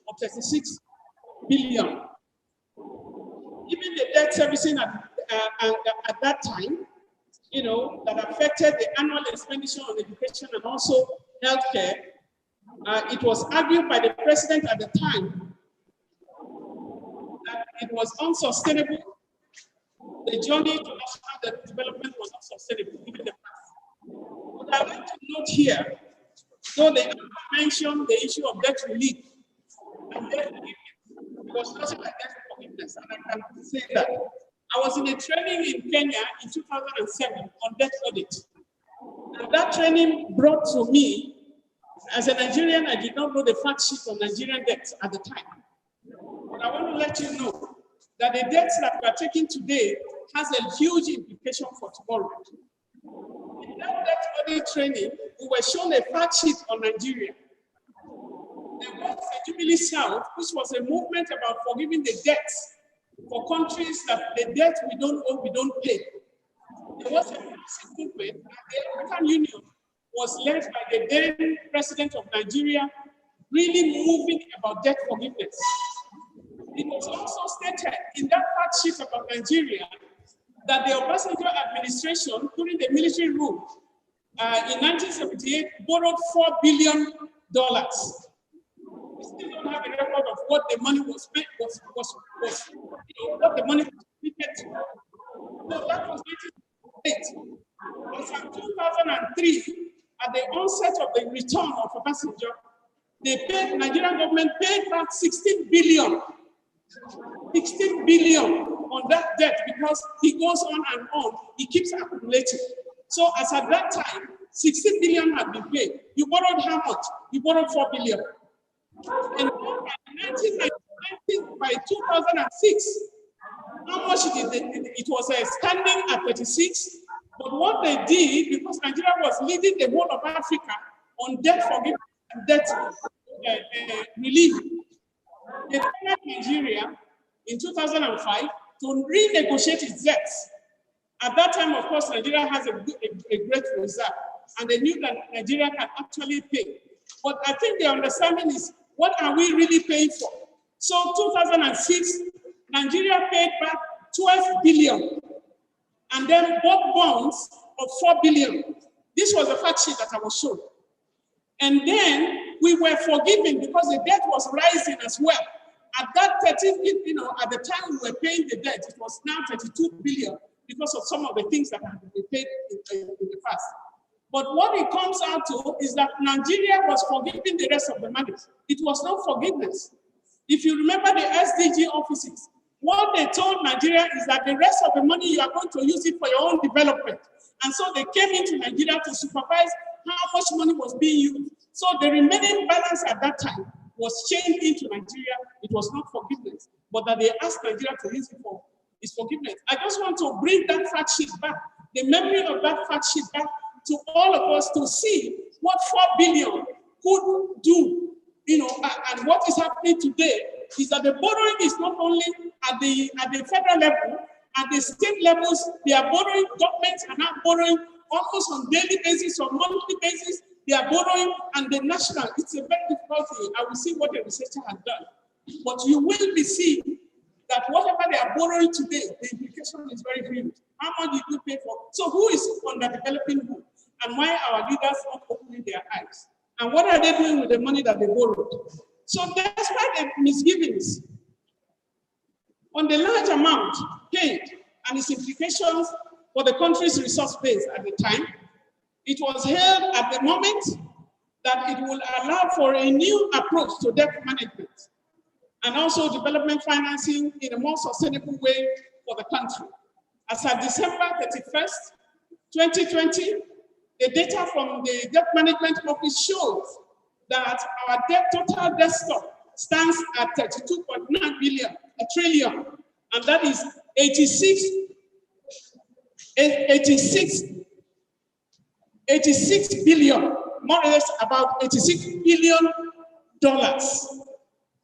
of 36 billion. Even the debt servicing at that time, you know, that affected the annual expenditure on education and also healthcare, it was argued by the president at the time that it was unsustainable. The journey to national development was not sustainable, given the past. But I'd like to note here, though they mentioned the issue of debt relief and debt forgiveness, it was nothing like debt forgiveness, and I can say that. I was in a training in Kenya in 2007 on debt audit. And that training brought to me, as a Nigerian, I did not know the fact sheet on Nigerian debts at the time. But I want to let you know that the debts that we are taking today has a huge implication for tomorrow. In that debt audit training, we were shown a fact sheet on Nigeria. There was a Jubilee South, which was a movement about forgiving the debts for countries that the debt we don't owe, we don't pay. There was a massive movement, and the African Union was led by the then president of Nigeria, really moving about debt forgiveness. It was also stated in that fact sheet about Nigeria that the Obasanjo administration, during the military rule in 1978, borrowed $4 billion. We still don't have a record of what the money was spent, what the money was spent to. So that was 1978. As in 2003, at the onset of the return of Obasanjo, Nigerian government paid back 16 billion on that debt because he goes on and on, he keeps accumulating. So as at that time, 16 billion had been paid. You borrowed how much? You borrowed 4 billion. And by 2006, how much it was standing at 36. But what they did, because Nigeria was leading the whole of Africa on debt forgiveness and debt relief, they hired Nigeria in 2005 to renegotiate its debts. At that time, of course, Nigeria has a great reserve, and they knew that Nigeria can actually pay. But I think the understanding is, what are we really paying for? So 2006, Nigeria paid back 12 billion and then bought bonds of 4 billion. This was the fact sheet that I was shown. And then we were forgiven because the debt was rising as well. At that 13, at the time we were paying the debt, it was now 32 billion because of some of the things that had been paid in the past. But what it comes out to is that Nigeria was forgiving the rest of the money. It was not forgiveness. If you remember the SDG offices, what they told Nigeria is that the rest of the money, you are going to use it for your own development. And so they came into Nigeria to supervise how much money was being used. So the remaining balance at that time was changed into Nigeria. It was not forgiveness, but that they asked Nigeria to use it for is forgiveness. I just want to bring that fact sheet back, the memory of that fact sheet back to all of us to see what 4 billion could do, and what is happening today is that the borrowing is not only at the federal level, at the state levels, they are borrowing, governments are now borrowing almost on daily basis or monthly basis, they are borrowing, and the national, it's a very difficult thing. I will see what the researcher has done. But you will be seeing that whatever they are borrowing today, the implication is very huge. How much did you pay for? So who is underdeveloping who? And why are our leaders not opening their eyes? And what are they doing with the money that they borrowed? So that's why the misgivings on the large amount paid and its implications for the country's resource base at the time. It was held at the moment that it will allow for a new approach to debt management and also development financing in a more sustainable way for the country. As of December 31st, 2020, the data from the Debt Management Office shows that our total debt stock stands at 32.9 trillion, and that is 86 billion, more or less about $86 billion.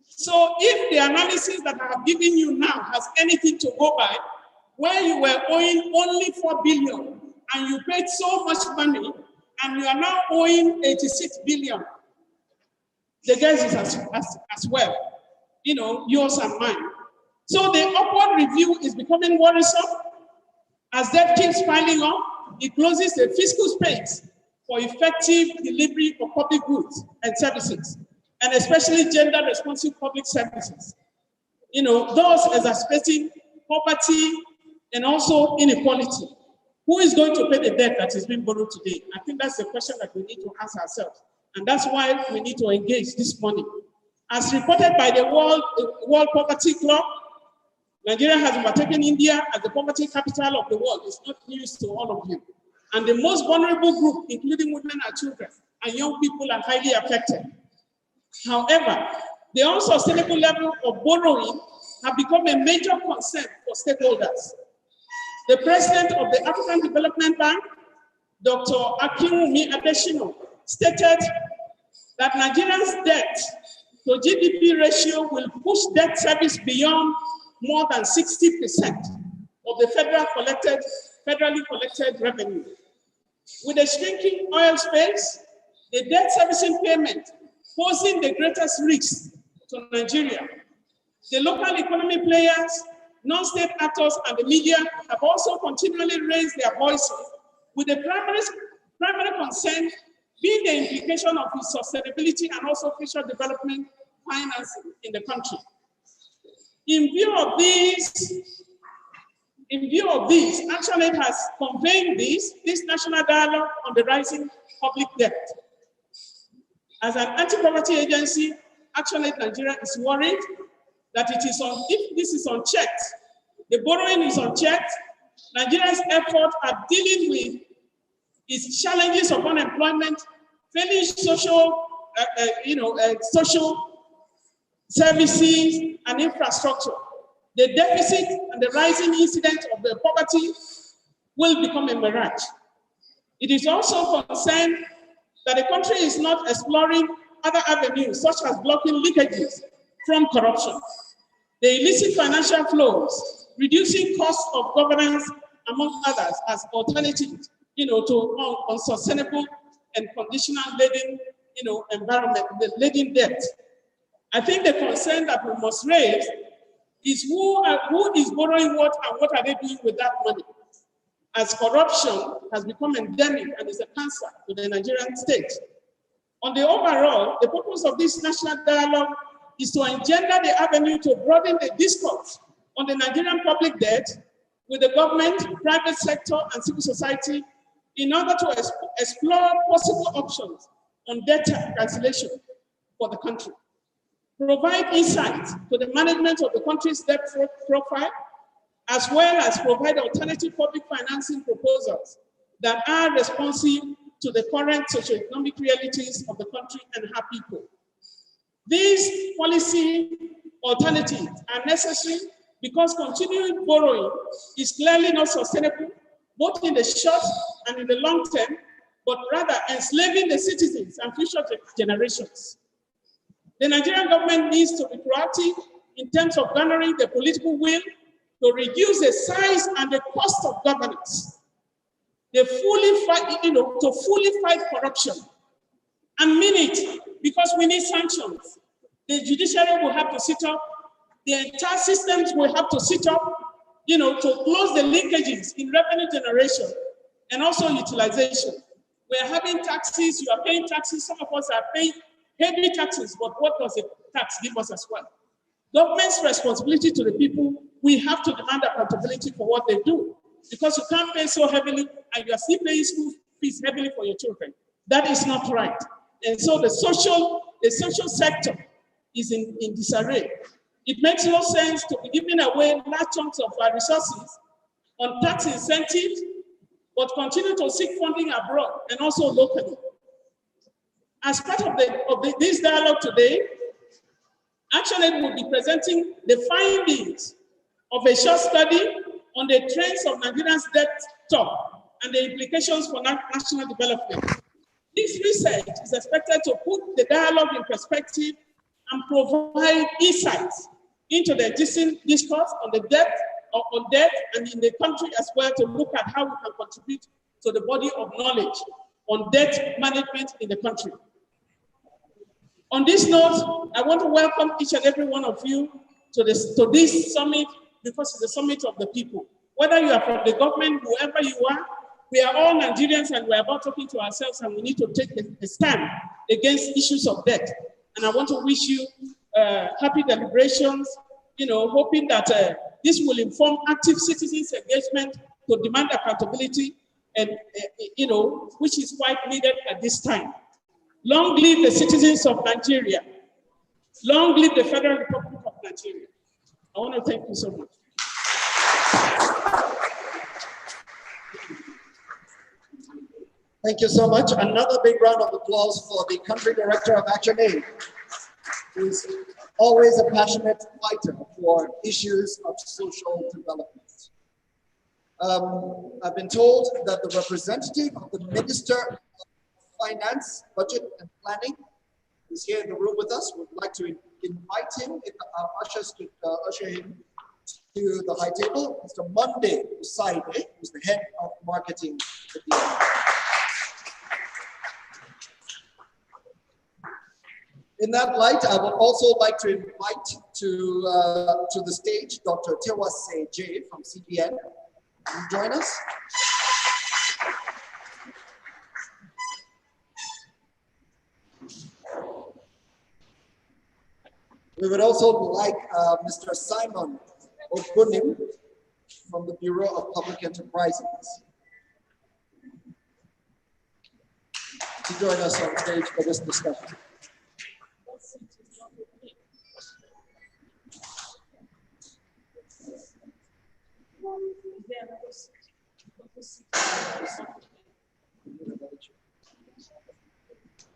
So if the analysis that I have given you now has anything to go by, where you were owing only 4 billion and you paid so much money and you are now owing 86 billion, the guess is as well. yours and mine. So the upward review is becoming worrisome. As debt keeps piling up, it closes the fiscal space for effective delivery of public goods and services, and especially gender-responsive public services. Those exacerbating poverty and also inequality. Who is going to pay the debt that is being borrowed today? I think that's the question that we need to ask ourselves. And that's why we need to engage this money. As reported by the World Poverty Club, Nigeria has overtaken India as the poverty capital of the world. It's not news to all of you. And the most vulnerable group, including women and children, and young people, are highly affected. However, the unsustainable level of borrowing have become a major concern for stakeholders. The president of the African Development Bank, Dr. Akinwumi Adesina, stated that Nigeria's debt to GDP ratio will push debt service beyond more than 60% of the federally collected revenue. With a shrinking oil space, the debt servicing payment posing the greatest risk to Nigeria. The local economy players, non-state actors, and the media have also continually raised their voices, with the primary concern being the implication of its sustainability and also future development financing in the country. In view of these, ActionAid has convened this national dialogue on the rising public debt. As an anti-poverty agency, ActionAid Nigeria is worried that if this is unchecked, the borrowing is unchecked, Nigeria's efforts at dealing with its challenges of unemployment, failing social services and infrastructure, the deficit and the rising incidence of the poverty will become a mirage. It is also concerned that the country is not exploring other avenues, such as blocking leakages from corruption, the illicit financial flows, reducing costs of governance, among others, as alternatives, to unsustainable and conditional laden, environment, the laden debt. I think the concern that we must raise is who is borrowing what and what are they doing with that money, as corruption has become endemic and is a cancer to the Nigerian state. On the overall, the purpose of this national dialogue is to engender the avenue to broaden the discourse on the Nigerian public debt with the government, private sector, and civil society in order to explore possible options on debt cancellation for the country. Provide insight to the management of the country's debt profile, as well as provide alternative public financing proposals that are responsive to the current socioeconomic realities of the country and her people. These policy alternatives are necessary because continuing borrowing is clearly not sustainable, both in the short and in the long term, but rather enslaving the citizens and future generations. The Nigerian government needs to be proactive in terms of garnering the political will to reduce the size and the cost of governance, to fully fight corruption, and mean it, because we need sanctions. The judiciary will have to sit up, the entire systems will have to sit up, to close the linkages in revenue generation and also utilization. We are having taxes, you are paying taxes, some of us are paying heavy taxes, but what does the tax give us as well? Government's responsibility to the people, we have to demand accountability for what they do, because you can't pay so heavily and you are still paying school fees heavily for your children. That is not right. And so the social sector is in disarray. It makes no sense to be giving away large chunks of our resources on tax incentives, but continue to seek funding abroad and also locally. As part of this dialogue today, ActionAid will be presenting the findings of a short study on the trends of Nigeria's debt stock and the implications for national development. This research is expected to put the dialogue in perspective and provide insights into the existing discourse on the debt and in the country as well, to look at how we can contribute to the body of knowledge on debt management in the country. On this note, I want to welcome each and every one of you to this summit, because it's a summit of the people. Whether you are from the government, whoever you are, we are all Nigerians, and we're about talking to ourselves, and we need to take a stand against issues of debt. And I want to wish you happy deliberations, hoping that this will inform active citizens' engagement to demand accountability, and which is quite needed at this time. Long live the citizens of Nigeria. Long live the Federal Republic of Nigeria. I want to thank you so much. Thank you so much. Another big round of applause for the Country Director of ActionAid, who's always a passionate fighter for issues of social development. I've been told that the representative of the Minister of Finance, Budget and Planning is here in the room with us. We'd like to invite him, if our ushers could usher him to the high table. Mr. Monday Usaide, who's the head of marketing at the In that light, I would also like to invite to the stage Dr. Tewase J from CBN. Can you join us? We would also like Mr. Simon Ogunim from the Bureau of Public Enterprises to join us on stage for this discussion.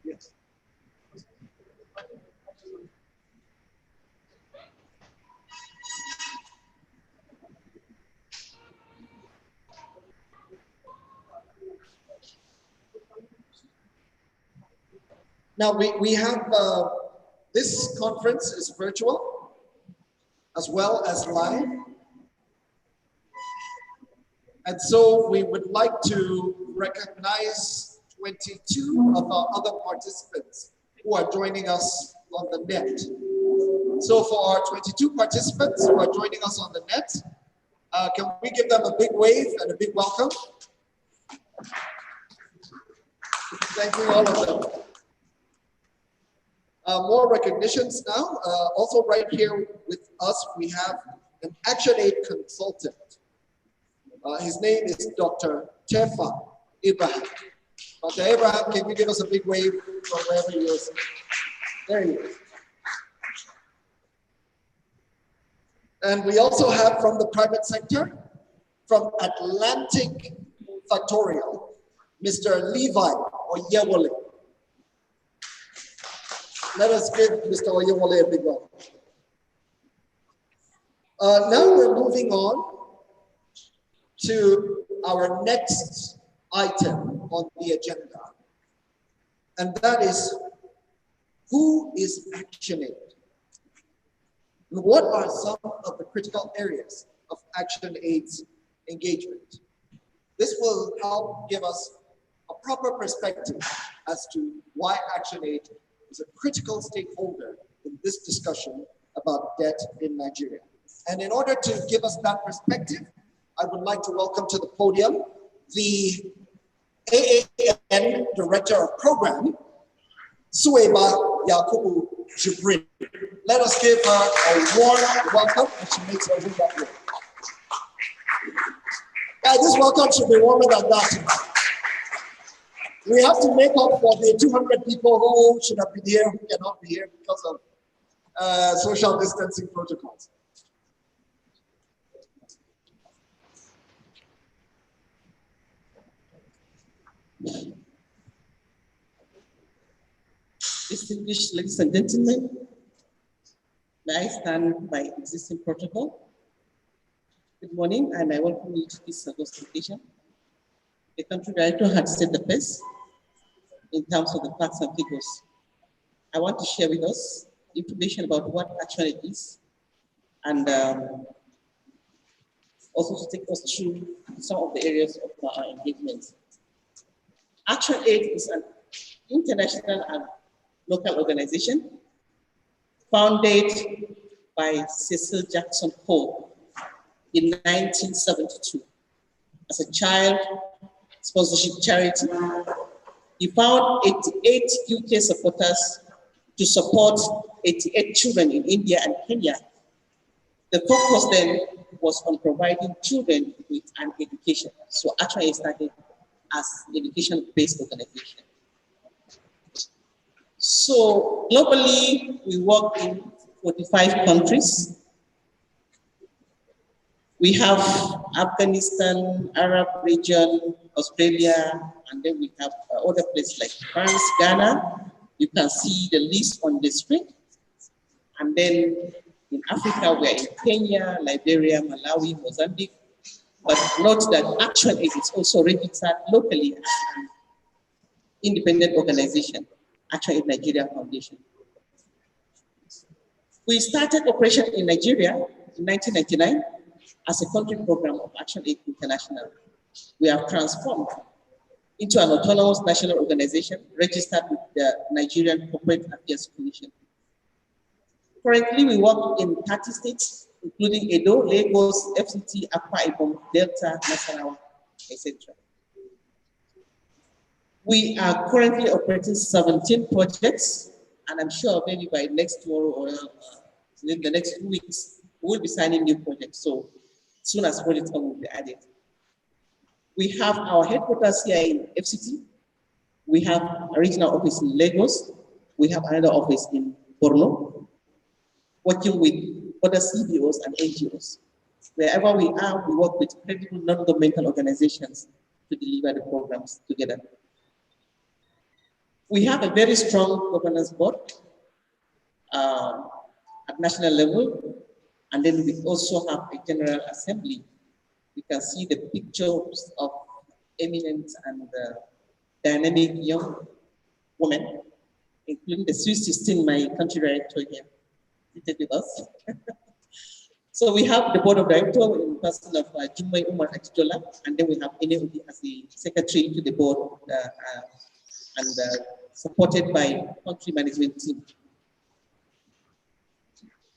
Yes. Now we have, this conference is virtual as well as live. And so we would like to recognize 22 of our other participants who are joining us on the net. So for our 22 participants who are joining us on the net, can we give them a big wave and a big welcome? Thank you, all of them. More recognitions now. Also right here with us, we have an ActionAid consultant. His name is Dr. Tefa Abraham. Dr. Abraham, can you give us a big wave from wherever you are? There he is. And we also have from the private sector, from Atlantic Factorial, Mr. Levi Oyewole. Let us give Mr. Oyewole a big welcome. Now we're moving on to our next item on the agenda. And that is, who is ActionAid? What are some of the critical areas of ActionAid's engagement? This will help give us a proper perspective as to why ActionAid is a critical stakeholder in this discussion about debt in Nigeria. And in order to give us that perspective, I would like to welcome to the podium the AAN Director of Program, Suwaiba Yakubu Jibrin. Let us give her a warm welcome, and she makes her way that way. This welcome should be warmer than that. We have to make up for the 200 people who should have been here, who cannot be here because of social distancing protocols. Distinguished ladies and gentlemen, may I stand by existing protocol? Good morning, and I welcome you to this August occasion. The country director had set the pace in terms of the facts and figures. I want to share with us information about what ActionAid is, and also to take us through some of the areas of our engagement. ActionAid is an international and local organization founded by Cecil Jackson Cole in 1972 as a child sponsorship charity. He found 88 UK supporters to support 88 children in India and Kenya. The focus then was on providing children with an education. So actually it started as an education-based organization. So globally, we work in 45 countries. We have Afghanistan, Arab region, Australia, and then we have other places like France, Ghana. You can see the list on the screen. And then in Africa, we are in Kenya, Liberia, Malawi, Mozambique. But note that ActionAid is also registered locally as an independent organization, ActionAid Nigeria Foundation. We started operation in Nigeria in 1999 as a country program of ActionAid International. We have transformed into an autonomous national organization registered with the Nigerian Corporate Affairs Commission. Currently, we work in 30 states, including Edo, Lagos, FCT, Akwa Ibom, Delta, Nasarawa, etc. We are currently operating 17 projects, and I'm sure maybe by next tomorrow or in the next 2 weeks, we'll be signing new projects. So as soon as projects come, will be added. We have our headquarters here in FCT. We have a regional office in Lagos. We have another office in Borno, working with other CBOs and NGOs. Wherever we are, we work with credible non-governmental organizations to deliver the programs together. We have a very strong governance board at national level, and then we also have a general assembly. You can see the pictures of eminent and dynamic young women, including the Sweet 16, my country director here, seated with us. So we have the board of directors in person of Jumai Umar Achijola, and then we have Ene Udi as the secretary to the board and supported by country management team.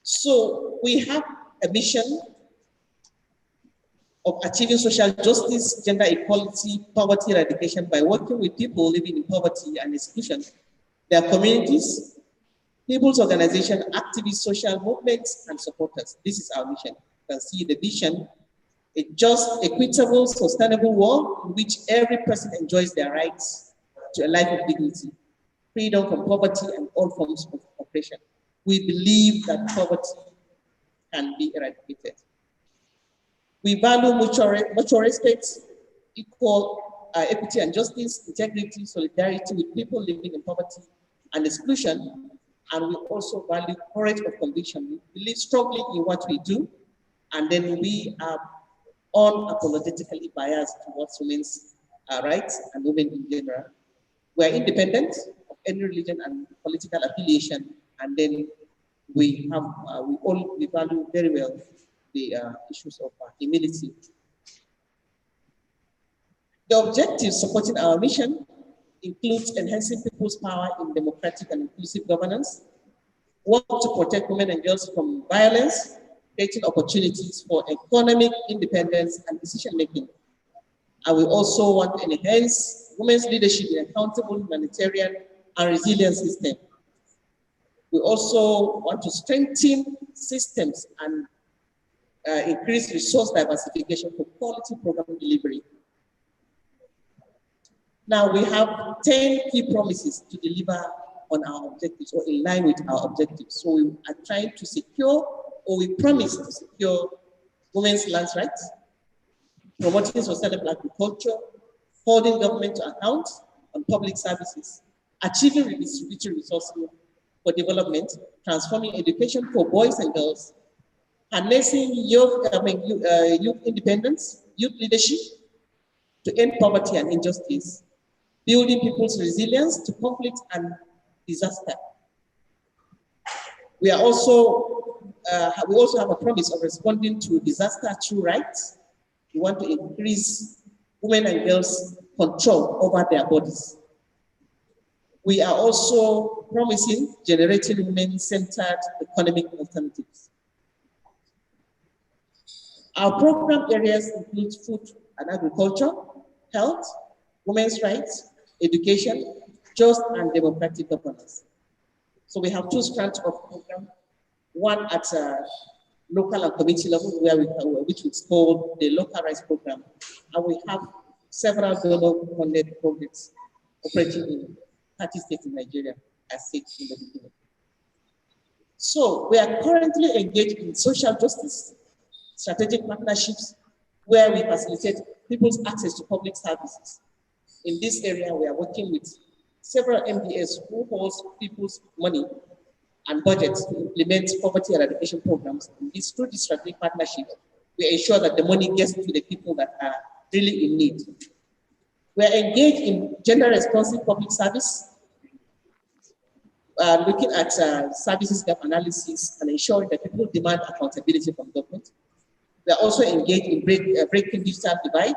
So we have a mission of achieving social justice, gender equality, poverty eradication by working with people living in poverty and exclusion, their communities, people's organizations, activists, social movements, and supporters. This is our mission. You can see the vision: a just, equitable, sustainable world in which every person enjoys their rights to a life of dignity, freedom from poverty and all forms of oppression. We believe that poverty can be eradicated. We value mutual respect, equal equity and justice, integrity, solidarity with people living in poverty and exclusion. And we also value courage of conviction. We believe strongly in what we do, and then we are unapologetically biased towards women's rights and women in general. We are independent of any religion and political affiliation, and then we have we value very well the issues of humility. The objectives supporting our mission includes enhancing people's power in democratic and inclusive governance, work to protect women and girls from violence, creating opportunities for economic independence and decision-making. And we also want to enhance women's leadership in accountable, humanitarian, and resilient systems. We also want to strengthen systems and increase resource diversification for quality program delivery. Now we have 10 key promises to deliver on our objectives or in line with our objectives. So we are trying to secure, or we promise to secure, women's land rights, promoting sustainable agriculture, holding government to account on public services, achieving redistributed resources for development, transforming education for boys and girls, harnessing youth independence, youth leadership to end poverty and injustice, building people's resilience to conflict and disaster. We also have a promise of responding to disaster through rights. We want to increase women and girls' control over their bodies. We are also promising generating women-centered economic alternatives. Our program areas include food and agriculture, health, women's rights, education, just and democratic governance. So we have two strands of program, one at local and community level, which is called the Local Rights Program, and we have several donor-funded projects operating in 30 states in Nigeria, as said in the beginning. So we are currently engaged in social justice, strategic partnerships, where we facilitate people's access to public services. In this area, we are working with several MDS who holds people's money and budgets to implement poverty eradication programs. And this, through this strategic partnership, we ensure that the money gets to the people that are really in need. We are engaged in gender-responsive public service, looking at services gap analysis and ensuring that people demand accountability from government. We are also engaged in breaking digital divide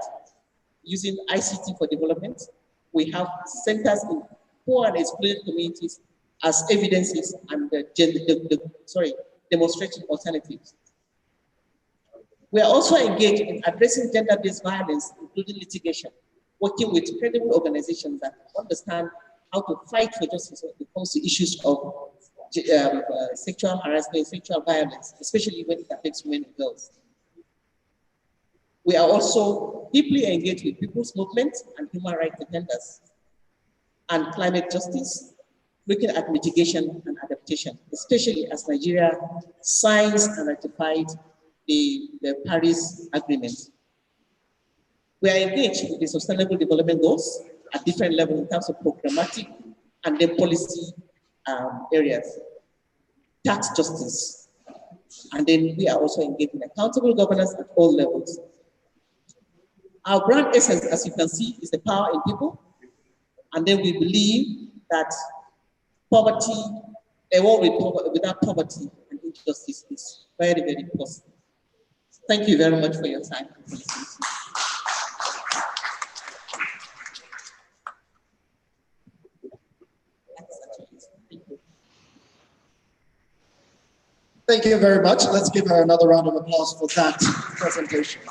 using ICT for development. We have centers in poor and excluded communities as evidences and demonstrating alternatives. We are also engaged in addressing gender-based violence, including litigation, working with credible organizations that understand how to fight for justice when it comes to issues of sexual harassment, sexual violence, especially when it affects women and girls. We are also deeply engaged with people's movements and human rights defenders and climate justice, looking at mitigation and adaptation, especially as Nigeria signs and ratified the Paris Agreement. We are engaged with the Sustainable Development Goals at different levels in terms of programmatic and then policy areas, tax justice, and then we are also engaged in accountable governance at all levels. Our brand essence, as you can see, is the power in people, and then we believe that poverty, a world without poverty and injustice is very, very possible. Thank you very much for your time. Thank you very much. Let's give her another round of applause for that presentation.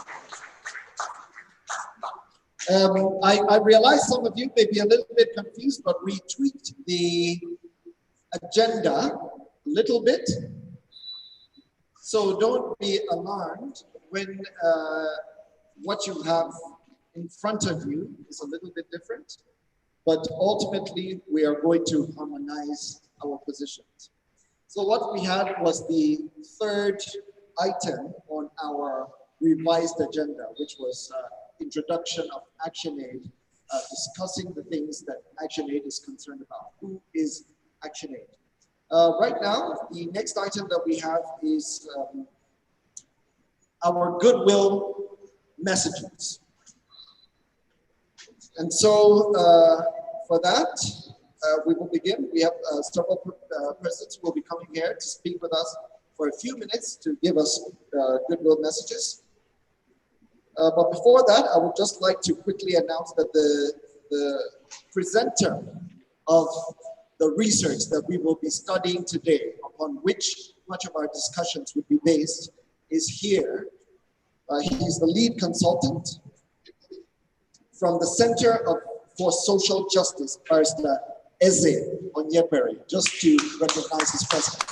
I realize some of you may be a little bit confused, but we tweaked the agenda a little bit. So don't be alarmed when what you have in front of you is a little bit different, but ultimately we are going to harmonize our positions. So what we had was the third item on our revised agenda, which was introduction of ActionAid, discussing the things that ActionAid is concerned about. Who is ActionAid? Right now, the next item that we have is our goodwill messages. And so for that, we will begin. We have several persons who will be coming here to speak with us for a few minutes to give us goodwill messages. But before that, I would just like to quickly announce that the presenter of the research that we will be studying today, upon which much of our discussions would be based, is here. He's the lead consultant from the Center for Social Justice, Barrister Eze Onyebere, just to recognize his presence.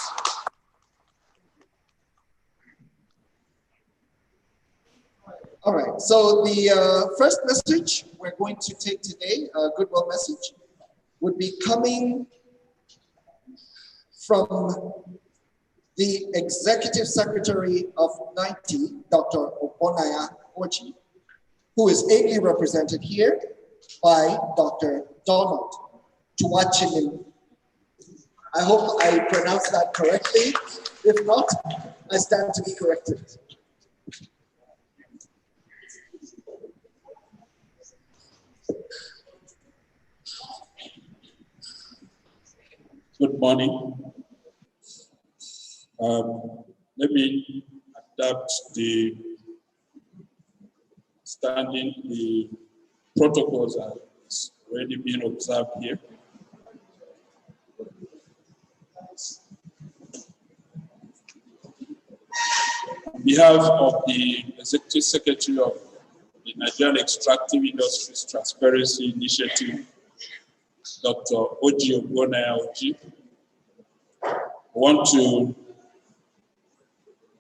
All right, so the first message we're going to take today, a goodwill message, would be coming from the Executive Secretary of NITE, Dr. Obonaya Oji, who is ably represented here by Dr. Donald Tuwachinim. I hope I pronounced that correctly. If not, I stand to be corrected. Good morning. Let me adapt the protocols are already being observed here. behalf of the Executive Secretary of the Nigerian Extractive Industries Transparency Initiative, Dr. Oji Ogbonaya Oji, I want to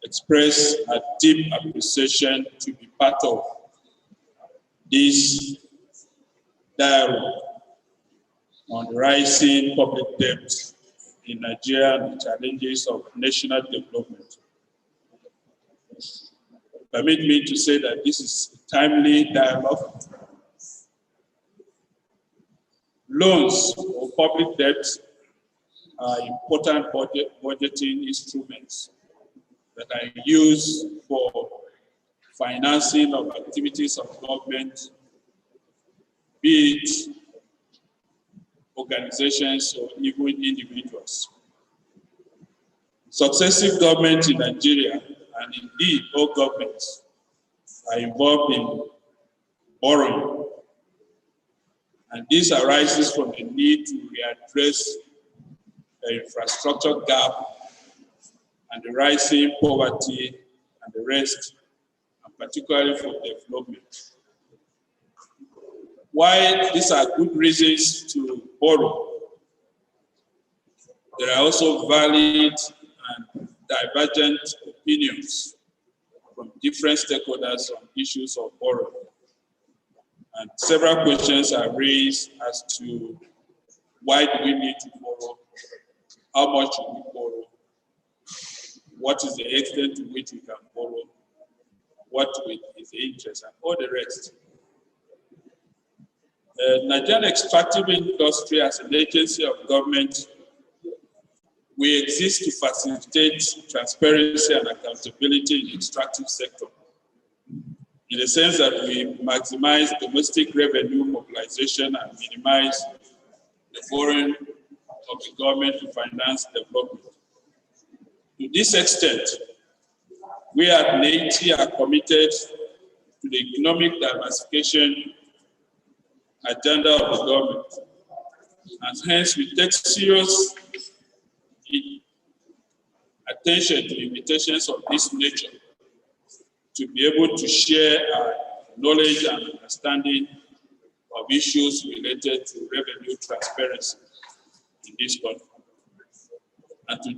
express a deep appreciation to be part of this dialogue on rising public debt in Nigeria and the challenges of national development. Permit me to say that this is a timely dialogue. Loans or public debt are important budgeting instruments that are used for financing of activities of government, be it organizations or even individuals. Successive governments in Nigeria, and indeed all governments, are involved in borrowing. And this arises from the need to readdress the infrastructure gap and the rising poverty and the rest, and particularly for development. While these are good reasons to borrow, there are also valid and divergent opinions from different stakeholders on issues of borrowing. And several questions are raised as to why do we need to borrow, how much should we borrow, what is the extent to which we can borrow, what is the interest, and all the rest. The Nigerian Extractive Industry as an agency of government, we exist to facilitate transparency and accountability in the extractive sector, in the sense that we maximize domestic revenue mobilization and minimize the borrowing of the government to finance development. To this extent, we at NAITI are committed to the economic diversification agenda of the government, and hence we take serious attention to invitations of this nature to be able to share our knowledge and understanding of issues related to revenue transparency in this country. And for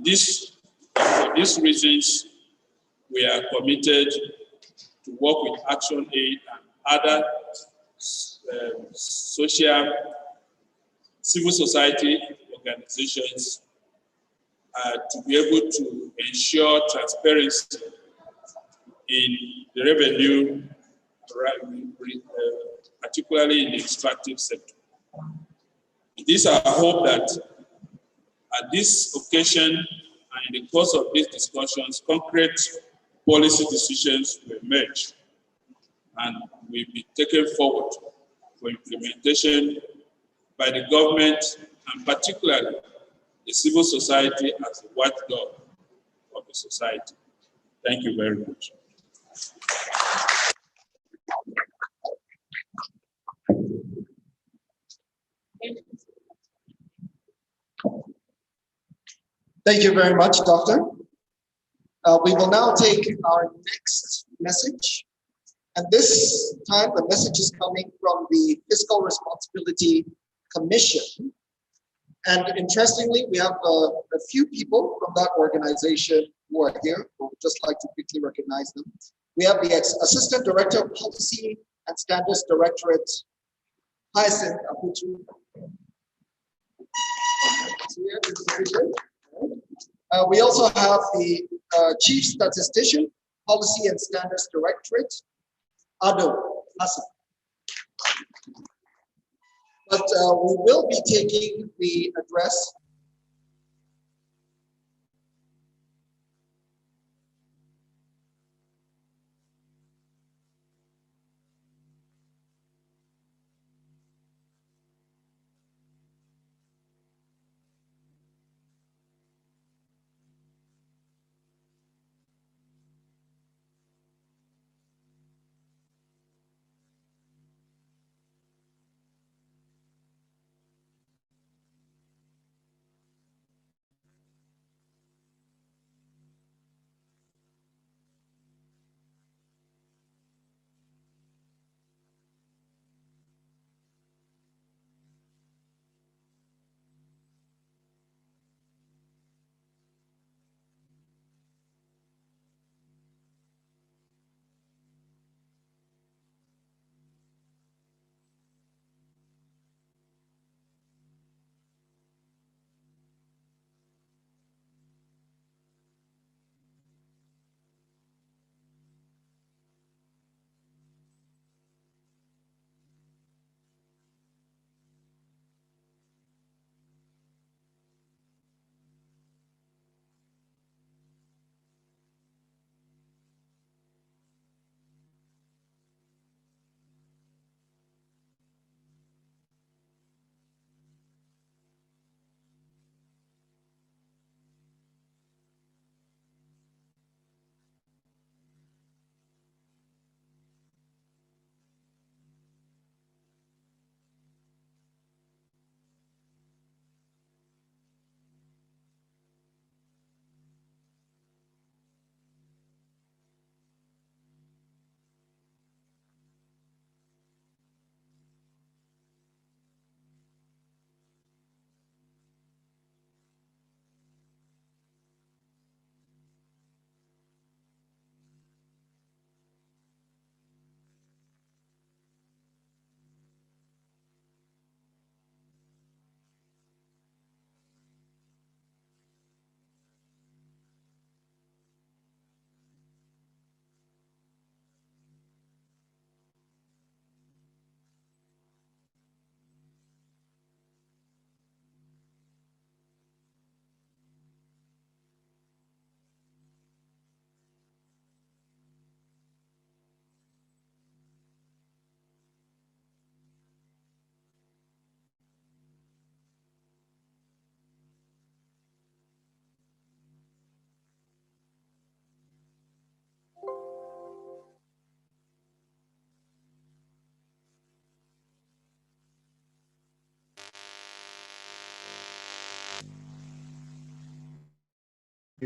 these reasons, we are committed to work with Action Aid and other civil society organizations to be able to ensure transparency in the revenue, particularly in the extractive sector. It is our hope that at this occasion and in the course of these discussions, concrete policy decisions will emerge and will be taken forward for implementation by the government and particularly the civil society as the watchdog of the society. Thank you very much. Thank you very much, Doctor. We will now take our next message. And this time, the message is coming from the Fiscal Responsibility Commission. And interestingly, we have a few people from that organization who are here. We'd just like to quickly recognize them. We have the Assistant Director of Policy and Standards Directorate, Hyacinth Aputu. We also have the Chief Statistician, Policy and Standards Directorate, Ado Hassan. But we will be taking the address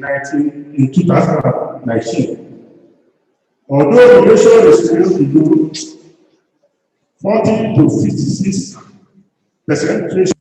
in 2019. Although the ratio is still below 40 to 56% ratio.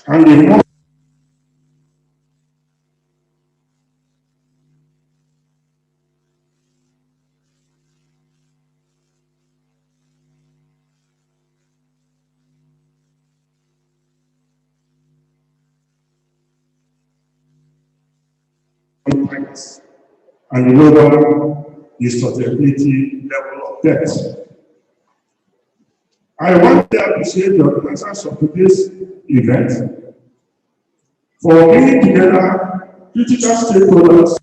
And the more and the lower the sustainability level of debt. I want to appreciate the organizers of today's event for bringing together critical stakeholders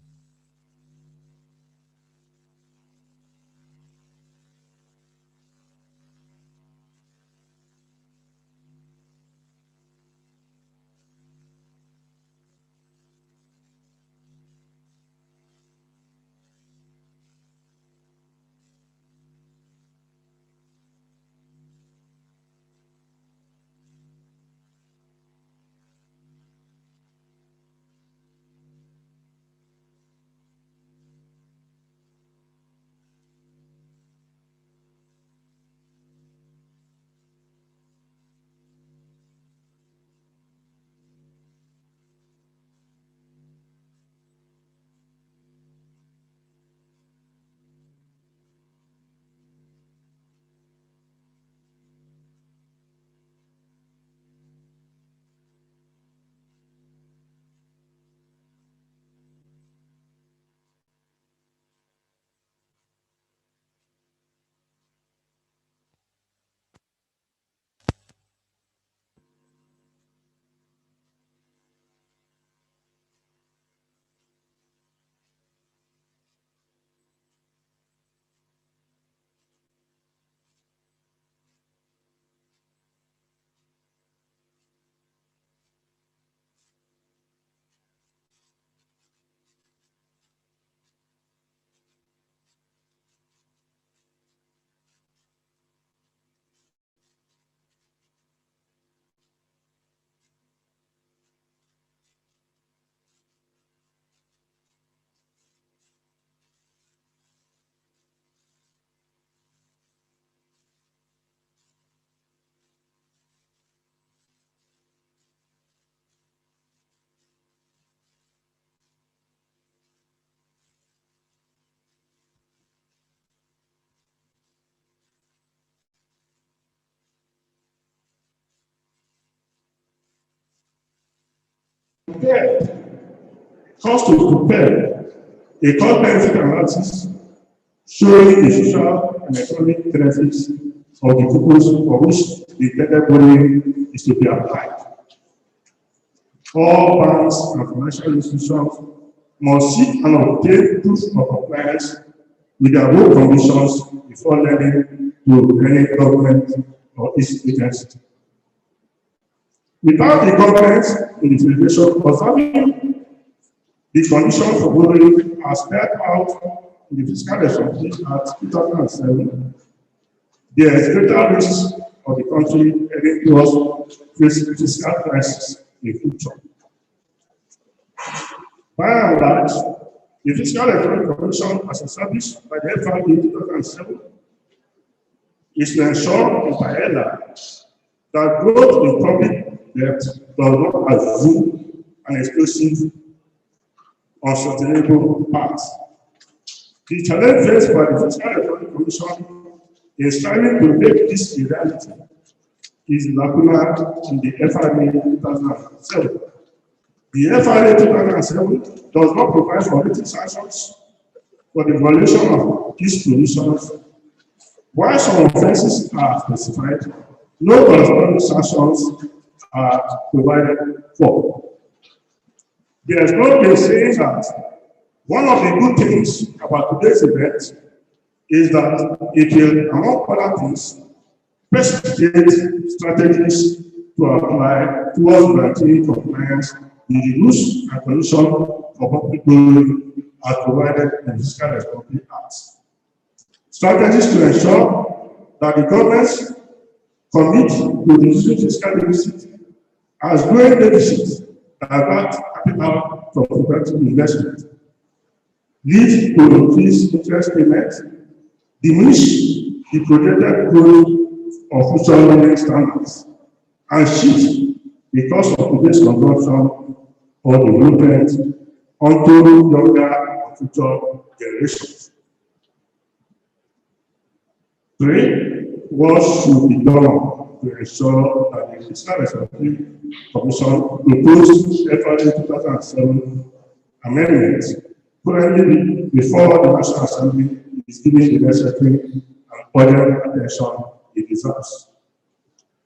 cost to prepare a cost benefit analysis showing the social and economic benefits of the purpose for which the intended borrowing is to be applied. All banks and financial institutions must seek and obtain proof of compliance with their rule conditions before lending to any government or its agency. Without the government in the federation observing the conditions for borrowing as spelled out in the fiscal resolution at 2007, there is greater risk of the country heading towards facing fiscal crisis in the future. By and large, the Fiscal Economic Commission, as established by the FRB in 2007, is to ensure, inter alia, that growth in public debt does not assume an explosive, unsustainable path. The challenge faced by the Fiscal Economic Commission is striving to make this a reality is lacuna in the FRA 2007. The FRA 2007 does not provide for written sanctions for the violation of these provisions. While some offenses are specified, no corresponding sanctions are provided for. There is no way saying that one of the good things about today's event is that it will, among other things, precipitate strategies to apply towards guaranteeing compliance with the rules and conditions for public borrowing as provided in the Fiscal Responsibility Act. Strategies to ensure that the governments commit to reducing fiscal deficit as growing deficits divert capital from productive investment, lead to increased interest payments, diminish the projected growth of future living standards, and shift the cost of today's consumption or development onto younger and future generations. 3. What should be done to ensure that the Fiscal Responsibility Commission proposed FRA 2007 amendment currently before the National Assembly is giving the necessary and urgent attention it deserves.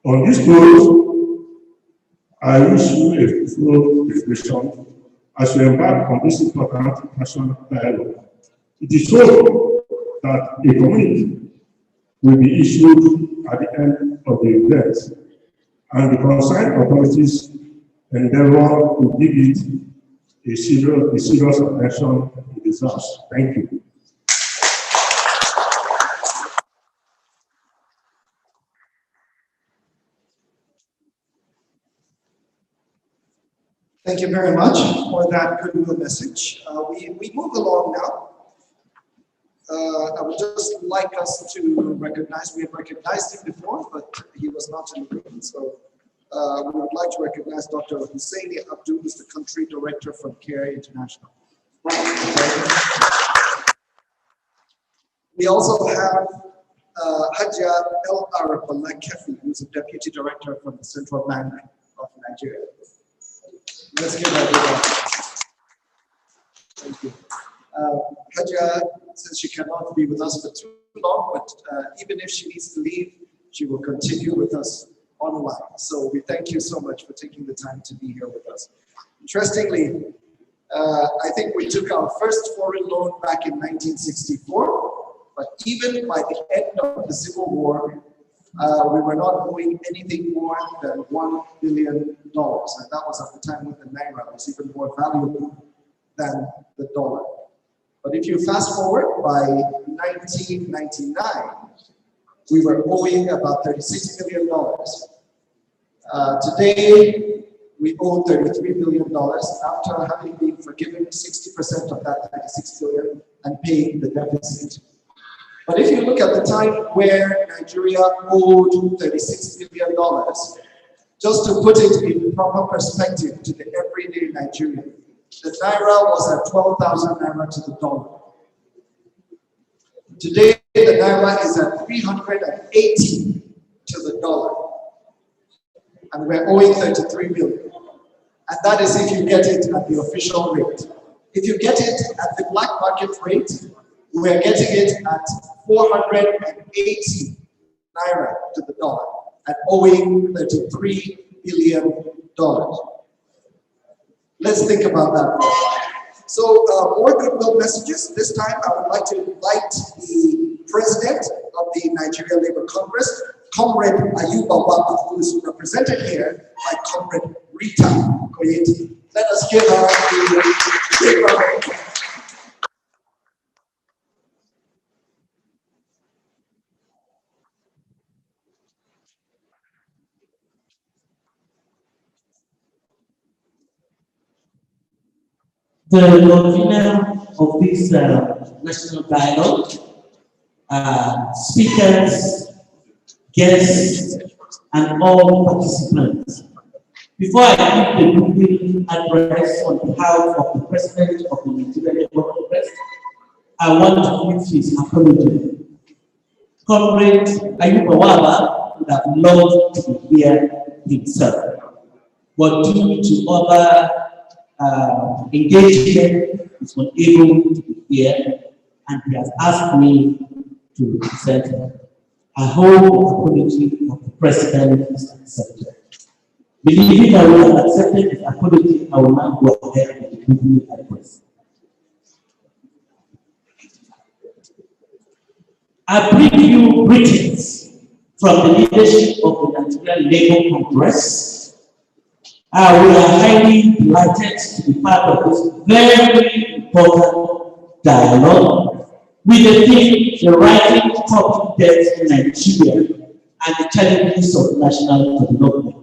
On this note, I wish you a full reflection as you embark on this important national dialogue. It is so that a communique will be issued at the end of the event, and the concerned authorities endeavor to give it a serious attention it deserves. Thank you. Thank you very much for that goodwill message. We move along now. I would just like us to recognize, we have recognized him before, but he was not in the room. So we would like to recognize Dr. Hussaini Abdul, who is the country director from CARE International. We also have Hajia El Arab Kefi, who is a deputy director from the Central Bank of Nigeria. Let's give her a big round. Thank you. Hajia says she cannot be with us for too long, but even if she needs to leave, she will continue with us online. So we thank you so much for taking the time to be here with us. Interestingly, I think we took our first foreign loan back in 1964, but even by the end of the Civil War, we were not owing anything more than $1 billion. And that was at the time when the Naira was even more valuable than the dollar. But if you fast forward, by 1999, we were owing about $36 million. Today, we owe $33 billion after having been forgiven 60% of that $36 billion and paying the deficit. But if you look at the time where Nigeria owed $36 billion, just to put it in proper perspective to the everyday Nigerian, the Naira was at 12,000 Naira to the dollar. Today, the Naira is at 380 to the dollar. And we're owing 33 billion. And that is if you get it at the official rate. If you get it at the black market rate, we're getting it at 480 Naira to the dollar and owing $33 billion. Let's think about that. So more goodwill messages. This time I would like to invite the president of the Nigeria Labour Congress, Comrade Ayuba Wapa, who is represented here by Comrade Rita Koyeti. Let us give her a big round of applause. The convener of this national dialogue, speakers, guests, and all participants. Before I give the goodwill address on behalf of the President of the Nigeria Labour Congress, I want to give his apology. Comrade Ayuba Wapa would have loved to be here himself. But due to other engagement, he's unable to be here, and he has asked me to present him. I hope the apology of the President is accepted. Believing that we have accepted his apology, I will now go ahead with the opening address. I bring you greetings from the leadership of the Nigerian Labour Congress. We are highly delighted to be part of this very important dialogue with the theme, the rising public debt in Nigeria and the challenges of national development.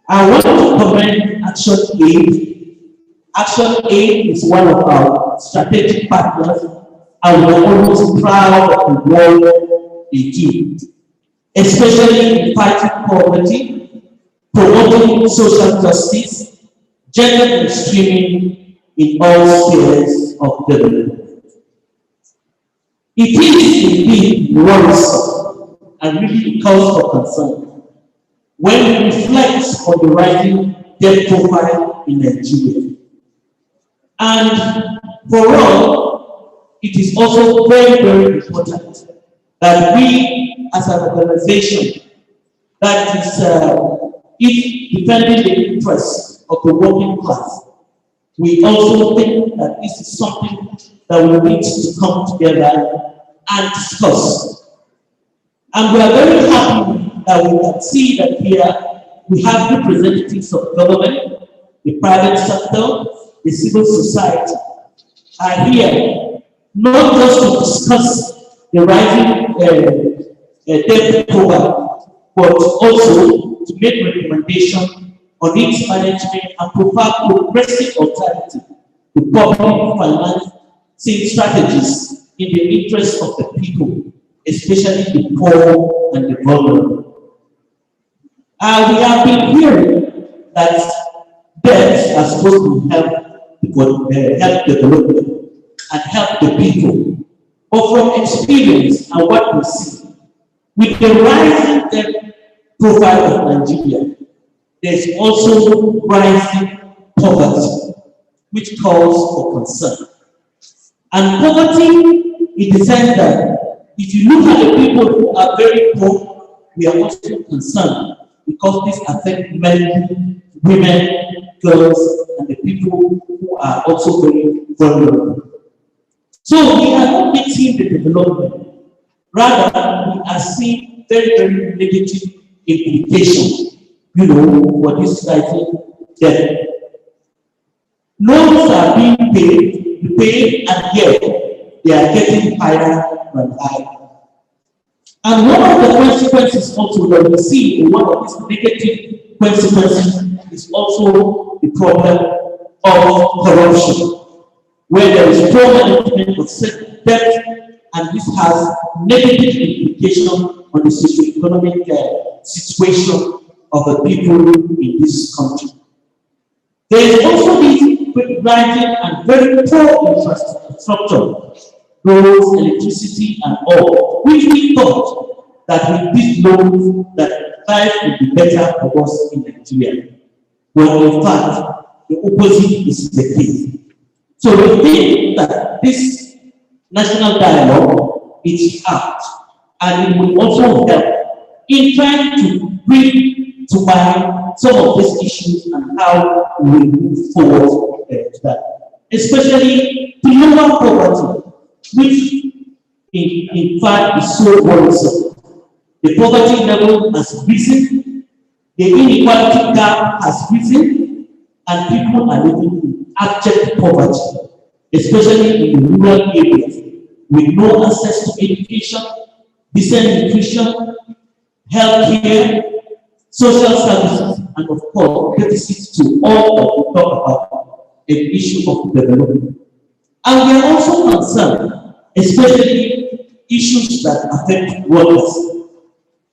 I want to commend Action Aid. Action Aid is one of our strategic partners, and we're almost proud of the work they do, especially in fighting poverty, promoting social justice, gender mainstreaming in all spheres of development. It is indeed worrisome and really cause for concern when we reflect on the rising debt profile in Nigeria. And for all, it is also very, very important that we as an organization that is defending the interests of the working class, we also think that this is something that we need to come together and discuss. And we are very happy that we can see that here we have representatives of government, the private sector, the civil society are here not just to discuss the rising debt profile, but also to make recommendations on its management and provide progressive alternative to public financing strategies in the interest of the people, especially the poor and the vulnerable. We have been hearing that debts are supposed to help development and help the people. But from experience and what we see, with the rising debt profile of Nigeria, there's also rising poverty, which calls for concern. And poverty, in the sense that if you look at the people who are very poor, we are also concerned because this affects men, women, girls, and the people who are also very vulnerable. So we are not meeting the development. Rather, we are seeing very, very negative implications, for this rising debt. Loans are being paid, and yet they are getting higher and higher. And one of the consequences also that we see in one of these negative consequences is also the problem of corruption, where there is poor management of debt, and this has negative implications on the socio-economic situation of the people in this country. There is also this rising and very poor infrastructure, roads, electricity, and all, which we thought that with these loans that life would be better for us in Nigeria. Well, in fact, the opposite is the case. So we think that this national dialogue is apt, and it will also help in trying to bring to mind some of these issues and how we will move forward to that, especially to lower poverty, which in fact is so worrisome. The poverty level has risen, the inequality gap has risen, and people are living in abject poverty, especially in the rural areas, with no access to education, decent nutrition, health care, social services, and of course, deficits to all that we talk about an issue of development. And we are also concerned, especially issues that affect workers.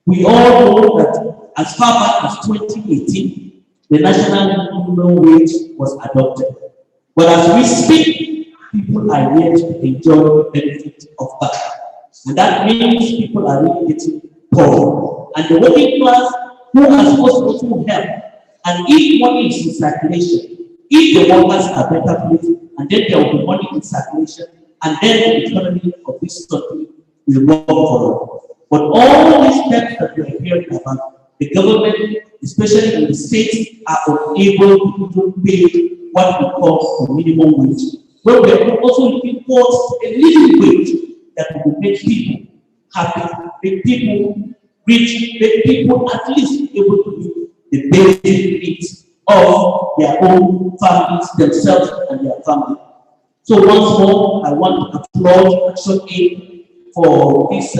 We all know that as far back as 2018, the national minimum wage was adopted. But as we speak, people are yet to enjoy the benefit of that. And that means people are really getting poor. And the working class who are supposed to help. And if money is in circulation, if the workers are better placed, and then there will be money in circulation, and then the economy of this country will work forward. But all these steps that we are hearing about, the government, especially in the states, are unable to pay what we call the minimum wage. Well, we are also looking for a living wage that will make people happy, make people rich, make people at least able to meet the basic needs of their own families, themselves and their family. So once more, I want to applaud Action Aid for this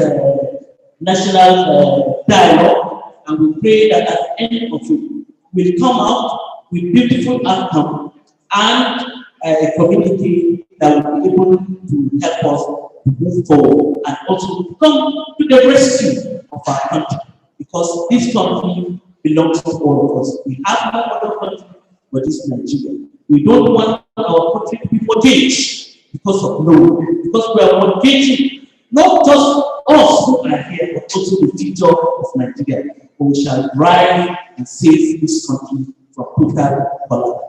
national dialogue, and we pray that at the end of it, we'll come out with beautiful outcome and a community that will be able to help us to move forward and also to come to the rescue of our country, because this country belongs to all of us. We have no other country but this Nigeria. We don't want our country to be mortgaged because of loan, because we are mortgaging not just us who are here, but also the future of Nigeria. But we shall drive and save this country from total collapse.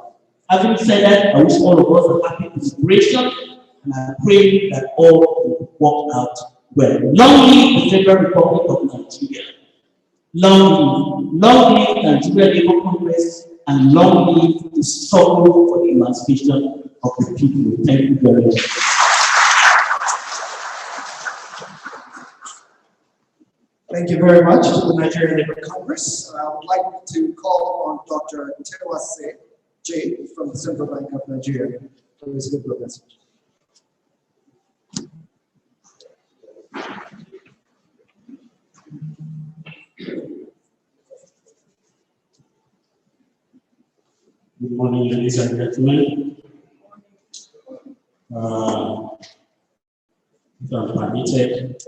Having said that, I wish all of us a happy celebration, and I pray that all will work out well. Long live the Federal Republic of Nigeria. Long live Nigeria Labour Congress, and long live the struggle for the emancipation of the people. Thank you very much. Thank you very much to the Nigerian Labour Congress. I would like to call on Dr. Tewase J from the Central Bank of Nigeria for his good message. Good morning, ladies and gentlemen. If I'm permitted,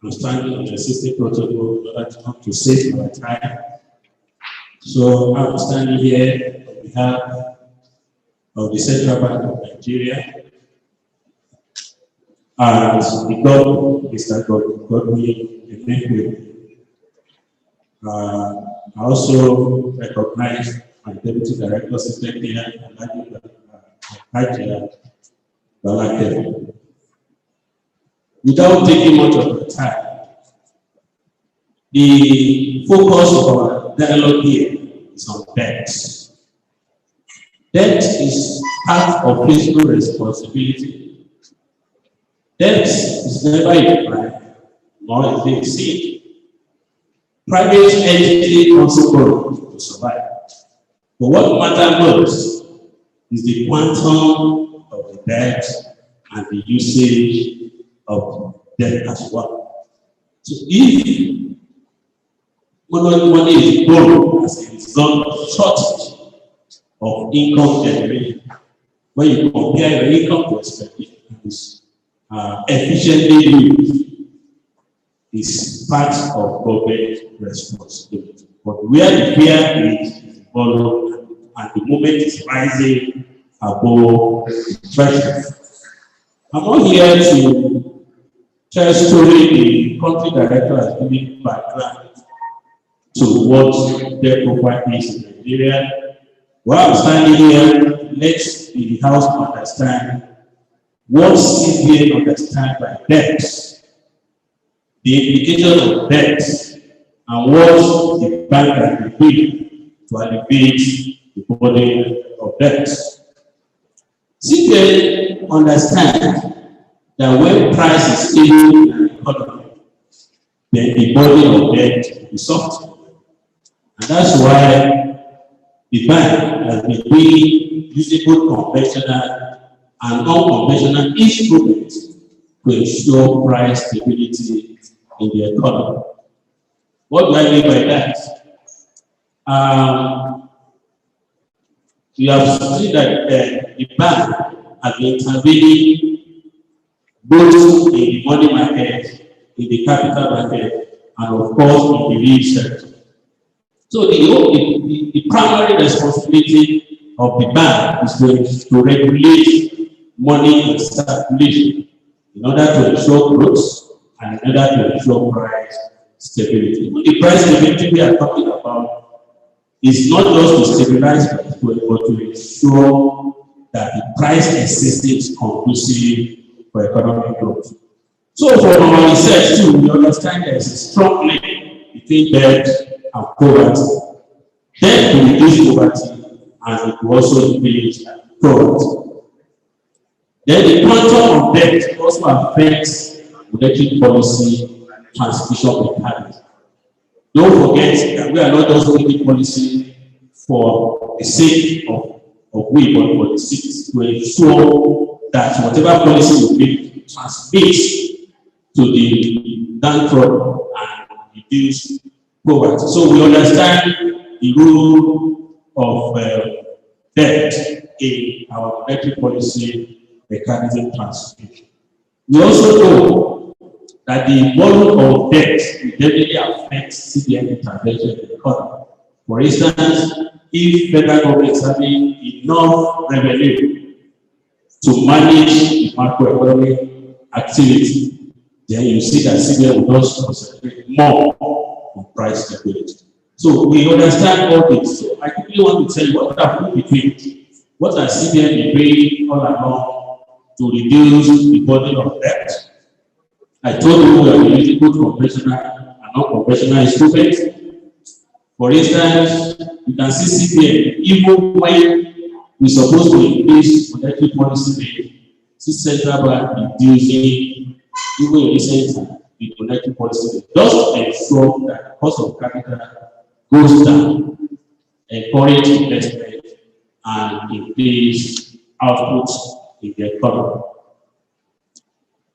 I'm standing on the existing protocol in order to save our time. So I'm standing here on behalf of the Central Bank of Nigeria and the governor, Mr. Godwin Emefiele. I also recognize my Deputy Director, Secretary, Hajia Balake. Without taking much of the time, the focus of our dialogue here is on debt. Debt is part of fiscal responsibility. Debt is never a crime, nor is it a sin. Private entity also borrow to survive. But what matters most is the quantum of the debt and the usage of debt as well. So if money is borrowed as a result of shortage of income generation, when you compare your income to expectation, is efficiently used, is part of government responsibility. But where the fear is borrowed, and the movement is rising above the threshold. I'm not here to tell a story the country director has given background to what their profile is in Nigeria. While I'm standing here, let's the House understand what CBN understand by debt, the implication of debt, and what the bank can do to alleviate the burden of debt. CBN understand that when price is stable in an economy, then the burden of debt will be soft. And that's why the bank has been doing usable conventional and unconventional instruments to ensure price stability in the economy. What do I mean by that? You have seen that the bank has been intervening both in the money market, in the capital market, and of course in the real sector. So the primary responsibility of the bank is to regulate money in circulation in order to ensure growth and in order to ensure price stability. The price stability we are talking about is not just to stabilize but to ensure that the price existence is conducive for economic growth. So for our research too, we understand there is a strong link between debt and poverty. Debt will reduce poverty and it will also increase poverty. Then the quantum of debt also affects monetary policy transmission mechanism. Don't forget that we are not just making policy for the sake of we, but for the citizens, to ensure that whatever policy we make transmits to the downtrodden and reduce poverty. So we understand the role of debt in our monetary policy mechanism transmission. We also know that the volume of debt will definitely affect CBN intervention in the economy. For instance, if federal government is having enough revenue to manage the macroeconomic activity, then you see that CBN will just concentrate more on price stability. So we understand all this. So I quickly want to tell you what have we been doing. What has CBN been doing all along to reduce the burden of debt? I told you we are using both conventional and non-conventional instruments. For instance, you can see CBN, even when we're supposed to increase monetary policy rate, see central bank reducing even in recent time the monetary policy rate, just to ensure that the cost of capital goes down, encourage investment, and increase output in the economy.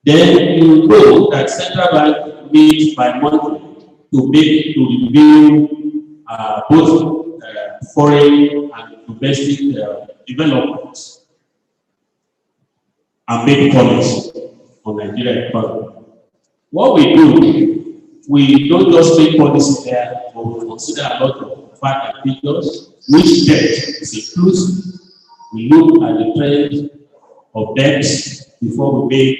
Then you know that central bank meets bi-monthly to review both foreign and domestic developments and make policy on Nigerian economy. What we do, we don't just make policy there, but we consider a lot of facts and figures, which debt is inclusive. We look at the trend of debt before we make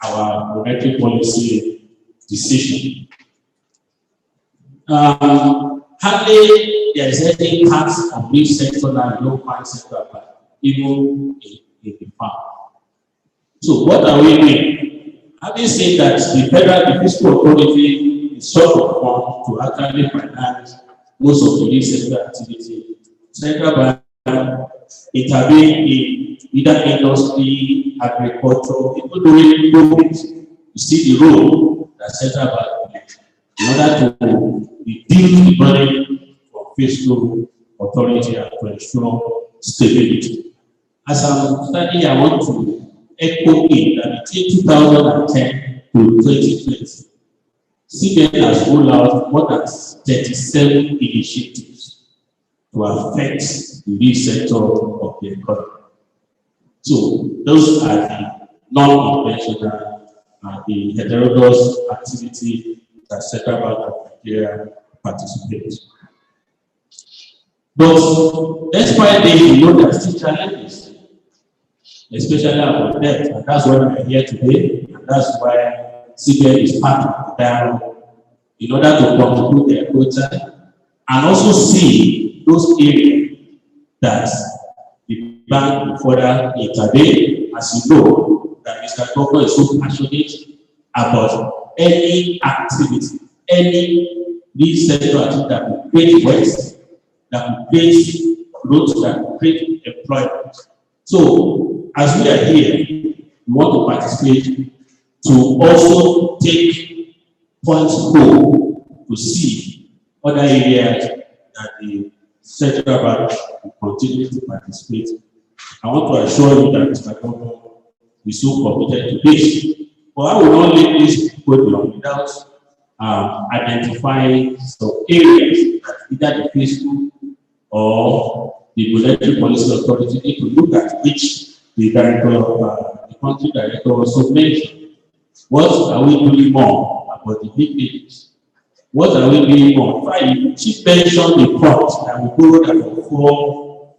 our monetary policy decision. Hardly there is any tax on which sector that no bank central bank, even in the farm. So what are we doing? Having said that the fiscal authority is short of funds to actually finance most of the sector activity, central bank intervene in either industry, agriculture, even during COVID. You see the role that central bank plays in order to reduce the burden of fiscal authority and to ensure stability. As I'm studying, I want to echo in that between 2010 to 2020, CBN has rolled out more than 37 initiatives to affect the real sector of the economy. So those are the non-conventional and the heterogeneous activity that Central Bank of Nigeria participates. But despite this, we know there are still challenges, especially about debt, and that's why we are here today, and that's why CBN is part of the dialogue in order to contribute their quota and also see those areas that the bank will further intervene. As you know, that Mr. Governor is so passionate about any activity, any real sector activity that will create wealth, that will create growth, that will create employment. So, as we are here, we want to participate to also take points home to see other areas that the central bank will continue to participate. I want to assure you that Mr. Governor is so committed to this. But I will not leave this podium without identifying some areas that either the fiscal or the monetary policy authority need to look at, which the director of the country director also mentioned. What are we doing more about the big things? What are we doing more? She mentioned the pot that we borrowed for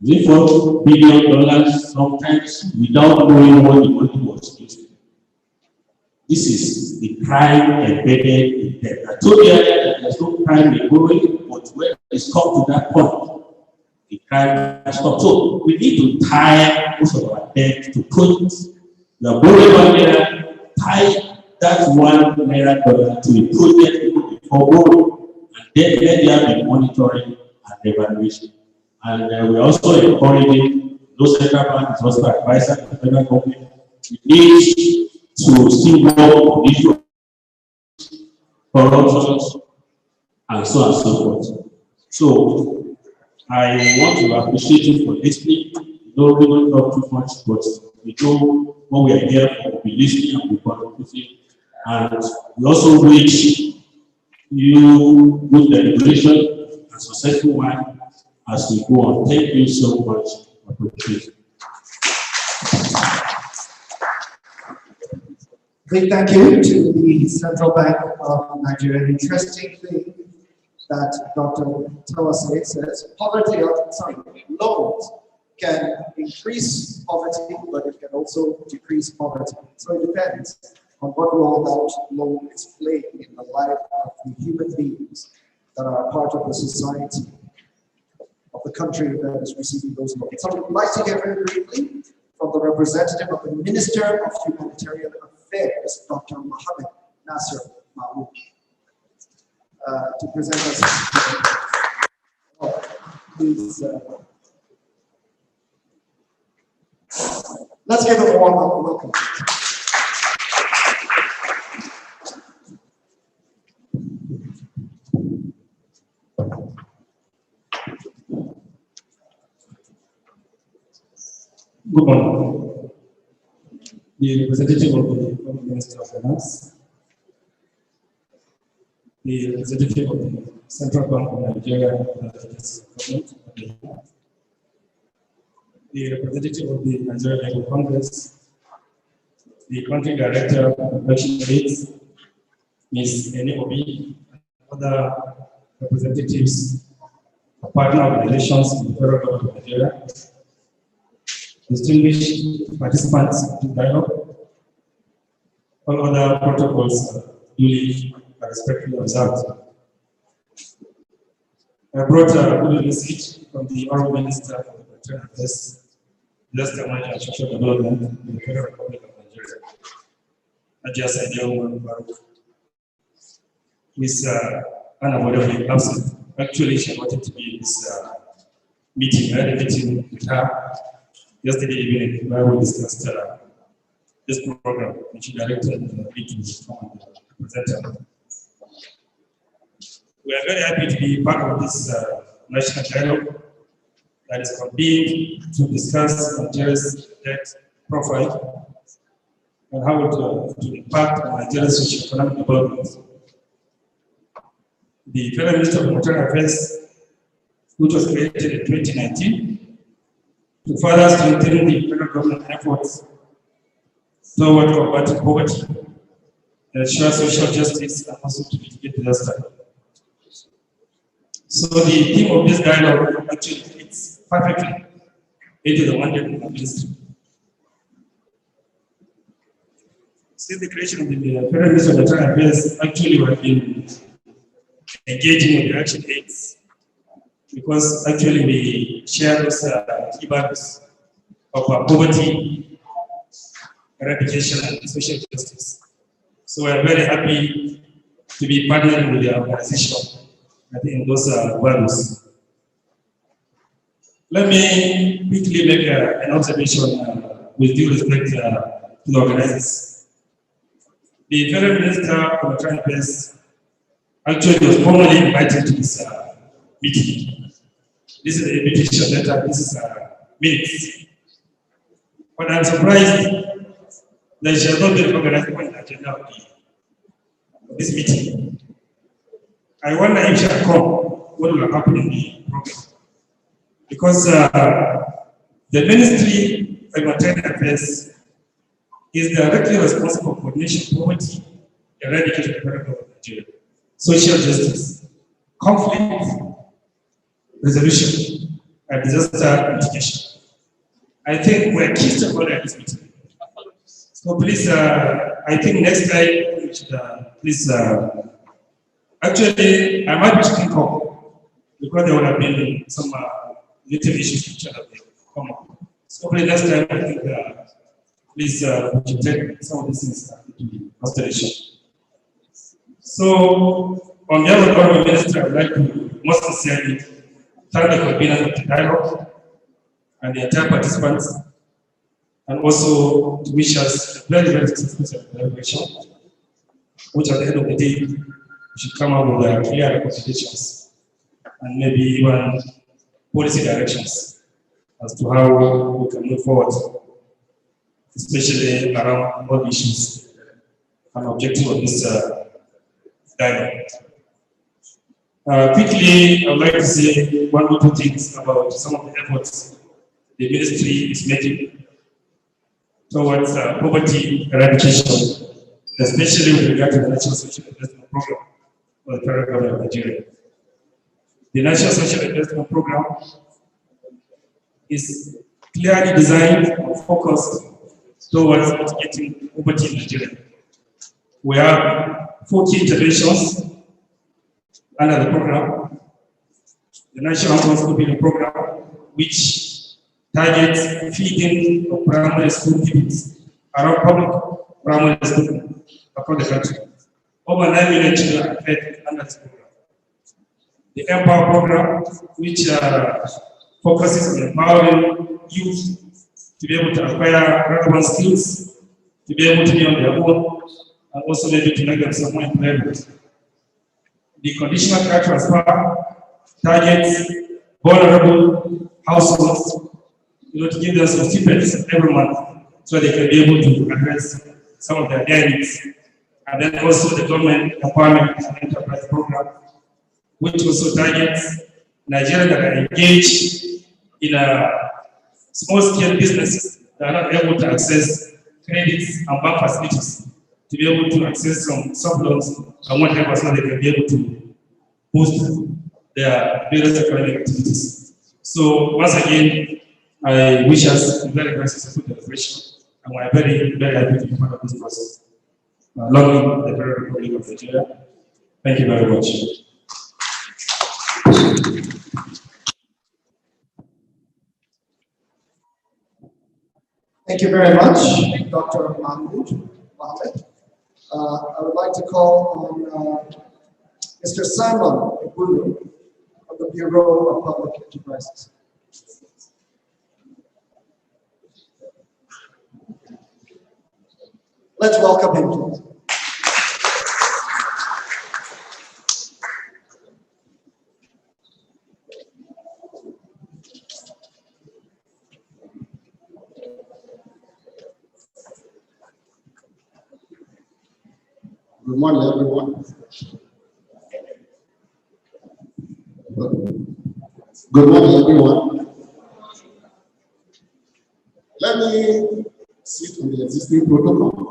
$4 billion sometimes without knowing what the money was used. this is the crime embedded in them. I told you earlier that there's no crime in borrowing, but when it's come to that point, the crime has stopped. So we need to tie most of our debt to projects. The borrowing $1, tie that $1 to a project before borrowing, and then let there be monitoring and evaluation. And we're also encouraging those central banks, also advising the federal government, we need to still work on the issue of corruption and so on and so forth. So I want to appreciate you for listening. No, we don't talk too much, but we know what we are here for. We listening and we contributing. And we also wish you good deliberation and successful one as we go on. Thank you so much for participating. Big thank you to the Central Bank of Nigeria. Interesting thing that Dr. Tawase says, loans can increase poverty, but it can also decrease poverty. So it depends on what role that loan is playing in the life of the human beings that are part of the society of the country that is receiving those loans. So we'd like to hear very briefly from the representative of the Minister of Humanitarian Affairs, Dr. Mohammed Nasser Mahmoud, to present us. Please, let's give him a warm welcome. Good morning. The representative of the Minister of Finance, the representative of the Central Bank of Nigeria, the representative of the Nigerian Labour Congress, the country director of election aids, Ms. Eni Obi, and other representatives of partner organizations in the federal government of Nigeria, distinguished participants in dialogue, all other protocols duly respectfully observed. I brought a good message from the Honorable Minister of Humanitarian Affairs, Justice and Social Development in the Federal Republic of Nigeria, Ajia Saidiya Baruch. Is unavoidably absent. Actually, she wanted to be in this meeting. I had a meeting with her yesterday evening where we discussed this program, which she directed the meeting from the presenter. We are very happy to be part of this national dialogue that is convened to discuss Nigeria's debt profile and how it will impact on Nigeria's socio-economic development. The Federal Minister of Humanitarian Affairs, which was created in 2019, to further strengthen the federal government efforts toward combating poverty, ensure social justice, and also to mitigate disaster. So the theme of this dialogue actually fits perfectly into the mandate of the ministry. Since the creation of the Federal Ministry of Humanitarian Affairs, actually we have been engaging with the action aids, because actually we share those key values of poverty, eradication, and social justice. So we are very happy to be partnering with the organization in those values. Let me quickly make an observation with due respect to the organizers. The Federal Minister of Humanitarian Affairs actually was formally invited to this meeting. This is the invitation letter, this is minutes. But I'm surprised that she has not been organized on the agenda of this meeting. I wonder if she had come, what will happen in the program? Because the Ministry of Humanitarian Affairs is directly responsible for coordination of poverty, eradication of the federal government of Nigeria, social justice, conflict resolution, and disaster mitigation. I think we're key stakeholders in this meeting. So please I think next time we should please. Actually, I might be checking call because there would have been some little issues which have come up. So probably next time I think please we should take some of these things into consideration. So on behalf of the Honourable Minister, I would like to most sincerely thank the conveners of the dialogue and the entire participants, and also to wish us a very, very successful celebration, which at the end of the day, we should come out with clear recommendations and maybe even policy directions as to how we can move forward, especially around all issues and objectives of this dialogue. Quickly, I would like to say one or two things about some of the efforts the ministry is making towards poverty eradication, especially with regard to the National Social Investment Program for the federal government of Nigeria. The National Social Investment Program is clearly designed and focused towards mitigating poverty in Nigeria. We have 40 interventions under the program. The National Responsible Building Program, which targets feeding of primary school kids around public primary school across the country. Over 9 million children are fed under this program. The Empower Program, which focuses on empowering youth to be able to acquire relevant skills, to be able to be on their own, and also maybe to make them some more employment. The conditional cash transfer targets vulnerable households, to give them some stipends every month so they can be able to address some of their needs. And then also the government empowerment and enterprise program, which also targets Nigerians that are engaged in small-scale businesses that are not able to access credits and bank facilities, to be able to access some sub-loans and whatever, so they can be able to boost their various economic activities. So once again, I wish us a very, very successful celebration, and we are very, very happy to be part of this process. Loving the Federal Republic of Nigeria. Thank you very much. Thank you very much, Dr. Mahmoud Mohammed. I would like to call on Mr. Simon Ibulu of the Bureau of Public Enterprises. Let's welcome him, please. Good morning, everyone. Good morning, everyone. Let me sit on the existing protocol.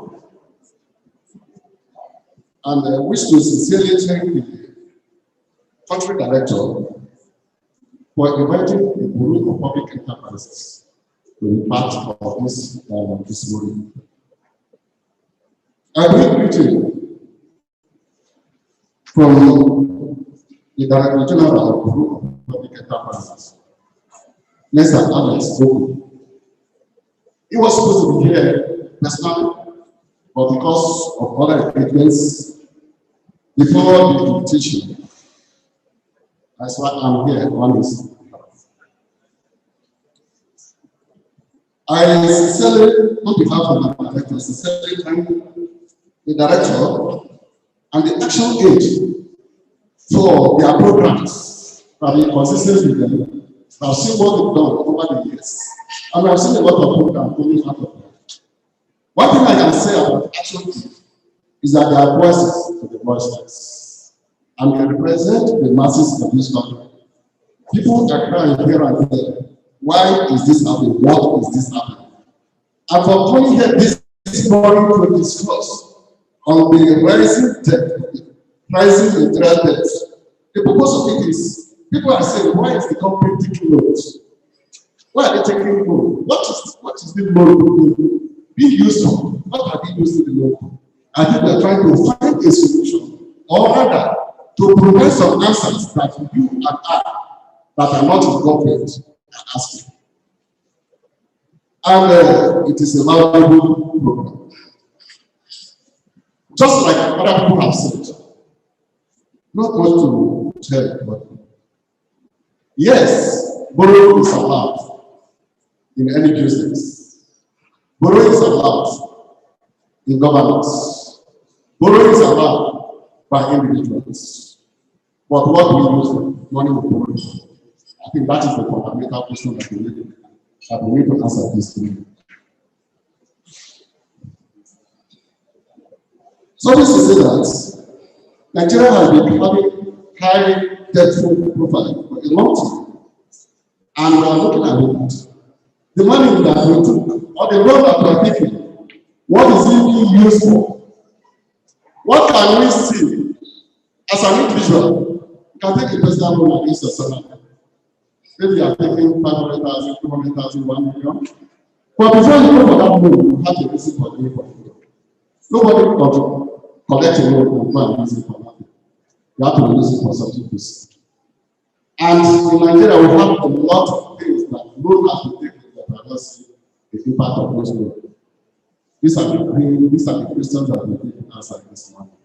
And I wish to sincerely thank the country director for inviting the Bureau of Public Enterprises to be part of this morning. I bring greeting from the Director General of the Bureau of Public Enterprises, Mr. Alex Zoku. He was supposed to be here personally, but because of other engagements before the invitation, that's why I'm here on this. I sincerely, on behalf of the director, sincerely thank the director and the action aid for their programs. I've been consistent with them. I've seen what they've done over the years, and I've seen a lot of programs coming out of them. One thing I can say about action aid is that they are voices to the voiceless, and they represent the masses of this country. People are crying here and there. Why is this happening? What is this happening? And for coming here this morning to discuss on the rising debt, rising interest debts, the purpose of it is people are saying, why is the company taking loans? Why are they taking loans? What is the loan being used for? What are they used to the loan for? I think we are trying to find a solution, or rather, to provide some answers that you and I, that are not in government, are asking. And it is a valuable program. Just like other people have said, not much to tell, but yes, borrowing is allowed in any business. Borrowing is allowed in governance. Borrowing is allowed by individuals. But what we use money we borrow? I think that is the fundamental question that we need to answer this to. So this is it that Nigeria has been having high debt profile for a long time. And we are looking at it. The money that we took, or the loan that we are taking, what is it being used for? What can we see as an individual? You can take a personal loan against a salary. Maybe you are taking 500,000, 200,000, 1 million. But before you go for that loan, you have to visit for the portfolio. Nobody can collect a loan and go and use it for nothing. You have to use it for something else. And in Nigeria, we have a lot of things that loan has to take that are not see the impact of those loans. These are the questions that we need to answer this morning.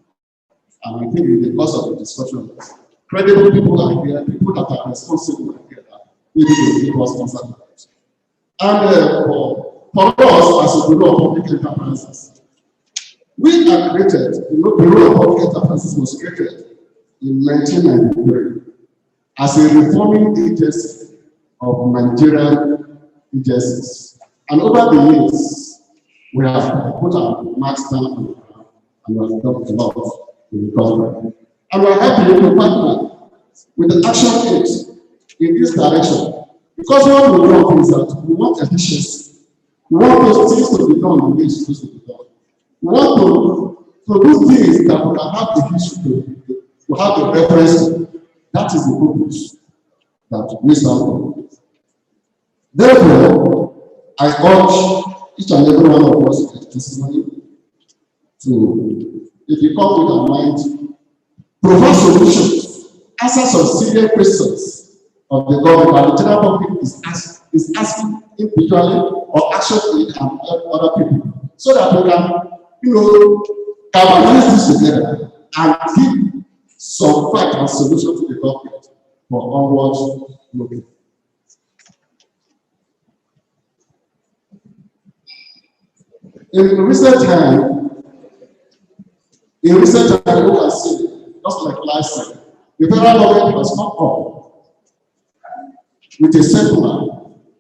And I think in the course of the discussion, credible people are here, people that are responsible are here, maybe they give us answers. And for us, as a Bureau of Public Enterprises, we are created, the Bureau of Public Enterprises was created in 1993 as a reforming agency of Nigerian agencies. And over the years, we have put our marks down on the ground and we have done a lot in the government. And we are happy to partner with the Action Aid in this direction. Because what we want is that we want efficiency. We want those things to be done the way it's supposed to be done. We want to do things that we can have the history to have the reference to. That is the purpose that we stand for. Therefore, I urge each and every one of us in this morning to, if you come with our mind, provide solutions, answer some serious questions of the government and the general public is asking individually or actually and other people, so that we can, galvanize this together and give some fact and solution to the government for onward looking. In recent time, we can see, just like last time, the federal government has come up with a circular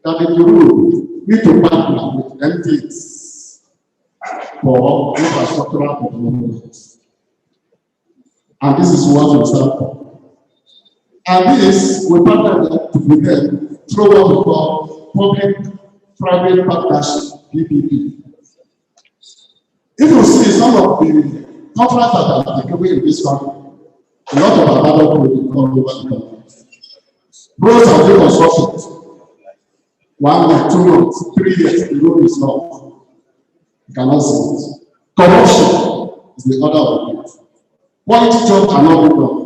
that the Bureau need to partner with entities for infrastructural development. And this is what we stand for. And this, we partner to prepare through what we call public-private partnership, PPP. If you see some of the contracts that are taken away in this country, a lot of abandoned roads all over the country. Roads are being constructed. 1 month, 2 months, 3 years, the road is not. You cannot see it. Corruption is the order of it. Quality jobs are not being done,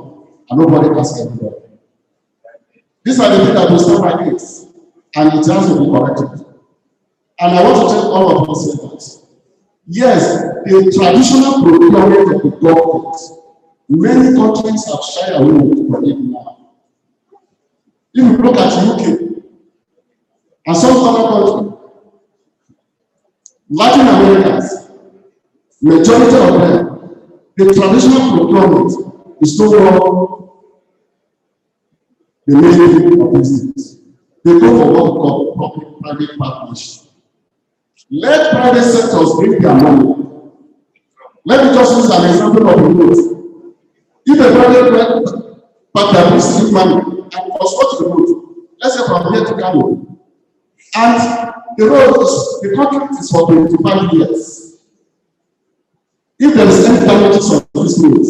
and nobody asks anybody. These are the things that we stand against, and it has to be corrected. And I want to tell all of us that, yes, the traditional procurement of the government, many countries have shied away from it now. If you look at the UK and some other countries, Latin Americans, majority of them, the traditional procurement is no more the main thing of these things. They go for what we call public-private partnership. Let private sectors bring their money. Let me just use an example of the road. If a private partner brings money and construct the road, let's say from here to Kano, and the contract is for 25 years. If there is any damages on this road,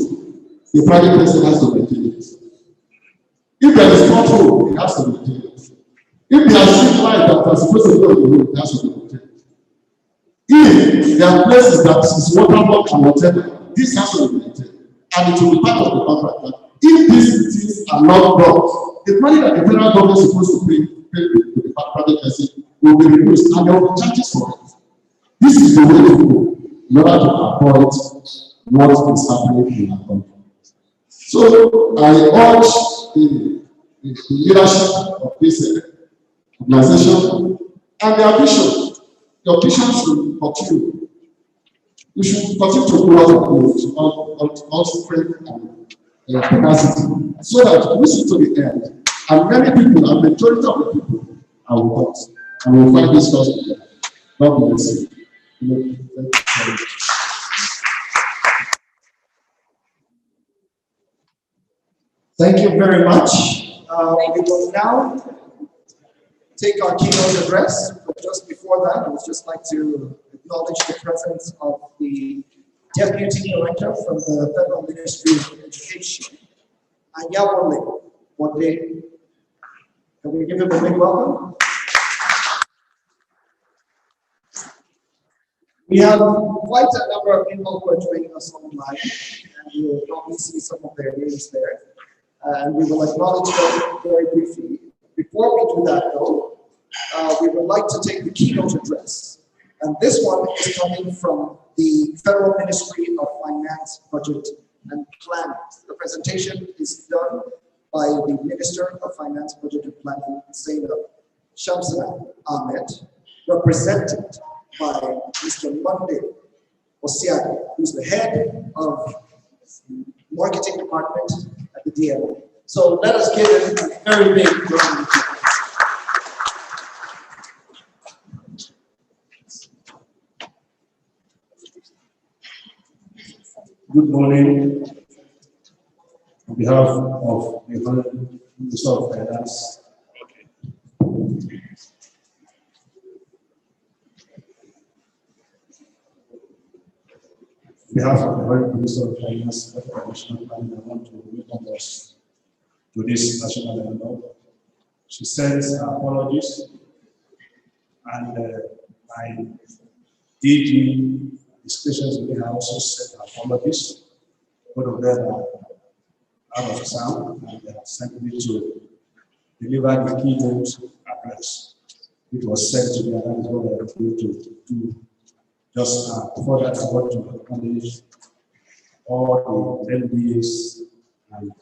the private person has to maintain it. If there is control, he has to maintain it. If there are street lights that are supposed to be on the road, he has to maintain it. If there are places that is waterlogged and whatever, this has to be maintained. And it will be part of the contract. That if these things are not done, the money that the federal government is supposed to pay to the private person will be reduced, and there will be charges for it. This is the way to go in order to avoid what is happening in our country. So I urge the leadership of this organization and their vision. Your vision should continue. We should continue to go out of all strength and capacity, so that we see to the end. And many people, and majority of the people, are with us, and we'll find this cause together. God bless you. Thank you very much. We will now take our keynote address, but just before that, I would just like to acknowledge the presence of the Deputy Director from the Federal Ministry of Education, Anyawole Wode. Can we give him a big welcome? We have quite a number of people who are joining us online, and you will probably see some of their names there. And we will acknowledge them very briefly. Before we do that, though, we would like to take the keynote address. And this one is coming from the Federal Ministry of Finance, Budget, and Planning. The presentation is done by the Minister of Finance, Budget, and Planning, Zainab Shamsuna Ahmed, represented by Mr. Monday Osiago, who's the head of the marketing department at the DMO. So let us give him a very big round of applause. Good morning. On behalf of the Honorable Minister of Finance, on behalf of the Honorable Minister of Finance, I want to welcome us to this national dialogue. She sends her apologies, and I DG discussions with her also sent apologies. Both of them are out of sound, and they have sent me to deliver the keynote address, which was sent to me, and that is what I am going to do. Just before that, I want to acknowledge all the MBAs and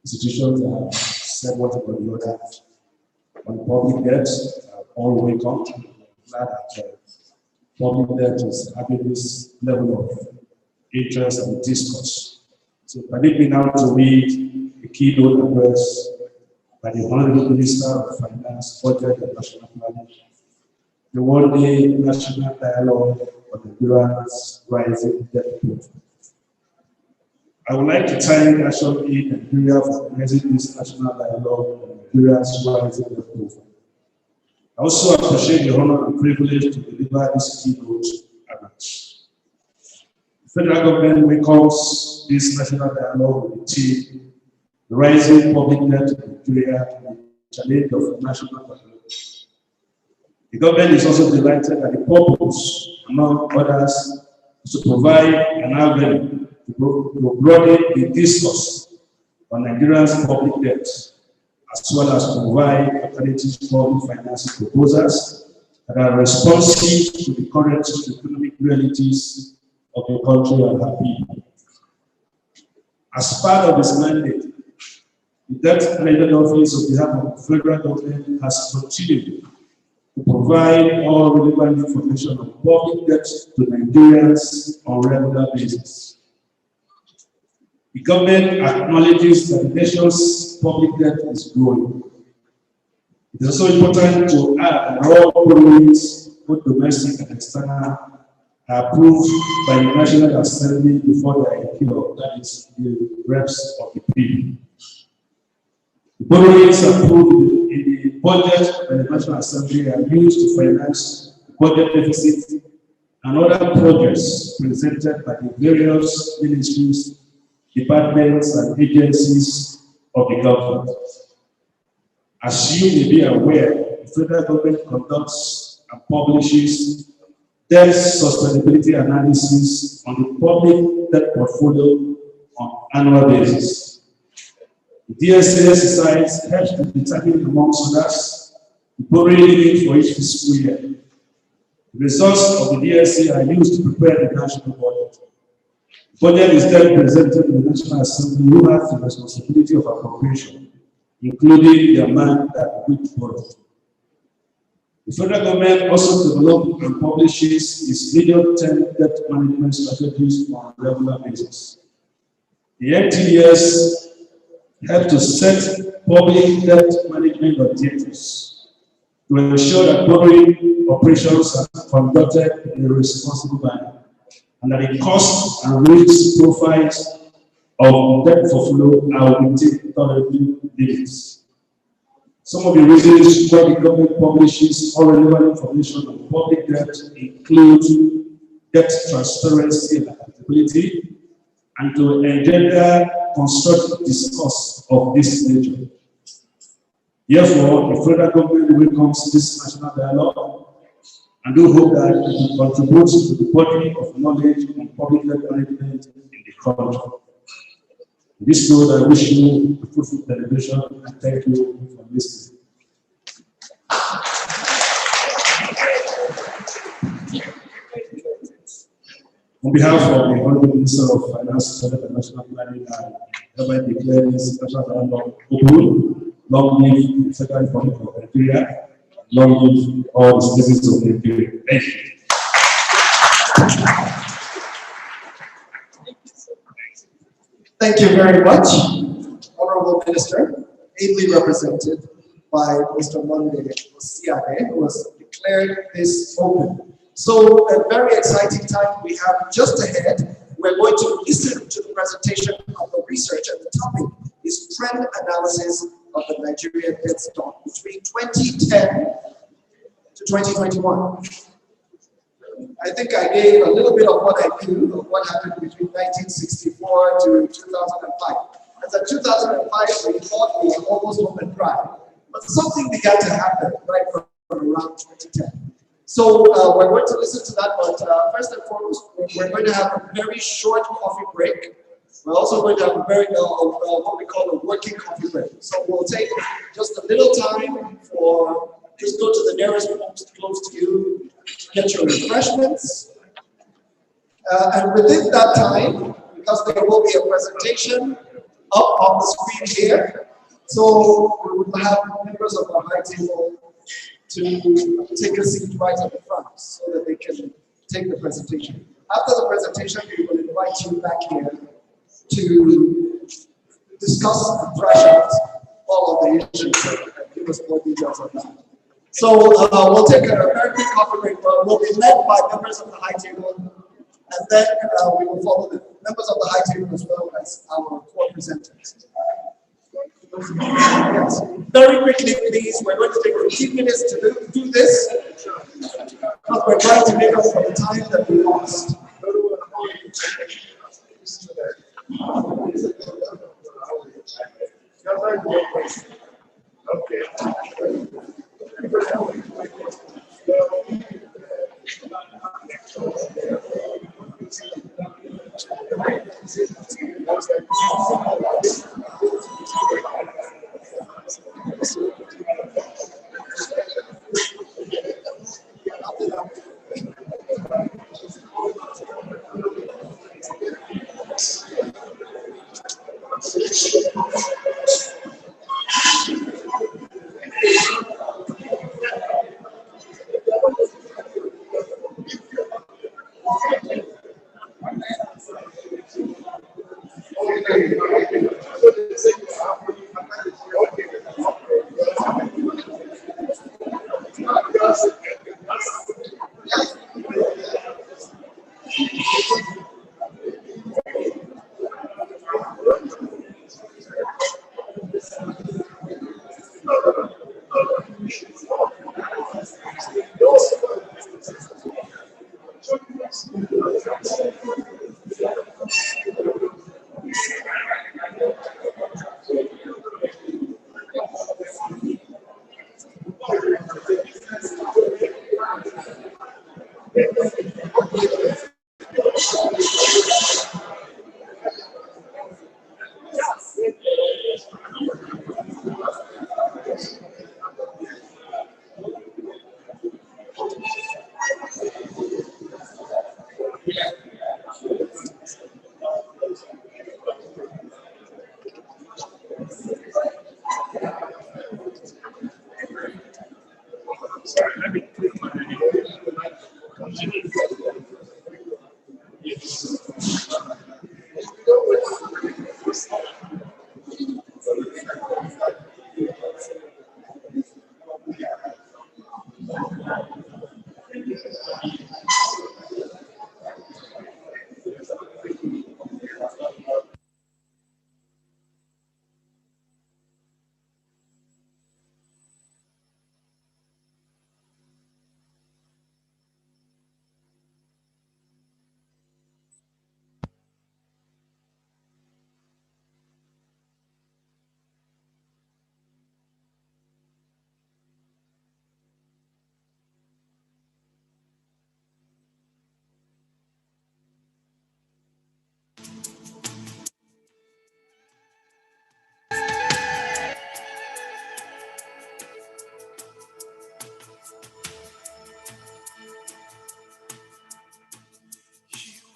institutions that have said one thing or the other on public debt. All welcome. I'm glad that public debt is having this level of interest and discourse. So permit me now to read the keynote address by the Honorable Minister of Finance, Budget, and National Planning. The one-day national dialogue on Nigeria's rising debt profile. I would like to thank ActionAid Nigeria for organizing this national dialogue on Nigeria's rising debt profile. I also appreciate the honor and privilege to deliver this keynote address. The federal government welcomes this national dialogue with the theme, the rising public debt in Nigeria and the challenge of national government. The government is also delighted that the purpose, among others, is to provide an avenue to broaden the discourse on Nigeria's public debt, as well as provide alternative public financing proposals that are responsive to the current economic realities of the country and her people. As part of this mandate, the Debt Management Office on behalf of the federal government has continued to provide all relevant information on public debt to Nigerians on a regular basis. The government acknowledges that the nation's public debt is growing. It is also important to add that all borrowings, both domestic and external, are approved by the National Assembly before they are incurred, that is, the reps of the people. The borrowings approved in the budget by the National Assembly are used to finance the budget deficit and other projects presented by the various ministries, departments, and agencies of the government. As you may be aware, the federal government conducts and publishes debt sustainability analysis on the public debt portfolio on annual basis. The DSA exercise helps to determine, amongst others, the borrowing limit for each fiscal year. The results of the DSA are used to prepare the national budget. The budget is then presented to the National Assembly, who has the responsibility of appropriation, including the amount that we borrow. The federal government also develops and publishes its medium-term debt management strategies on a regular basis. The NTDS help to set public debt management objectives to ensure that borrowing operations are conducted in a responsible manner, and that the cost and risk profiles of debt portfolio are within tolerable limits. Some of the reasons why the government publishes all relevant information on public debt include debt transparency and accountability, and to engender constructive discourse of this nature. Therefore, the federal government welcomes this national dialogue and do hope that it will contribute to the body of knowledge on public debt management in the country. In this note, I wish you a fruitful celebration and thank you for listening. On behalf of the Honorable Minister of Finance, Budget and National Planning, I hereby declare this national dialogue open. Long live the Federal Republic of Nigeria. Long live all the citizens of Nigeria. Thank you. Thank you very much, Honorable Minister, ably represented by Mr. Monday Osiade, who has declared this open. So a very exciting time we have just ahead. We're going to listen to the presentation of the research, and the topic is trend analysis of the Nigerian debt stock between 2010 to 2021. I think I gave a little bit of what I knew of what happened between 1964 to 2005. As at 2005, we thought we were almost home and dry, but something began to happen right from around 2010. So we're going to listen to that, but first and foremost, we're going to have a very short coffee break. We're also going to have a very, what we call a working coffee break. So we'll take just a little time for, just go to the nearest post close to you, get your refreshments. And within that time, because there will be a presentation up on the screen here, so we will have members of our high table to take a seat right at the front so that they can take the presentation. After the presentation, we will invite you back here to discuss and thrash out all of the issues and give us more details on that. So we'll take a very quick coffee break. We'll be led by members of the high table, and then we will follow the members of the high table as well as our core presenters. Yes. Very quickly, please. We're going to take 15 minutes to do this, because we're trying to make up for the time that we lost. Sorry, let me click my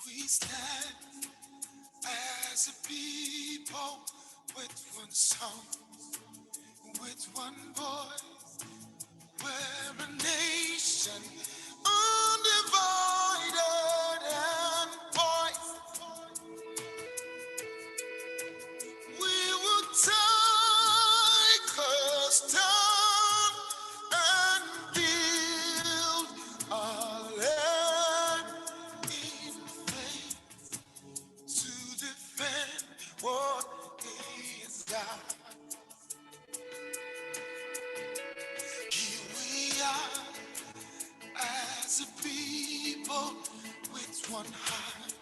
We stand as a people with one song, with one voice. We're a nation undivided and voice. We will take a stand and build our land in faith to defend what is God. Here we are as a people with one heart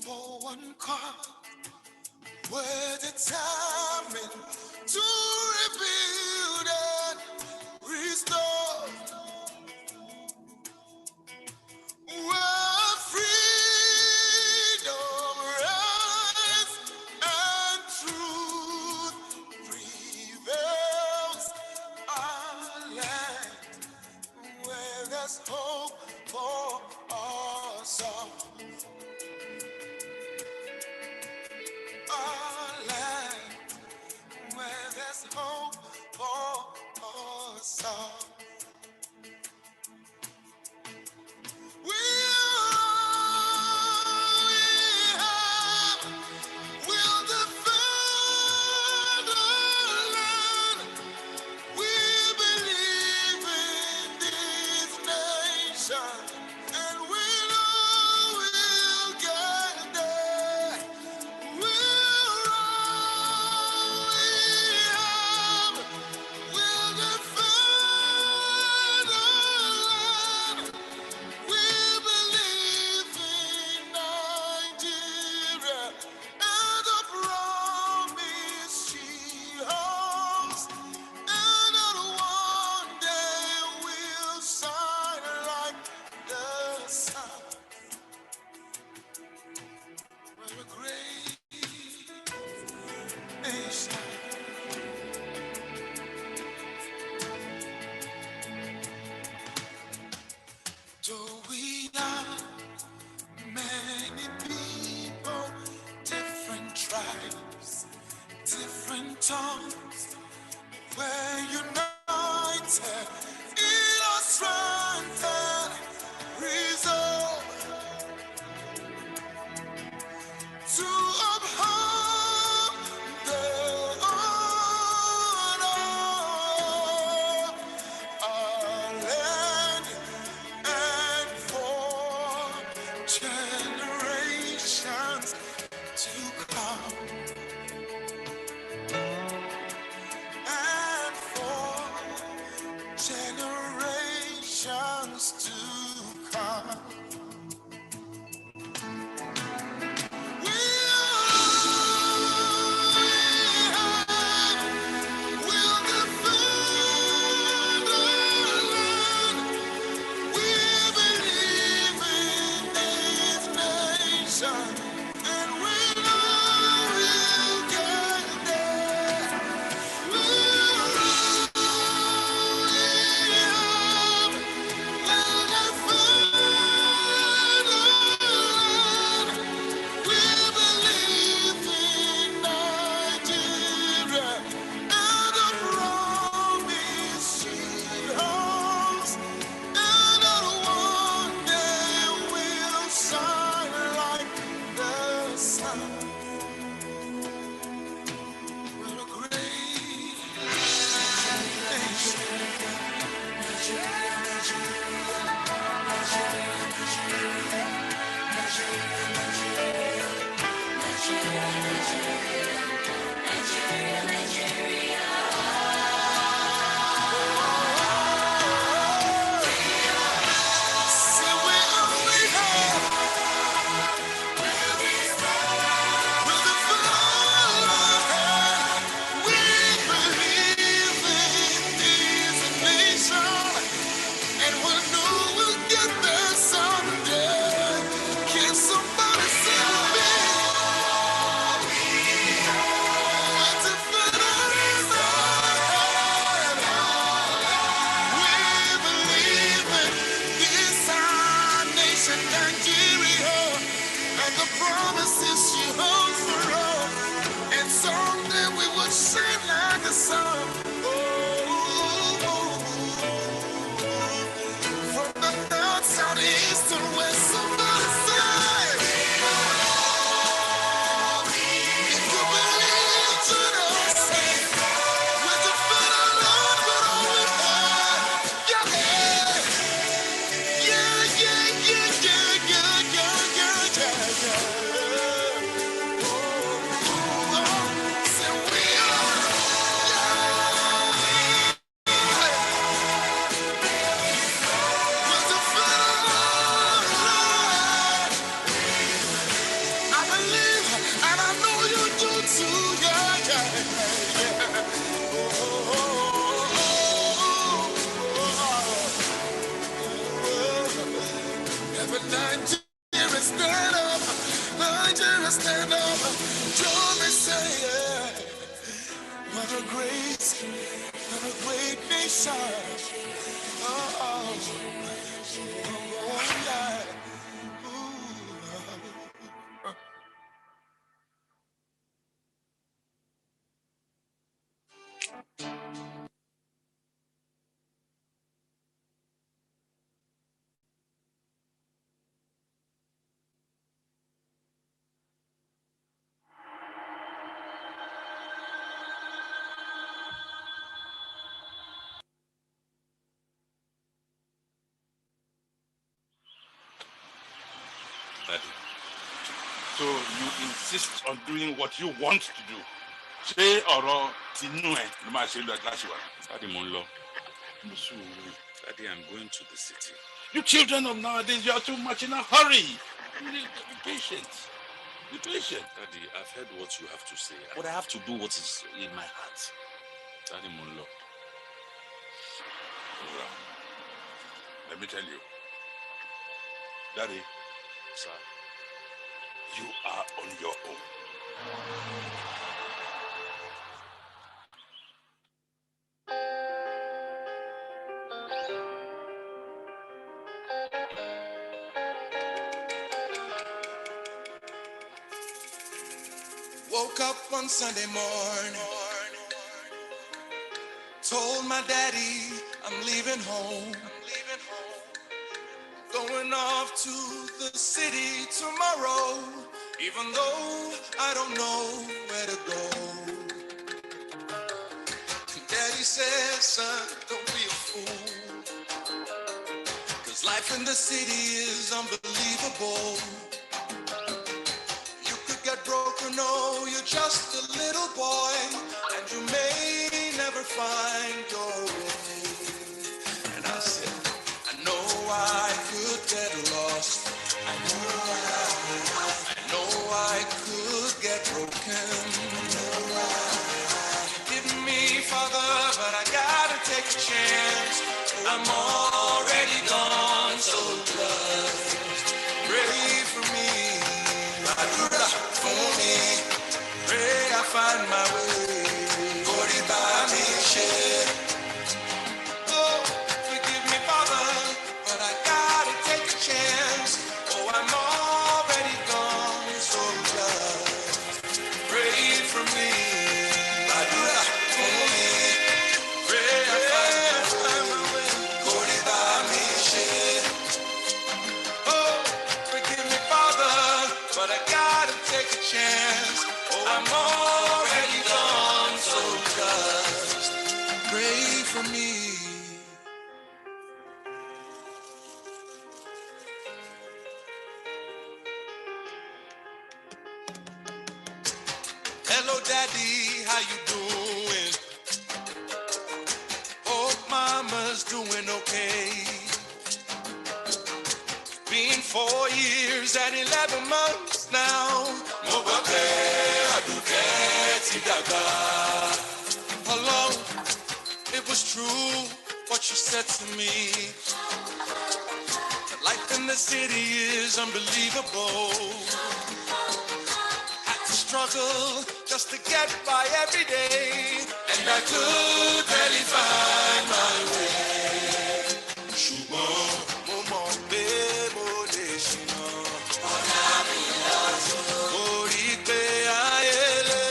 for one cause. We're determined to rebuild and restore. Where freedom, rights, and truth prevails. Our land, where there's hope for us all. Our land, where there's hope for us all. We'll defend our land. We believe in this nation, and we know we'll get there. We'll defend our land. We believe in Nigeria and the promise she holds, and that one day we'll shine like the sun. We're a great nation. Though we are many people, different tribes, different tongues, we're united in our strength and resolve to uphold the honor of our land and for generations to come, and for generations to come. We'll defend our land. We believe in this nation, and we know we'll get there. We'll defend sun. From the north, south, east, and west, somebody say, if you believe to the sea, with the foot of Lord, but only high. Yeah, yeah, yeah, yeah, yeah, yeah, yeah, yeah, yeah. Say we are, with the foot of Lord. I believe, and I know you do too. Yeah, yeah, yeah. Every Nigeria stand up, Nigeria stand up. Join me, say yeah. What a great nation. Oh, oh, yeah. Ooh. Daddy. So you insist on doing what you want to do. Ṣé ọ̀rọ̀ tinú ẹ̀ ló máa ṣe lọ láti wà? Daddy Monlo, Daddy, I'm going to the city. You children of nowadays, you are too much in a hurry. Be patient. Be patient. Daddy, I've heard what you have to say, but I have to do what is in my heart. Daddy Monlo. Let me tell you. Daddy, Sir. you are on your own. Woke up one Sunday morning, told my daddy I'm leaving home. Going off to the city tomorrow, even though I don't know where to go. Daddy says, son, don't be a fool, 'cause life in the city is unbelievable. You could get broken, oh, you're just a little boy, and you may never find your way. And I said, I know I could get lost. I know I could get broken. Forgive me, Father, but I gotta take a chance. I'm already gone, so just pray for me. For me, pray I find my way. Glory by me, share. Oh, forgive me, Father, but I gotta take a chance. Oh, I'm already gone, so just pray for me. For me, pray I find my way. Glory by me, share. Oh, forgive me, Father, but I gotta take a chance. Oh, I'm already gone, so just pray for me. Hello, Daddy, how you doing? Hope Mama's doing okay. Been 4 years and 11 months now. Hello, it was true what you said to me. That life in the city is unbelievable. Had to struggle just to get by every day, and I could barely find my way. Ṣùgbọ́n mo mọ̀ pé mo lè ṣìnà. Orí pé ayé lé.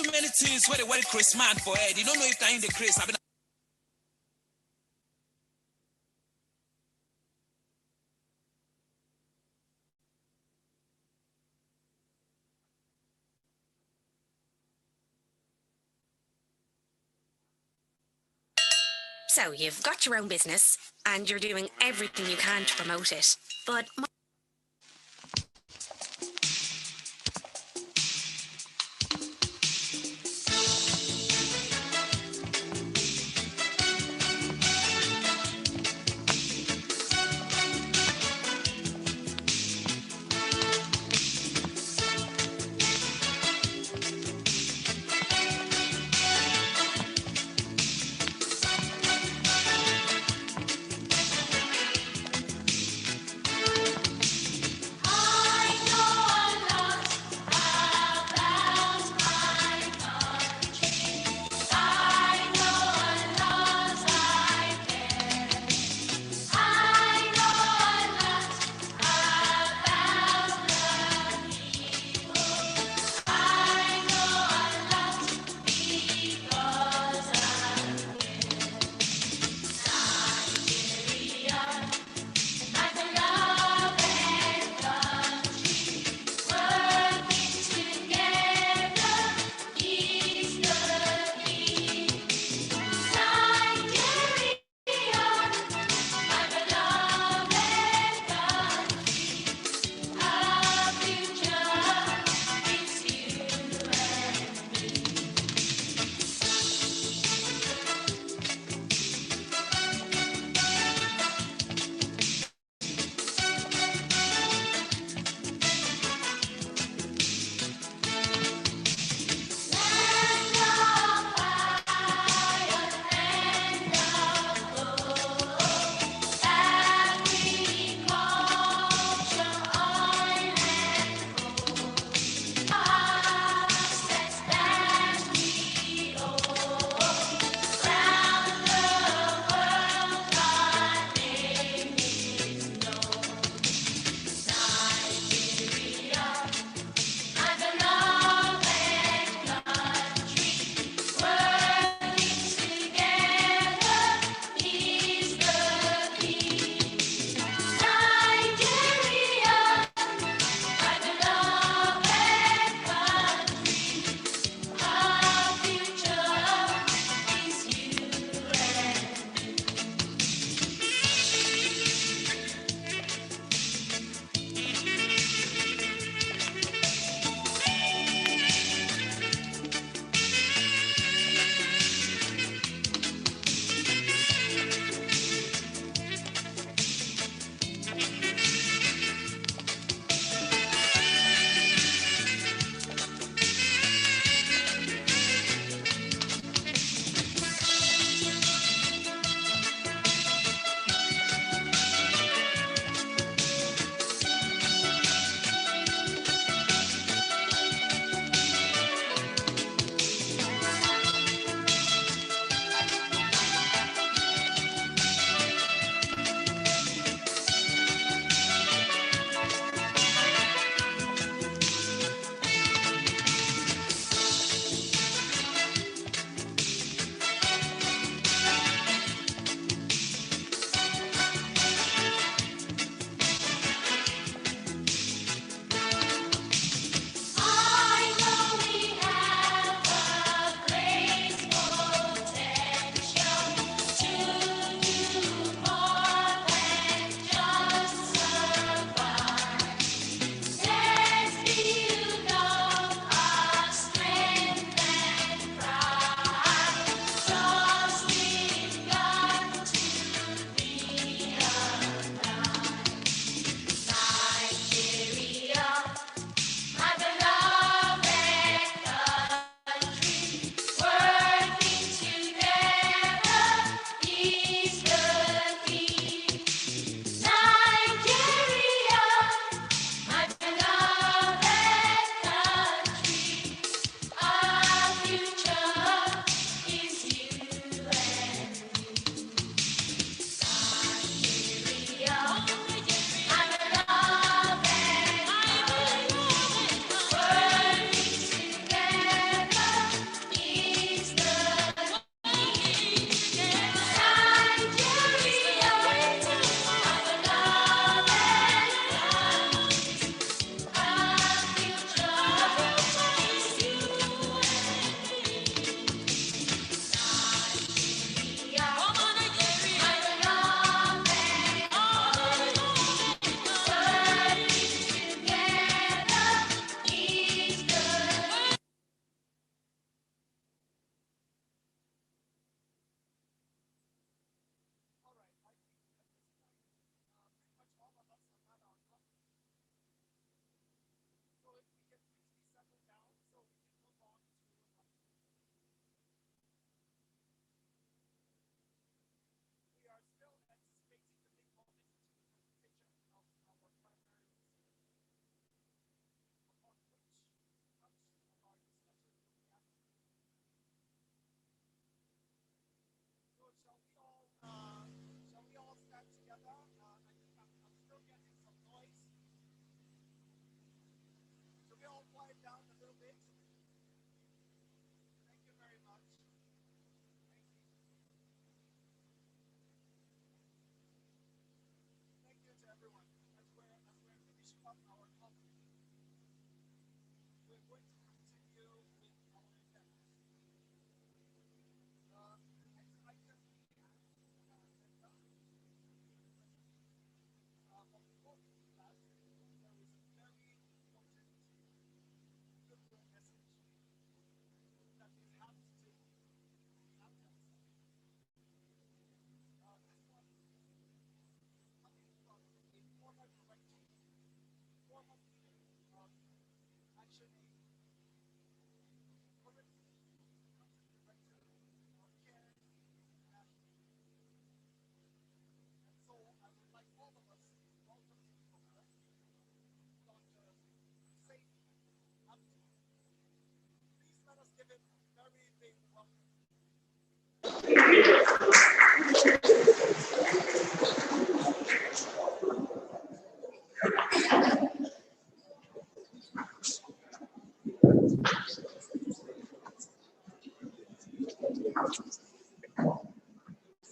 too many things where they worry Chris man for head. You don't know if they're in the Chris. So you've got your own business and you're doing everything you can to promote it. But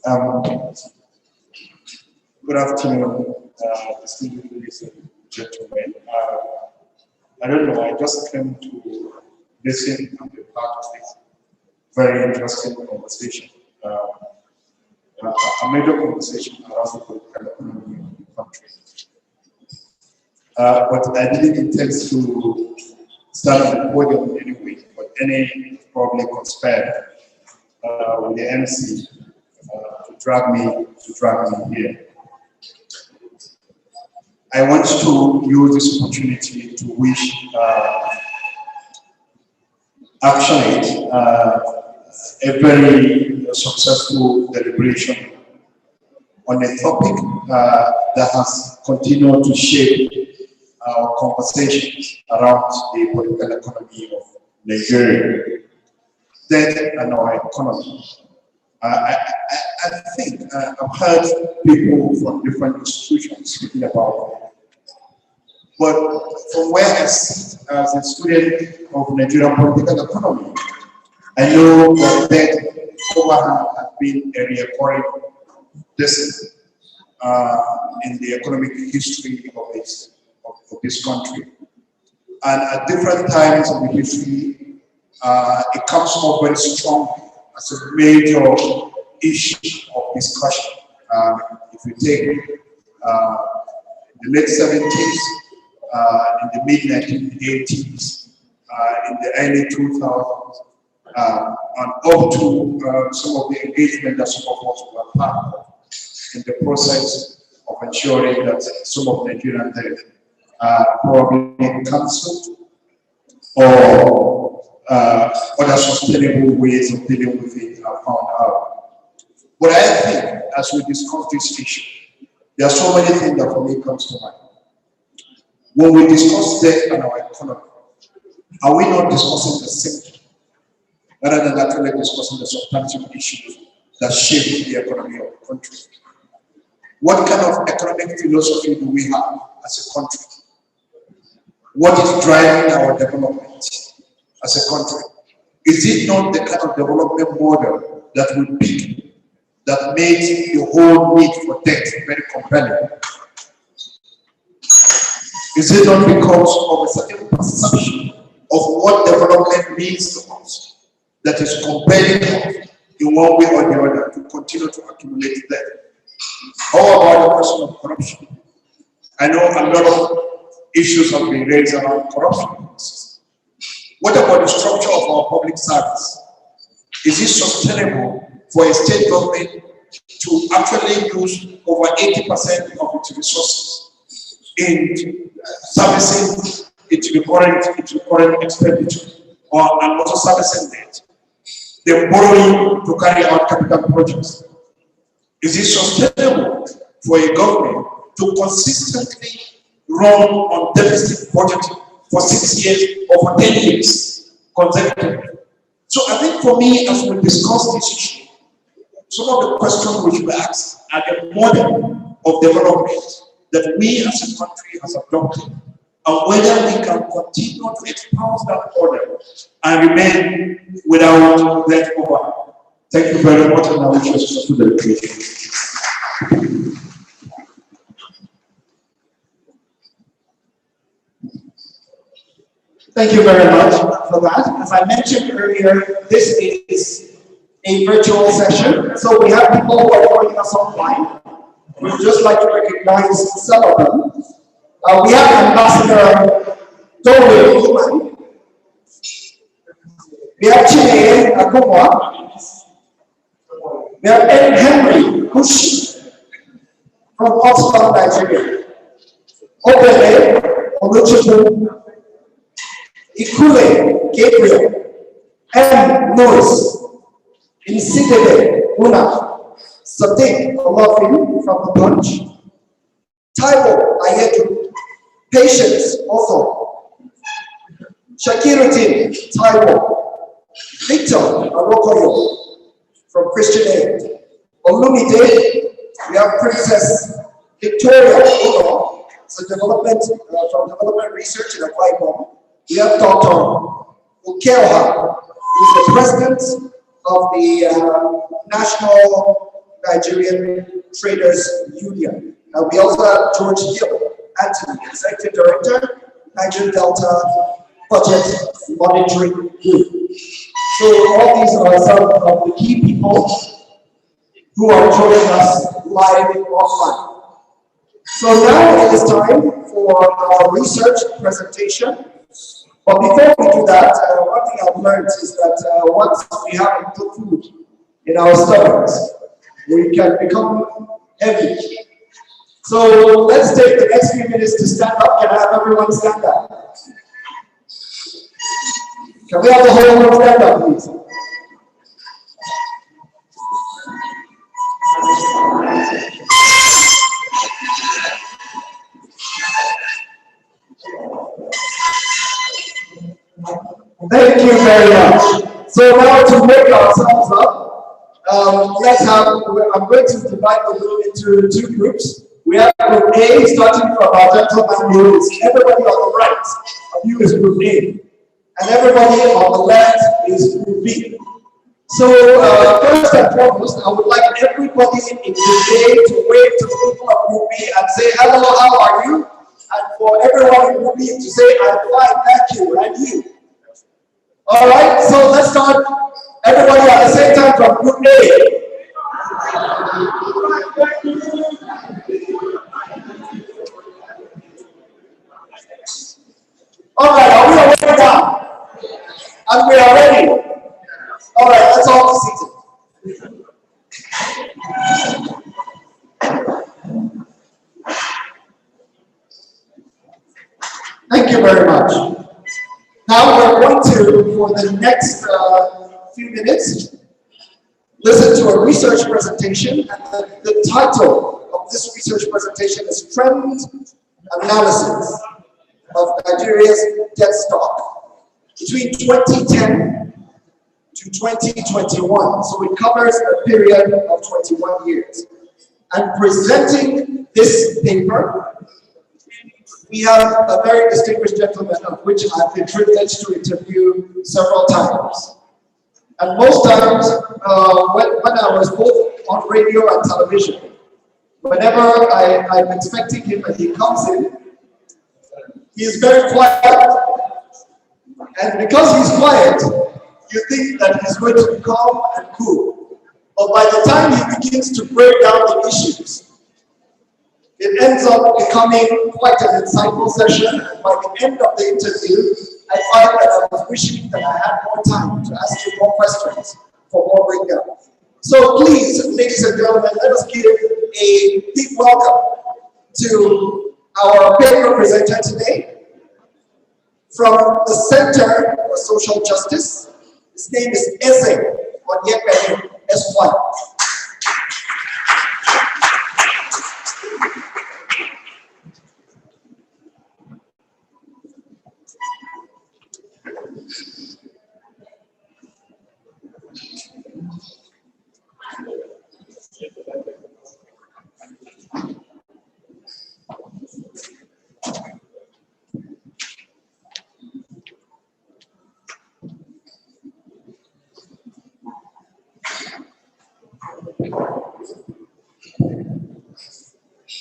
Good afternoon, distinguished ladies and gentlemen. I don't know, I just came to listen and be part of this very interesting conversation. A major conversation around the political economy of the country. But I didn't intend to start on the podium anyway, but any probably conspired with the MC to drag me here. I want to use this opportunity to wish ActionAid a very successful deliberation on a topic that has continued to shape our conversations around the political economy of Nigeria, debt and our economy. I think I've heard people from different institutions speaking about it. But from where I sit as a student of Nigerian political economy, I know that debt overhang has been a recurring lesson in the economic history of this country. And at different times in the history, it comes up very strongly as a major issue of discussion. If you take the late 70s, in the mid-1980s, in the early 2000s, and up to some of the engagement that some of us were part of in the process of ensuring that some of Nigerian debt probably cancelled or other sustainable ways of dealing with it are found out. But I think as we discuss this issue, there are so many things that for me comes to mind. When we discuss debt and our economy, are we not discussing the symptom rather than actually discussing the substantive issues that shape the economy of the country? What kind of economic philosophy do we have as a country? What is driving our development as a country? Is it not the kind of development model that we pick that makes the whole need for debt very compelling? Is it not because of a certain perception of what development means to us that is compelling us in one way or the other to continue to accumulate debt? How about the question of corruption? I know a lot of issues have been raised around corruption. What about the structure of our public service? Is it sustainable for a state government to actually use over 80% of its resources in servicing its recurrent expenditure and also servicing debt, then borrowing to carry out capital projects? Is it sustainable for a government to consistently run on deficit budgeting for 6 years or for 10 years consecutively? So I think for me, as we discuss this issue, some of the questions we should ask are the model of development that we as a country has adopted, and whether we can continue to espouse that model and remain without that overhang. Thank you very much, and I wish you a successful dedication. Thank you very much for that. As I mentioned earlier, this is a virtual session, so we have people who are joining us online. We'd just like to recognize some of them. We have Ambassador Dole Human. We have Chile Akumwa. We have Ed Henry Kush from Oxford, Nigeria. Obele Oluchukwu. Ikule Gabriel. M. Norris. Insigede Una. Sadiq Olafin from the Punch. Taiwo Ayedu. Patience Otho. Shakiruddin Taiwo. Victor Arokoyo from Christian Aid. Olumide, we have Princess Victoria Uno, so development from Development Research in Akwa Ibom. We have Dr. Ukeoha, who is the president of the National Nigerian Traders Union. And we also have George Hill Anthony, Executive Director, Niger Delta Budget Monitoring Group. So all these are some of the key people who are joining us live online. So now it is time for our research presentation. But before we do that, one thing I've learned is that once we have good food in our stomachs, we can become heavy. So let's take the next few minutes to stand up. Can I have everyone stand up? Can we have the whole room stand up, please? Thank you very much. So now to wake ourselves up, I'm going to divide the room into two groups. We have group A, starting from our gentleman who is everybody on the right of you is group A, and everybody on the left is group B. So first and foremost, I would like everybody in group A to wave to the people of group B and say, hello, how are you? And for everyone in group B to say, I'm fine, thank you, and you. All right, so let's start everybody at the same time from group A. All right, are we already down? And we are ready. All right, let's all be seated. Thank you very much. Now we're going to, for the next few minutes, listen to a research presentation, and the title of this research presentation is Trend Analysis of Nigeria's Debt Stock between 2010 to 2021. So it covers a period of 21 years. And presenting this paper, we have a very distinguished gentleman of which I've been privileged to interview several times. And most times, when I was both on radio and television, whenever I'm expecting him and he comes in, he is very quiet. And because he's quiet, you think that he's going to be calm and cool. But by the time he begins to break down the issues, it ends up becoming quite an insightful session. And by the end of the interview, I find that I was wishing that I had more time to ask you more questions for more breakdown. So please, ladies and gentlemen, let us give a big welcome to our paper presenter today from the Center for Social Justice. His name is Eze Onyekene, Esquire.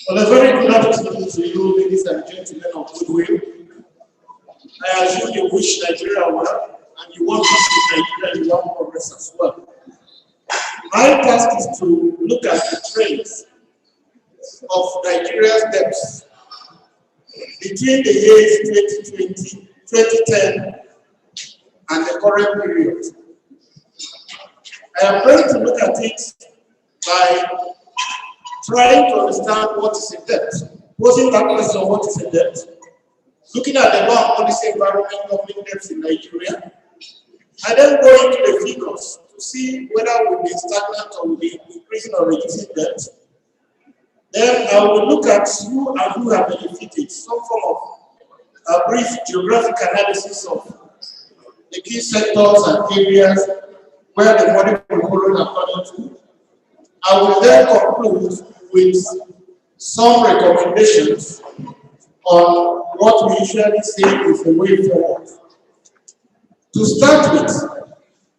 Well, a very good afternoon to you, ladies and gentlemen of goodwill. I assume you wish Nigeria well, and you want to see Nigeria, you want progress as well. My task is to look at the trends of Nigeria's debts between the years 2020, 2010, and the current period. I am going to look at it by trying to understand what is in debt, posing that question, what is in debt, looking at the law policy environment governing debts in Nigeria, and then going to the figures to see whether we'll be stagnant or we'll be increasing or reducing debt. Then I will look at who and who have benefited, some form of a brief geographic analysis of the key sectors and areas where the money will borrow according to. I will then conclude with some recommendations on what we usually say is the way forward. To start with,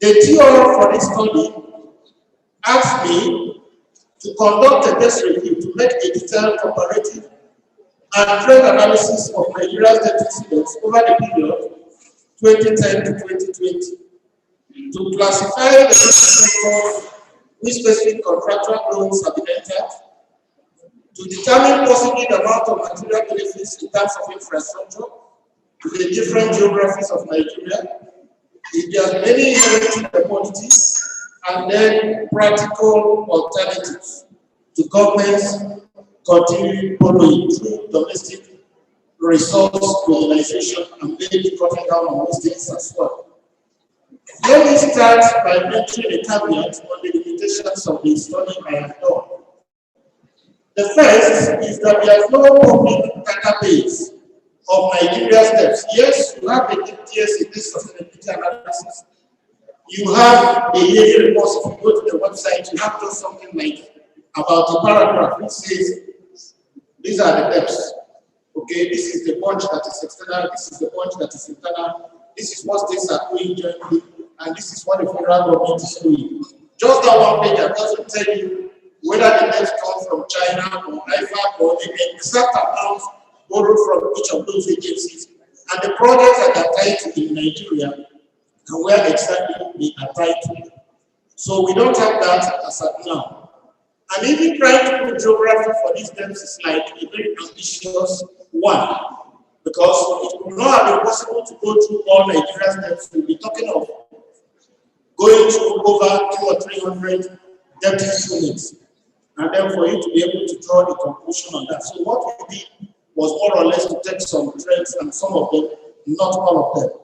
the TOR for this study asked me to conduct a test review to make a detailed comparative and trend analysis of Nigeria's debt incidence over the period 2010 to 2020, to classify the sectors which specific contractual loans have been entered, to determine possibly the amount of material benefits in terms of infrastructure to the different geographies of Nigeria, if there are many inherent inequalities, and then practical alternatives to governments continuing borrowing through domestic resource mobilization and maybe cutting down on those things as well. Let me start by mentioning a caveat on the limitations of the study I have done. The first is that there is no public database of Nigeria's debts. Yes, you have the DTS in this sustainability analysis. You have a yearly report. If you go to the website, you have just something like about a paragraph which says, these are the debts. Okay, this is the bunch that is external, this is the bunch that is internal, this is what states are doing jointly, and this is what the federal government is doing. Just that one page that doesn't tell you whether the debts come from China or IFAC or the exact amount borrowed from each of those agencies, and the projects that are tied to in Nigeria, and where exactly they are tied to. So we don't have that as of now. And even trying to put geography for these debts is like a very ambitious one, because it would not have been possible to go through all Nigeria's debts. We'll be talking of going through over 200 or 300 debt instruments, and then for you to be able to draw the conclusion on that. So what we did was more or less to take some trends, and some of them, not all of them.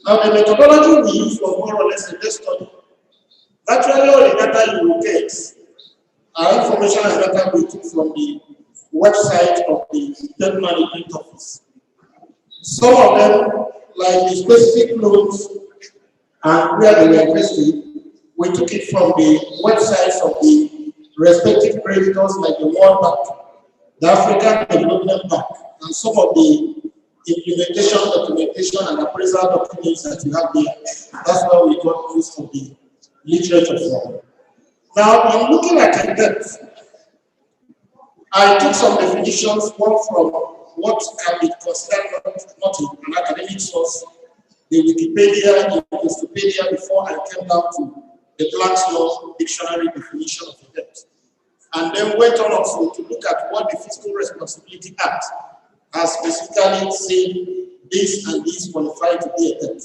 Now the methodology we used was more or less a test study. Virtually all the data you will get are information and data we took from the website of the Debt Management Office. Some of them, like the specific loans and where they were invested, we took it from the websites of the respective creditors, like the World Bank, the African Development Bank, and some of the implementation, documentation, and appraisal documents that you have there. That's why we got most of the literature from. Now, in looking at the debt, I took some definitions, one from what can be considered not an academic source, the Wikipedia, the Wikipedia, before I came down to the Black's Law Dictionary definition of the debt. And then went on also to look at what the Fiscal Responsibility Act has specifically said this and this qualified to be a debt.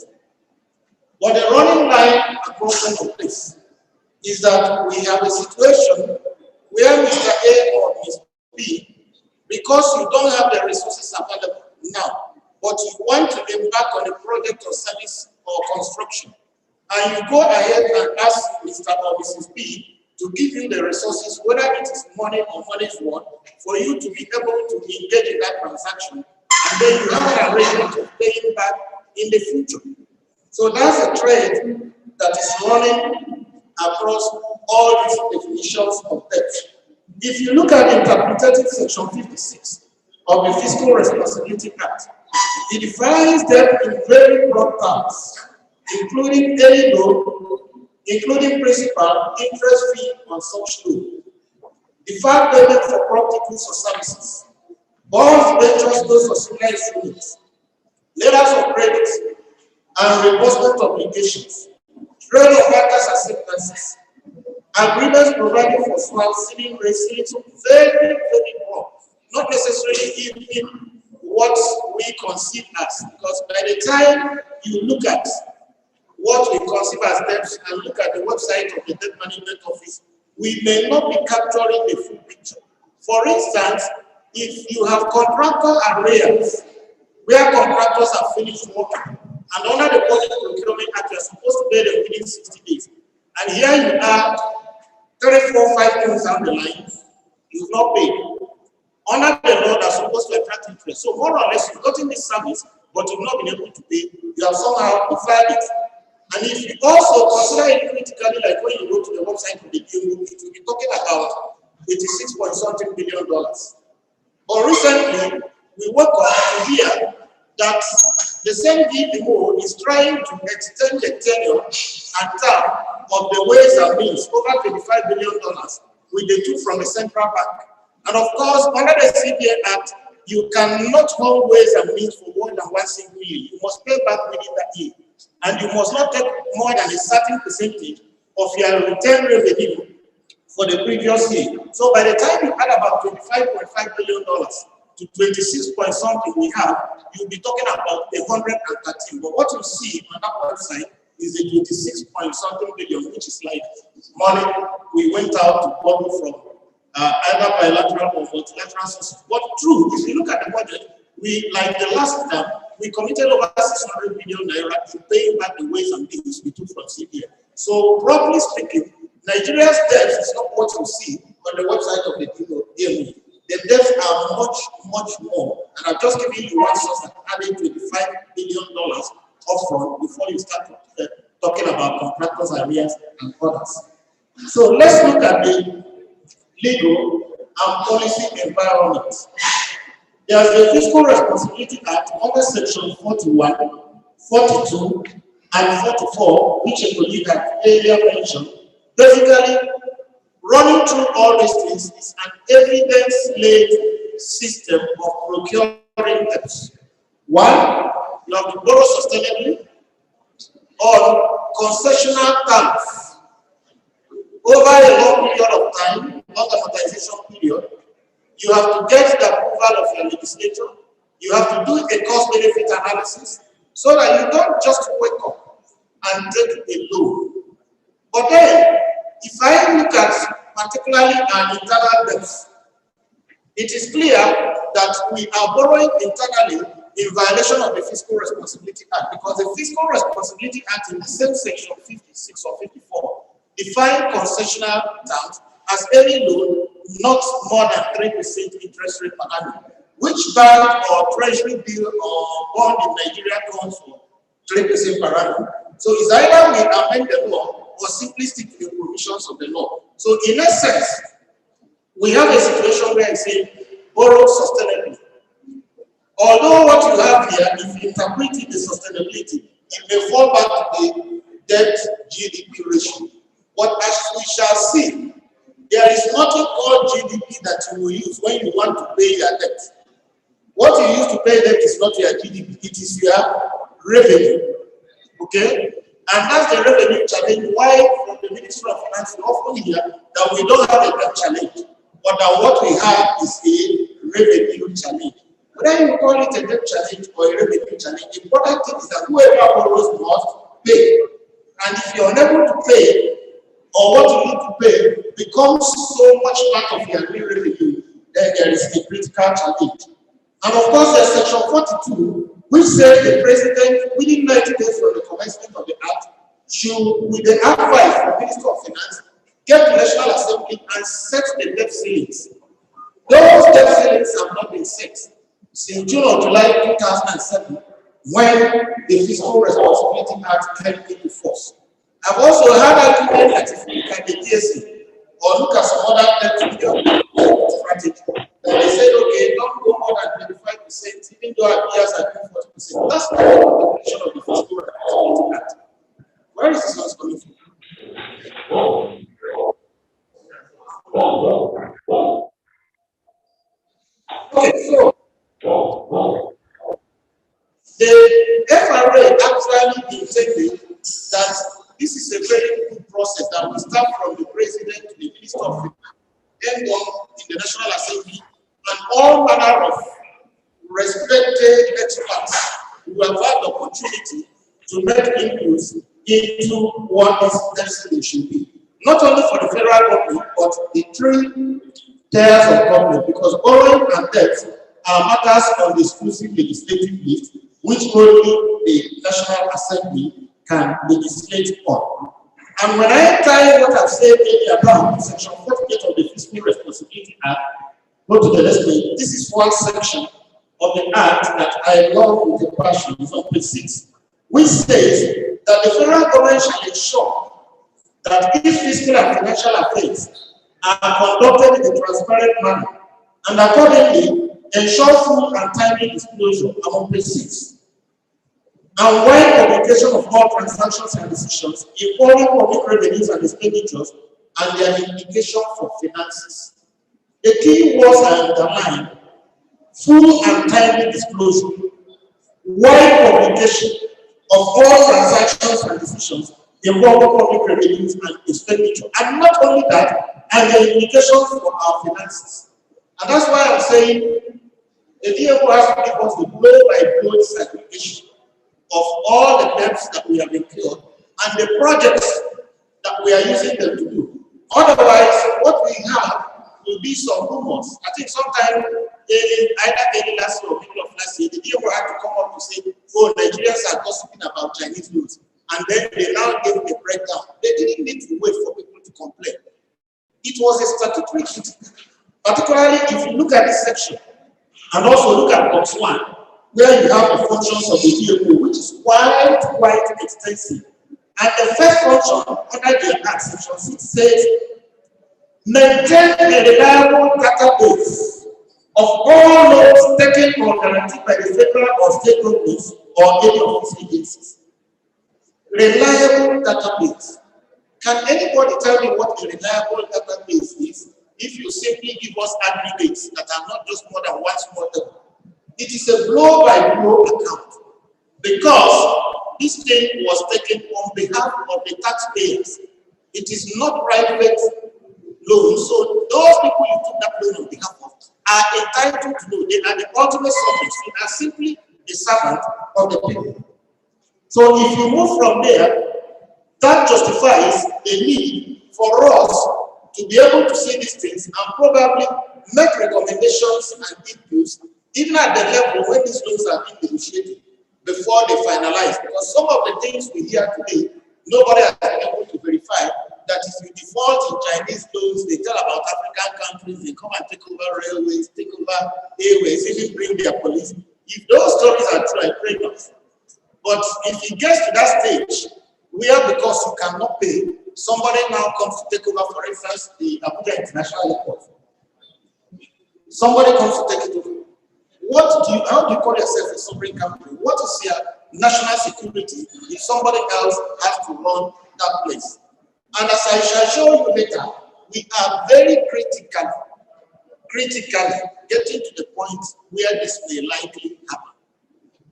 But the running line across all of this is that we have a situation where Mr. A or Mr. B, because you don't have the resources available now, but you want to embark on a project or service or construction, and you go ahead and ask Mr. or Mrs. B to give you the resources, whether it is money or money's worth, for you to be able to engage in that transaction, and then you have an arrangement of paying back in the future. So that's a trend that is running across all these definitions of debt. If you look at interpretative section 56 of the Fiscal Responsibility Act, it defines debt in very broad terms, including any loan, including principal, interest fee on such loan, deferred payment for property, goods, or services, bonds, ventures, notes, or similar instruments, letters of credit, and reimbursement obligations, trade of workers' acceptances, agreements providing for swap, ceiling rates, so very, very broad, not necessarily in what we conceive as, because by the time you look at what we conceive as debts and look at the website of the Debt Management Office, we may not be capturing the full picture. For instance, if you have contractual arrears where contractors have finished working, and under the Public Procurement Act, you are supposed to pay them within 60 days. And here you are, 3, 4, 5 months down the line, you've not paid. Under the law, that's supposed to attract interest. So more or less, you've gotten this service, but you've not been able to pay. You have somehow deferred it. And if you also consider it critically, like when you go to the website of the DMO, it will be talking about $86.something billion. But recently, we woke up to hear that the same DMO is trying to extend the tenure and term of the ways and means over $25 billion with the two from the central bank. And of course, under the CBN Act, you cannot hold ways and means for more than 1 single year. You must pay back within that year. And you must not take more than a certain percentage of your return revenue for the previous year. So by the time you add about $25.5 billion to 26 point something we have, you'll be talking about 113. But what you see on that website is the 26 point something billion, which is like money we went out to borrow from either bilateral or multilateral sources. But true, if you look at the budget, we, like the last time, we committed over 600 billion naira to paying back the ways and means we took from CBN. So, properly speaking, Nigeria's debts is not what you see on the website of the DME. The debts are much, much more. And I've just given you one source that added $25 billion upfront before you start talking about contractors, arrears, and others. So, let's look at the legal and policy environment. There's the Fiscal Responsibility Act under Section 41, 42, and 44, which I believe that earlier mentioned. Basically, running through all these things is an evidence-led system of procuring debts. One, you have to borrow sustainably on concessional terms over a long period of time, not the amortization period. You have to get the approval of your legislature. You have to do a cost-benefit analysis so that you don't just wake up and take a loan. But then, if I look at particularly our internal debts, it is clear that we are borrowing internally in violation of the Fiscal Responsibility Act, because the Fiscal Responsibility Act in the same section 56 or 54 define concessional terms as any loan not more than 3% interest rate per annum. Which bank or treasury bill or bond in Nigeria comes for 3% per annum? So it's either we amend the law or simply stick to the provisions of the law. So in essence, we have a situation where I say borrow sustainably. Although what you have here, if you interpret it the sustainability, it may fall back to the debt GDP ratio. But as we shall see, there is nothing called GDP that you will use when you want to pay your debt. What you use to pay debt is not your GDP, it is your revenue. Okay? And that's the revenue challenge. Why from the Ministry of Finance we often hear that we don't have a debt challenge, but that what we have is a revenue challenge. Whether you call it a debt challenge or a revenue challenge, the important thing is that whoever borrows must pay. And if you're unable to pay, or what you need to pay becomes so much part of your real revenue, then there is a critical challenge. And of course, there's Section 42, which says the president, within 90 days from the commencement of the act, should, with the advice from the Minister of Finance, get to National Assembly and set the debt ceilings. Those debt ceilings have not been set since June or July 2007, when the Fiscal Responsibility Act came into force. I've also had argument that if you look at the DSC or look at some other debt strategy, that they said, okay, don't go more than 25%, even though our peers are doing 40%. That's not the definition of the Fiscal Responsibility Act. Where is this one coming from? Okay, so the FRA actually intended that this is a very good process that will start from the president to the Minister of Finance, end on in the National Assembly, and all manner of respected experts who have had the opportunity to make inputs into what this destiny should be. Not only for the federal government, but the three tiers of government, because borrowing and debt are matters on the exclusive legislative list, which only the National Assembly can legislate on. And when I tie what I've said earlier about Section 48 of the Fiscal Responsibility Act, go to the next page. This is one section of the Act that I love with a passion. It's on page 6, which says that the federal government shall ensure that its fiscal and financial affairs are conducted in a transparent manner, and accordingly ensure full and timely disclosure. I'm on page 6. And when publication of all transactions and decisions involving public revenues and expenditures and their implication for finances. The key words are underlined: full and timely disclosure, wide publication of all transactions and decisions involving public revenues and expenditure, and not only that, and the implications for our finances. And that's why I'm saying the DFO has to give us the blow-by-blow disaggregation of all the debts that we have incurred and the projects that we are using them to do. Otherwise, what we have will be some rumors. I think sometime either early last year or middle of last year, the DFO had to come up to say, oh, Nigerians are gossiping about Chinese loans. And then they now gave a breakdown. They didn't need to wait for people to complain. It was a statutory duty. Particularly if you look at this section, and also look at box 1, where you have the functions of the DFO, which is quite extensive. And the first function under the Act, section 6, says, maintain a reliable database of all loans taken or guaranteed by the federal or state governments or any of its agencies. Reliable database. Can anybody tell me what a reliable database is if you simply give us aggregates that are not just more than one small level? It is a blow-by-blow account because this thing was taken on behalf of the taxpayers. It is not private loan, so those people you took that loan on behalf of are entitled to know. They are the ultimate subjects. You are simply a servant of the people. So if you move from there, that justifies the need for us to be able to see these things and probably make recommendations and inputs, even at the level when these loans are being negotiated before they finalize. Because some of the things we hear today, nobody has been able to verify that if you default in Chinese loans, they tell about African countries, they come and take over railways, take over airways, even bring their police. If those stories are true, I pray not. But if it gets to that stage, where because you cannot pay, somebody now comes to take over, for instance, the Abuja International Airport. Somebody comes to take it over. How do you call yourself a sovereign country? What is your national security if somebody else has to run that place? And as I shall show you later, we are very critically getting to the point where this may likely happen.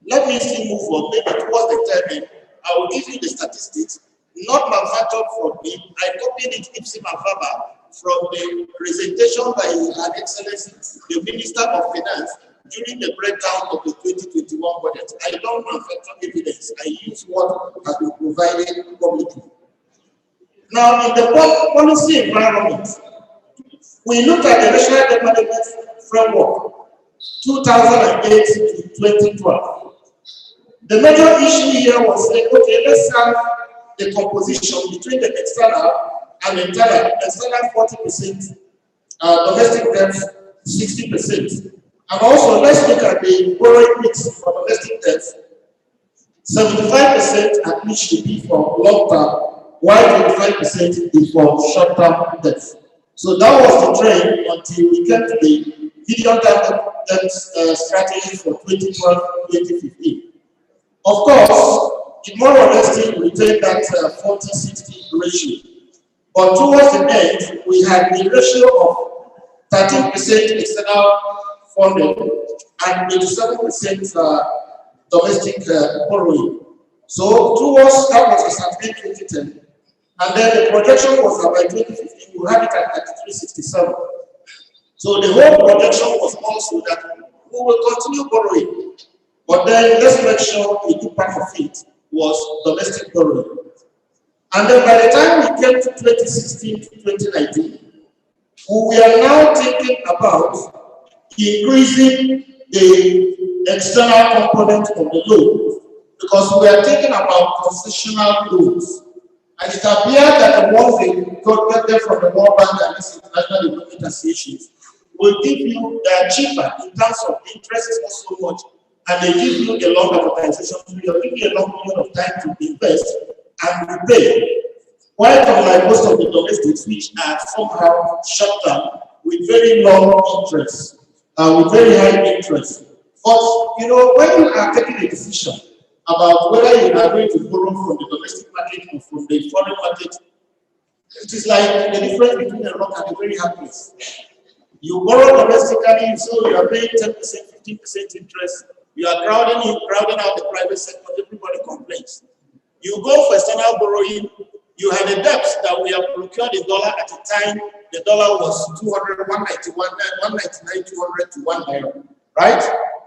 Let me still move on. Maybe towards the time, I will give you the statistics, not manufactured from me. I copied it ipsum verbal from the presentation by Her Excellency, the Minister of Finance, during the breakdown of the 2021 budget. I don't manufacture evidence. I use what has been provided publicly. Now, in the policy environment, we look at the National Debt Management Framework, 2008 to 2012. The major issue here was saying, okay, let's have the composition between the external and internal. External 40%, domestic debt 60%. And also, let's look at the borrowing mix for domestic debt. 75% at least should be for long-term, while 25% is for short-term debt. So that was the trend until we came to the medium-term debt strategy for 2012-2015. Of course, it more or less still retained that 40-60 ratio. But towards the end, we had the ratio of 13% external funding and 87% domestic borrowing. So towards that was at 2010. And then the projection was that by 2015, we had it at 33.67. So the whole projection was also that we will continue borrowing. But then let's make sure a good part of it was domestic borrowing. And then by the time we came to 2016 to 2019, we are now thinking about increasing the external component of the loan because we are thinking about concessional loans. And it appears that the ones they got from the World Bank and these international development associations will give you, they are cheaper in terms of interest is not so much. And they give you a long amortization period, give you a long period of time to invest and repay. Quite unlike most of the domestics, which are somehow short term with very long interest, with very high interest. But you know, when you are taking a decision about whether you are going to borrow from the domestic market or from the foreign market, It is like the difference between a rock and a very hard place. You borrow domestically, so you are paying 10%, 15% interest. You are crowding out the private sector, everybody complains. You go for external borrowing, you had a debt that we have procured in dollar at the time. The dollar was 200, 191, 199, 200 to 1 naira, right?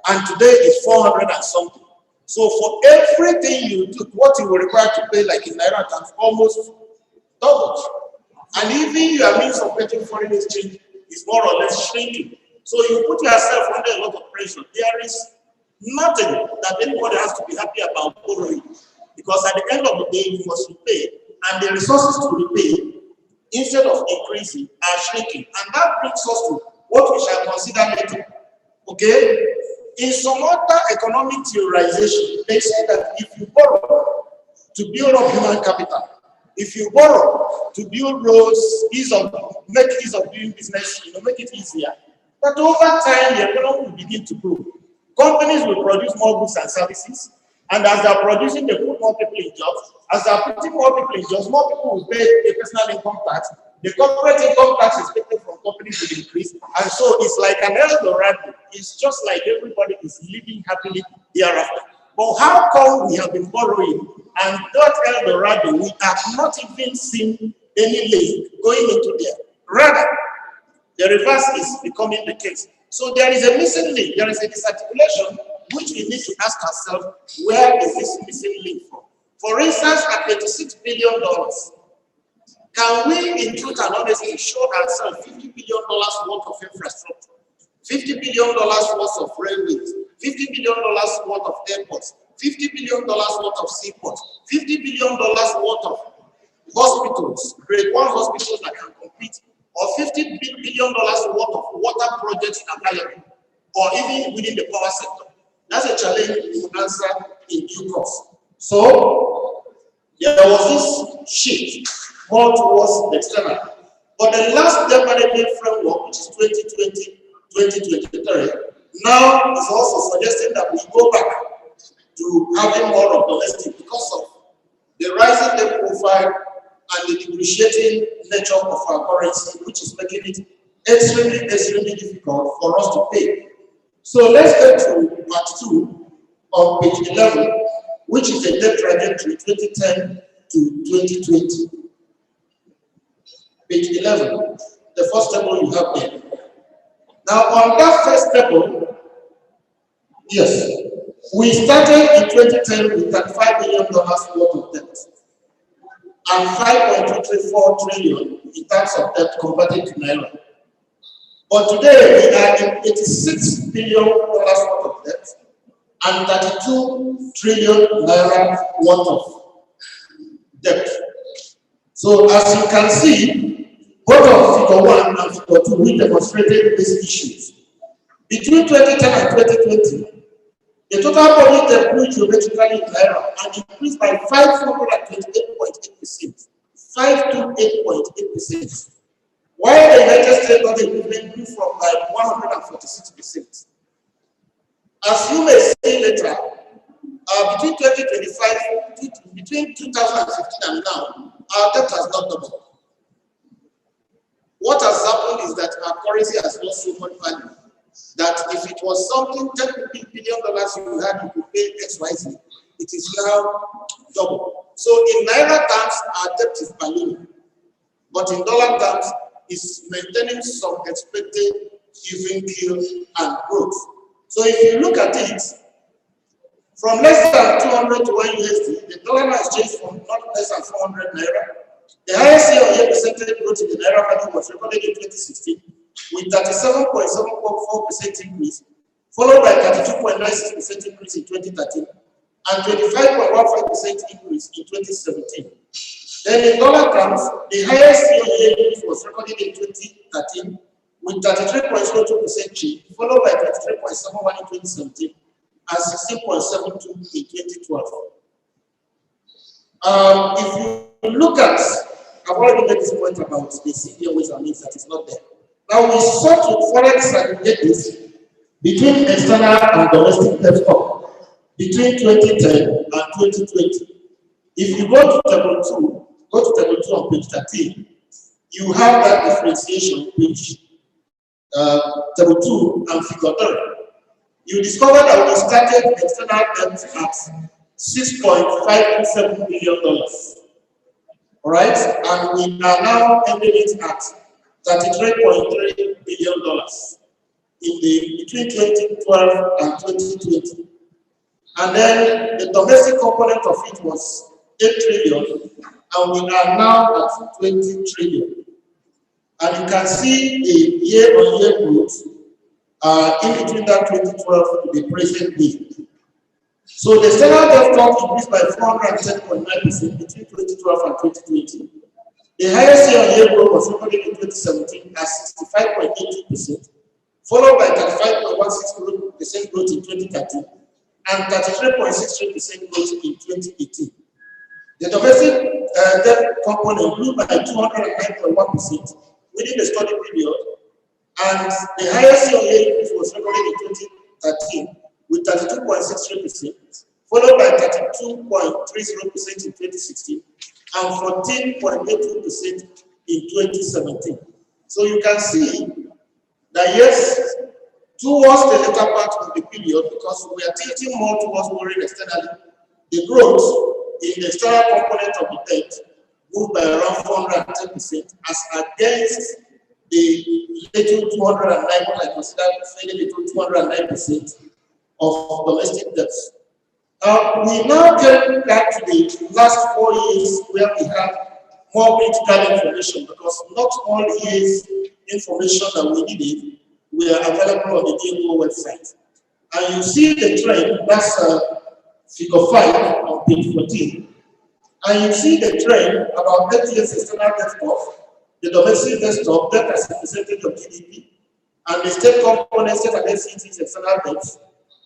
And today it's 400 and something. So for everything you do, what you were required to pay, like in naira terms, almost doubled. And even your means of getting foreign exchange is more or less shrinking. So you put yourself under a lot of pressure. There is nothing that anybody has to be happy about borrowing, because at the end of the day, you must repay, and the resources to repay, instead of increasing, are shrinking. And that brings us to what we shall consider later. Okay? In some other economic theorization, they say that if you borrow to build up human capital, if you borrow to build roads, make ease of doing business, make it easier, that over time the economy will begin to grow. Companies will produce more goods and services, and as they are producing, they put more people in jobs. As they are putting more people in jobs, more people will pay a personal income tax. The corporate income tax expected from companies will increase, and so it's like an Eldorado. It's just like everybody is living happily hereafter. But how come we have been borrowing, and that Eldorado, we have not even seen any link going into there? Rather, the reverse is becoming the case. So there is a missing link, there is a disarticulation, which we need to ask ourselves, where is this missing link from? For instance, at $26 billion, can we, in truth and honesty, show ourselves $50 billion worth of infrastructure, $50 billion worth of railways, $50 billion worth of airports, $50 billion worth of seaports, $50 billion worth of hospitals, grade 1 hospitals that can compete, or $50 billion worth of water projects available, or even within the power sector? That's a challenge we will answer in due course. So there was this shift more towards the external. But the last development framework, which is 2020-2023, now is also suggesting that we go back to having more of domestic because of the rising debt profile and the depreciating nature of our currency, which is making it extremely difficult for us to pay. So let's get to part 2 of page 11, which is the debt trajectory 2010 to 2020. Page 11, the first table you have there. Now on that first table, yes, we started in 2010 with $35 billion worth of debt and 5.234 trillion in terms of debt converted to naira. But today we are in $86 billion worth of debt and 32 trillion naira worth of debt. So as you can see, both of figure 1 and figure 2, we demonstrated these issues. Between 2010 and 2020, the total public debt grew geometrically in naira and increased by 528.8%. 528.8%. While the United States dollar equivalent grew from like 146%. As you may see later, between 2025, between 2015 and now, our debt has not doubled. What has happened is that our currency has lost so much value that if it was something $10 billion you had, you could pay XYZ, it is now double. So in naira terms, our debt is ballooning, but in dollar terms, it's maintaining some expected even kill and growth. So if you look at it, from less than 200 to 1 USD, the dollar has changed from not less than 400 naira. The highest year-on-year percentage growth in the naira value was recorded in 2016 with 37.74% increase, followed by 32.96% increase in 2013 and 25.15% increase in 2017. Then in dollar terms, the highest year-on-year increase was recorded in 2013 with 33.02% change, followed by 23.71% in 2017 and 16.72% in 2012. If you look at, I've already made this point about the CBN ways and means that is not there. Now we sought to further disaggregate this between external and domestic debt stock between 2010 and 2020. If you go to table 2, on page 13, you have that differentiation, which table 2 and figure 3. You discover that we started external debt at $6.527 billion. All right, and we are now ending it at $33.3 billion between 2012 and 2020. And then the domestic component of it was 8 trillion, and we are now at 20 trillion. And you can see the year-on-year growth in between that 2012 to the present day. So the external debt stock increased by 410.9% between 2012 and 2020. The highest year-on-year growth was recorded in 2017 at 65.82%, followed by 35.16% growth in 2013 and 33.63% growth in 2018. The domestic debt component grew by 209.1% within the study period, and the highest year-on-year increase was recorded in 2013 with 32.63%, followed by 32.30% in 2016 and 14.82% in 2017. So you can see that yes, towards the later part of the period, because we are tilting more towards borrowing externally, the growth in the external component of the debt moved by around 410% as against the little 209, what I consider fairly little 209% of domestic debts. We now get back to the last 4 years where we have more critical information, because not all years information that we needed were available on the DMO website. And you see the trend, that's figure 5 on page 14. And you see the trend about 8 years external debt stock, the domestic debt stock, debt as a percentage of GDP, and the state component, state and cities external debts,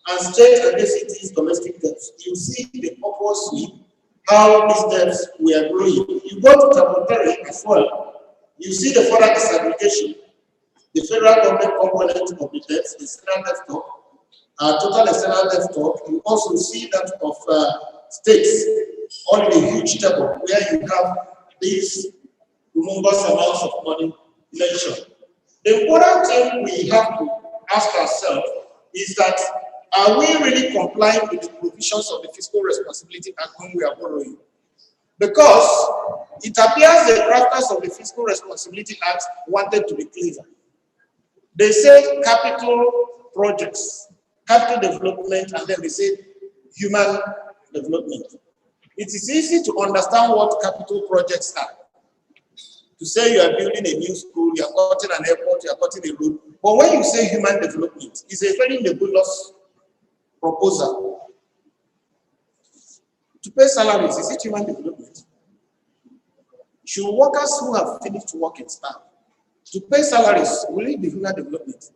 and state and cities domestic debts. You see the upward sweep, how these debts were growing. You go to table 3 as well, you see the further disaggregation. The federal government component of the debts, the external debt stock, total external debt stock. You also see that of states on a huge table where you have these humongous amounts of money mentioned. The important thing we have to ask ourselves is that are we really complying with the provisions of the Fiscal Responsibility Act when we are borrowing? Because it appears the drafters of the Fiscal Responsibility Act wanted to be cleaner. They say capital projects, capital development, and then they say human development. It is easy to understand what capital projects are. To say you are building a new school, you are cutting an airport, you are cutting a road. But when you say human development, it's a very nebulous proposal. To pay salaries, is it human development? Should workers who have finished work and staff, to pay salaries, will it be human development?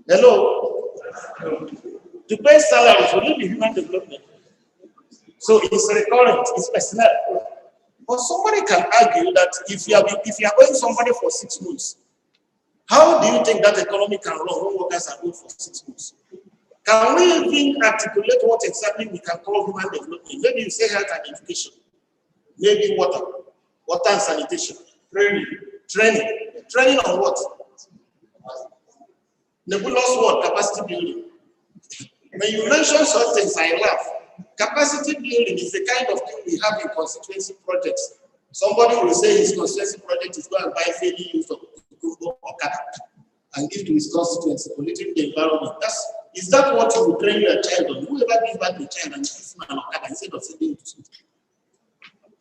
Hello? To pay salaries, will it be human development? So it's recurrent, it's personnel. But somebody can argue that if you are owing somebody for 6 months, how do you think that economy can run when workers are owed for 6 months? Can we even articulate what exactly we can call human development? Maybe you say health and education, maybe water and sanitation, training on what? Nebulous word, capacity building. When you mention such things, I laugh. Capacity building is the kind of thing we have in constituency projects. Somebody will say his constituency project is going to buy fairly used Okada and give to his constituency, polluting the environment. Is that what you would train your child on? Whoever gives back the child and gives him an Okada instead of sending him to school.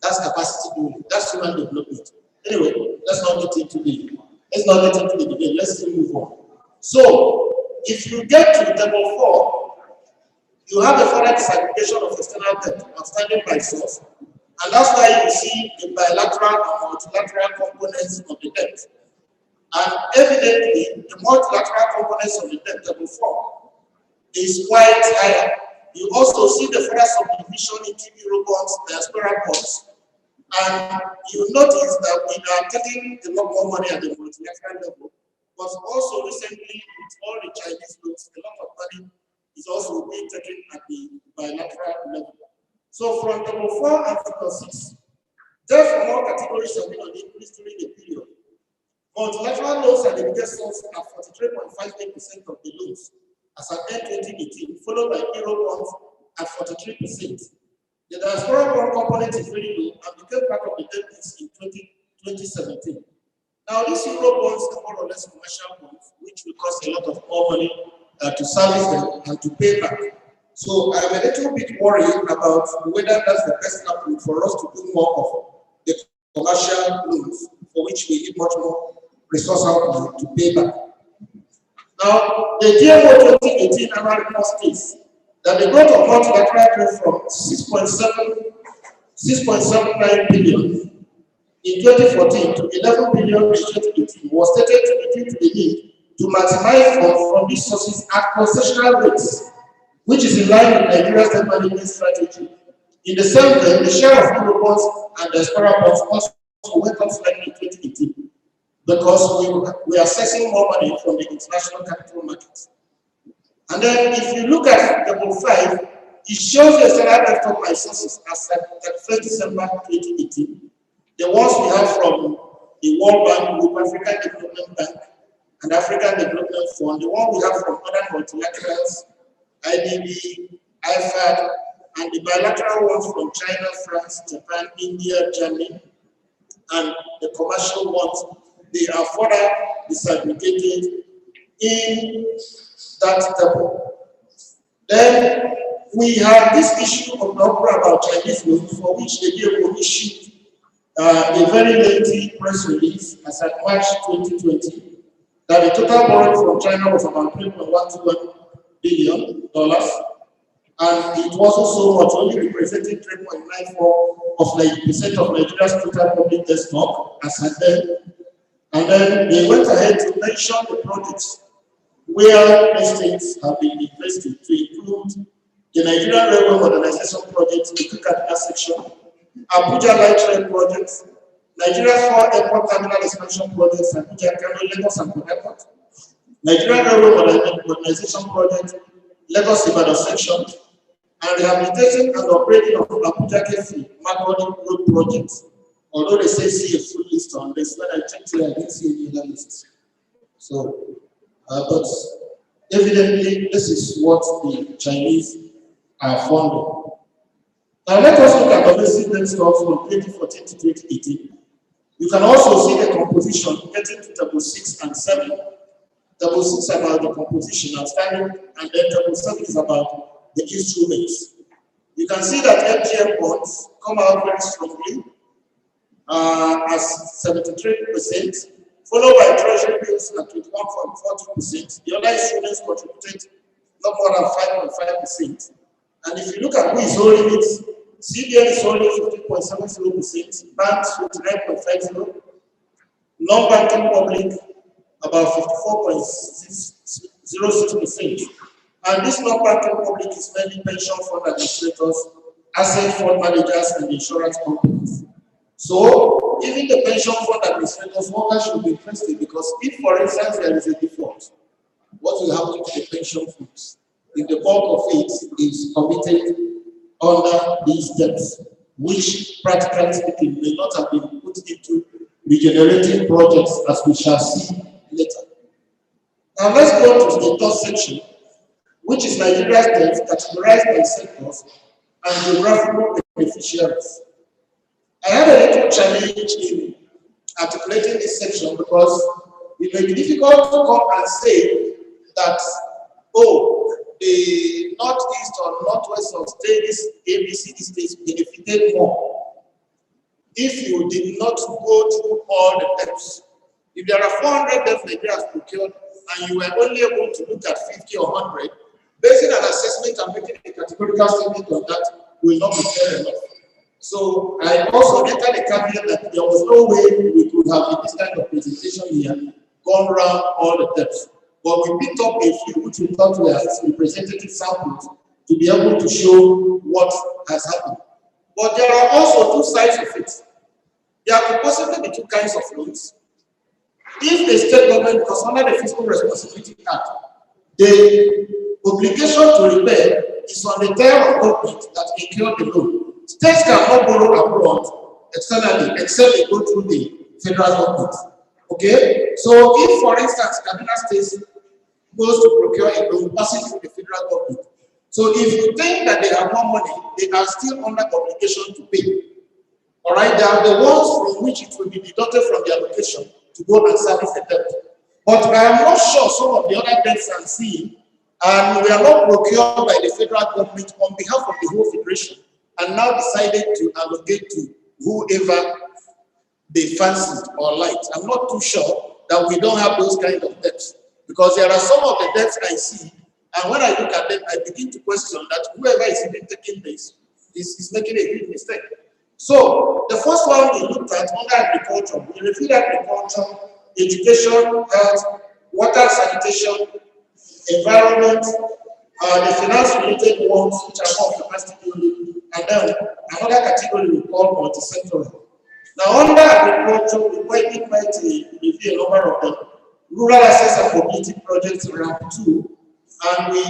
That's capacity building. That's human development. Anyway, let's not get into the debate. Let's still move on. So, if you get to table 4, you have a further disaggregation of external debt outstanding by source, and that's why you see the bilateral and multilateral components of the debt. And evidently, the multilateral components of the debt, table 4, is quite higher. You also see the further subdivision into Eurobonds, diaspora bonds, and you notice that we are taking a lot more money at the multilateral level, but also recently, with all the Chinese loans, a lot of money is also being taken at the bilateral level. So from table 4 and figure 6, Therefore, more categories have been on the increase during the period. Multilateral loans are the biggest source at 43.58% of the loans as at end 2018, followed by Euro bonds at 43%. The diaspora bond component is very low and became part of the debt mix in 2017. Now, these Euro bonds are more or less commercial bonds, which will cost a lot of more money to service them and to pay back. So I'm a little bit worried about whether that's the best approach for us to do more of the commercial loans, for which we need much more resource output to pay back. Now, the DMO 2018 annual report states that the growth of multilateral trade from 6.79 billion in 2014 to 11 billion in 2018 was stated to be due to the need to maximize funds from these sources at concessional rates, which is in line with Nigeria's debt management strategy. In the same way, the share of Euro bonds and diaspora bonds also went up slightly in 2018 because we are accessing more money from the international capital markets. And then if you look at table 5, it shows the salary left of my sources as at 31st December 2018. The ones we have from the World Bank Group, African Development Bank, and African Development Fund, the one we have from other multilaterals, IDB, IFAD, and the bilateral ones from China, France, Japan, India, Germany, and the commercial ones, they are further disaggregated in that table. Then we have this issue of the about Chinese loans, for which the DMO issued a very lengthy press release as at March 2020, that the total borrowing from China was about $3.121 billion, and it wasn't so much, only representing 3.94% of Nigeria's total public debt stock as at then. And then they went ahead to mention the projects where estates have been invested, to include the Nigerian Railway Modernization Project, the Kukadika section, Abuja Light Rail Project, Nigeria's 4 airport terminal expansion projects, Abuja, Kano, Lagos, and Port Harcourt, Nigerian Railway Modernization Project, Lagos Ibadan section, and rehabilitation and upgrading of Abuja Kefi Makurdi Road projects. Although they say see a full list on this, when I checked here, I didn't see any other lists. So, but evidently, this is what the Chinese are funding. Now, let us look at domestic debt stocks from 2014 to 2018. You can also see the composition getting to table 6 and 7. Table 6 is about the composition outstanding, and then table 7 is about the instruments. You can see that MTN bonds come out very strongly as 73%, followed by treasury bills at 21.42%. The other instruments contributed not more than 5.5%. And if you look at who is holding it, CBN is holding 50.70%, banks 59.50%, non-banking public about 54.06%. And this non-banking public is mainly pension fund administrators, asset fund managers, and insurance companies. So, even the pension fund administrators, workers should be interested, because if, for instance, there is a default, what will happen to the pension funds if the bulk of it is committed under these debts, which practically speaking may not have been put into regenerating projects, as we shall see later. Now let's go to the third section, which is Nigeria's debt categorized by sectors and geographical beneficiaries. I had a little challenge in articulating this section, because it may be difficult to come and say that, oh, the northeast or northwest of states, ABCD states benefited more if you did not go through all the debts. If there are 400 debts Nigeria has procured and you were only able to look at 50 or 100, basing an assessment and making a categorical statement on that will not be fair enough. So I also entered the caveat that there was no way we could have, in this kind of presentation here, gone around all the debts. But we picked up a few which we thought were representative samples to be able to show what has happened. But there are also two sides of it. There could possibly be two kinds of loans. If the state government, because under the Fiscal Responsibility Act, the obligation to repay is on the tier of government that incurred the loan. States cannot borrow abroad externally, except they go through the federal government. Okay? So if, for instance, Kaduna State goes to procure a loan, pass it through the federal government. So if you think that they have more money, they are still under obligation to pay. All right? They are the ones from which it will be deducted from the allocation to go and service the debt. But I am not sure some of the other debts I'm seeing, and we are not procured by the federal government on behalf of the whole federation, and now decided to allocate to whoever they fancied or liked. I'm not too sure that we don't have those kind of debts, because there are some of the debts I see, and when I look at them, I begin to question that whoever is even taking this is making a huge mistake. So the first one we looked at under agriculture, we reviewed agriculture, education, health, water, sanitation, environment, the finance-related ones, which are more capacity building, and then another category we call multi-sectoral. Now, under agriculture, we widely review a number of them. Rural access and community projects around 2, and we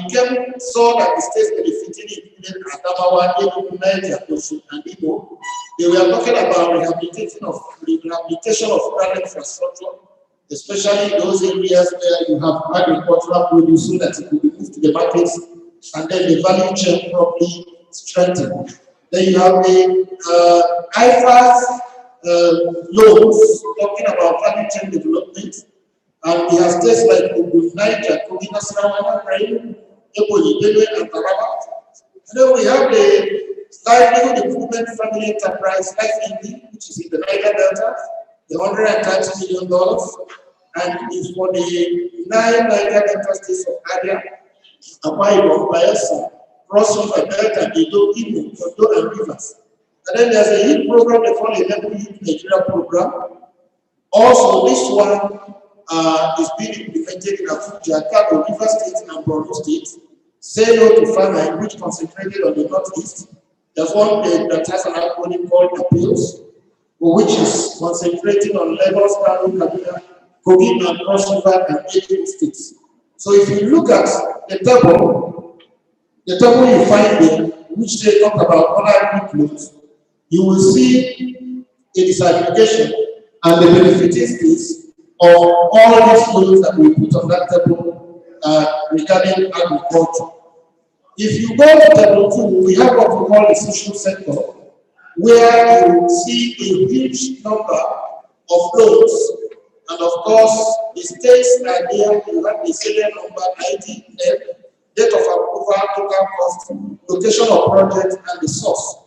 saw that the states benefiting included Adamawa, Enugu, Niger, Osun, and Igbo. They were talking about rehabilitation of rural infrastructure, especially those areas where you have agricultural produce so that it will be moved to the markets, and then the value chain properly strengthened. Then you have the IFAS loans talking about value chain development, and we have states like Ogun, Niger, Kogi, Nasarawa, Rain, Ebonyi, Benue, and Taraba. And then we have the livelihood improvement family enterprise, Life Indy, which is in the Niger Delta, the $130 million, and is for the 9 Niger Delta states of Abia, Akwa Ibom, Bayelsa, Cross River, Delta, Edo, Imo, Ondo, and Rivers. And then there's a youth program, they call it Level Youth Nigeria program. Also, this one is being implemented in Abuja, Kano, River State, and Borno State. Say no to famine, which concentrated on the northeast. There's one that has an acronym called Appeals, which is concentrating on Lagos, Kano, Kaduna, Kogi, and Cross River, and Edo states. So if you look at the table you find there, which they talk about other loans, you will see a disaggregation and the benefiting states of all these loans that we put on that table regarding agriculture. If you go to table 2, we have what we call the social sector, where you see a huge number of loans, and of course, the states are there. You have the serial number, ID, date of approval, total cost, location of project, and the source.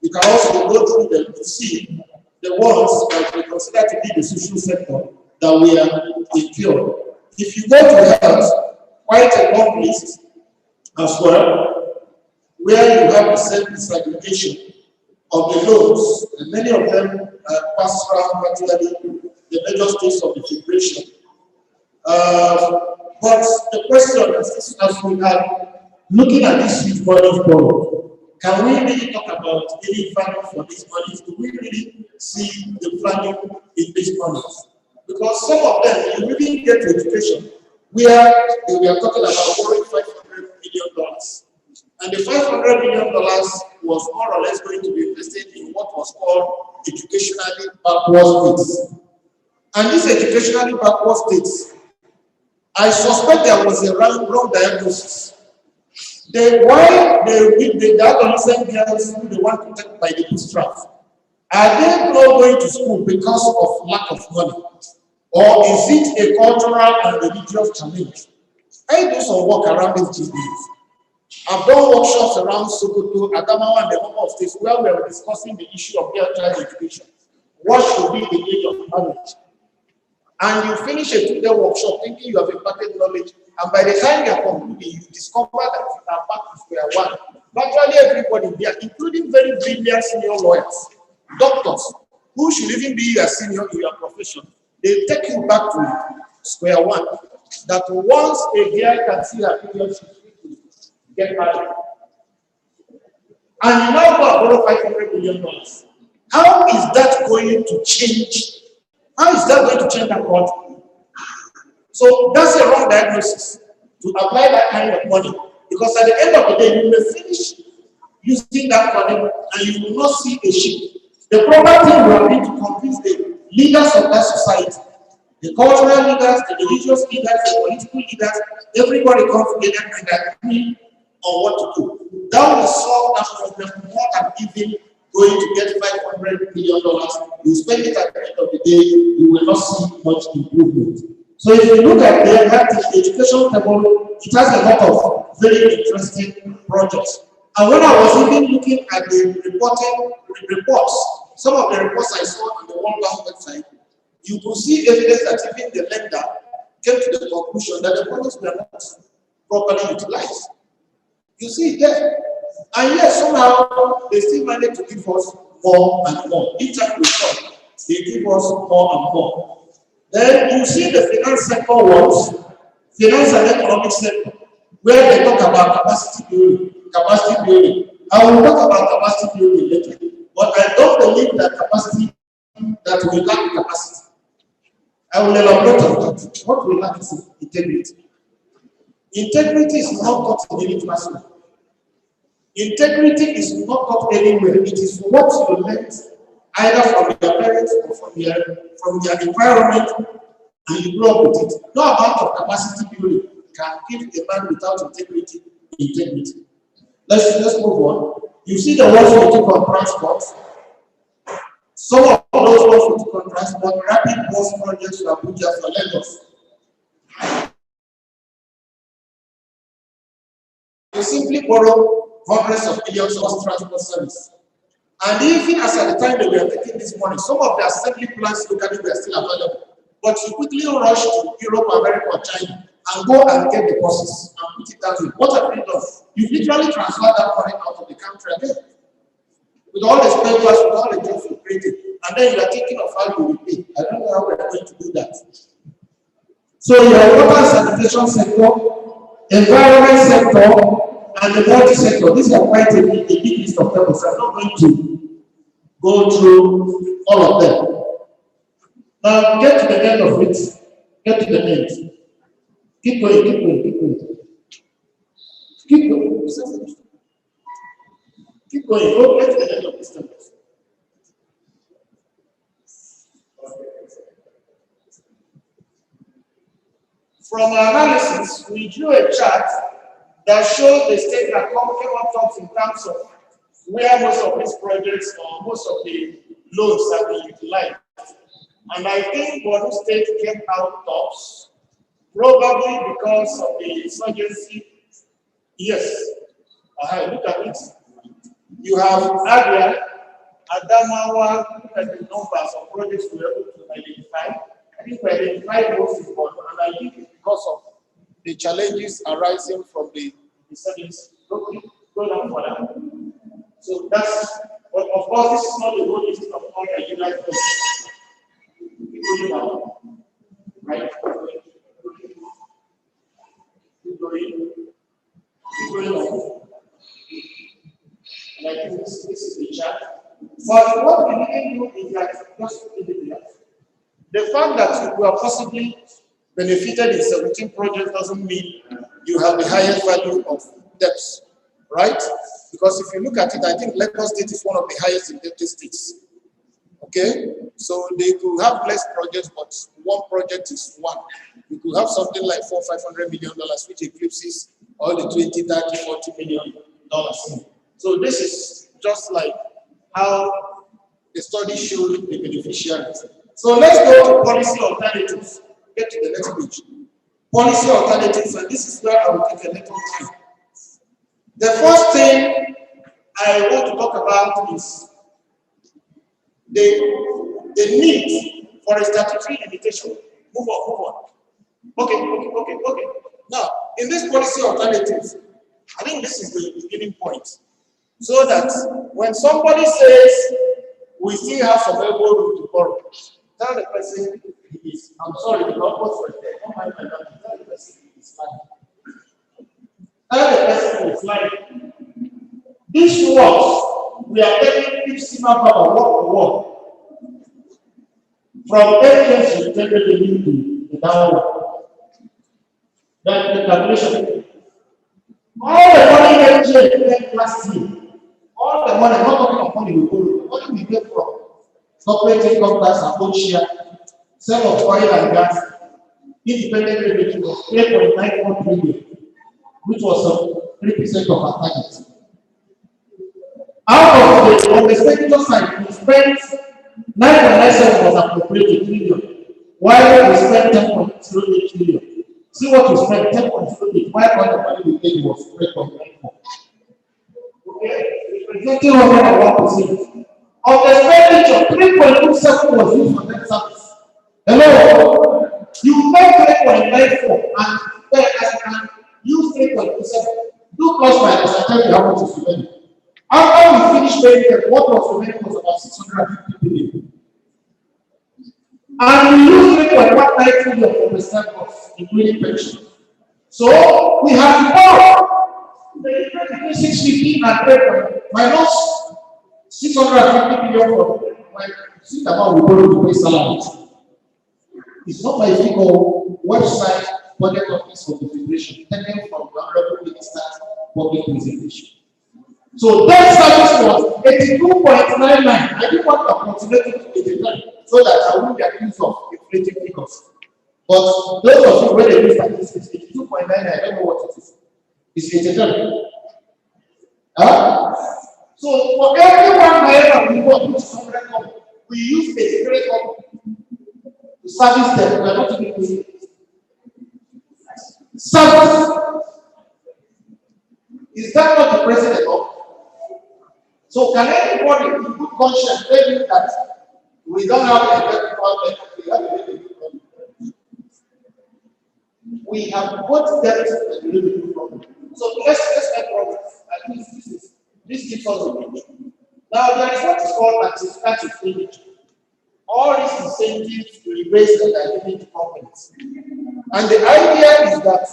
You can also go through them to see the ones that we consider to be the social sector that we are incurred. If you go to health, quite a long list as well, where you have the same disaggregation of the loans, and many of them pass around particularly the major states of the federation. But the question is, as we are looking at this huge body of borrowing, can we really talk about any value for these monies? Do we really see the value in these monies? Because some of them, you really get to education where we are talking about borrowing $500 million. And the $500 million was more or less going to be invested in what was called educationally backward states. And these educationally backward states, I suspect there was a wrong diagnosis. Why the adolescent girls who they want to take by the bootstrap, are they not going to school because of lack of money? Or is it a cultural and religious challenge? I do some work around these GBs. I've done workshops around Sokoto, Adamawa, and the number of states where we are discussing the issue of girl child education. What should be the age of marriage? And you finish a 2-day workshop thinking you have imparted knowledge, and by the time you are concluding, you discover that you are back to square one. Virtually everybody there, including very brilliant senior lawyers, doctors, who should even be a senior in your profession, they take you back to square one. That once a girl can see her period, she get married. And you now go and borrow $500 million. How is that going to change? How is that going to change that country? So that's a wrong diagnosis to apply that kind of money. Because at the end of the day, you may finish using that money and you will not see a shift The proper thing will have been to convince the leaders of that society, the cultural leaders, the religious leaders, the political leaders, everybody come together and agree on what to do. That will solve that problem more than even going to get $500 million. You spend it at the end of the day, you will not see much improvement. So if you look at the education table, it has a lot of very interesting projects. And when I was even looking at the reports, some of the reports I saw on the World Bank website, you could see evidence that even the lender came to the conclusion that the monies were not properly utilized. You see it there. And yet somehow they still managed to give us more and more. Each time we come, they give us more and more. Then you see the finance sector works, finance and economic sector, where they talk about capacity building. I will talk about capacity building later. But I don't believe that capacity, that we lack capacity. I will elaborate on that. What we lack is integrity. Integrity is not taught in any classroom. Integrity is not taught anywhere. It is what you learn either from your parents or from your environment, and you grow up with it. No amount of capacity building can give a man without integrity. Let's move on. You see the ones we took on transport. Some of those ones we took on transport, rapid bus projects to Abuja for Lagos. You simply borrow hundreds of millions of transport service. And even as at the time that we are taking this money, some of the assembly plants locally were still available. But you quickly rush to Europe, America, or China and go and get the buses and put it that way. What have you done? You've literally transferred that money out of the country again. With all the spare parts, with all the jobs you created, and then you are thinking of how you will pay. I don't know how we're going to do that. So you have water and sanitation sector, environment sector, and the multi sector. These are quite a big list of topics. I'm not going to go through all of them. Now get to the end of it. Get to the end. Keep going. Keep going. Go get to the end of this topic. From our analysis, we drew a chart that showed the state that came up top in terms of where most of these projects or most of the loans have been utilized. And I think Borno State came out tops, probably because of the insurgency. Yes. Look at it. You have Abia, Adamawa, look at the numbers of projects we were able to identify. I think we identified most important, and I think it's because of the challenges arising from the insurgency. Go down for that. So that's, but of course, this is not the whole list of all the United States. Right? Keep going on. And I think this is the chart. But what we didn't do is that just the fact that you are possibly benefited in 17 projects doesn't mean you have the highest value of debts, right? Because if you look at it, I think Lagos State is one of the highest indebted states. Okay, so they could have less projects, but one project is one. You could have something like $400–500 million, which eclipses all the $20, $30, $40 million. So this is just like how the study showed the beneficiaries. So let's go to policy alternatives. Get to the next page. Policy alternatives, and this is where I will take a little time. The first thing I want to talk about is the need for a statutory limitation. Move on. Okay. Now, in this policy alternatives, I think this is the beginning point. So that when somebody says we still have some elbow room to borrow, tell the person is, I'm sorry, the purpose right there. Don't mind my that. Tell the person it's fine. Tell the person it's like this works. We are taking Ipsima Baba word from evidence you take it into the downward. That the calculation. All the money that you get last year, all the money, not talking of money we borrow, what do we get from? corporate income tax and own share, sale of oil and gas, independent revenue was 3.94 trillion, which was 3% of our target. Out of the, on the expenditure side, we spent 9.97 was appropriated trillion, while we spent 10.08 trillion. See what we spent 10.08, while all the money we paid was 3.94. Okay, representing 101%. Of the expenditure, 3.27 was used for debt service. Hello, you pay 3.94 and use 3.27. Do plus minus and tell you how much is remaining. After we finished paying debt, what was remaining was about 650 billion. And we used 3.19 trillion for the staff costs, including pension. So we have to borrow the difference between 650 and 3 minus 650 billion for see the amount we borrow to pay salaries. It's not my figure website budget office of the Federation taken from the Honorable Minister's public presentation. So debt service was 82.99. I didn't want to approximate it to 89 so that I wouldn't get accused of inflating figures. But those of you where they use statistics, 82.99, I don't know what it is. It's 89. So for every 1 naira we got, which is 100 come, we use a straight up to service them. We are not even using it. Service. Is that not the president of? So can anybody in good conscience tell you that we don't have a better government, we have a very good government? We have both debt and revenue problem. So let's make progress. At least this gives us a picture. Now there is what is called tax expenditure. All these incentives will raise the liability to companies. And the idea is that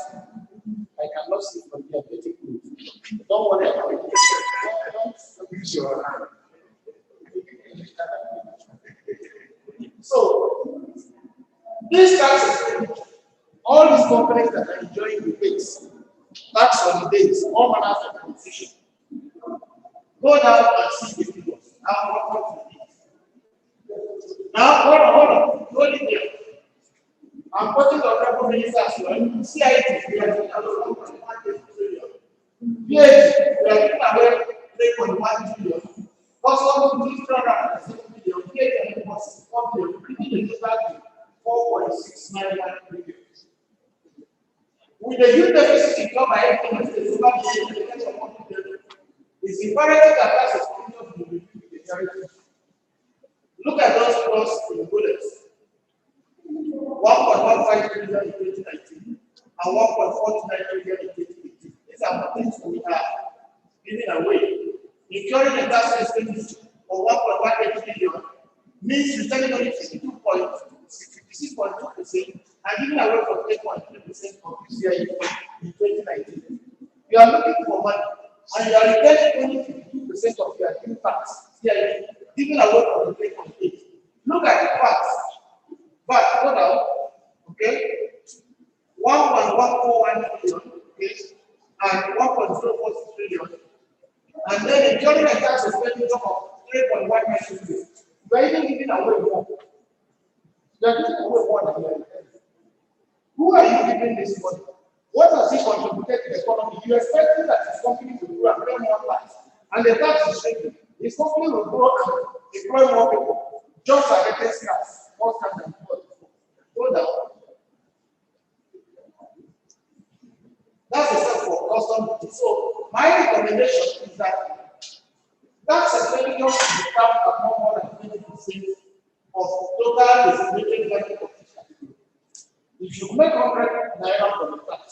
I cannot see from the getting good. Don't worry about it. Don't use your hand. So, this tax expenditure, all these companies that are enjoying rebates, tax holidays, all manners of compensation, go down and see the figures. Now, what it is. Now, hold on. Hold it there. I'm putting the honorable minister as well. CIT, we are doing another 1.1 trillion. VAT, we are giving away 3.1 trillion. Custom duty 307 billion. VAT and imports 4 billion. Bringing the total to 4.691 billion. With the huge deficit incurred by everything as the global billion, it's imperative that tax expenditure will be reviewed with the charity. Look at those plots in bullets. 1.15 trillion in 2019 and 1.49 trillion in 2018. These are things we are giving away. Incurring a tax expenditure of 1.18 trillion means returning only 56.2% and giving away for 8.3% of UCI in 2019. You are looking for money and you are returning only 52% of your due tax, giving away for the 8.8. Look at the facts. But hold on, okay? 1.141 trillion, okay, and 1.046 trillion, and then enjoying a tax expenditure of 3.19 trillion. You are even giving away more. You are giving away more than you are returning. Who are you giving this money? What has he contributed to the economy? You expect that his company will grow and pay more tax, and the tax is shrinking. His company will grow and employ more people. Jobs are getting scarce. More time than before. Go down. That's the step for custom duty. So my recommendation is that tax expenditure should become more than 20% of total estimated value of each category. If you make 100 naira from the tax,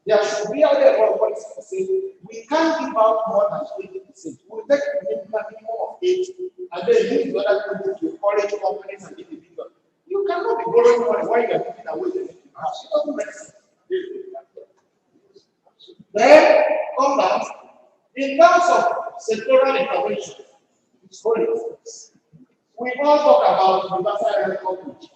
there should be other policy to say we can't give out more than 20%. We'll take a minimum of 8 and then use the other 20 to encourage companies and individuals. You cannot be borrowing money while you are giving away the cash. It doesn't make sense. Then come back. In terms of sectoral intervention, it's very important. We all talk about universal health coverage.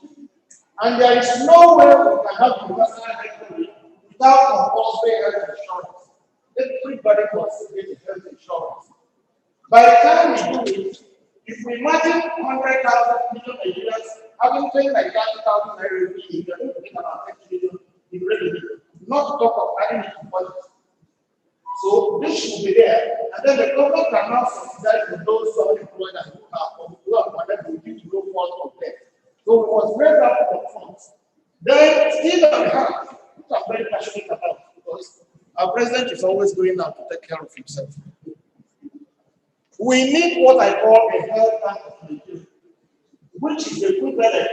And there is no way we can have universal health coverage without compulsory health insurance. Everybody must get health insurance. By the time we do it, if you imagine 100,000 million Nigerians having paid like 30,000 naira every year, you're going to make about 10 million in revenue, not to talk of adding it to budget. So this should be there, and then the government can now subsidize for those who are unemployed and who are funded due to no fault of them. So we must raise up the funds. Then still on the hand, which I'm very passionate about, because our president is always going out to take care of himself. We need what I call a health bank of Nigeria, which is the equivalent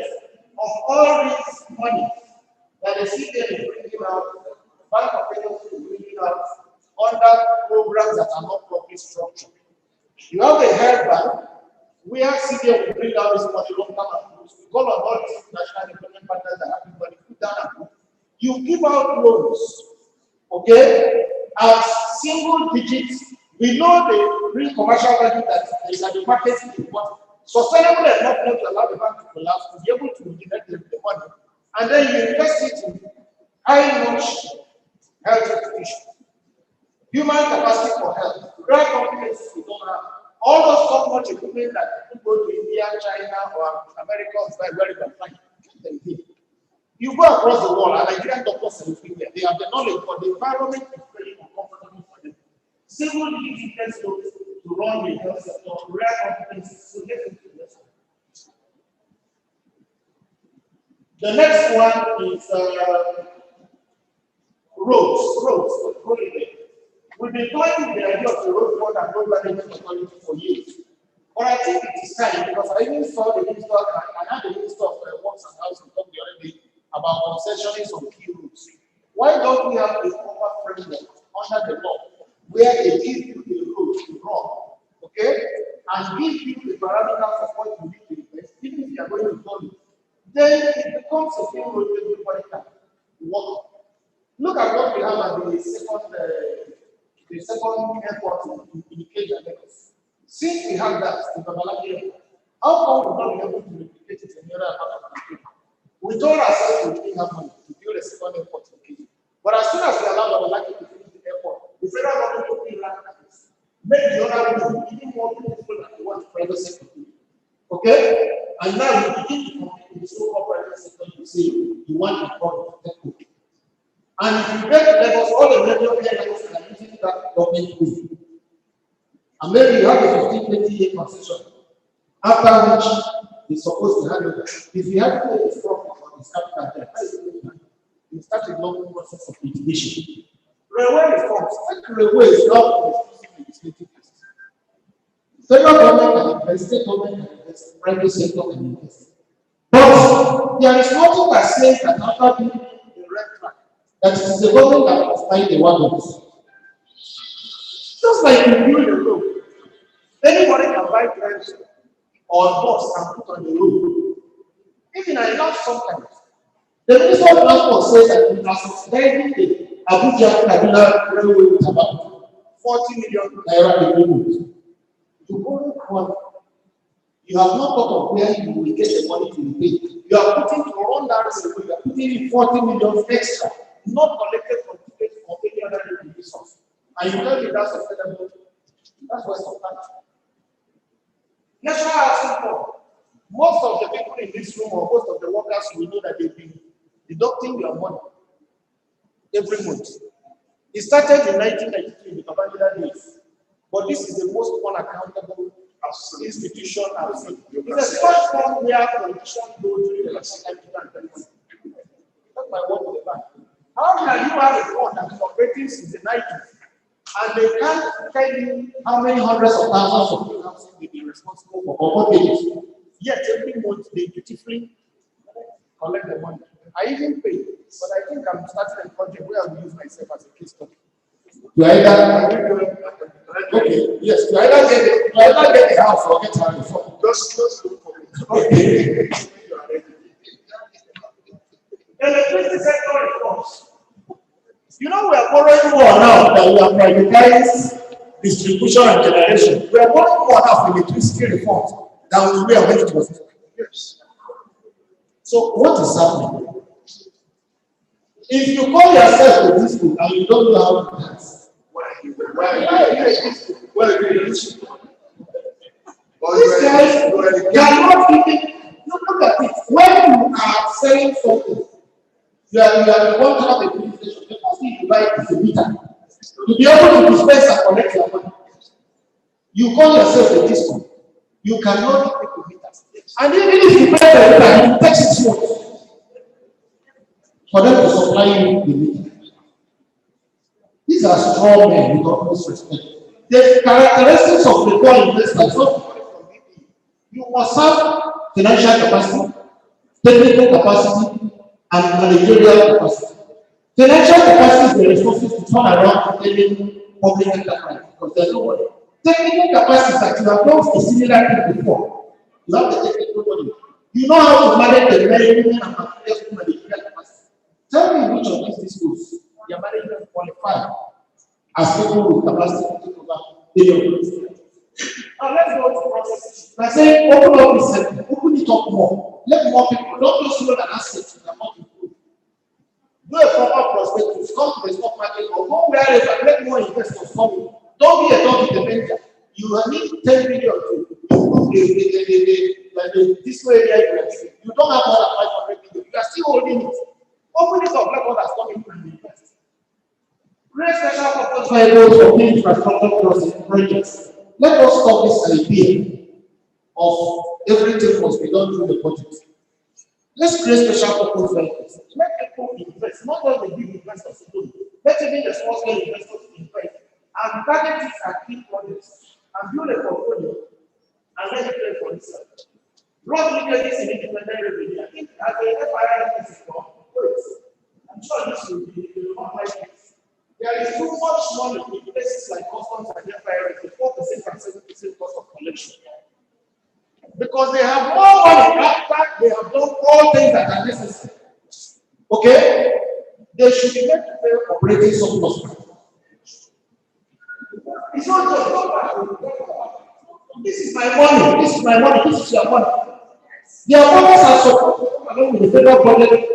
of all this money that the CBN is bringing out, the Bank of Kenya is bringing out under programs that are not properly structured. You have a health bank where CBN will bring out this money long term and we call on all these national development partners that have money put down and you give out loans, okay, at single digits. We know the real commercial value that is at the market, but sustainable enough not to allow the bank to collapse, to be able to generate the money, and then you invest it in high-notch health education, human capacity for health, rare competencies we don't have, all those top-notch equipment that people go to India, China, or America, or where you can find them here. You go across the world, and Nigerian doctors are living there. They have the knowledge, but the environment is very uncomfortable for them. Civil defense to run the health sector, rare competencies, so get into this. The next one is roads. We've been talking the idea of the road fund and road management authority for years. But I think it is time, because I even saw the minister, and I had the minister of Works and Housing talk the other day about concessioning some key routes. Why don't we have a proper framework under the law where they give you the road to run, okay, and give you the parameters of what you need to invest, even if you are going to do it, then it becomes a thing where everybody can work. Look at what we have at the second airport in Ikeja, Lagos. Since we have that in Babalaki Airport, how come we're not able to replicate it in the other part of the country? We told ourselves we didn't have money to build a second airport in Ikeja. But as soon as we allow Babalaki to finish the airport, the federal government will be like this. Make the other room even more beautiful than the one private sector. Okay? And now you begin to compete with the so-called private sector. You say you want to call it. And if you get levels, all the radio levels are using that government way. And maybe you have a 15-20 year concession, after which you're supposed to have it. If you have to pay this profit on this capital debt, you start a long process of litigation. Railway reforms, railway is not an exclusive legislative process. Federal government can invest, state government can invest, private sector can invest. But there is nothing that says that after being a red track, that it is the government that must buy the wagons. Just like you build a road, anybody can buy trains or bus and put on the road. Even I laugh sometimes. The Minister of Transport says that we are subsidizing the Abuja Kaduna Railway with about 40 million naira every month. You borrow money. You have not thought of where you will get the money to repay. You are putting to run that railway, you are putting in 40 million extra, not collected from state or any other revenue source. And you tell me that's sustainable. That's what's of that. National Housing Fund. Most of the people in this room or most of the workers will know that they've been deducting your money every month. It started in 1992 in the Babangida days, but this is the most unaccountable institution I've seen. It's a smart fund where politicians go during the election time. That's my word to the bank. How can you have a fund that is operating since the 90s and they can't tell you how many hundreds of thousands of people will be responsible for mortgages? Yet every month they dutifully collect the money. I even pay, but I think I'm starting a project where I will use myself as a case study. You either yes, you either get the house or get her before. Just look for it. Okay. The electricity sector reforms. You know, we are borrowing more now that we are privatized distribution and generation. We are borrowing more now for electricity reforms than we were when it was. Yes. So what is happening? If you call yourself a disco and you don't know how to dance, why are you a disco? This price, you are not giving. Look at it. When you are selling something, you are want to have a filling station. The first thing you buy is a meter. To be able to dispense and collect your money, you call yourself a discount. You cannot give people meters. And even if you pay the meter, it takes 6 months for them to supply you the meter. These are strong men with utmost respect. The characteristics of the poor investors. You must have financial capacity, technical capacity, and managerial capacity. Financial capacity is the resources to turn around any public enterprise because there's no money. Technical capacity is that you have done a similar thing before. You have the technical money. You know how to manage the management and managerial capacity. Tell me which of these schools your management qualified as people with capacity to take over billions. Now let's go to process. I say open up this sector, open it up more. Let more people, not just loan and assets, you cannot improve. Do a proper prospectus, come to the stock market or go wherever, let more investors come in. Don't be a dog in the manger. You need 10 million to improve the this area you are doing. You don't have more than 500 million. You are still holding it. Open it up, let others come in and invest. Create special purpose vehicles for infrastructure projects. Let us stop this idea of everything must be done through the budget. Let's create special purpose vehicles. Let people invest, not all the big investors do. Let even the small scale investors invest. And target it at key projects and build a portfolio and let it play for itself. Blood linkages in independent revenue. I think as a FIR is for I'm sure this will be not like this. There is too much money in places like customs and FIR, the 4% and 7% cost of collection. Because they have more money after they have done all things that are necessary. Okay? They should be made to pay operating surplus. It's not just this is my money, this is my money, this is your money. Their bodies are supported along with the federal budget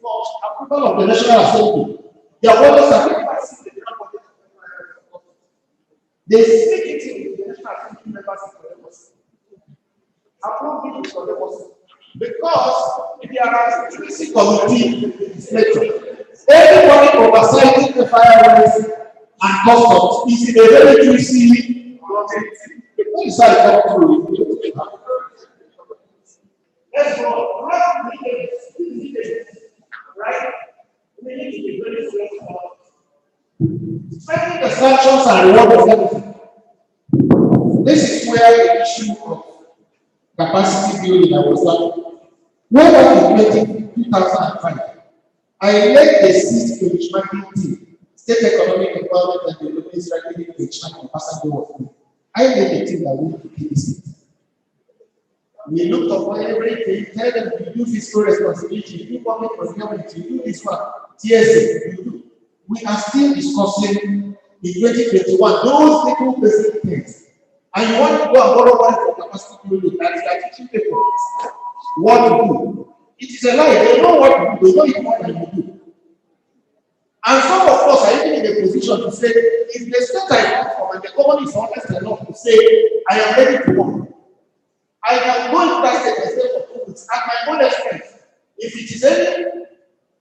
for approval of the National Assembly. Their bodies are passing the federal budget. They speak it in the National Assembly members for the boss. Approve it for the boss. Because if you are a security committee legislature, everybody oversighting the fireworks and customs is in a very juicy inside country. Let's go. Right? We need to be very flexible. Spending the sanctions and reward of everything. This is where the issue of capacity building I was like. When I was in 2005, I led the seat benchmarking team. State economic empowerment and development strategy benchmark on passenger work. I led the team that went to KDC. We looked upon everything, tell them to do fiscal responsibility, you do public procurement, you do this one, TSA, you do. We are still discussing in 2021 those little basic things. And you want to go and borrow money for capacity building, that is like teaching people what to do. It is a lie, they know what to do, they know it more than you do. And some of us are even in a position to say, if the state I come from and the government is honest enough to say, I am ready to work, I can go into that state and say, for 2 weeks at my own expense. If it is any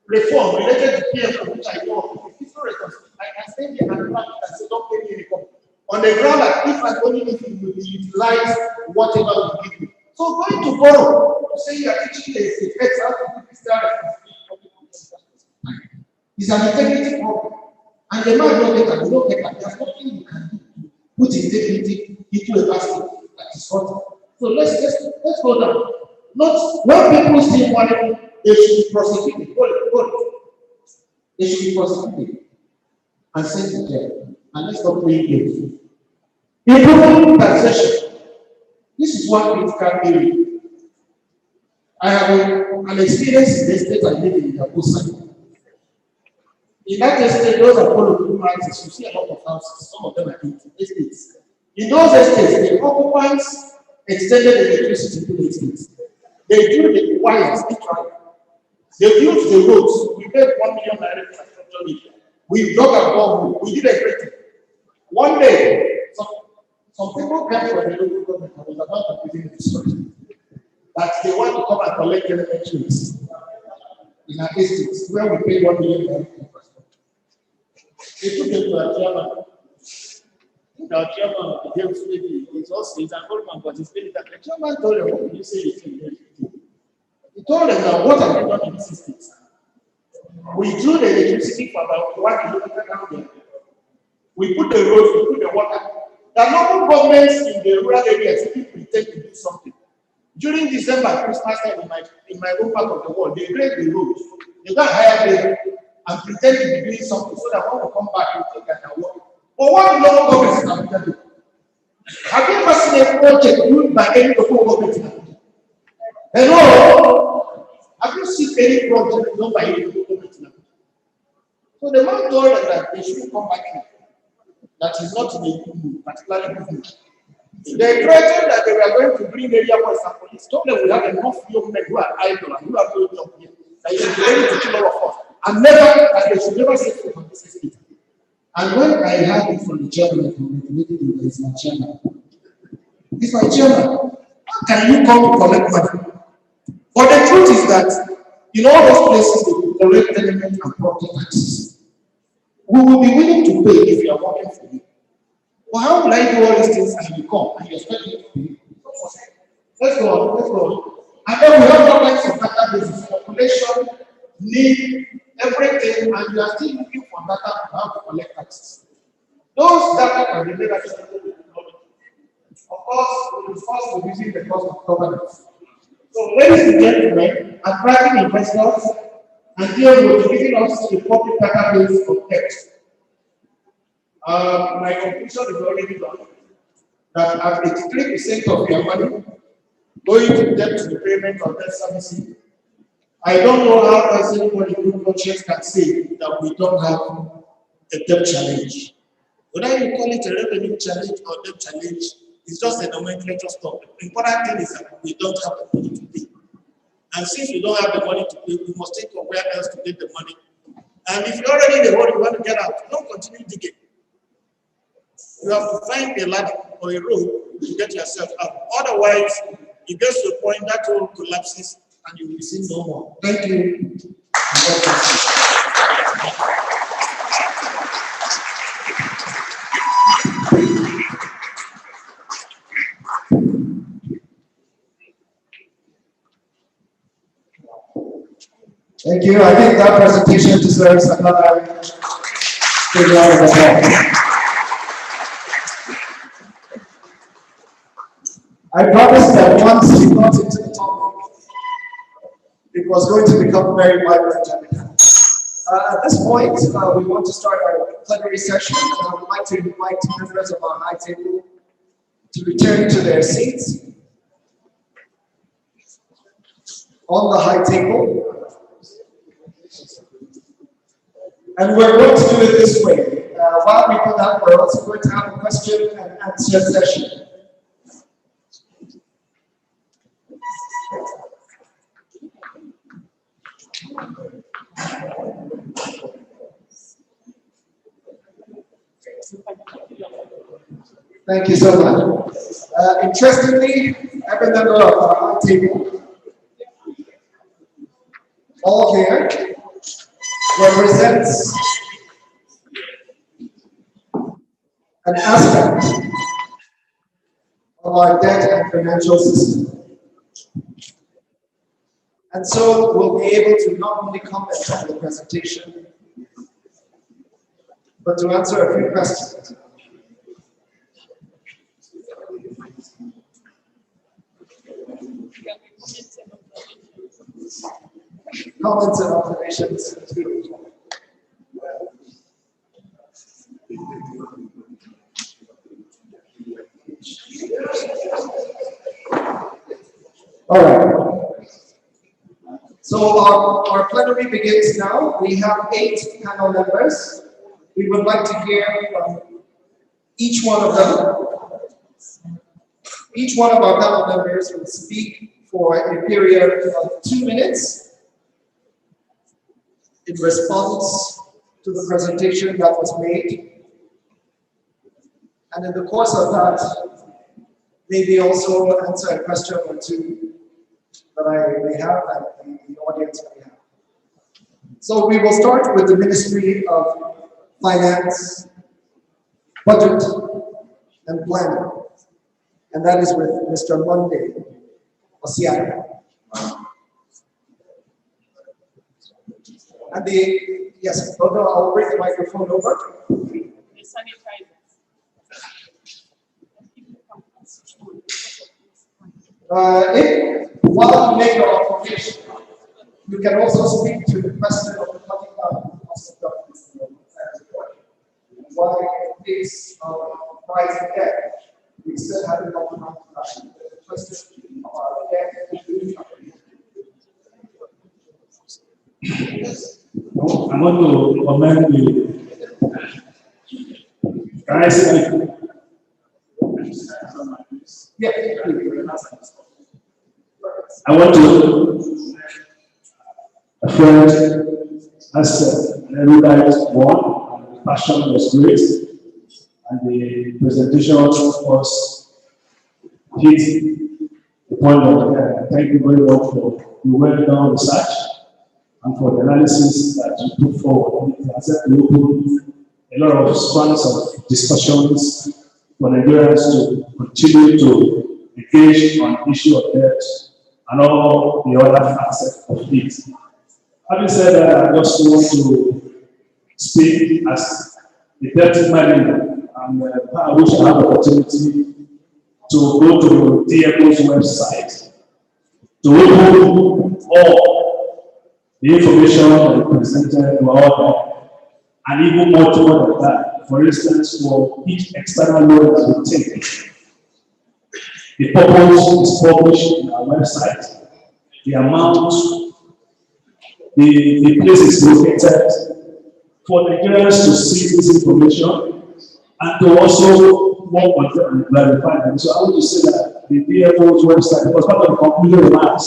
reform related to PF which I know, if it's not responsible, I can stay there and plan it and say, don't pay me any company. On the ground that if and only if you will utilize whatever we give you. So going to borrow, to say you are teaching a state how to do fiscal responsibility is an integrity problem. And the man don't take it, you don't take it. There's nothing you can do to put integrity into a basket that is sorted. So let's go down. Not when people steal money, they should be prosecuted. They should be prosecuted and sent to jail. And let's not play games. Improving taxation. This is one critical area. I have an experience in the state I live in Yakusa. In that estate, those are called houses. You see a lot of houses. Some of them are in estates. In those estates, the occupants extended the electricity to the estates. They drew the wires, they built the roads. We paid 1 million naira infrastructure. We dug a borehole. We did everything. One day, Some people come from the local government and are not giving the story that they want to come and collect elementaries in our estates where we pay 1 million. They took them to our chairman. Our chairman behaves maybe he's also he's an old man, but he's very that. The chairman told them, what did you say is he told them that what have you done in this estate? We drew the electricity for about 1 kilometer down there. We put the roads, we put the water. The local governments in the rural areas still pretend to do something. During December, Christmas time in my own part of the world, they break the roads. They go and hire them and pretend to be doing something so that when we come back, we think that can work. But what local governments have done? Have you ever seen a project ruled by any local government? Hello? Have you seen any project done by any local government? So the man told them that they should come back here. That is not in a good mood, particularly good mood. They threatened that they were going to bring area boys and police. Told them we have enough young men who are idle and who are going to jump here. That they should be ready to kill all of us. And never, that they should never say food from this estate. And when I heard it from the chairman, it's my chairman. It's my chairman. How can you come to collect money? But the truth is that in all those places they collect element and property taxes. We will be willing to pay if you are working for me. Well, how will I do all these things and you come and you expect me to pay? Let's go on, let's go on. And then we have all kinds of databases, population, need, everything, and you are still looking for data to how to collect taxes. Those data can be made accessible to the government. Of course, we will first reducing the cost of governance. So, ladies and gentlemen, attracting investors and deal with giving us a public database of text. My conclusion is already done. That at 83% of your money going to debt repayment or debt servicing, I don't know how else anybody good conscience can say that we don't have a debt challenge. Whether you call it a revenue challenge or debt challenge, it's just a nomenclature stuff. The important thing is that we don't have the money to pay. And since we don't have the money to pay, we must think of where else to get the money. And if you're already in the hole, you want to get out, don't continue digging. You have to find a ladder or a rope to get yourself out. Otherwise, it gets to a point that hole collapses and you will be seen no more. Thank you. Thank you. I think that presentation deserves another big round of applause. I promised that once we got into the topic, it was going to become very vibrant. At this point, we want to start our plenary session, and I would like to invite members of our high table to return to their seats. On the high table. And we're going to do it this way. While we do that, we're also going to have a question and answer session. Thank you so much. Interestingly, every member of our high table, all here, represents an aspect of our debt and financial system. And so we'll be able to not only comment on the presentation, but to answer a few questions. Comments and observations. All right. So our plenary begins now. We have 8 panel members. We would like to hear from each one of them. Each one of our panel members will speak for a period of 2 minutes in response to the presentation that was made. And in the course of that, maybe also answer a question or two that I may have and the audience may have. So we will start with the Ministry of Finance, Budget, and Planning. And that is with Mr. Monday Osiaka. And yes, I'll bring the microphone over. While you make your observation, you can also speak to the question of the cutting down of government. Why in case of rising debt, we still have an optimum production. The question of our debt. I want to commend the guys. I want to a friend has said, everybody won, and the passion was great, and the presentation was hit the point of thank you very much for the well-done research and for the analysis that you put forward. It has opened a lot of strands of discussions for Nigerians to continue to engage on the issue of debt and all the other aspects of it. Having said that, I just want to speak as the deputy manager, and I wish I have the opportunity to go to the DFO's website to open all the information that is presented to all, and even more than that. For instance, for each external loan that we take, the purpose is published in our website, the amount, the place is located, for Nigerians to see this information and to also work on them and clarify them. So I want to say that the DFO's website, because part of the conclusion remarks,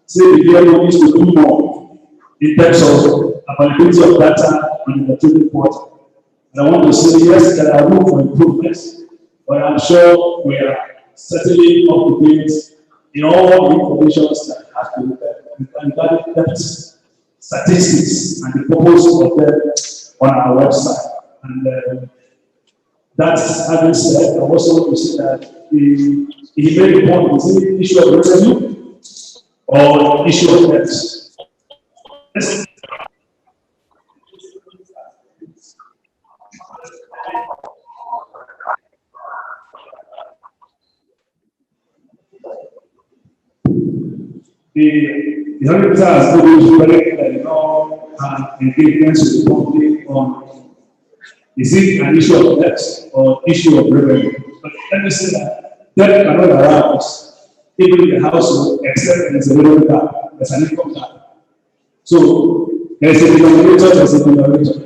say the DFO needs to do more in terms of availability of data on the material report. And I want to say, yes, there are room for improvements, but I'm sure we are certainly up to date in all the information that have to be regarding debt statistics and the purpose of them on our website. And that's having said, I also want to say that the very important is the issue of revenue or the issue of debt. Yes. The Honorable has always very engagement with the public on is it an issue of debt or issue of revenue? But let me say that debt cannot arise even in the household except there is a revenue gap, there's an income gap. So there's a denominator, there's a denominator.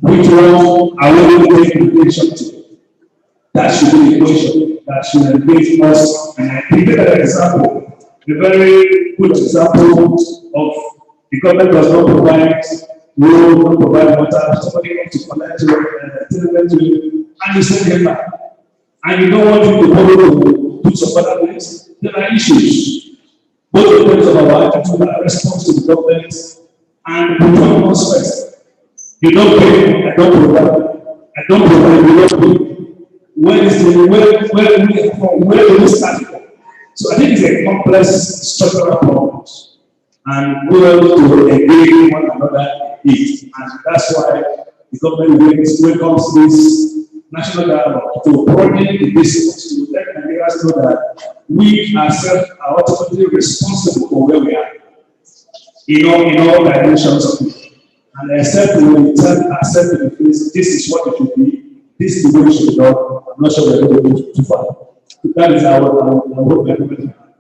Which one are we going to take attention to? That should be the question that should engage us. And I think that an example. A very good example of the government does not provide road, not provide water, somebody comes to collect you, and you send them back. And you don't want you to follow to do some other things. There are issues. Both in terms of our attitude and response to the government, and we don't us first. You don't pay, I don't provide. I don't provide, you don't pay. Where do we start from? So I think it's a complex structural problem, and we are to engage one another in it, and that's why the government welcomes this national dialogue to broaden the discourse, to let Nigerians know that we ourselves are ultimately responsible for where we are in all dimensions of it. And except when we tell ourselves in the face, this is what it should be, this is the way it should be done, I'm not sure we're going to go too far. That is our hope.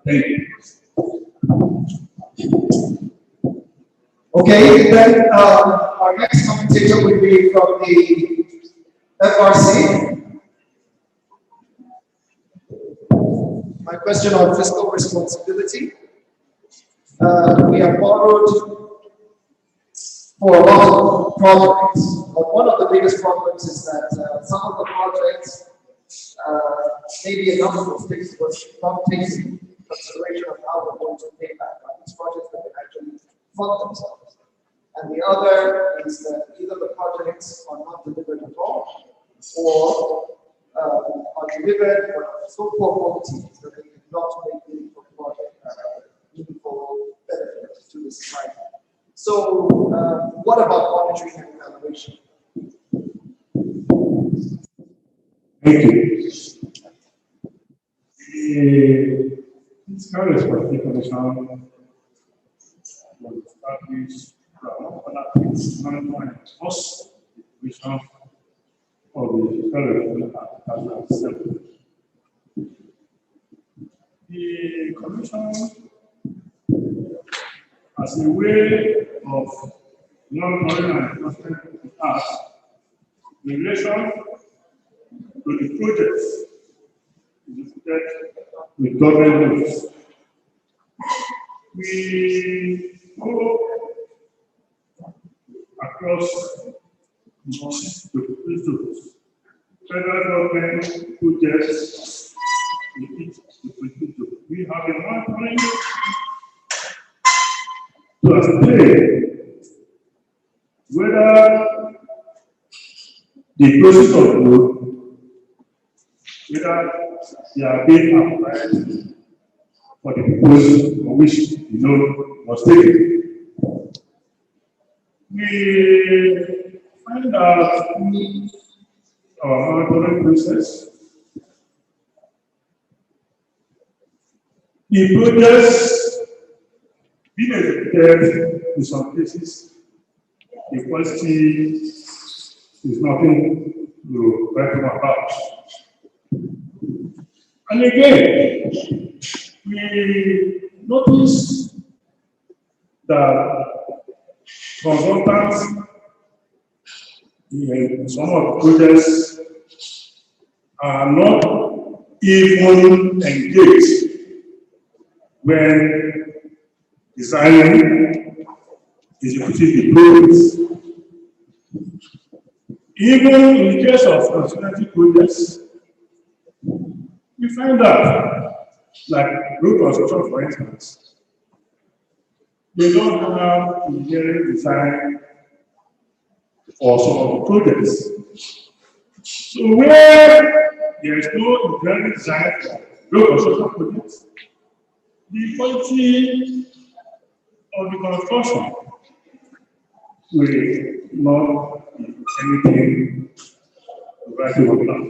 Thank you. Okay, then our next commentator will be from the FRC. My question on fiscal responsibility. We have borrowed for a lot of projects, but one of the biggest problems is that some of the projects maybe a number of mistakes was not taking consideration of how we're going to pay back on these projects that can actually fund themselves. And the other is that either the projects are not delivered at all, or are delivered but of so poor quality that they cannot make meaningful project, meaningful benefit to the society. So, what about monitoring and evaluation? Thank you. The Fiscal Responsibility Commission was established first vision of the Fiscal Responsibility Act 2007. The Commission, as a way of monitoring and enforcement of the Act, in relation to the projects executed with government rules. We go across most the federal government projects in each zone. We have a monitoring to ascertain whether the process of road, whether they are being applied for the purpose for which the loan was taken. We find out through our monitoring process the projects being executed in some cases, the quality is nothing to write about. And again, we notice that consultants in some of the projects are not even engaged when designing, executing the projects. Even in the case of consultancy projects, we find out, like road construction, for instance, they don't have engineering design for some of the projects. So where there is no engineering design for road construction projects, the quality of the construction will not be anything to write about.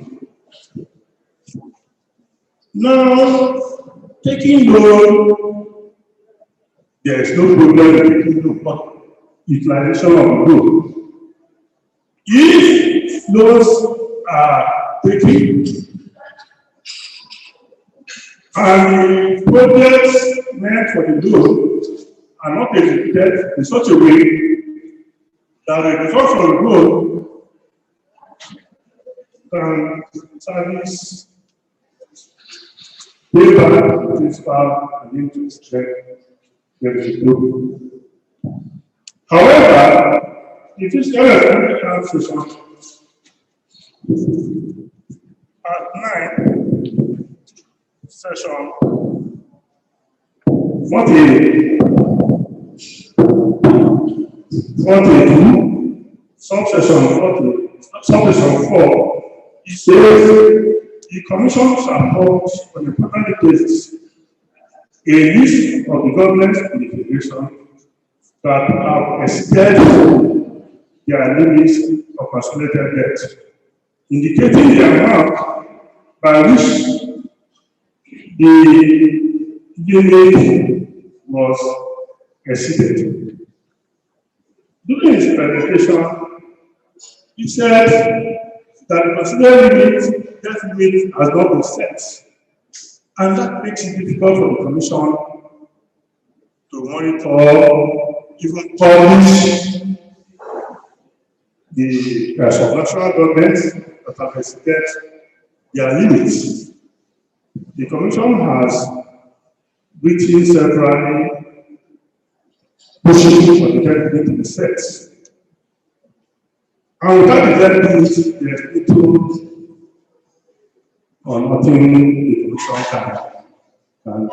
Now, taking loan, there is no problem with taking loan utilization of the loan. If loans are taken and the projects meant for the loan are not executed in such a way that the result from the loan can service paper, principal, and interest rate, there is a loan. However, the Fiscal Responsibility Commission at 9, session 42, subsection 4, it says the Commission shall publish on a quarterly basis a list of the government in the Federation that have exceeded their limits of consolidated debt, indicating the amount by which the limit was exceeded. During his presentation, he said that the considered debt limit has not been set, and that makes it difficult for the Commission to monitor, even publish the national governments that have exceeded their limits. The Commission has written severally pushing for the debt limit to be set. And without the debt limit, there is little or nothing the Commission can do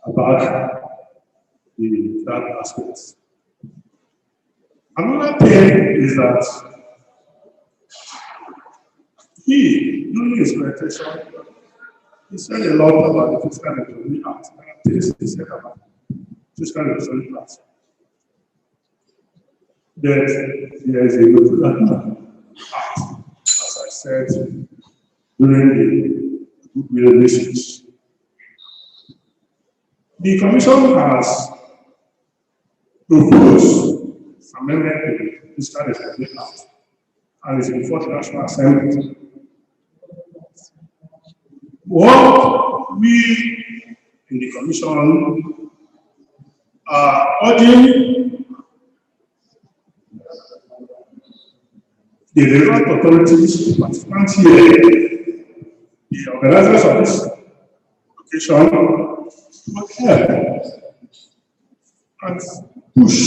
about that aspect. Another thing is that during his presentation, he said a lot about the Fiscal Responsibility Act. He said about Fiscal Responsibility Act. That there is a Local Act, as I said, during the goodwill message. The Commission has proposed amendment to the Fiscal Responsibility Act and is before the National Assembly. What we in the Commission are urging the relevant authorities, participants here, the organizers of this occasion, to help and push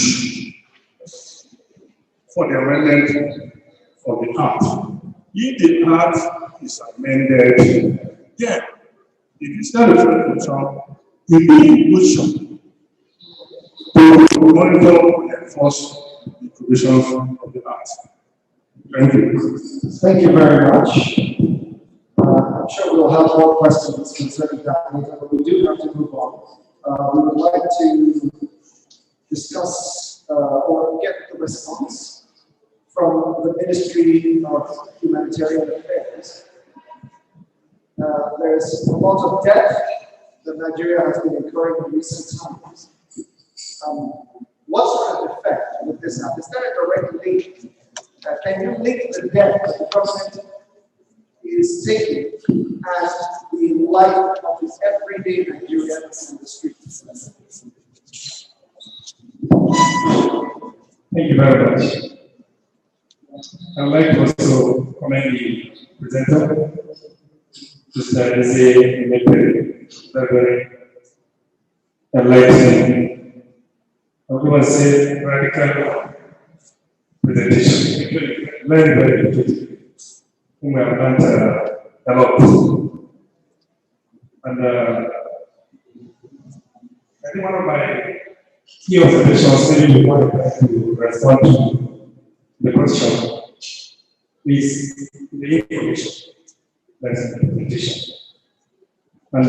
for the amendment of the Act. If the Act is amended, then the Fiscal Responsibility Commission will be in position to monitor and enforce the provisions of the Act. Thank you. Thank you very much. I'm sure we'll have more questions concerning that, but we do have to move on. We would like to discuss or get the response from the Ministry of Humanitarian Affairs. There's a lot of debt that Nigeria has been incurring in recent times. What sort of effect would this have? Is there a direct link? Can you link the debt that the government is taking and the life of its everyday Nigerians in the streets? Thank you very much. I would like to also commend the presenter, Mr. Eze, very enlightening. I would want to say radical presentation. Very, very good. We have learned a lot. And I think one of my key observations, maybe before I try to respond to the question, is the information that's in the presentation. And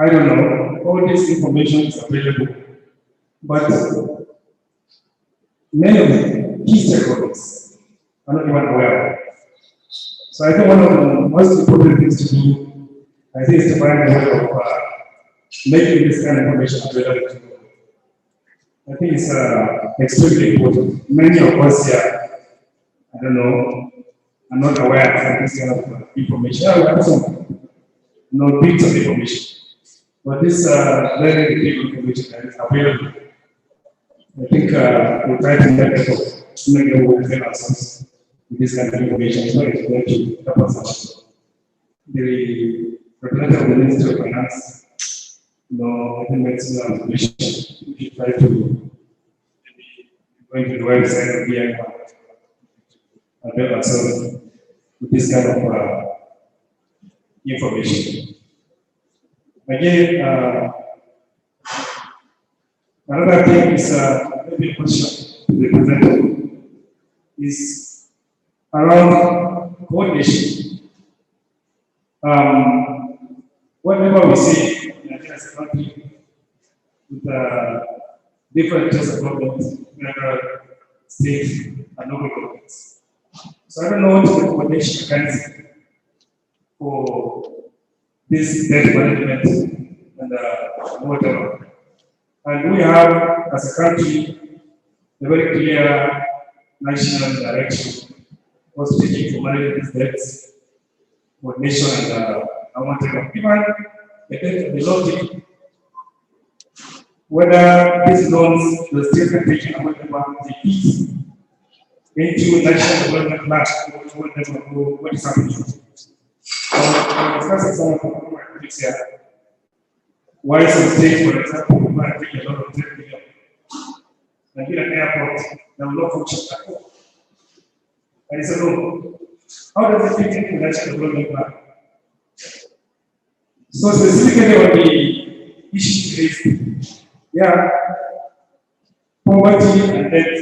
I don't know, all this information is available, but many of the key stakeholders are not even aware of it. So I think one of the most important things to do, I think, is to find a way of making this kind of information available to people. I think it's extremely important. Many of us here, I don't know, are not aware of this kind of information. I have some bits of information, but this very big information that is available. I think we try to make effort to make it work for ourselves with this kind of information. So it's going to help us out. The representative of the Ministry of Finance, I think that's an information. We try to maybe going to the website of BI and help ourselves with this kind of information. Again, another thing is maybe a question to the presenter is around coordination. Whenever we say Nigeria as a country with different types of governments, state and local governments. So I don't know what is the coordination mechanism for this debt management and whatever. And we have, as a country, a very clear national direction for speaking for managing these debts, coordination and whatever. Even the logic, whether these loans, the state can take and whatever, they eat into national development plan, what is happening. I'm discussing some of my colleagues here. Why some states, for example, might take a lot of 10 million. Nigeria airport, they will not function at all. And it's a no. How does it fit into the national development plan? So specifically on the issues raised, yeah, poverty and debt.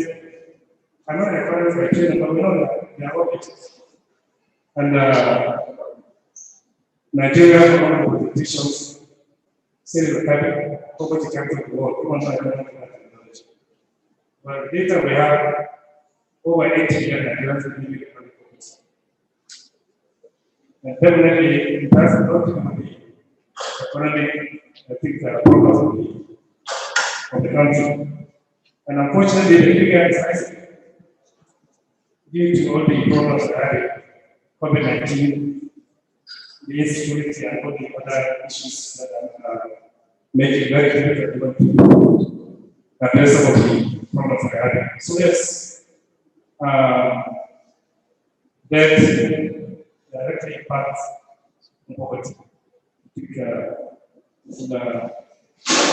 I'm not referring to a trade, but we know that they are all issues. And Nigeria, one of the politicians, said in the cabinet, poverty capital of the world, even though I don't know that. But the data we have, over 80 million Nigerians living in economic poverty. And definitely, it has a lot to do with the economic, I think, problems of the country. And unfortunately, the figure is rising due to all the problems that are COVID-19, the insecurity, and all the other issues that are making it very difficult to address some of the problems that are having. So yes, that directly impacts poverty. I think the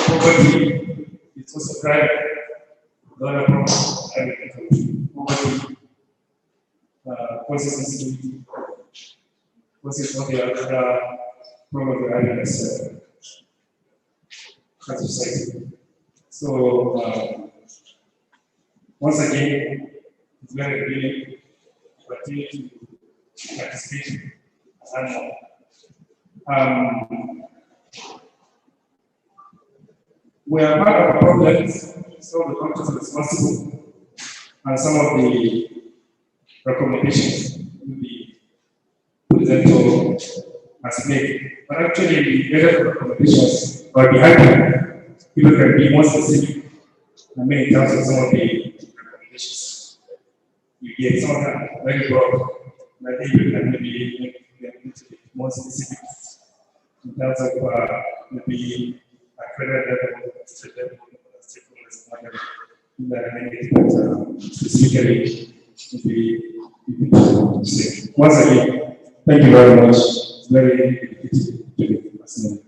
poverty is also driving the other problems in the country. Poverty causes insecurity, causes all the other problems that are having as a society. So once again, it's very really continue to participate and we are part of the problems, some of the countries are responsible, and some of the recommendations will be presented as made. But actually, the better recommendations are behind people can be more specific and many terms of some of the recommendations. You get some of them very broad, but I think we can maybe make them more specific in terms of maybe accredited level, state level, stakeholders, and that I think specifically maybe say. Once again, thank you very much. It's very fascinating.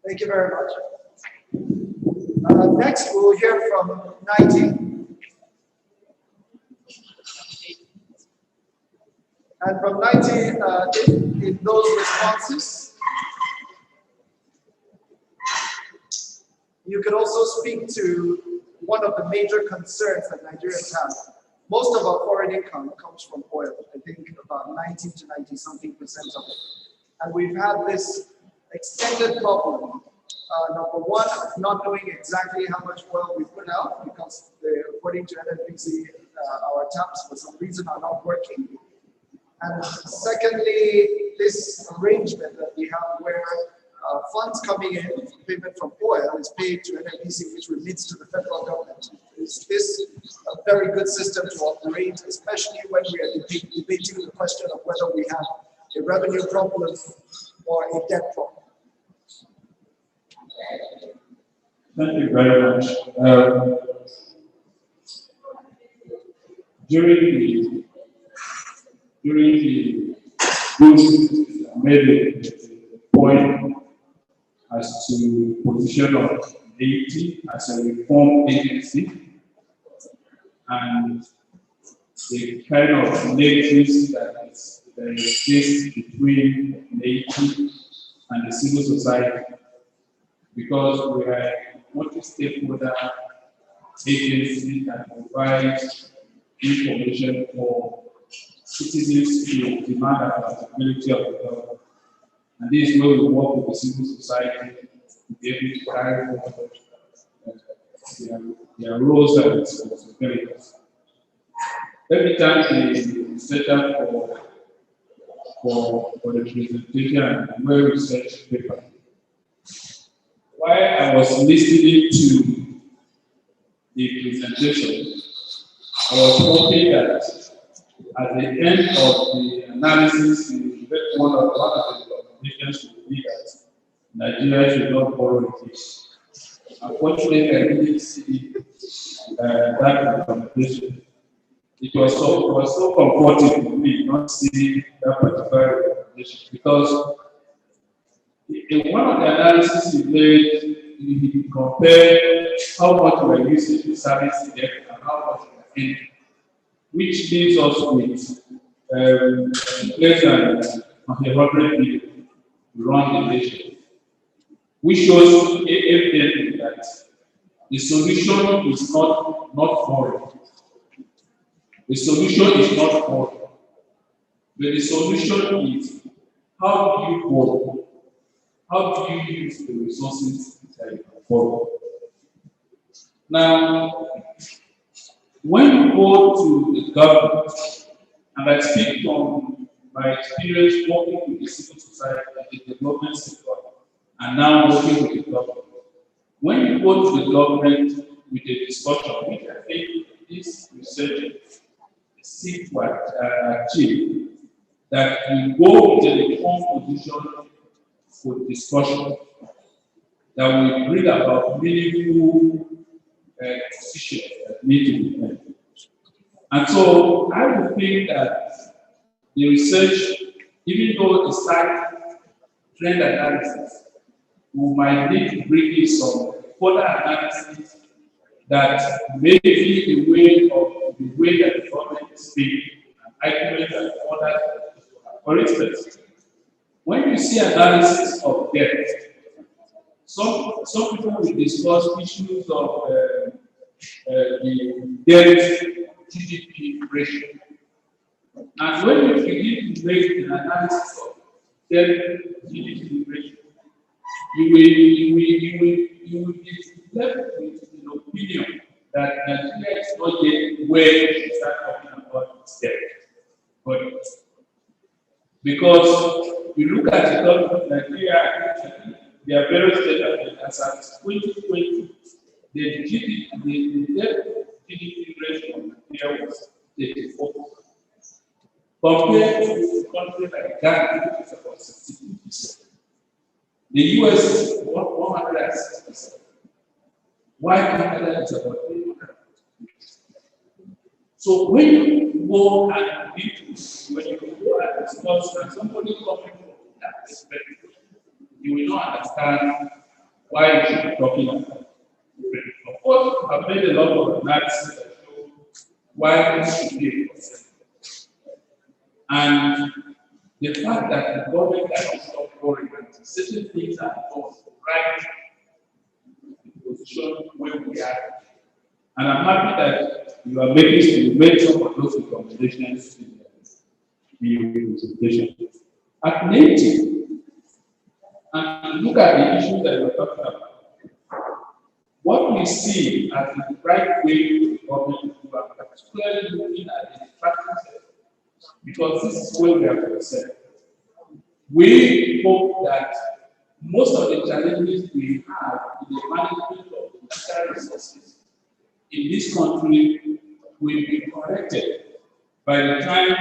Thank you very much. Next, we'll hear from 90. And from 90, in those responses, you could also speak to one of the major concerns that Nigerians have. Most of our foreign income comes from oil. I think about 90 to 90-something% of it. And we've had this extended problem. Number one, not knowing exactly how much oil we put out because according to NNPC, our taps for some reason are not working. And secondly, this arrangement that we have where funds coming in, payment from oil is paid to NNPC, which remits to the federal government. Is this a very good system to operate, especially when we are debating the question of whether we have a revenue problem or a debt problem? Thank you very much. During the I made a point as to position of Haiti as a reform agency and the kind of negatives that exist between Haiti and the civil society, because we are a multi-stakeholder agency that provides information for citizens to demand accountability of the government. And this is where we work with the civil society to be able to carry forward their roles and responsibilities. Every time the setup for the presentation and well research paper, while I was listening to the presentation, I was hoping that at the end of the analysis, one of the recommendations would be that Nigeria should not borrow this. Unfortunately, I didn't see that recommendation. It was so comforting for me not seeing that particular recommendation, because in one of the analysis you made, you compare how much we are using the service debt and how much we are paying, which leaves us with less than 100 million run the nation, which shows evidently that the solution is not foreign. The solution is not foreign, but the solution is how do you work? How do you use the resources that you have forward? Now, when you go to the government, and I speak from my experience working with the civil society, the development sector, and now working with the government. When you go to the government with a discussion, which I think this research seeks to achieve, that we go with an informed position for discussion that will bring about meaningful decisions that need to be made. And so I would think that the research, even though it's like trend analysis, we might need to bring in some further analysis that may be the way that the government speaks and arguments and others. For instance, when you see analysis of debt, some people will discuss issues of the debt GDP ratio. And when you begin to make an analysis of debt GDP ratio, you will be left with an opinion that Nigeria is not yet where you start talking about its debt. But because you look at the economy of Nigeria, there are various data as at 2020, the debt GDP ratio of Nigeria was 34%. Compared to a country like Ghana, which is about 62%. The US is 106%. Why Canada is about 300%. So when you go and when you go and discuss and somebody coming from that perspective, you will not understand why you should be talking about it. Of course, I've made a lot of analysis that show why this should be a concern. And the fact that the government cannot stop worrying that certain things are not right in the position where we are. And I'm happy that you are made some of those recommendations in your presentation. At native, and look at the issues that you're talking about. What we see as the right way for the government to do, particularly looking at the practices, because this is where we are concerned. We hope that most of the challenges we have in the management of natural resources in this country will be corrected by the time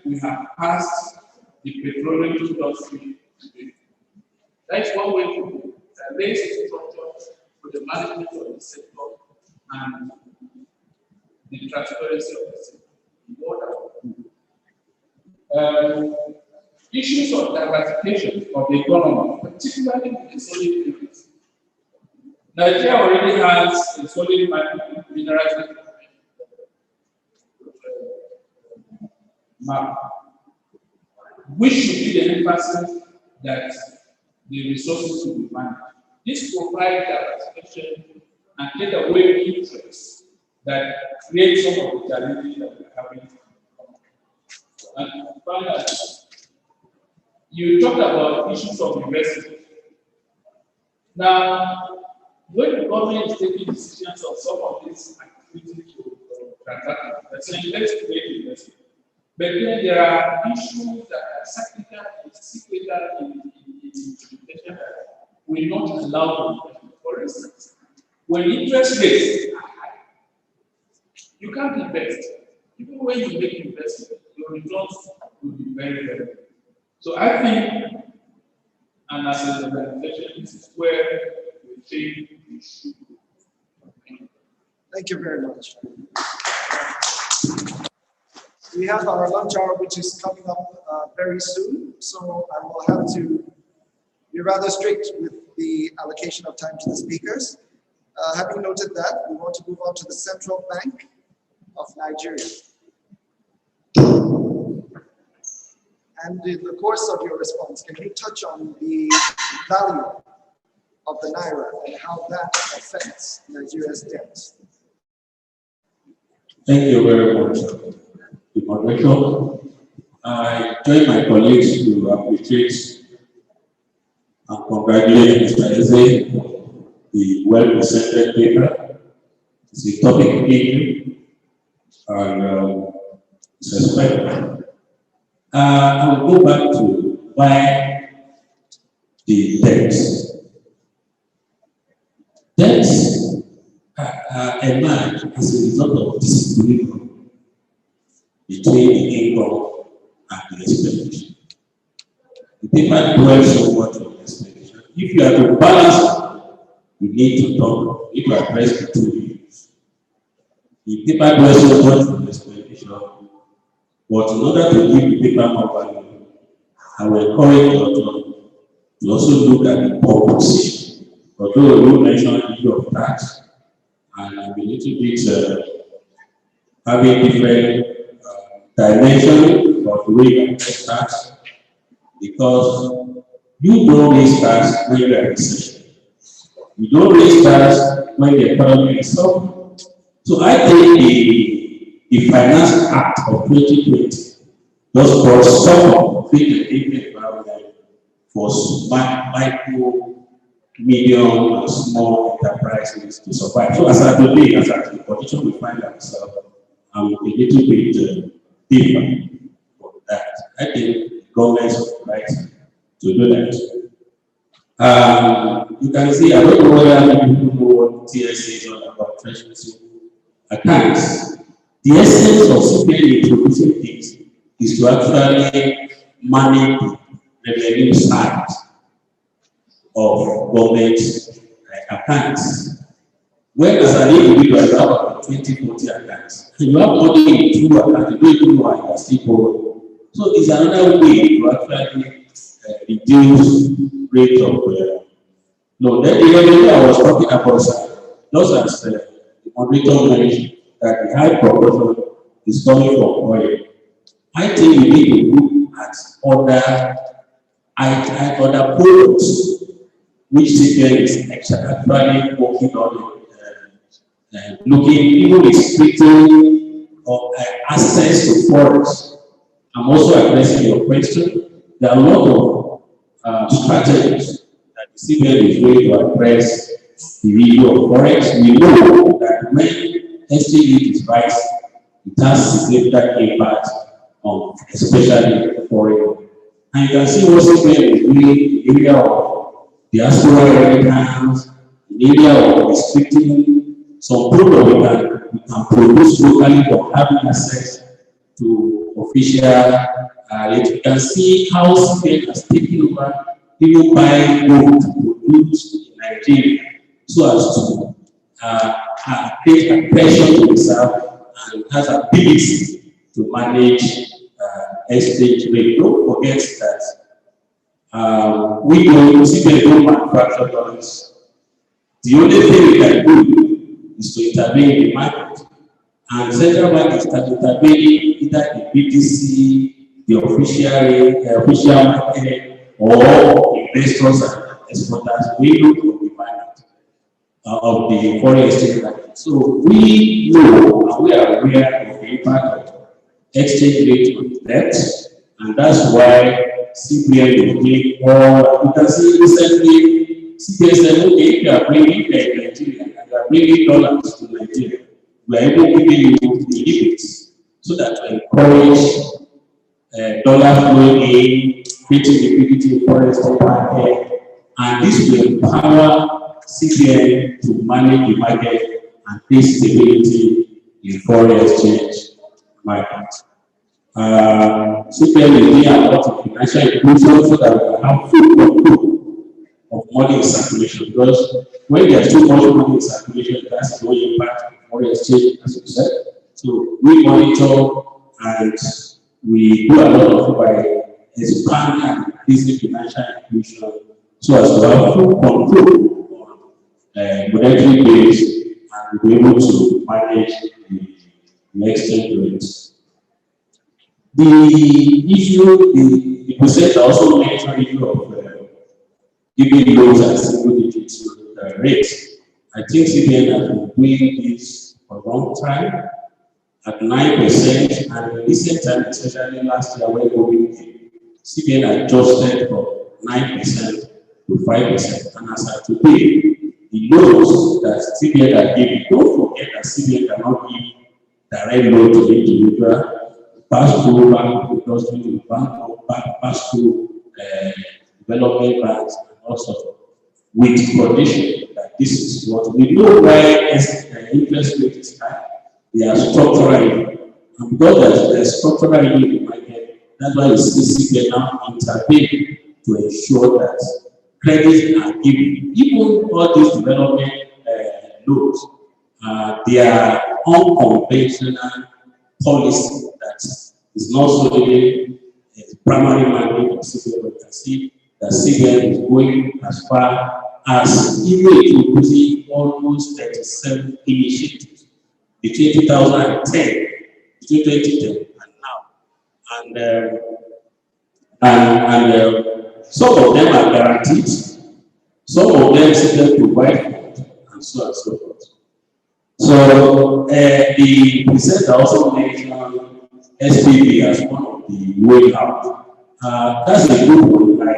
we have passed the petroleum industry today. That's one way to do it. That lays the structure for the management of the sector and the transparency of the sector. Issues of diversification of the economy, particularly in the solid areas. Nigeria already has a solid minerals map, which should be the emphasis that the resources will be managed. This provides diversification and take away interests that create some of the challenges that we're having. And finally, you talked about issues of investment. Now, when the government is taking decisions on some of these activities to transact, they're saying let's create investment. But then there are issues that are cyclical in implementation that will not allow investment. For instance, when interest rates are high, you can't invest. Even when you make investment, your results will be very, very good. So I think, and as an organization, this is where we think we should go. Thank you very much. We have our lunch hour, which is coming up very soon, so I will have to be rather strict with the allocation of time to the speakers. Having noted that, we want to move on to the Central Bank of Nigeria. And in the course of your response, can you touch on the value of the Naira and how that affects Nigeria's debt? Thank you very much, the moderator. I join my colleagues to appreciate and congratulate Mr. Eze for the well-presented paper. It's a topic issue and it's respected. I will go back to why the debts. Debts emerge as a result of disequilibrium between the income and the expenditure. The paper dwells so much on expenditure. If you are to balance, you need to talk, if you address the two issues. The paper dwells so much on expenditure, but in order to give the paper more value, I will encourage you to also look at the purpose. Although you mentioned the issue of tax, and I'm a little bit having different dimension of the way you tax, because you don't raise tax when you are in recession. You don't raise tax when the economy is suffering. So I think the Finance Act of 2020 just brought some of the environment for micro, medium, and small enterprises to survive. So as I today, as the condition we find ourselves, I'm a little bit different for that. I think government is right to do that. You can see, I don't know whether people know what TSA is all about, treasury accounts. The essence of CPN introducing things is to actually manage the revenue side of government accounts. When as an individual, you have about 20-40 accounts, and you have money in two accounts, you don't even know why you are still borrowing. So it's another way to actually reduce rate of no. Then the revenue I was talking about, just as the moderator mentioned, that the high proportion is coming from oil. I think we need to look at other products which CPN is actually working on, looking, even restricting access to forex. I'm also addressing your question. There are a lot of strategies that the CPN is going to address the issue of forex. We know that when exchange rate is rising, it has significant impact on especially foreign. And you can see what CPN is doing in the area of diaspora accounts, in the area of restricting some product we can produce locally for having access to official. You can see how CPN has taken over even buying gold produced in Nigeria so as to create a pressure to itself and has ability to manage exchange rate. Don't forget that we don't manufacture dollars. The only thing we can do is to intervene in the market. And central bank is intervening either the BTC, the official market, or investors and exporters. We look at the market of the foreign exchange market. So we know and we are aware of the impact of exchange rate on debt, and that's why CPN is doing more. You can see recently CPN said, okay, if you are bringing Nigeria and you are bringing dollars to Nigeria, we are able to give you the limits so that to encourage dollar flowing in, creating liquidity in foreign stock market, and this will empower CPN to manage the market and create stability in foreign exchange market. CPN is doing a lot of financial inclusion so that we can have full control of money in circulation, because when there's too much money in circulation, that's no impact on foreign exchange, as you said. So we monitor and we do a lot of by expanding and increasing financial inclusion so as to have full control on monetary base and be able to manage the exchange rates. The issue, presenter also mentioned the issue of giving loans at single-digit rates. I think CBN has been doing this for a long time at 9%, and in recent time, especially last year when COVID came, CBN adjusted from 9% to 5%. And as of today, the loans that CBN are giving, don't forget that CBN cannot give direct loan to the individual, pass through bank, industry to bank, pass through development banks, and also with condition that this is what we know why interest rate is high. They are structural, and because there's structural in the market, that's why you see CBN now intervene to ensure that credits are given. Even all these development loans, they are unconventional policy that is not solely a primary mandate of CBN. But you can see that CBN is going as far as even introducing almost 37 initiatives between 2010, between 2010 and now. And some of them are guaranteed, some of them CBN provide, and so on and so forth. So the presenter also mentioned SPV as one of the way out. That's a good one. I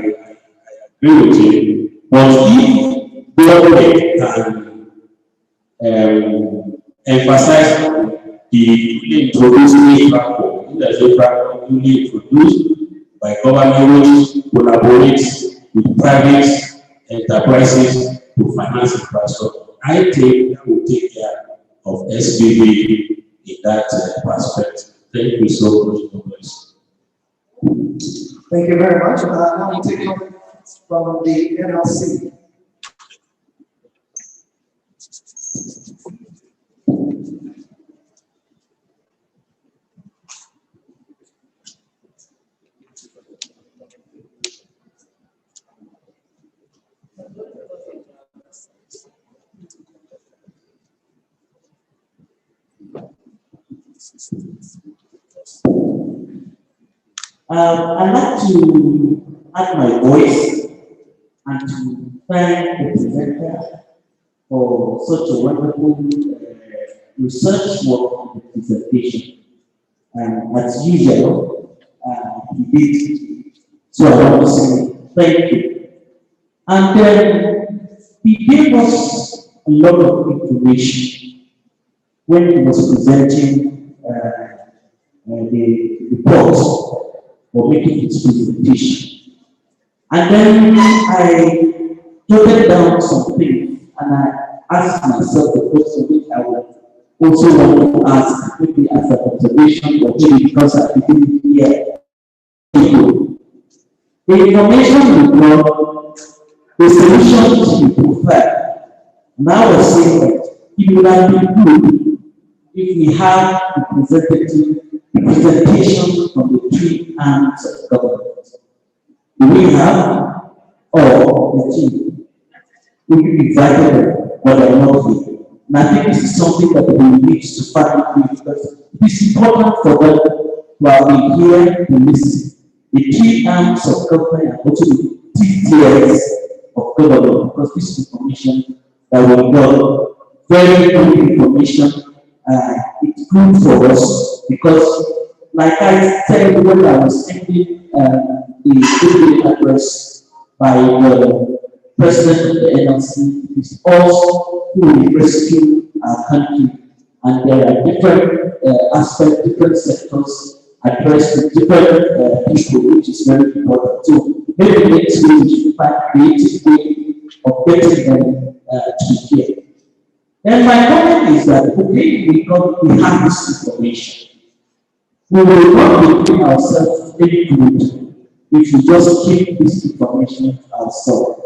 agree with you. But if government can emphasize the introducing platform, there's a platform newly introduced by government which collaborates with private enterprises to finance infrastructure. I think that will take care of SPV in that perspective. Thank you so much. Thank you very much. Now we take comments from the NLC. I'd like to add my voice and to thank the presenter for such a wonderful research work on the presentation. As usual, he did. So I want to say thank you. And then he gave us a lot of information when he was presenting the report for making its presentation. And then I jotted down some things and I asked myself the question which I would also want to ask, maybe as an observation or maybe because I didn't hear. The information we got, the solutions we prefer. Now we're saying that it would have been good if we have the presentation from the three arms of government. Do we have, or the team? We will be invited, but they are not here. And I think this is something that we need to start with because it is important for them to have been here to listen. The three arms of government and also the three tiers of government, because this information that we got, very good information, it's good for us because, like I said when I was ending the address by the president of the NLC, it is also who will rescue our country, and there are different aspects, different sectors addressed with different people, which is very important. So maybe next week we should find a creative way of getting them to here. Then my comment is that okay, we have this information. We will not be doing ourselves any good if we just keep this information ourselves.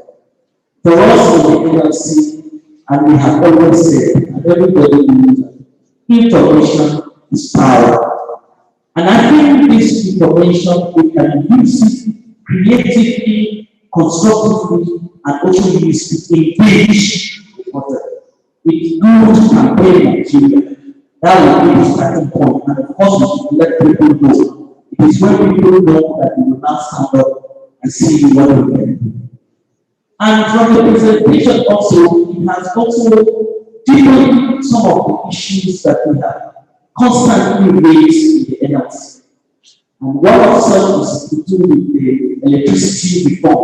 For us in the NLC, and we have always said, and everybody knows that information is power. And I think this information, we can use it creatively, constructively, and also use it in engage with good campaign Nigeria. That will be the starting point. And of course, we should let people know. is when people know that we will now stand up and see what we can do. And from the presentation also, it has also deepened some of the issues that we have constantly raised in the NLC. And one of them is to do with the electricity reform.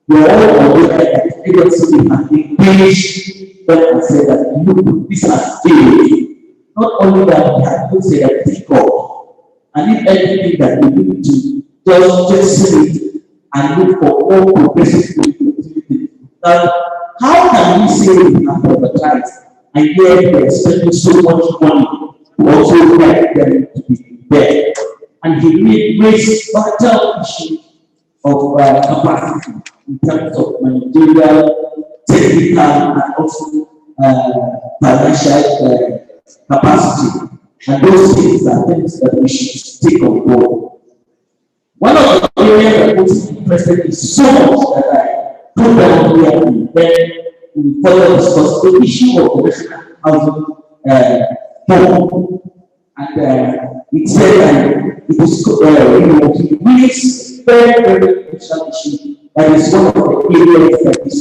We are all aware that agency have engaged them and said that look, this has failed. Not only that, we have to say that it's God. And if anything that we need to just say it and look for all progressive activity. Now, how can we say we have advertised and yet we are spending so much money to also get them to be there? And he raised vital issue of capacity in terms of managerial, technical, and also financial capacity. And those things are things that we should take on board. One of the areas that was interested is so much that I put down here and then we further discuss the issue of the national housing fund. And it said that it is very, very crucial issue. That is one of the areas that is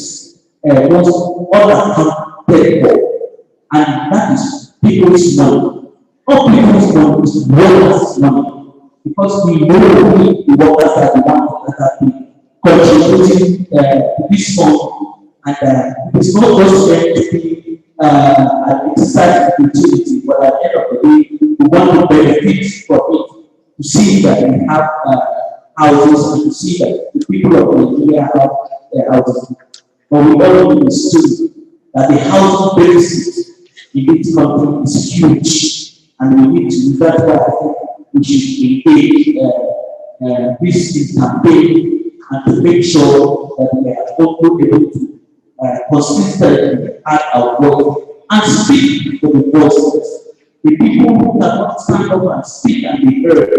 most unaccounted for. And that is people's money. Not people's money, it's workers' money. Because we know the workers are the ones that have been contributing to this fund. And it's not just meant to be an exercise of utility, but at the end of the day, we want to benefit from it, to see that we have houses and to see that the people of Nigeria have their houses. But we all understood that the housing deficit in this country is huge, and we need to, that's why I think we should engage this campaign and to make sure that we are also able to consistently add our voice and speak for the voices. The people who cannot stand up and speak and be heard,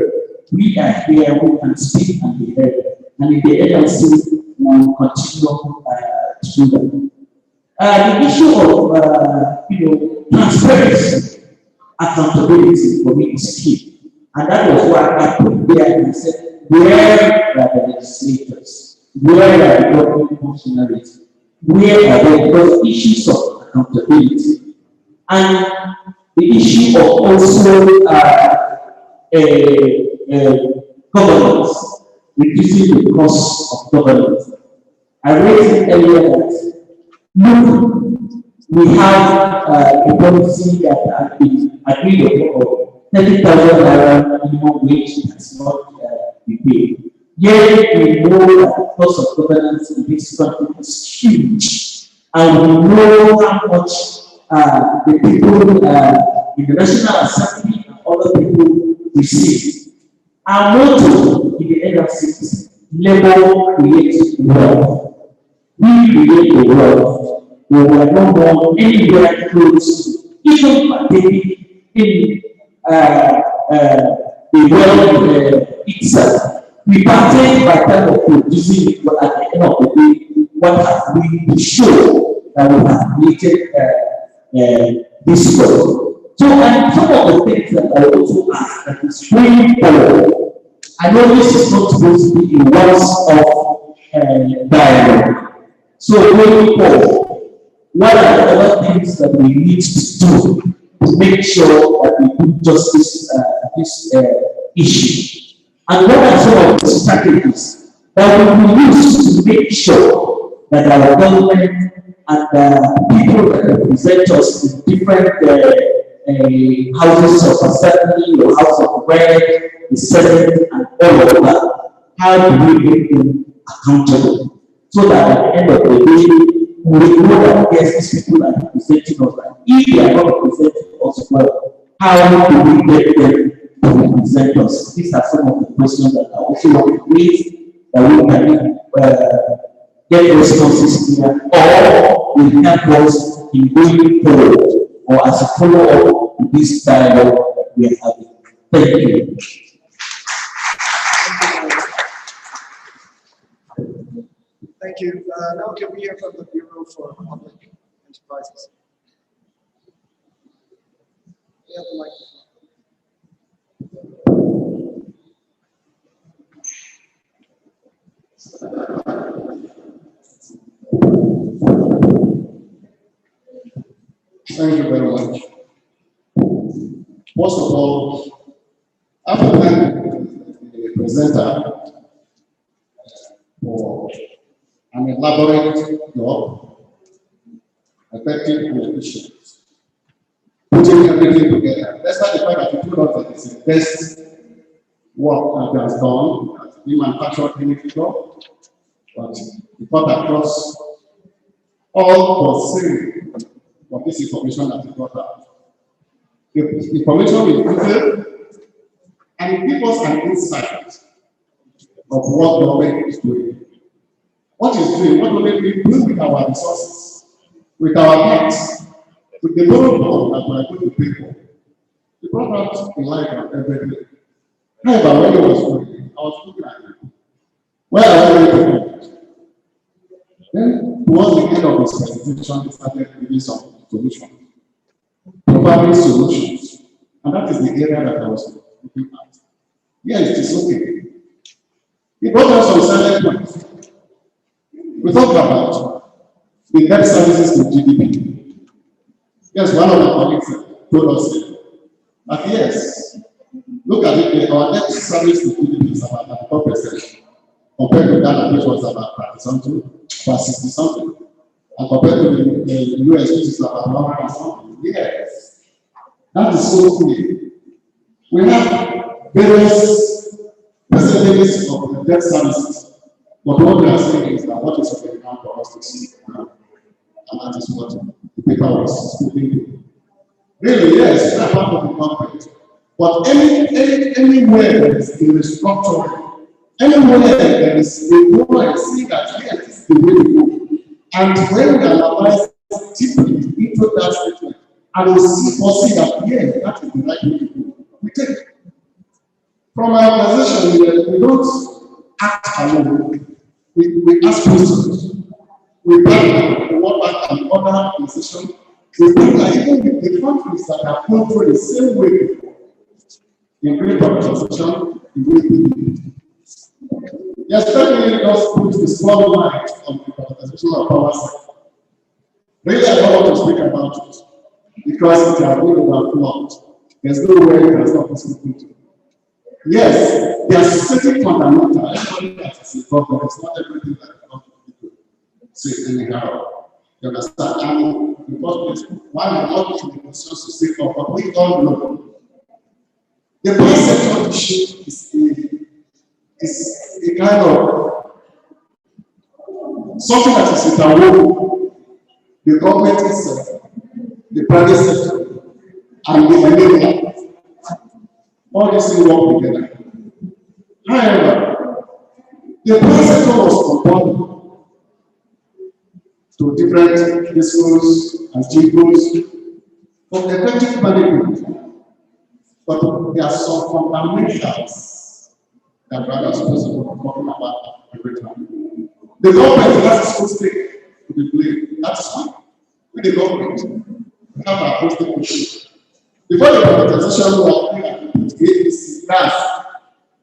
we are here who can speak and be heard. And in the NLC, we will continue to do that. The issue of transparency, accountability for me is key. And that was why I put there and said, where are the legislators? Where are the government functionaries? Where are they? Because issues of accountability and the issue of also governance, reducing the cost of governance. I raised it earlier that look, we have a policy that has been agreed upon, 30,000 naira minimum wage has not been paid. Yet we know that the cost of governance in this country is huge, and we know how much the people in the National Assembly and other people receive. Our motto in the NLC is labor creates wealth. We create the wealth. We are no more anywhere close to even partaking in the wealth itself. We partake by time of producing it, but at the end of the day, what have we to show that we have created this wealth? So, and some of the things that I also ask that is going forward, I know this is not supposed to be a once-off dialogue. So, going forward, what are the other things that we need to do to make sure that we do justice to this issue? And what are some of the strategies that we will use to make sure that our government and people that represent us in different houses of assembly or house of bread, the Senate, and all of that, how do we make them accountable? So that at the end of the day, we know that yes, these people are representing us, and if they are not representing us well, how do we get them to represent us? These are some of the questions that I also want to raise, that we can get responses here, or will help us in going forward, or as a follow-up to this dialogue that we are having. Thank you. Thank you. Now can we hear from the Bureau for Public Enterprises? You have the microphone. Thank you very much. First of all, after thanking the presenter for an elaborate job, effective and efficient, putting everything together. Despite the fact that you told us that it's the best work that he has done, that he manufactured any job, but he got across all the same of this information that he got out. The information will detail and it gives us an insight of what government is doing. What is doing, what will we do with our resources, with our tax, with the borrowed money that we are going to pay for. We brought out in life and everything. However, when he was working, I was looking at him. Where are we going to go? Then, towards the end of his presentation, he started giving some solutions, providing solutions. And that is the area that I was looking at. Yes, it is okay. He brought us some silent points. We talked about the debt services to GDP. Yes, one of the colleagues told us that yes, look at it, our debt service to GDP is about 4%, compared to Ghana, which was about 30-something, about 60-something, and compared to the US, which is about 100-something. Yes, that is so clear. We have various percentages of the debt services, but what we are saying is that what is on the ground for us to see now, and that is what the paper was speaking to. Really, yes, we are part of the government, but anywhere there is a restructuring, anywhere there is a go and see that yes, this is the way to go. And when we analyze deeply into that statement, and we see that yes, that is the right way to go, we take it. From our organization, we don't act alone. We ask questions. We partner with one back and other organizations. We partner even with the countries that have gone through the same way in great organization, in great people. Yes, certainly just put the spotlight on the organizational power sector. Really, I don't want to speak about it because it has been overflowed. There's no way it has not been spoken to. Yes, there are certain fundamentals. Everybody that is involved, it's not everything that you want to do. Say anyhow. You understand? And in first place, one is not in the position to say, oh, but we all know. The power sector issue is a kind of something that is interwoven. The government itself, the private sector, and the enabler. All these things work together. However, the power sector was component to different principles and GPOs for effective management. But there are some fundamentals that brothers supposed to be talking about every time. The government has its own stake to be played. That is fine. With the government, we have our own stake to play. Before the privatization law, ABC,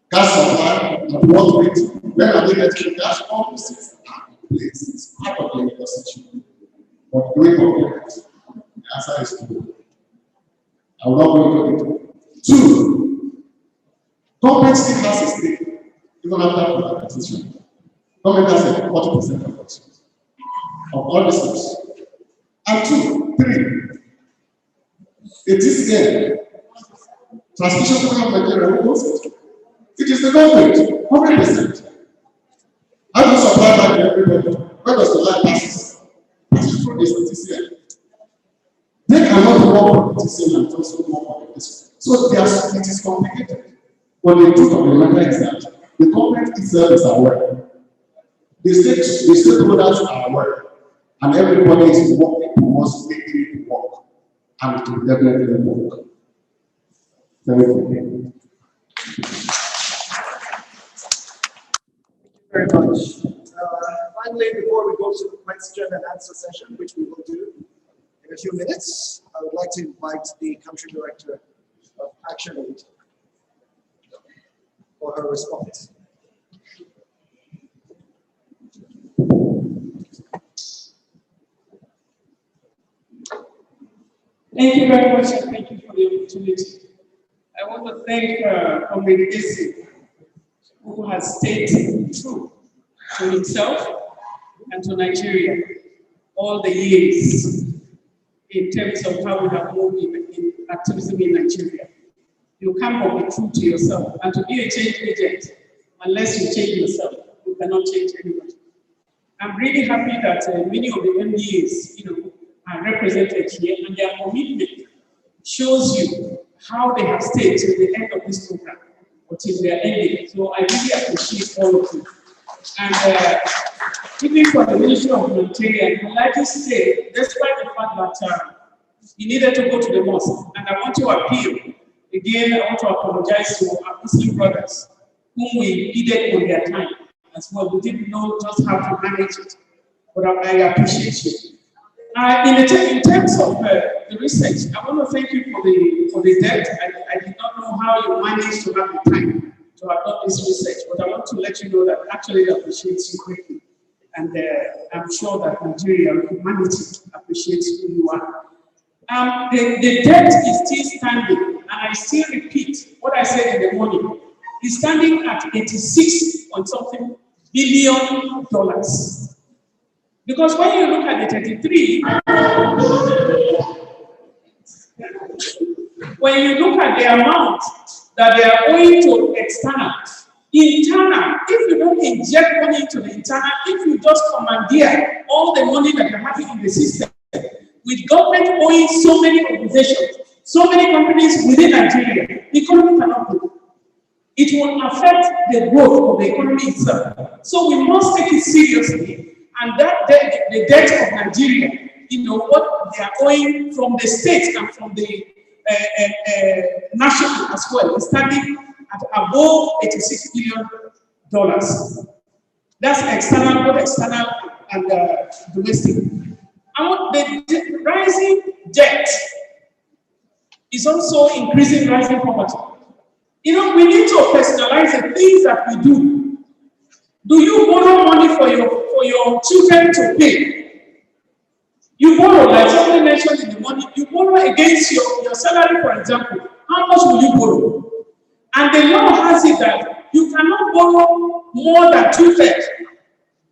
gas supply, and water rate, when are they getting gas? All these things are in place. It's part of the infrastructure. But do we compare it? The answer is no. I will not go into it. Two, government still has a stake, even after privatization. Government has a 40% of it, of all the steps. And three, it is there. Transmission program of Nigeria, who owns it? It is the government, 100%. How do you supply that to everybody? Where does the line pass? Passes through the TCN. They cannot work on the TCN and also work on this. So it is complicated. But the truth of the matter is that the government itself is aware. The stakeholders are aware. And everybody is working towards making it work. And it will definitely work. Thank you. Very much. Finally, before we go to the question and answer session, which we will do in a few minutes, I would like to invite the country director of ActionAid for her response. Thank you very much, and thank you for the opportunity. I want to thank Comrade Eze, who has stayed true to himself and to Nigeria all the years in terms of how we have moved in activism in Nigeria. You can't be true to yourself, and to be a change agent, unless you change yourself, you cannot change anybody. I'm really happy that many of the MDAs, are represented here, and their commitment shows you how they have stayed till the end of this program, until they are ending. So I really appreciate all of you. And even for the Ministry of Humanitarian, I'd like to say, despite the fact that he needed to go to the mosque, and I want to appeal, again, I want to apologize to our Muslim brothers, whom we needed on their time as well. We didn't know just how to manage it, but I appreciate you. In terms of the research, I want to thank you for the depth. I did not know how you managed to have the time to have done this research, but I want to let you know that actually I appreciate you greatly. And I'm sure that Nigeria and humanity appreciates who you are. The debt is still standing, and I still repeat what I said in the morning. It's standing at 86-something billion dollars. Because when you look at the 33, when you look at the amount that they are owing to internal, if you don't inject money into the internal, if you just commandeer all the money that you're having in the system, with government owing so many organizations, so many companies within Nigeria, the economy cannot grow. It will affect the growth of the economy itself. So we must take it seriously. And that debt, the debt of Nigeria, what they are owing from the state and from the national as well, is standing at above $86 billion. That's external, both external and domestic. And the rising debt is also increasing rising poverty. We need to personalize the things that we do. Do you borrow money for your children to pay? You borrow, like somebody mentioned in the morning, you borrow against your salary, for example. How much will you borrow? And the law has it that you cannot borrow more than 2/3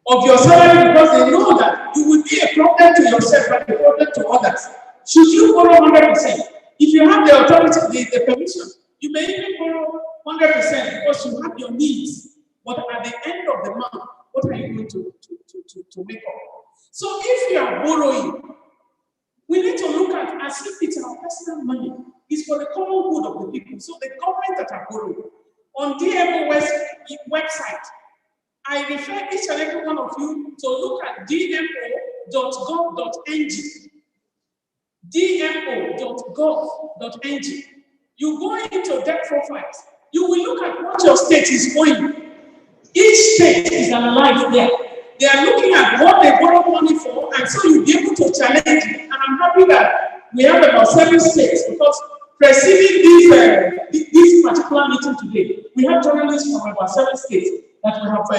of your salary, because they know that you will be a problem to yourself and a problem to others. Should you borrow 100%? If you have the authority, the permission, you may even borrow 100% because you have your needs. But at the end of the month, what are you going to make up? So if you are borrowing, we need to look at as if it's our personal money. It's for the common good of the people. So the government that are borrowing, on DMO website, I refer each and every one of you to look at dmo.gov.ng. dmo.gov.ng. You go into debt profiles, you will look at what your state is owing. Each state is analyzed there. They are looking at what they borrow money for, and so you'll be able to challenge it. And I'm happy that we have about 7 states, because preceding this particular meeting today, we have journalists from about 7 states that we have,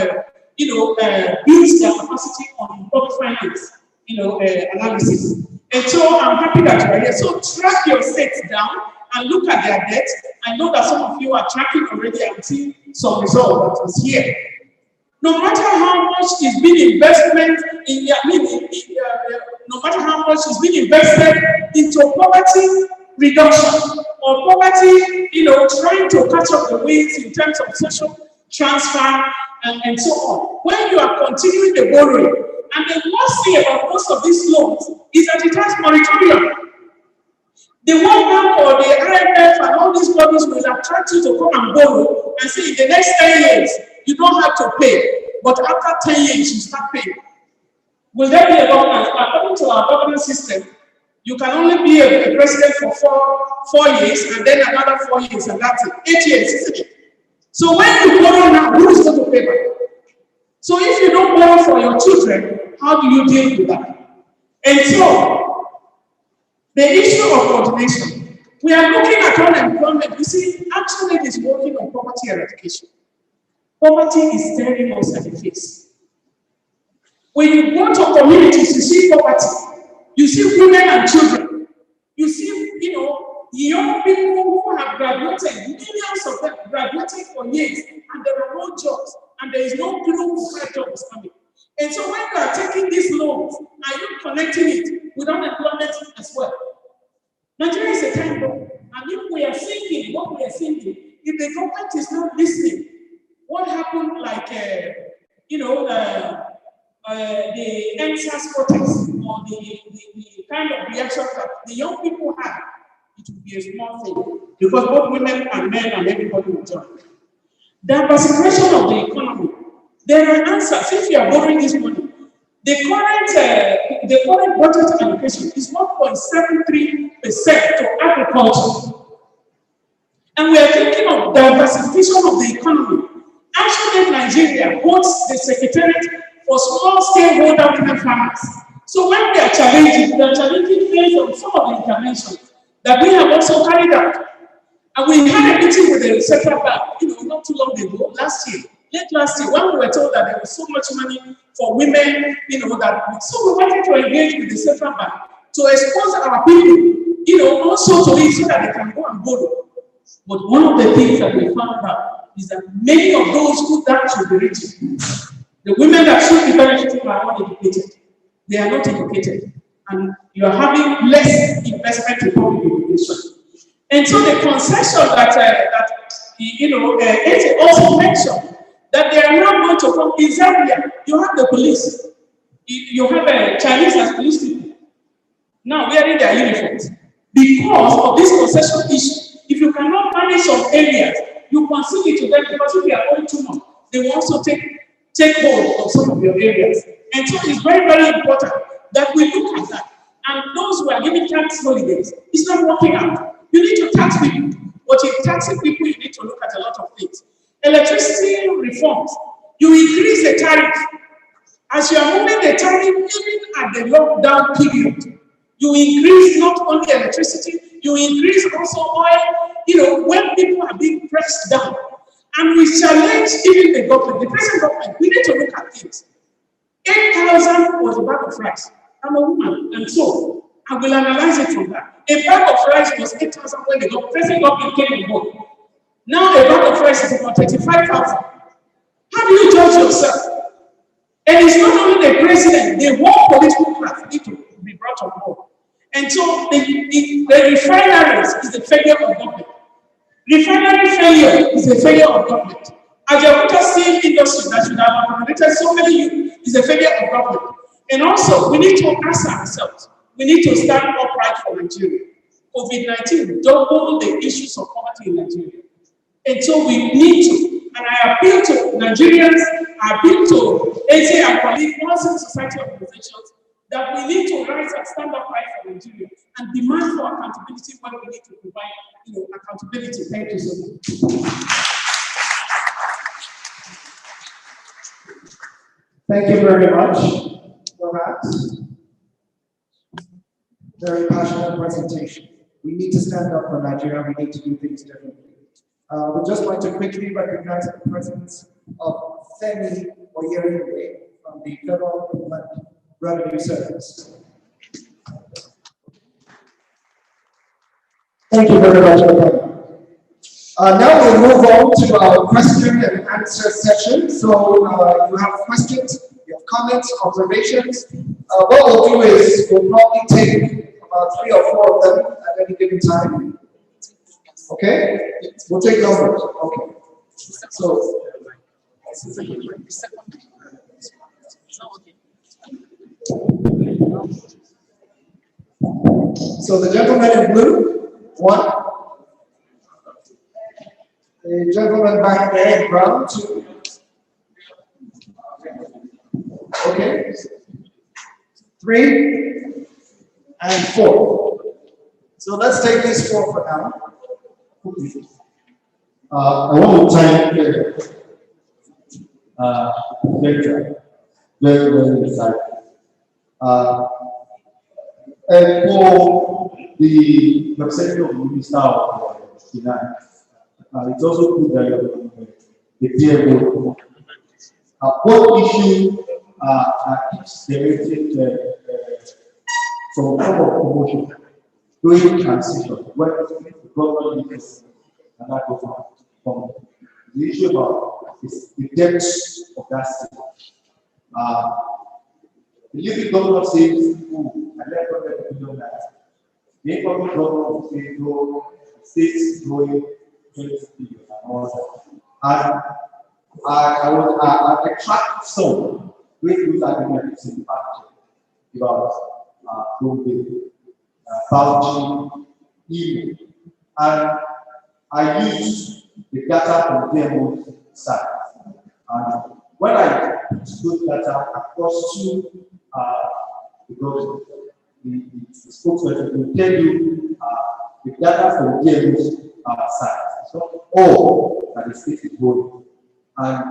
built their capacity on public finance, analysis. And so I'm happy that you are here. So track your states down and look at their debt. I know that some of you are tracking already and seeing some result that is here. No matter how much is being investment no matter how much is being invested into poverty reduction or poverty, trying to catch up the wins in terms of social transfer and so on. When you are continuing the borrowing, and the worst thing about most of these loans is that it has moratorium. The World Bank or the IMF and all these bodies will attract you to come and borrow and say in the next 10 years, you don't have to pay, but after 10 years, you start paying. Will there be a governance? According to our governance system, you can only be a president for 4 years and then another 4 years, and that's it. 8 years, isn't it? So when you borrow now, who is going to pay back? So if you don't borrow for your children, how do you deal with that? And so, the issue of coordination, we are looking at unemployment. You see, ActionAid is working on poverty eradication. Poverty is staring us at the face. When you go to communities, you see poverty. You see women and children. You see young people who have graduated, millions of them graduated for years, and there are no jobs, and there is no clue where job is coming. And so when you are taking these loans, are you connecting it with unemployment as well? Nigeria is a time bomb, and if we are thinking what we are thinking, if the government is not listening, what happened like, the NSAS protest or the kind of reaction that the young people have, it will be a small thing because both women and men and everybody will join. Diversification of the economy. There are answers if you are borrowing this money. The current budget allocation is 1.73% to agriculture. And we are thinking of diversification of the economy. Actually, Nigeria holds the Secretariat for Small-Scale Holder Women Farmers. So when we are challenging based on some of the interventions that we have also carried out. And we had a meeting with the Central Bank, not too long ago, late last year, when we were told that there was so much money for women, so we wanted to engage with the Central Bank to expose our people, also to it so that they can go and borrow. But one of the things that we found out is that many of those who that should be rich, the women that should be benefiting are not educated. They are not educated. And you are having less investment in public education. And so the concession that it also mentioned that they are not going to come in Zambia. You have the police. You have Chinese as police people. Now wearing their uniforms. Because of this concession issue, if you cannot manage some areas, you concede it to them because if you are owing too much, they will also take hold of some of your areas. And so it's very, very important that we look at that. And those who are giving tax holidays, it's not working out. You need to tax people. But in taxing people, you need to look at a lot of things. Electricity reforms. You increase the tariff. As you are moving the tariff, even at the lockdown period, you increase not only electricity, you increase also oil, when people are being pressed down. And we challenge even the government, the present government, we need to look at things. 8,000 was a bag of rice. I'm a woman, and so I will analyze it from that. A bag of rice was 8,000 when the present government came on board. Now a bag of rice is about 35,000. How do you judge yourself? And it's not only the president, the whole political class need to be brought on board. And so the refineries is a failure of government. Refinery failure is a failure of government. Ajakuta steel industry that should have accommodated so many youth is a failure of government. And also, we need to ask ourselves, we need to stand upright for Nigeria. COVID-19 doubled the issues of poverty in Nigeria. And so we need to, and I appeal to Nigerians, I appeal to ATA and colleagues, all civil society organizations, that we need to rise and stand upright for Nigeria and demand for accountability when we need to provide accountability. Thank you so much. Thank you very much for that very passionate presentation. We need to stand up for Nigeria. We need to do things differently. We'd just like to quickly recognize the presence of Femi Oyerinde from the Federal Inland Revenue Service. Thank you very much for coming. Now we'll move on to our question and answer session. So you have questions, you have comments, observations. What we'll do is we'll probably take about 3 or 4 of them at any given time. Okay? We'll take numbers. Okay. So the gentleman in blue, 1. The gentleman back there in brown, 2. Okay. 3 and 4. So let's take these 4 for now. I want to thank Lecture. Very, very insightful. And for the representative of the Minister of Finance, it's also good that you're the clear vote. What issue keeps generating some form of promotion during transition, when the government is another government, from the issue about the depth of that state. The living governor says, oh, I let $100 million. The incoming governor will say, no, the state is growing 20 billion and all that. And I tracked some with those arguments in the past about Gombe, Bauchi, Imo, and I used the data from DMO's side. And when I put those data across to the spokesperson will tell you the data from DMO's side. So all that the state is growing. And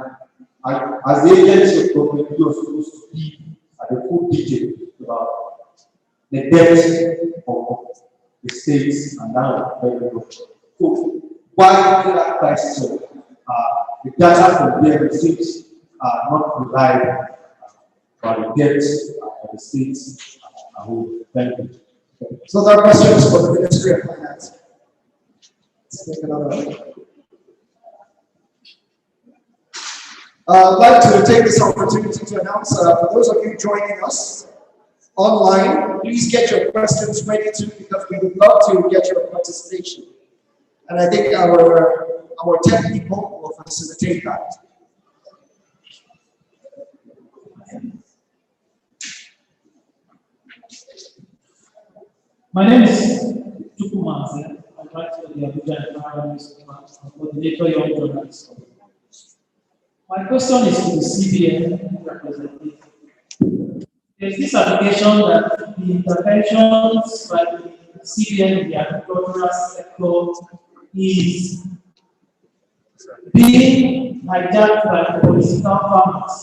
as the agency of government, you are supposed to be at the full detail about the depth of the states and that very good. So why that question? The data from there seems not reliable for the depth of the states. Thank you. So there are questions for the Ministry of Finance. Let's take another one. I'd like to take this opportunity to announce, for those of you joining us online, please get your questions ready too, because we would love to get your participation. And I think our tech people will facilitate that. My name is Tuku Manze. I write for the Abuja Environment coordinator, Young Journalists. My question is to the CBN representative. There's this allegation that the interventions by the CBN in the agricultural sector is being hijacked by the political farmers.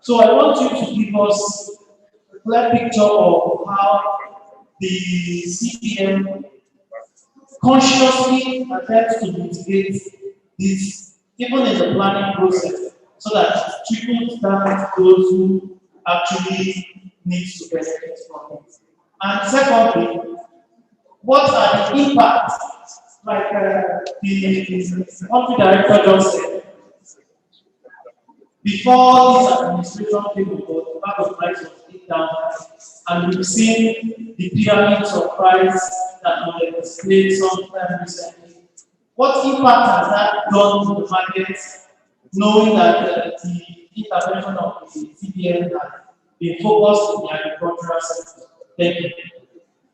So I want you to give us a clear picture of how the CBN consciously attempts to mitigate this, even in the planning process, so that it trickles down to those who actually need to benefit from it. And secondly, what are the impacts, like the country director just said, before this administration came on board, the part of price was down, and we've seen the pyramids of price that were displayed sometime recently. What impact has that done to the market, knowing that the intervention of the CBN has been focused on the agricultural sector? Thank you.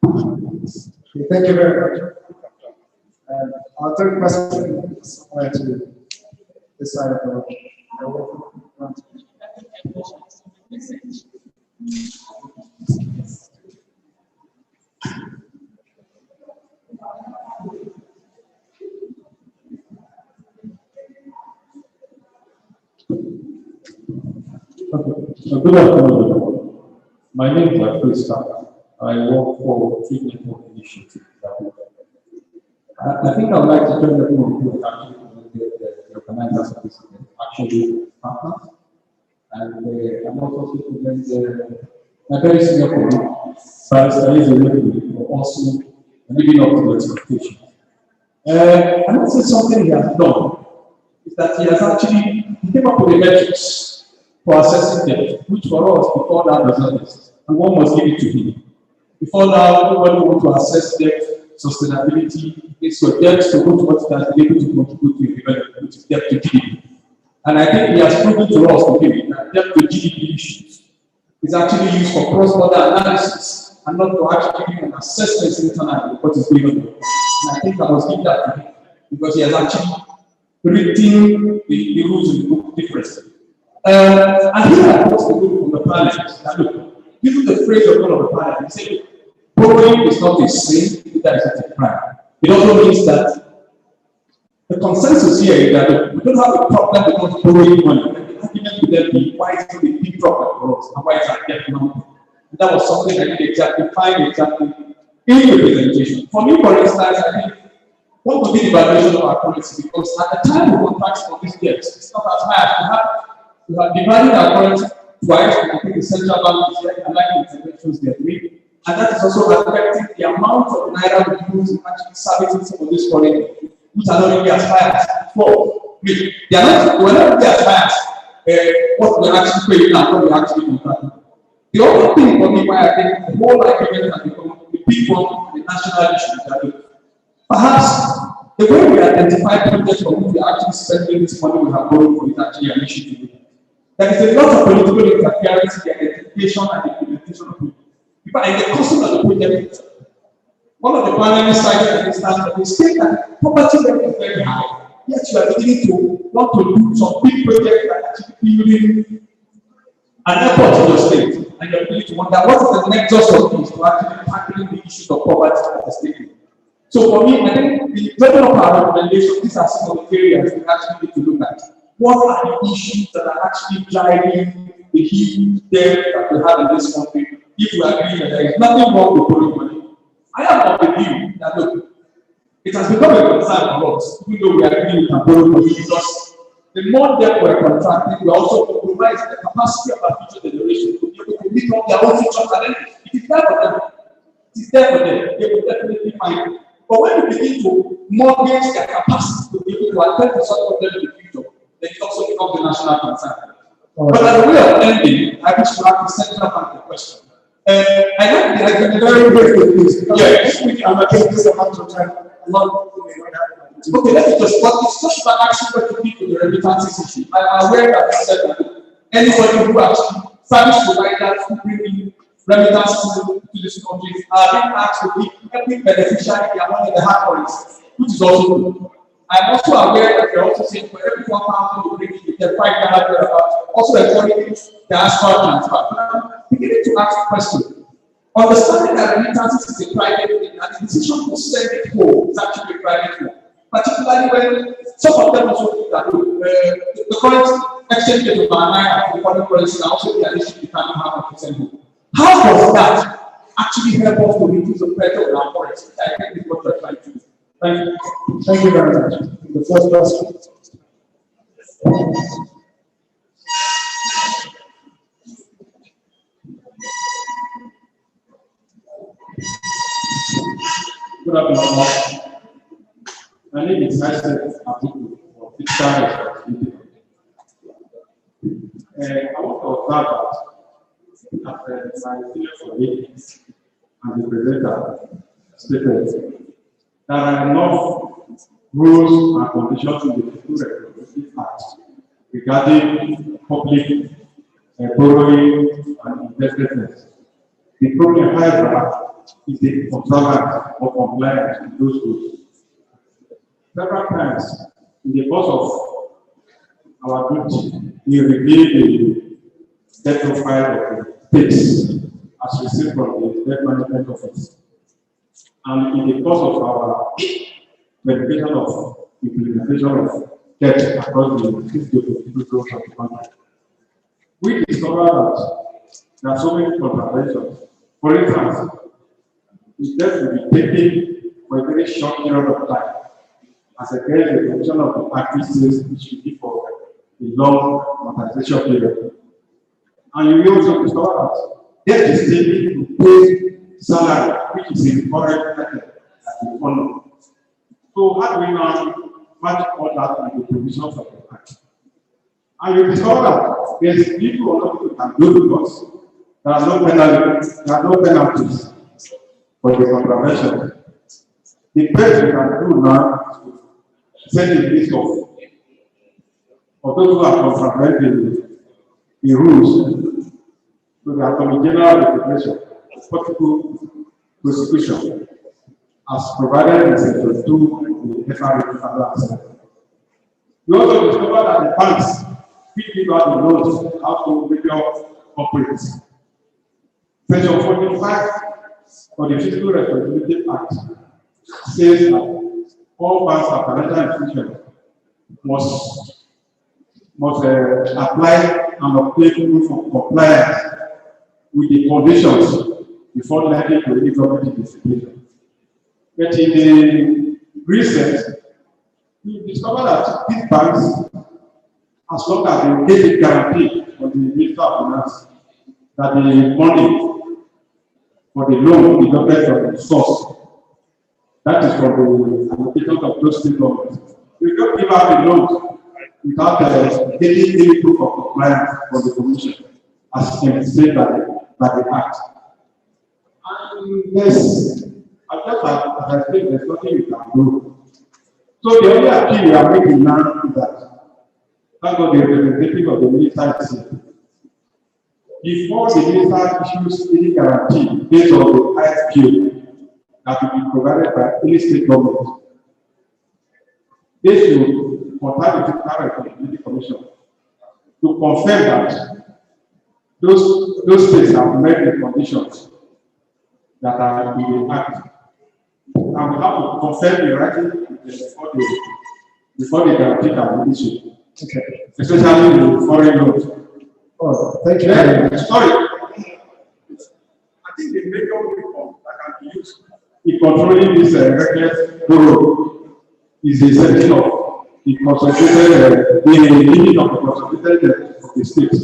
Okay, thank you very much. Our third question is somewhere to this side of the room. Good afternoon. My name is Krista. I work for Treatment Network Initiative. I think I would like to turn the room to actually the organizers of this event, actually partners. And I'm also speaking my very senior colleague, Barrister Izzy, for also living up to the expectations. And also something he has done is that he has actually came up with the metrics for assessing debt, which for us before that does not exist, and one must give it to him. Before now, everybody wants to assess debt, sustainability, it's your debt to go to what it has been able to contribute to development, which is debt to GDP. And I think he has proven to us today that debt to GDP issues is actually used for cross-border analysis and not to actually give an assessment internally of what is going on. And I think I must give that to him because he has actually written the rules in the book differently. And here I want to go from the planet. Now look, using the phrase of one of the planet, he said, borrowing is not a sin, that is not a crime. It also means that the consensus here is that we don't have a problem because borrowing money. The argument would then be why is it a big problem for us and why is that debt number? And that was something I did find exactly in the presentation. For me, for instance, I think what would be the valuation of our currency? Because at the time we contract for this debt, it's not as high as we have divided our currency twice. I think the central bank is here, and like the interventions they're doing. And that is also affecting the amount of naira we use in actually servicing some of these foreign, which are not really as high as before. We're not really as high as what we're actually paying and what we're actually contracting. The other thing for me why I think the whole argument has become the big one, the national issue, that perhaps the way we identify projects for which we are actually spending this money we have borrowed for is actually an issue to me. There is a lot of political interference in the identification and the implementation of projects. Because in the costing of the project, one of the primary sites that is that the state that property rate is very high, yet you are beginning to want to do some big projects that actually building an airport in your state, and you're beginning to wonder what is the nexus of this to actually tackling the issues of poverty at the state. So for me, I think the level of our recommendations, these are some of the areas we actually need to look at. What are the issues that are actually driving the huge debt that we have in this country? If we agree that there is nothing wrong with borrowing money, I am of the view that look, it has become a concern for us, even though we agree we can borrow money, because the more debt we're contracting, we also compromise the capacity of our future generation to be able to meet up their own future challenges. It is there for them. It is there for them. They will definitely find it. But when we begin to mortgage their capacity to be able to attend to such problems in the future, then it also becomes a national concern. But as a way of ending, I wish to have the center of the question. I like the argument very briefly, please. Yes, I'm going to take this amount of time. Okay, let me just, but it's just about actually working with the remittances issue. I'm aware that I said that anybody who actually service providers who bring in remittances to this country are being asked to be every beneficiary their money in the hard currency, which is also good. I'm also aware that they're also saying for every 1,000 you bring in, you get 5,000 also encouraging diaspora transfer. Beginning to ask the question, understanding that remittances is a private thing and the decision to send it home is actually a private one. Particularly when some of them also think that the current exchange rate of our naira for foreign currency are also the addition to determine how much to send home. How does that actually help us to reduce the pressure on our currency? I think is what we're trying to do. Thank you. Thank you very much. The first question. Good afternoon. My name is Isaac Abuku for Fiscal Responsibility. I want to observe that my senior colleagues and the presenter stated there are enough rules and conditions in the Fiscal Responsibility Act regarding public borrowing and indebtedness. The problem, however, is the observance or compliance with those rules. Several times in the course of our duty, we review the debt profile of the states as received from the debt management office. And in the course of our verification of implementation of debt across the 50 of the country, we discover that there are so many contraventions. For instance, the debt will be taken for a very short period of time, as against the provision of the practices which should be for a long amortization period. And you will also discover that debt is taken to pay salary, which is in foreign method as the economy. So how do we now match all that with the provisions of the act? And you discover that there is little or nothing you can do because there are no penalties for the contravention. The best we can do now is send a list of those who are contraventing the rules to the Attorney General Regulation of Political Prosecution as provided in Section 2 in the FRA. We also discovered that the banks give out the loans how to major corporates. Section 45 of the Fiscal Responsibility Act says that all banks and financial institutions must apply and obtain proof of compliance with the conditions before lending to any government institution. But in the recent, we discovered that these banks, as long as they give a guarantee from the Minister of Finance that the money for the loan deducted from the source. That is from the allocation of those state governments. You don't give out the loans without taking any proof of compliance from the Commission, as said by the Act. And yes, as I said, there's nothing you can do. So the only appeal we are making now is that, thank God, the representative of the minister is here. Before the minister issues any guarantee based on the IFQ that will be provided by any state government, they should contact the Federal Accountability Commission to confirm that those states have met the conditions that are in the Act. And we have to confirm the writing before the guarantee can be issued. Okay. Especially the foreign loans. Oh, thank you very much. Sorry. I think the major reform that can be used in controlling this reckless borrow is the setting of the concentrated, the limit of the concentrated of the states.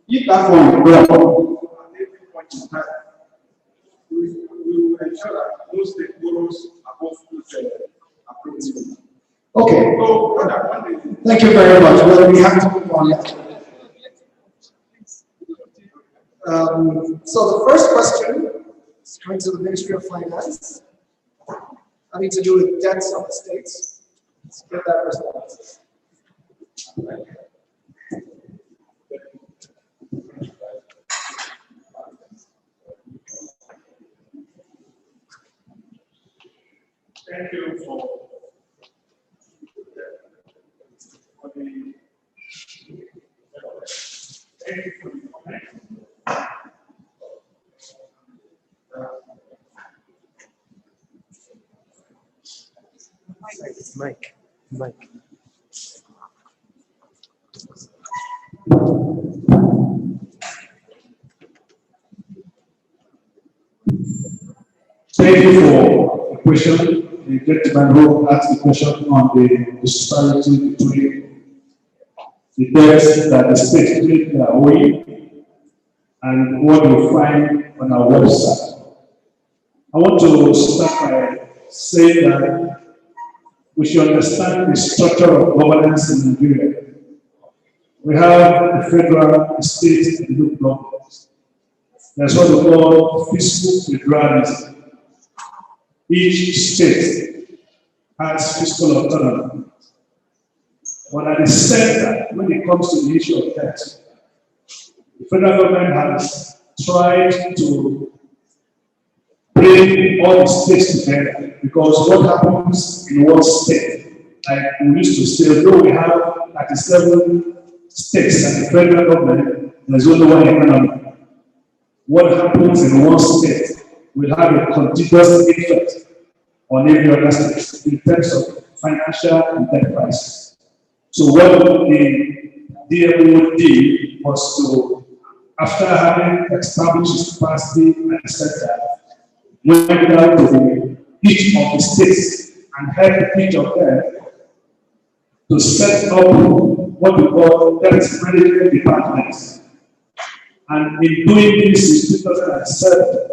If that one is well, at every point in time, we will ensure that no state borrows above appropriate. Okay. So, thank you very much. Well, we have to move on. So the first question is coming to the Ministry of Finance, having to do with debts of the states. Let's get that response. Thank you for the thank you for the comment. Mike. Thank you for the question. The gentleman who asked the question on the disparity between the debts that the state claim they are owing and what you find on our website. I want to start by saying that we should understand the structure of governance in Nigeria. We have the federal, the state, and the local governments. That's what we call fiscal federalism. Each state has fiscal autonomy. But at the center, when it comes to the issue of debt, the federal government has tried to bring all the states together, because what happens in one state, like we used to say, though we have 37 states and the federal government, there's only one economy. What happens in one state will have a contiguous effect on every other state in terms of financial and debt crisis. So what the DMO did was to, after having established its capacity at the center, went down to each of the states and helped each of them to set up what we call debt management departments. And in doing this in 2007,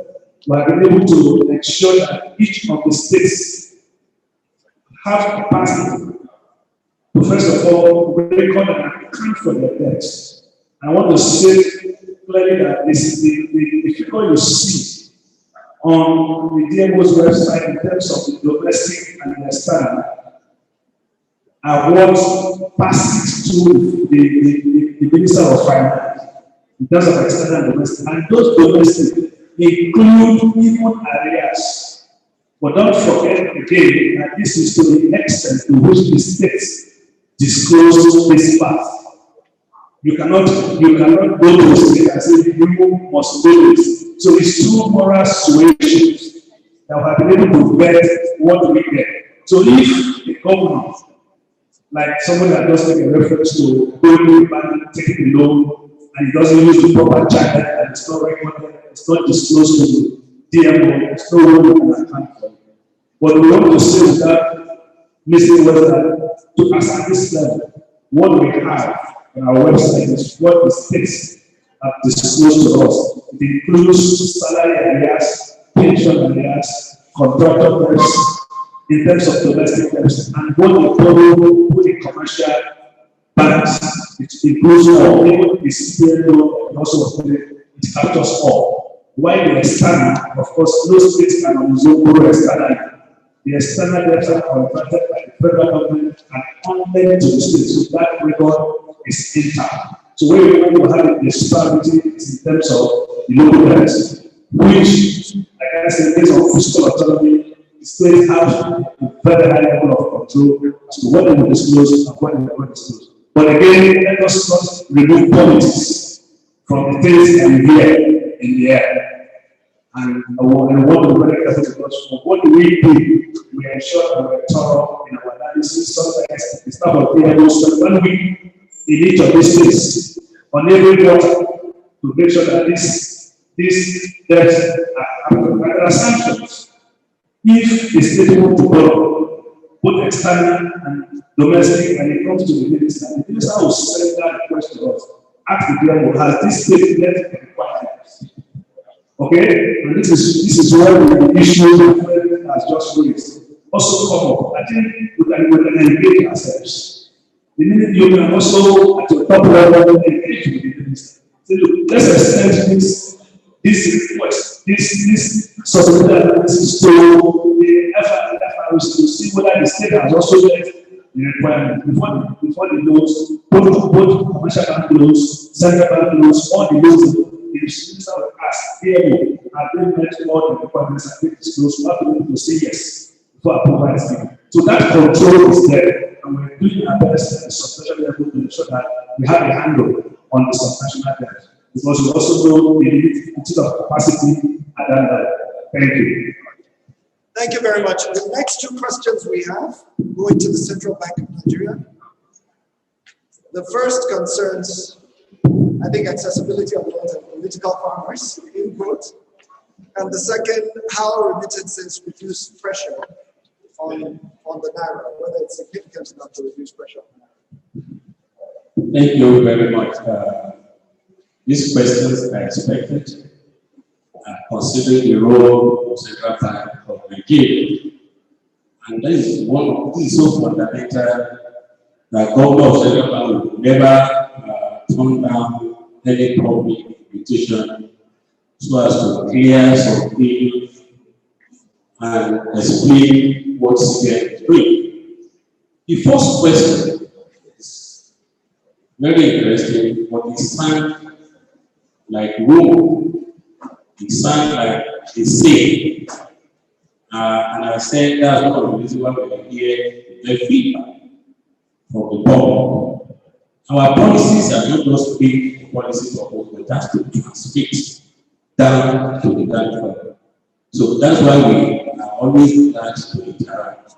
we have been able to ensure that each of the states have capacity to, first of all, record and account for their debts. I want to say clearly that this is the figure you see on the DMO's website in terms of the domestic and the external are what passes to the Minister of Finance in terms of external and domestic. And those domestic include even arrears. But don't forget again that this is to the extent to which the states disclose this part. You cannot go to a state and say you must do this. So it's two moral situations that we have been able to get what we get. So if the government, like somebody that does make a reference to going back taking the loan and it doesn't use the proper channel and it's not recorded, it's not disclosed to the DMO, it's no one who can account for it. But we want to say without missing words that to us at this level, what we have on our website is what the states have disclosed to us. It includes salary arrears, pension arrears, contractor debts, in terms of domestic debts, and what they borrow with the commercial banks. It includes all, even the CPN loan, and also it captures all. While the external, of course, no states can on its own borrow externally. The external debts are contracted by the federal government and unlent to the states, so that record is intact. So where we want to have a disparity is in terms of the local debts, which, like I said, based on fiscal autonomy, the states have a very high level of control as to what they will disclose and what they will not disclose. But again, let us not remove politics from the things that we hear in the air. And I want to be very careful because what do we do? We ensure that we're thorough in our analysis. Sometimes it's not about being able to spend 1 week in each of these states on every quarter to make sure that these debts are under sanctions. If the state wants to borrow, both external and domestic, and it comes to the minister will send that request to us. Ask the government, has this state met the requirements? Okay, and this is where the issue has just raised also come up. I think we can engage ourselves. The minute you can also at the top level engage with the minister. Say, look, let's extend this request, this supplemental analysis to the FRS to see whether the state has also met the requirement before the loans, both commercial bank loans, central bank loans, all the loans. The minister will ask, have they met all the requirements and they disclose? We have to be able to say yes before approval is given. So that control is there, and we're doing our best at the subnational level to ensure that we have a handle on the subnational debt. Because we also know the limit of capacity at that level. Thank you. Thank you very much. The next two questions we have going to the Central Bank of Nigeria. The first concerns, I think, accessibility of loans and political farmers, in quote. And the second, how remittances reduce pressure on the Naira, whether it's significant enough to reduce pressure. Thank you very much. These questions are expected, considering the role of Central Bank of Nigeria. And this is so fundamental that government of Central Bank will never turn down any public invitation so as to clear something and explain what CBN is doing. The first question is very interesting, but it sounds like Rome. It sounds like a say. And I said that's one of the reasons why we hear the feedback from the public. Our policies are not just big policies of what we have to transmit down to the ground level. So that's why we are always glad to interact.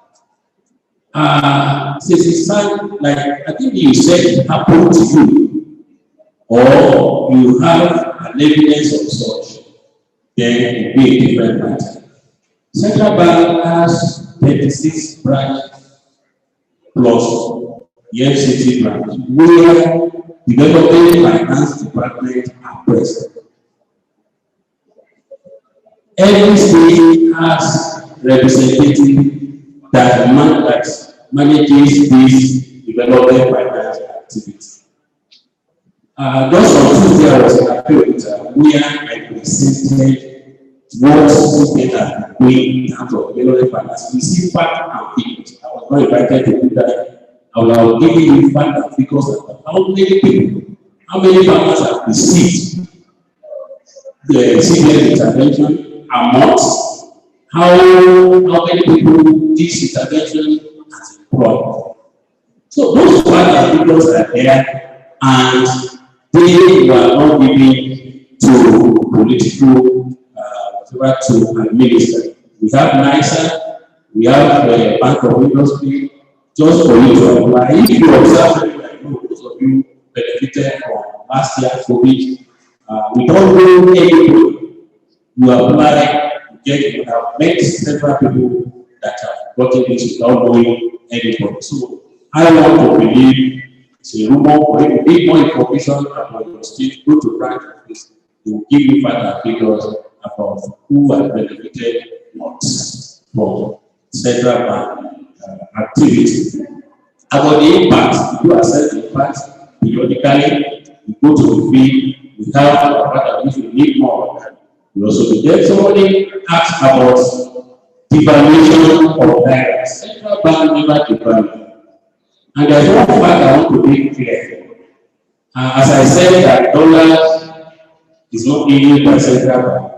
Since it sounds like, I think you said it happened to you, or you have an evidence of such, then it will be a different matter. Central Bank has 36 branches plus the FCT branch, where the Development Finance Department are present. Every state has representative that manages this development finance activity. Just on Tuesday, I was in Abuja where I presented what CBN are doing in terms of development finance. We see fact and figures. I was not invited to do that. I will give you fact and figures about how many people, how many farmers have received the CBN intervention. Amounts, how many people this intervention has employed. So those facts figures are there, and they were not given to political, to administer. We have NISA, we have the Bank of Industry, just for you to apply. If you observe, I know those of you benefited from last year COVID, we don't know anybody. You apply, you have met several people that have gotten this without knowing anybody. So I want to believe it's a rumor, or if you need more information about your state, go to branch office. They will give you further figures about who has benefited what from central bank activity. About the impact, you assess the impact periodically, you go to the field, we have a part if you need more of that. You also do that. Somebody asked about devaluation of naira. Central bank never devalued. And there's one fact I want to make clear. As I said, that dollars is not issued by central bank.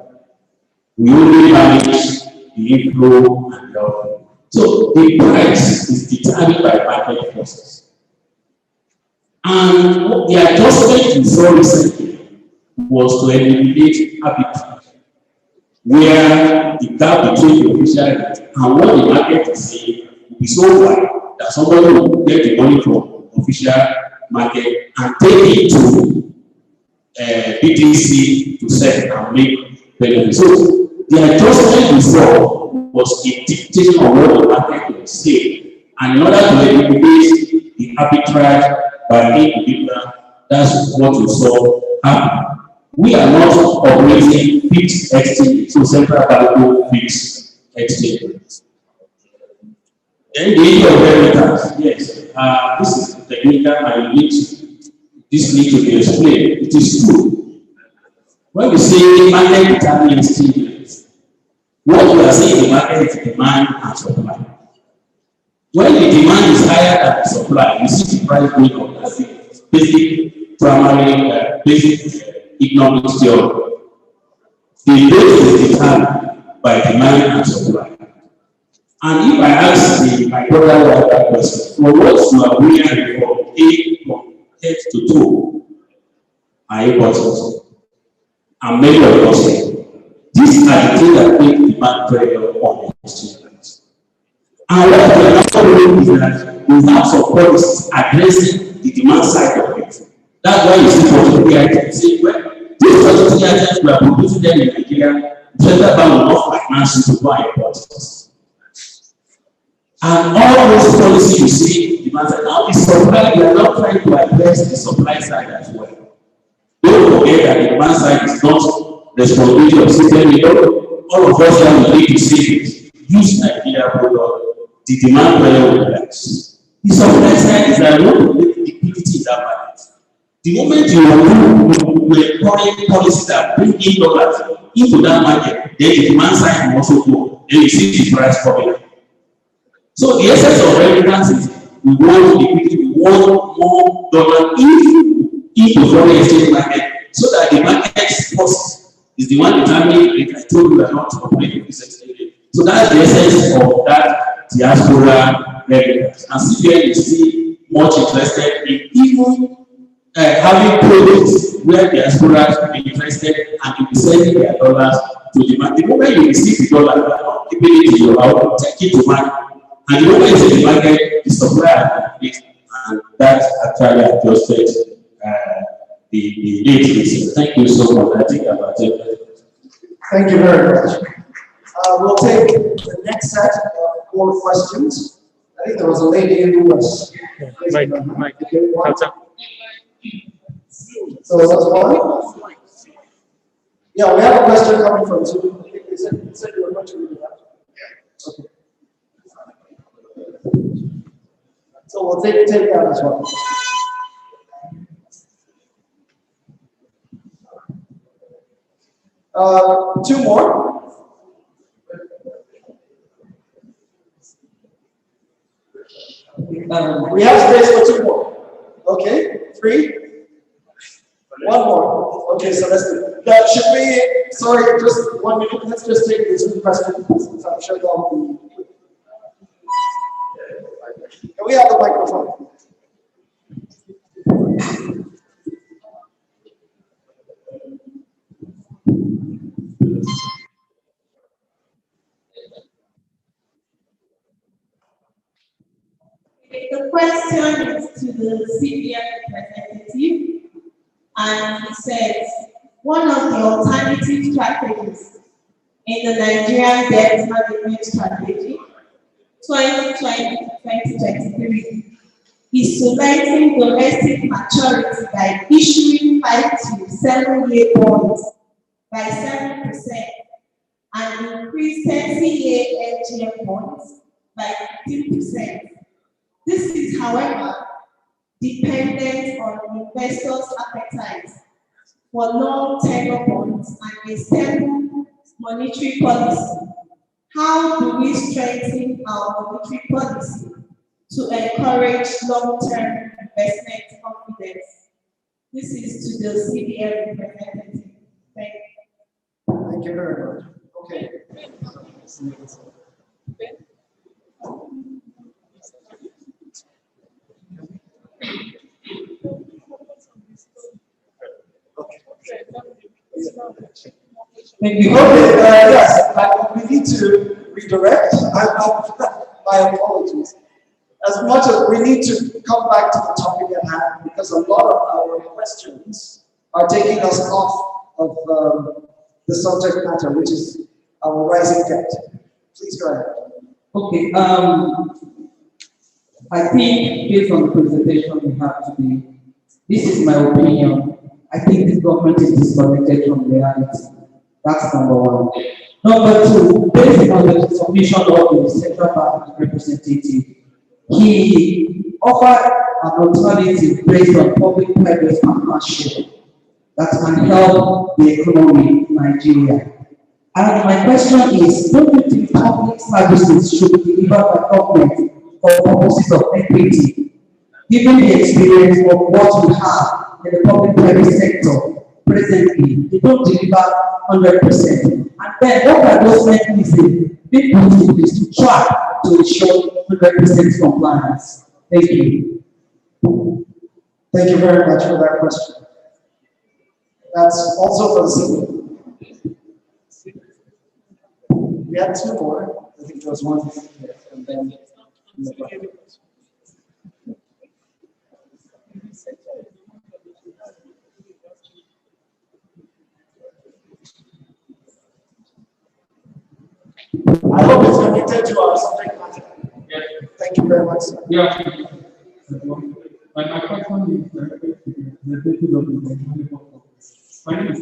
We only manage the inflow and the outflow. So the price is determined by market forces. And the adjustment we saw recently was to eliminate arbitrage, where the gap between the official rate and what the market is saying will be so wide that somebody will get the money from official market and take it to BTC to sell and make benefit. So the adjustment we saw was a dictation of what the market will say, and in order to eliminate the arbitrage by individual, that's what we saw happen. We are not operating fixed exchange, so central bank will fix exchange. Then the issue of remittance, yes, this is technical and this needs to be explained. It is true. When we say market determines exchange rates, what we are saying in the market is demand and supply. When the demand is higher than the supply, you see the price going up. That's the basic primary, basic economic theory. The rate is determined by demand and supply. And if I ask my brother that question, for what you are wearing from head to toe are important. And many of us say, these are the things that make demand pressure on the students. And what we are not doing is that we have some policies addressing the demand side of it. That's why you see for the items say, well, these fertility items we are producing them in Nigeria, the central bank will not finance you to buy imports. And all those policies you see, demand side. Now the supply, we are not trying to address the supply side as well. Don't forget that the demand side is not responsibility of system. All of us here will need to see it. Use Nigeria product, the demand pressure will relax. The supply side is that we want to make liquidity in that market. The moment you employ policies that bring in dollars into that market, then the demand side will also go. Then you see the price coming. So the essence of remittance is we want liquidity, we want more dollars into foreign exchange market so that the market force is the one determining it. I told you we are not operating this exchange rate. So that's the essence of that diaspora remittance. And CBN is still much interested in even having projects where diaspora will be interested and will be sending their dollars to the market. The moment you receive the dollar, you are not keeping it in your house, take it to market. And the moment it's in the market, the supplier and that actually adjusted the rate. Thank you so much. I think about it. Thank you very much. We'll take the next set of 4 questions. I think there was a lady who was. Mike. So that's one. Yeah, we have a question coming from Zoom. I think they said you were going to read it out. Okay. So we'll take that as well. Two more. We have space for 2 more. Okay, 3. 1 more. Okay, so let's do it. Should we, sorry, just 1 minute. Let's just take this question. I'm sure they'll be. Can we have the microphone? The question is to the CBN representative, and he says, one of the alternative strategies in the Nigerian debt management strategy 2020-2023 is to lengthen domestic maturity by issuing 5 to 7 year bonds by 7% and increase 30-year FGM bonds by 15%. This is, however, dependent on investors' appetite for long tenor bonds and a stable monetary policy. How do we strengthen our monetary policy to encourage long-term investment confidence? This is to the CBN representative. Thank you. Thank you very much. Okay. Thank you. Okay, yes, we need to redirect. My apologies. As much as we need to come back to the topic at hand, because a lot of our questions are taking us off of the subject matter, which is our rising debt. Please go ahead. Okay. I think based on the presentation we have today, this is my opinion. I think this government is disconnected from reality. That's number one. Number two, based on the submission of the central bank representative, he offered an alternative based on public-private partnership that can help the economy in Nigeria. And my question is, don't you think public services should be delivered by government for purposes of equity, given the experience of what we have in the public-private sector presently? They don't deliver 100%. And then what are those mechanisms being put in place to try to ensure 100% compliance? Thank you. Thank you very much for that question. That's also for the city. We had 2 more. I think there was one here, and then in the front. I hope it's connected to our subject matter. Yes. Thank you very much, sir. Yeah. My question is directed to the executive of the National Board. My name is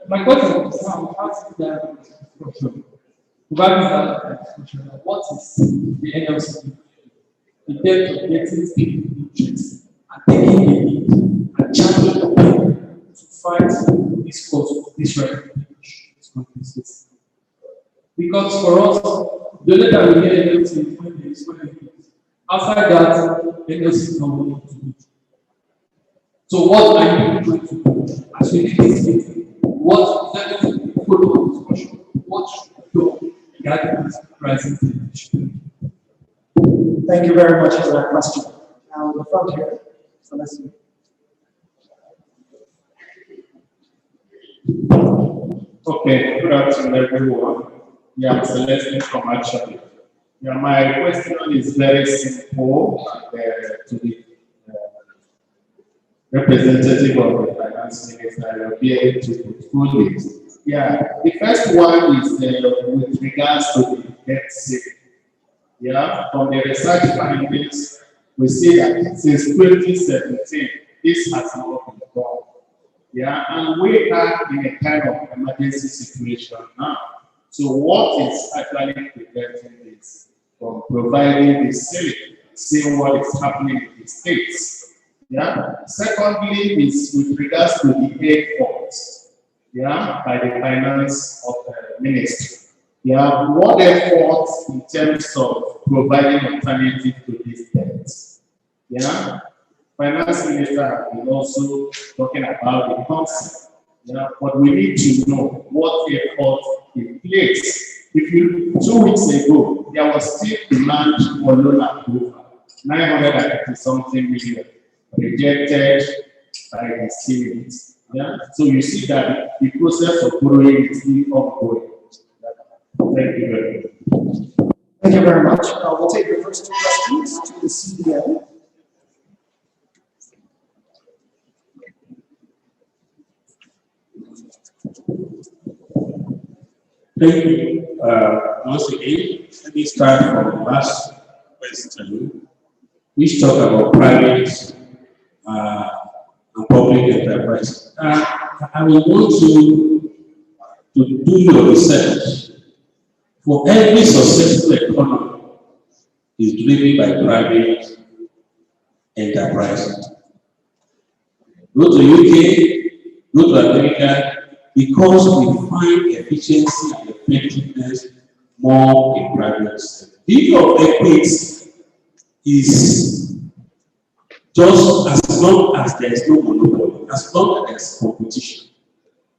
my question is now, how to that discussion? What is the NLC in terms of getting state interest and taking the lead and charging the people to fight this cause, this right? Because for us, the only time we get NLC when there is outside that, NLC is not willing to do. So what are you trying to do as we did this meeting? What exactly follow the discussion? What should we do regarding this rising tension? Thank you very much for that question. Now in the front here, so let's see. Okay, good afternoon everyone. Yeah, I'm Celestine from Actually. Yeah, my question is very simple to the representative of the finance minister. I will be able to put it. Yeah, the first one is with regards to the debt ceiling. Yeah, from the research findings, we see that since 2017, this has not been done. Yeah, and we are in a kind of emergency situation now. So what is actually preventing this from providing the ceiling, seeing what is happening in the states? Yeah. Secondly, is with regards to the aid funds, yeah, by the finance of the ministry. Yeah, what efforts in terms of providing alternative to these debts? Yeah, finance minister has been also talking about the concept. Yeah, but we need to know what effort in place. If you 2 weeks ago, there was still demand for loan approval, 950 something million rejected by the Senate. Yeah, so you see that the process of borrowing is still ongoing. Thank you very much. Thank you very much. We'll take the first 2 questions to the CBN. Thank you. once again, let me start from the last question, which talk about private and public enterprise. I will want you to do your research. For every successful economy is driven by private enterprise. Go to UK, go to America, because we find efficiency and effectiveness more in private sector. The issue of equity is just as long as there is no monopoly, as long as there is competition,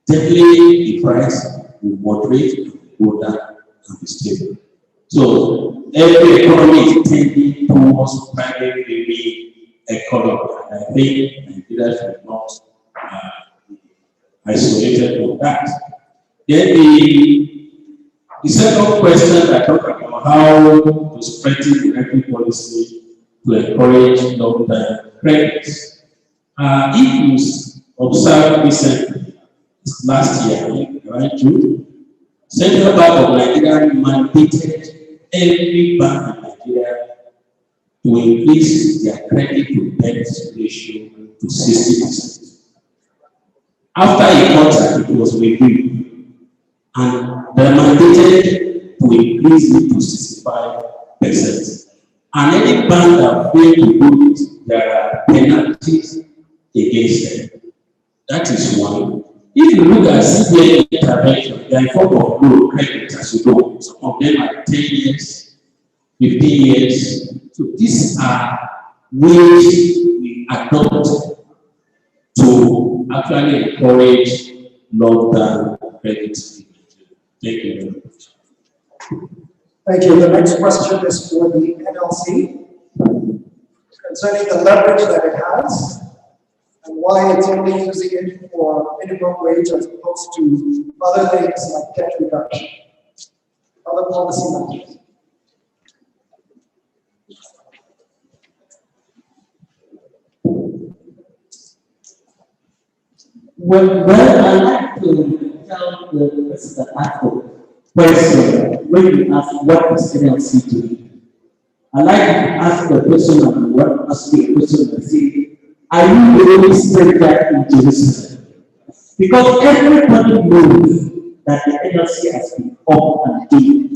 definitely the price will moderate, go down, and be stable. So every economy is tending towards private economy, and I think Nigeria should not isolated from that. Then the second question I talked about how to strengthen the equity policy to encourage long-term credits. If you observe recently, last year, right, June, Central Bank of Nigeria mandated every bank in Nigeria to increase their credit to debt ratio to 60%. After a quarter, it was reviewed, and they mandated to increase it to 65%. And any bank that failed to do it, there are penalties against them. That is one. If you look at CBN intervention, they are in form of low credit, as you know. Some of them are 10 years, 15 years. So these are ways we adopt to actually encourage long-term credit. Thank you very much. Thank you. The next question is for the NLC concerning the leverage that it has and why it's only using it for minimum wage as opposed to other things like debt reduction, other policy measures. Well, I like to tell the person that asked the question when you ask what is NLC doing. I like to ask the person and what ask the question and say, are you the only stranger in Jerusalem? Because everybody knows that the NLC has been up and doing.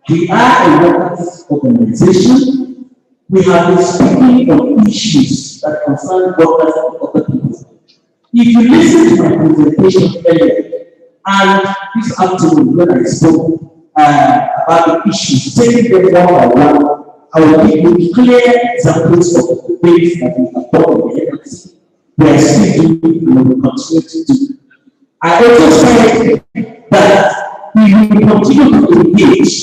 We are a workers' organization. We have been speaking on issues that concern workers and other people. If you listen to my presentation earlier, and this afternoon when I spoke about the issues, taking them one by one, I will give you clear examples of the things that we have done in the NLC. We are still doing and we will continue to do. I also said that we will continue to engage,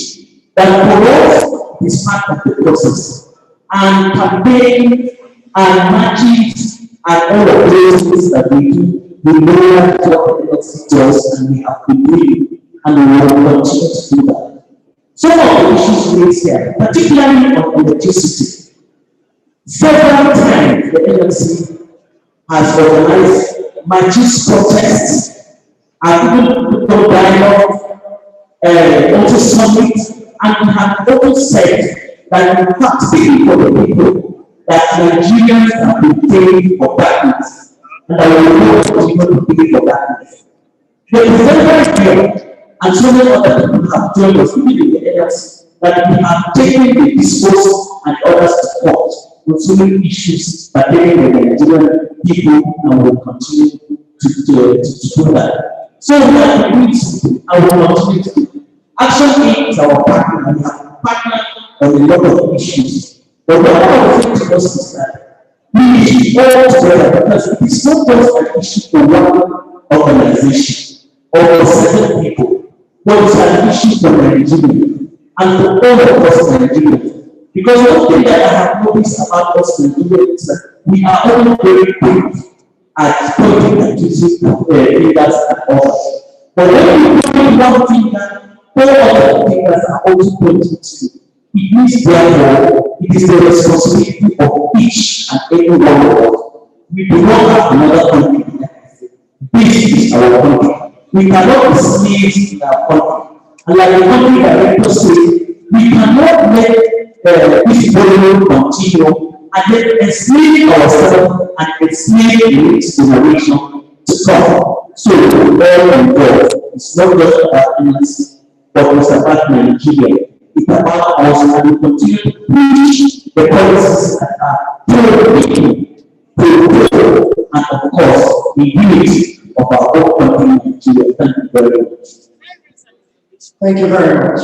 that for us is part of the process, and campaign and matches and all of those things that we do, we know that what the NLC does, and we have been doing, and we will continue to do that. Some of the issues raised here, particularly on electricity, several times the NLC has organized matches, protests, and even put dialogue, also summit, and we have always said that in fact, speaking for the people, that Nigerians have been paying for darkness, and that we will continue to pay for darkness. The presenter here, and so many other people have joined us, even in the NLC, that we have taken the discourse and others to court on so many issues pertaining to the Nigerian people, and will continue to do that. So we are doing something, and we will continue to do. Action Aid is our partner, and we have partnered on a lot of issues. But what I would say to us is that we should all together, because it is not just an issue for one organization or for certain people, but it's an issue for Nigeria and for all of us Nigerians. Because one thing that I have noticed about us Nigerians is that we are all very quick at pointing and using fingers at others. But when we point one finger, all other fingers are also pointing to. It means therefore, it is the responsibility of each and every one of us. We do not have another country. This is our country. We cannot be slaves in our country. And like the company director said, we cannot let this volume continue and then enslave ourselves and enslave the next generation to come. So all involved. It's not just about us, but it's about Nigeria. It's about us, and we continue to preach the policies that are pro-people, pro-people, and of course, the unity of our own country, Nigeria. Thank you very much. Thank you very much.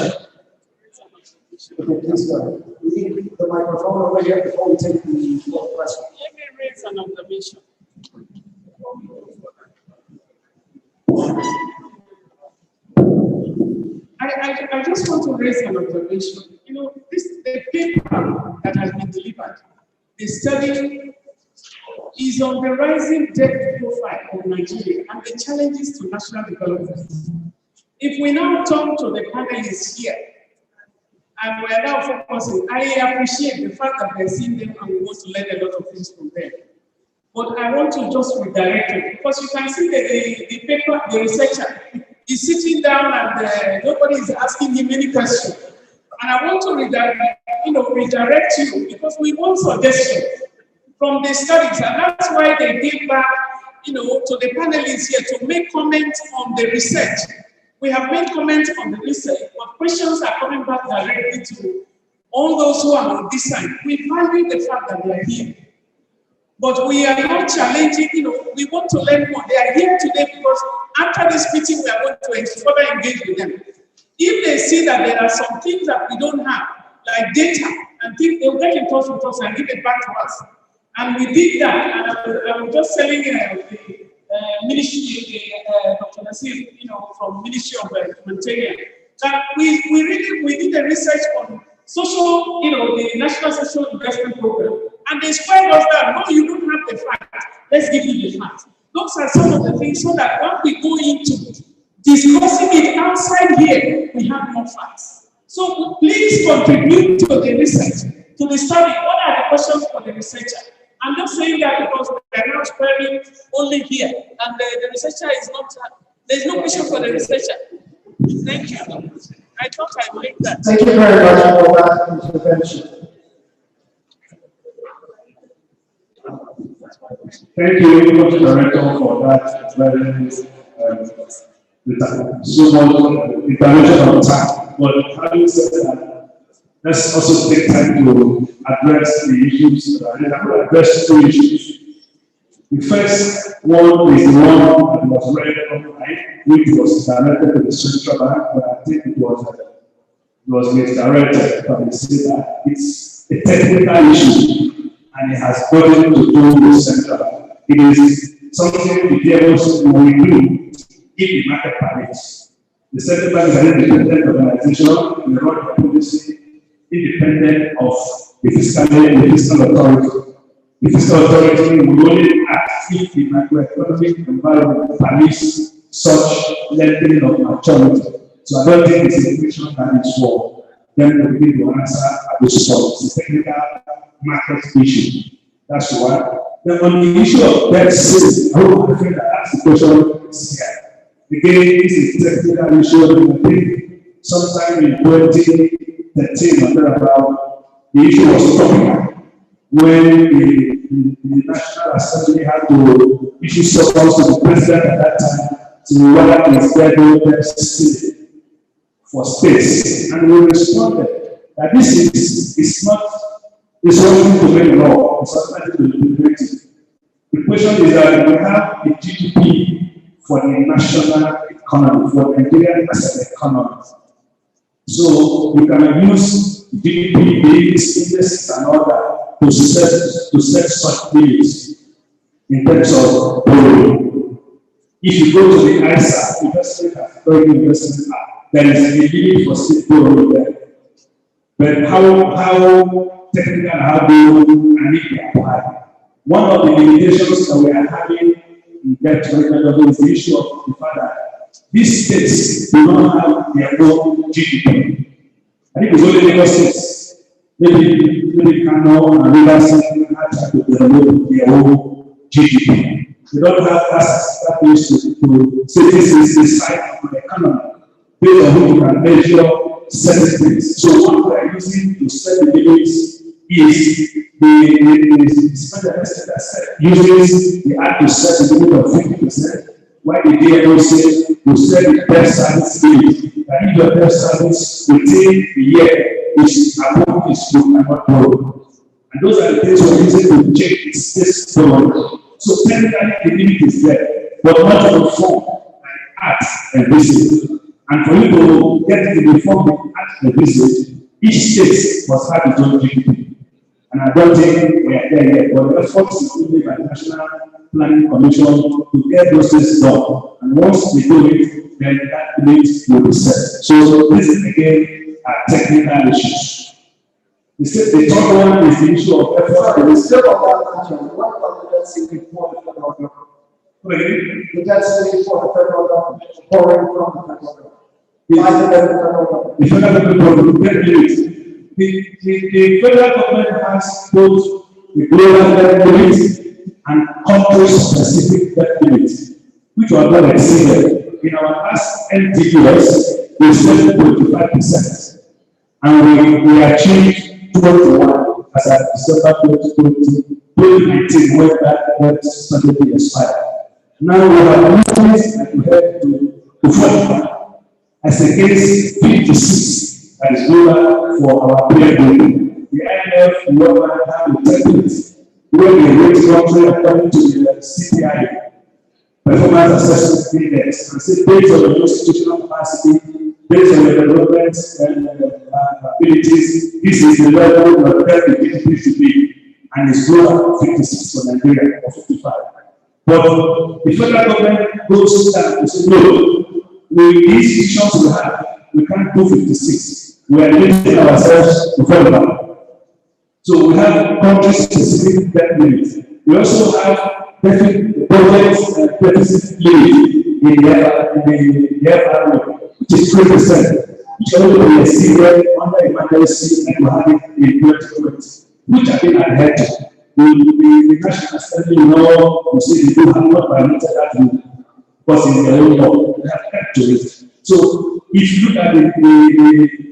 Okay, please go. We need the microphone over here before we take the floor question. Let me raise an observation. I just want to raise an observation. You know, the paper that has been delivered, the study is on the rising debt profile of Nigeria and the challenges to national development. If we now turn to the panelists here, and we're now focusing, I appreciate the fact that we're seeing them and we want to learn a lot of things from them. But I want to just redirect it, because you can see that the paper, the researcher is sitting down and nobody is asking him any question. And I want to redirect you, because we want suggestions from the studies, and that's why they gave back, to the panelists here to make comments on the research. We have made comments on the research, but questions are coming back directly to all those who are on this side. We value the fact that they are here, but we are not challenging, we want to learn more. They are here today because after this meeting, we are going to further engage with them. If they see that there are some things that we don't have, like data, and things, they'll get in touch with us and give it back to us. And we did that, and I was just telling the ministry, Dr. Nasir, from Ministry of Humanitarian, that we did a research on social, the National Social Investment Program, and they squared us that, no, you don't have the facts, let's give you the facts. Those are some of the things, so that when we go into discussing it outside here, we have more facts. So please contribute to the research, to the study. What are the questions for the researcher? I'm not saying that because we are not squaring only here, and the researcher is not, there's no question for the researcher. Thank you. I thought I would make that. Thank you very much for that intervention. Thank you, Dr. Director, for that very so much intervention on time. But having said that, let's also take time to address the issues. Address two issues. The first one is the one that was read online, which was directed to the central bank, but I think it was misdirected. But they say that it's a technical issue and it has nothing to do with central bank. It is something the devils will do if the market permits. The central bank is an independent organization, and the run policy independent of the fiscal authority. The fiscal authority will only act if the macroeconomic environment permits such lengthening of maturity. So I don't think it's a question that is for them to begin to answer at this point. It's a technical market issue. That's one. Then on the issue of debt ceiling, I hope my friend that asked the question is here. Again, this is a technical issue. I think sometime in 2013 or thereabout, the issue was topical when the National Assembly had to issue summons to the president at that time to whether it's debt ceiling for space. And we responded that this is not something to make law, it's something to implement it. The question is that we have a GDP for the national economy, for Nigeria as an economy. So we can use GDP, indexes, and all that to set such limits in terms of borrowing. If you go to the ISA, investment and foreign investment, there is a limit for state borrowing there. But how technical, how do and it be applied? One of the limitations that we are having in debt management is the issue of the fact that these states do not have their own GDP. I think it's only Lagos states, maybe Kano and Rivers State have tried to develop their own GDP. They don't have access that is to say this is the side of the economy based on which you can measure certain things. So what we are using to set the limits is the special estimate uses the act to set the limit of 50%, while the DMO says to set the debt service limit. That if your debt service within the year is above this, you cannot borrow. And those are the things we're using to check this borrowing. So technically the limit is there, but not on the form like act and visit. And for you to get to the form of act and visit, each state must have its own GDP. And I don't think we are there yet, but the effort is made by the National Planning Commission to get those things done. And once we do it, then that limit will be set. So this is again a technical issue. The third one is the issue of effort. The state of that country, what about the debt ceiling for the federal government? The debt ceiling for the federal government, borrowing from the federal government. The federal government, the federal government has both the global debt limit and country-specific debt limit, which were not exceeded. In our last NTUS, we set 25%, and we achieved 21 as of December 2019, when that started to expire. Now we have increased and we have to 45 as against 56 that is global for our peer group. The IMF will have a template where they rate country according to the CPI performance assessment index and say based on your institutional capacity, based on your development and abilities, this is the level of where the GDP should be, and it's global 56 for Nigeria or 55. But the federal government goes down and says, no, with these institutions we have, we can't do 56. We are limiting ourselves to 45. So we have country-specific debt limits. We also have budget deficit limit in the FRA, which is 3%, which only be exceeded under emergency and we have it in 2020, which have been adhered to. The National Assembly law, you see, they do have not violated that rule, because in their own law, they have kept to it. So if you look at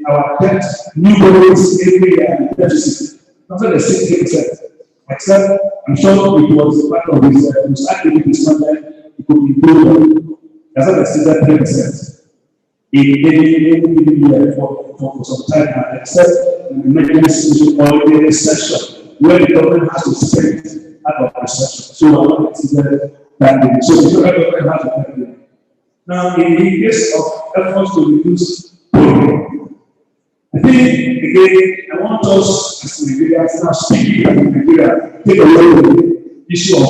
our debt, new borrowings every year deficit, not the 60%. Except, I'm sure it was part of his activity it could be global. That's not exceeded 3% in any year for some time now, except in the emergency or in a recession where the government has to spend out of recession. So I'm not exceeded that limit. So the government has to pay it. Now, in the case of efforts to reduce borrowing, I think, again, I want us as Nigerians now speaking as Nigeria, take a look at the issue of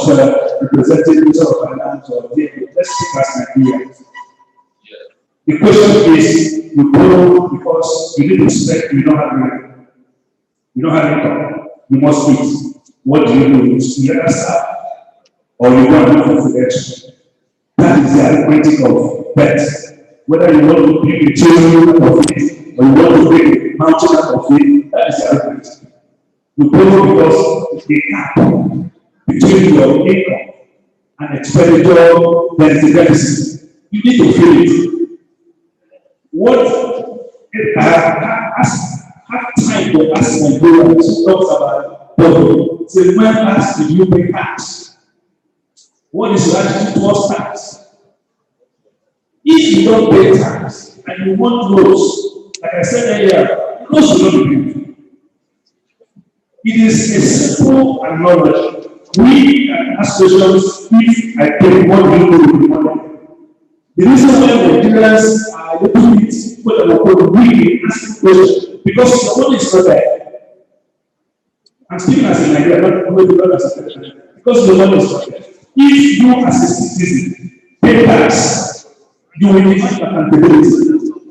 representing Minister of Finance or DA. Let's speak as Nigeria. The question is, you borrow because you need to spend, you don't have money. You don't have income. You must eat. What do? You either serve or you go and look for food extra. That is the arithmetic of debt. Whether you want to build a children of it, or you want to make a mountain out of it, that is the argument. You borrow because the gap between your income and expenditure, there is a deficit. You need to fill it. What I have time to ask my brother who talks about borrowing. Say, when asked, did you pay tax? What is your attitude towards tax? If you don't pay tax and you want loans, like I said earlier, those will not be built. It is a simple acknowledgement. We can ask questions if I pay what do you do with the money. The reason why Nigerians are little bit what I call really asking questions because the money is not there. I'm speaking as a Nigerian, not as a person, because the money is not there. If you as a citizen pay tax, you will demand accountability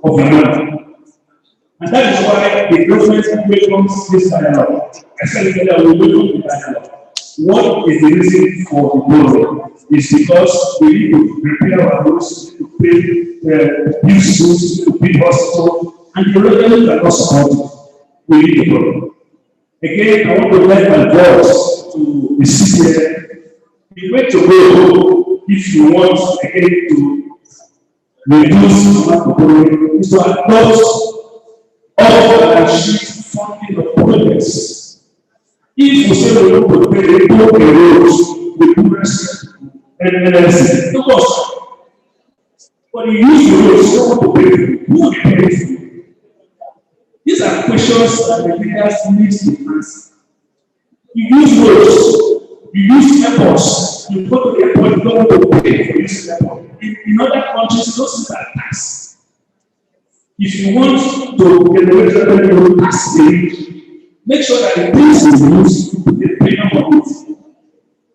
of your money. And that is why the government welcomes this dialogue. I said earlier, we welcome the dialogue. What is the reason for the borrowing? It's because we need to repair our roads, to pay new schools, to build hospitals, and the revenue cannot support it. We need to borrow. Again, I want to lend my voice to the CPN. The way to go, if you want again to reduce borrowing is to adopt all and shift funding of projects. If we say we want to pay a road, we do respect NLC, of course. But you use the roads, you don't want to pay for it. Who will pay for it? These are questions that the leaders need to answer. You use roads, you use airports, you go to the airport, you don't want to pay for using the airport. In other countries, those things are taxed. If you want to generate revenue tax pay, make sure that the things you use, you put the premium on it.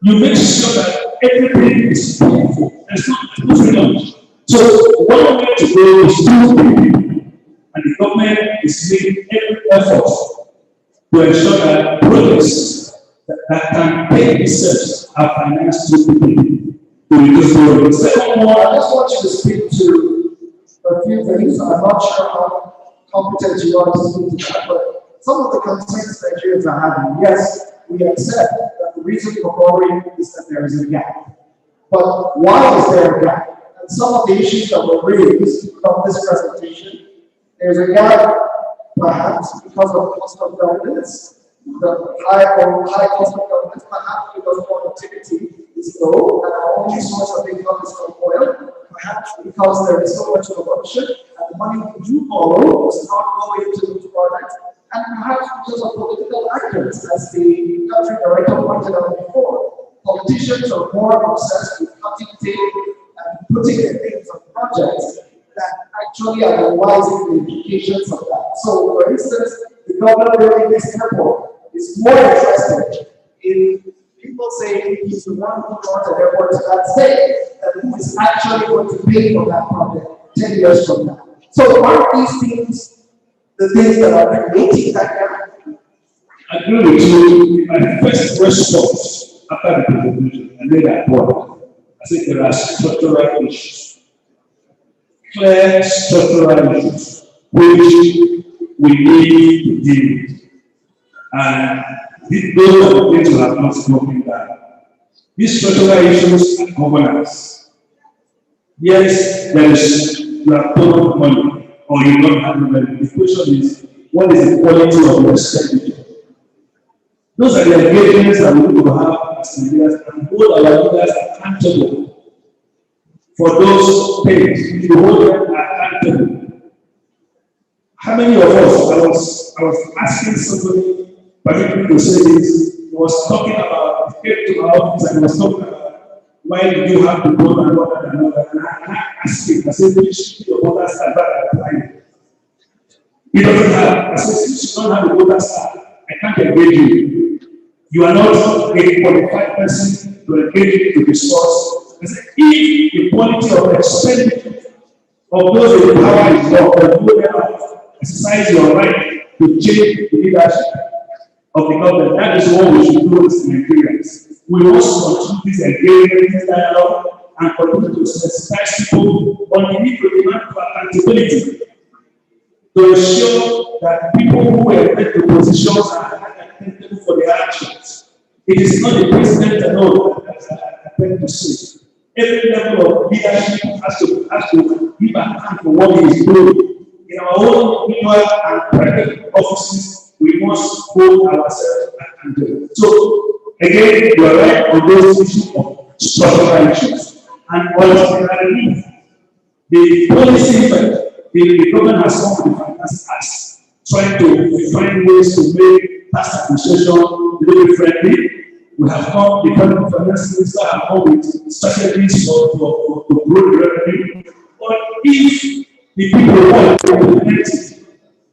You make sure that everything is paid for. There's no freedom. So one way to go is to pay people. And the government is making every effort to ensure that projects that can pay themselves are financed through people to reduce borrowing. Second one, I just want you to speak to a few things. I'm not sure how competent you are to speak to that, but some of the concerns Nigerians are having, yes, we accept that the reason for borrowing is that there is a gap. But why is there a gap? And some of the issues that were raised from this presentation, there's a gap perhaps because of cost of governance, the high cost of governance, perhaps because productivity is low and our only source of income is from oil, perhaps because there is so much corruption and the money we do borrow does not go into those products, and perhaps because of political actors, as the country director pointed out before. Politicians are more obsessed with cutting tape and putting their things on projects than actually analyzing the implications of that. So, for instance, the government building this airport is more interested in people saying he's the one who brought an airport to that state than who is actually going to pay for that project 10 years from now. So, aren't these things the things that are creating that gap? I agree with you. My first response after the presentation, I made that point. I said there are structural issues, clear structural issues, which we need to deal with. And those are the things we have not spoken down. These structural issues are governance. Yes, you have total money, or you don't have money. The question is, what is the quality of your expenditure? Those are the engagements that we need to have as leaders and hold our leaders accountable for those things. To hold them accountable. How many of us, I was asking somebody, particularly to say this, he was talking about, he came to my office and he was talking about why did you have to go and all that and all that. And I asked him, I said, please should your voter card back at the time. He doesn't have. I said, since you don't have a voter card, I can't engage you. You are not a qualified person to engage to discuss. I said, if the quality of expenditure of those in power is low, you never exercise your right to change the leadership of the government. That is what we should do as Nigerians. We must continue this engagement, this dialogue, and continue to sensitize people on the need to demand for accountability to ensure that people who elect the positions are accountable for their actions. It is not the president alone that I tend to say. Every level of leadership has to give account for what he is doing. In our own individual and private offices, we must hold ourselves accountable. So, again, you are right on those issues of structural issues. And ultimately, the policy the government has come to the finance as trying to find ways to make tax administration really friendly. We have come, the current finance minister have come with strategies to grow the revenue. But if the people want to implement it,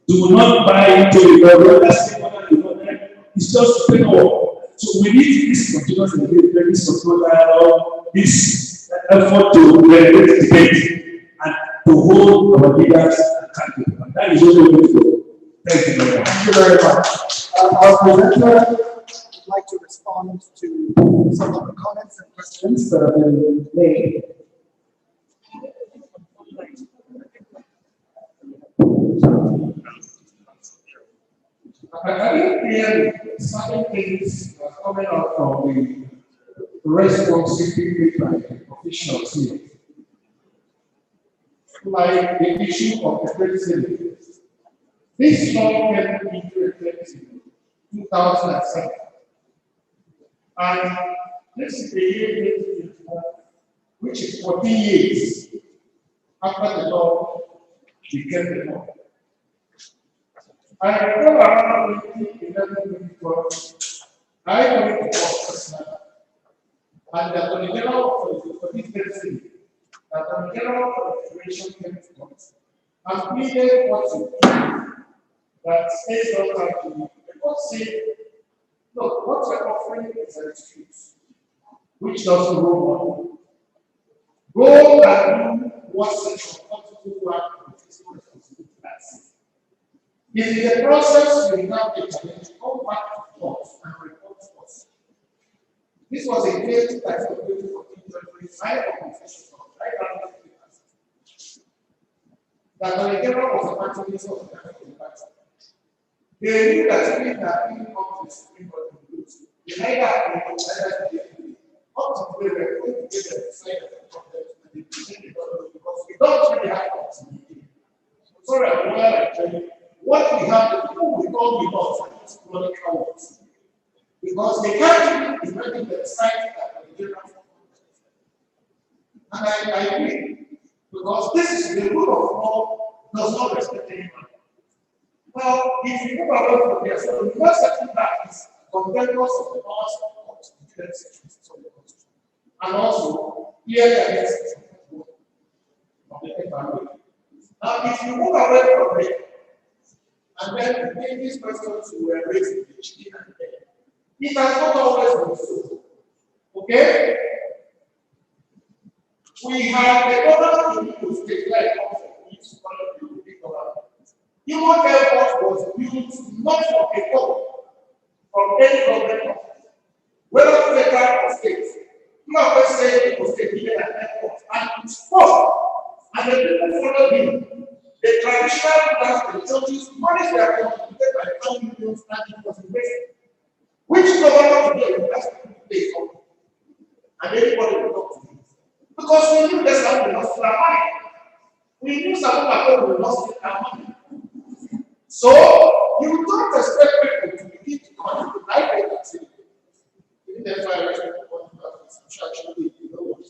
do not buy into the government, it's just paperwork. So we need this continuous engagement, this control dialogue, this effort to regulate debate and to hold our leaders accountable. And that is what we need to do. Thank you very much. Thank you very much. Our presenter would like to respond to some of the comments and questions that have been made. I think certain things are coming out from the responsibility by officials here. like the issue of the saving. This law came into effect in 2007. And this is the year 2021, which is 14 years after the law became the law. I recall around 2011, 2012, I went to work personally, and the Attorney General for this city, the Attorney General for the Federation came to us and pleaded what to do that states don't have to do. The court said, look, what you're offering is an excuse, which doesn't go on. Go and do what section 42 Act of Fiscal Responsibility has. If in the process you have a challenge, come back to court and report to us. This was a case that was built for high compensation for right around the Attorney General was a activist of the party. They knew that even that people come to the Supreme Court to lose, they neither have been up to the way we're going to get the side of the problem and they present the problem because we don't really have continuity. Sorry, I'm not telling you. What we have, the people we call the laws are just chronic cowards. Because they can't even imagine the side that the general. And I agree. Because this is the rule of law does not respect anyone. Now, if you go about from there, so the first section that is competitors of the powers of the court, different sections of the Constitution, and also clearly against of the environment. Now, if you move away from it, and then you take these questions you were raising the chicken and the egg, it has not always been so. Okay? We have the government in Imo State, like each one of you will be government. Imo Airport was built not from a government, from any government office, whether federal or state. You have to say Imo State needed an airport, and it's first. And the people followed him. The traditional rulers, the churches, money they are contributed by the town unions and it was invested. Which government today will ask people to pay for? And everybody will talk to him. Because we knew this land will not steal our money. We knew some people will not steal our money. So you don't expect people to begin to contribute. I pay that thing. Even if I respect the church, you know what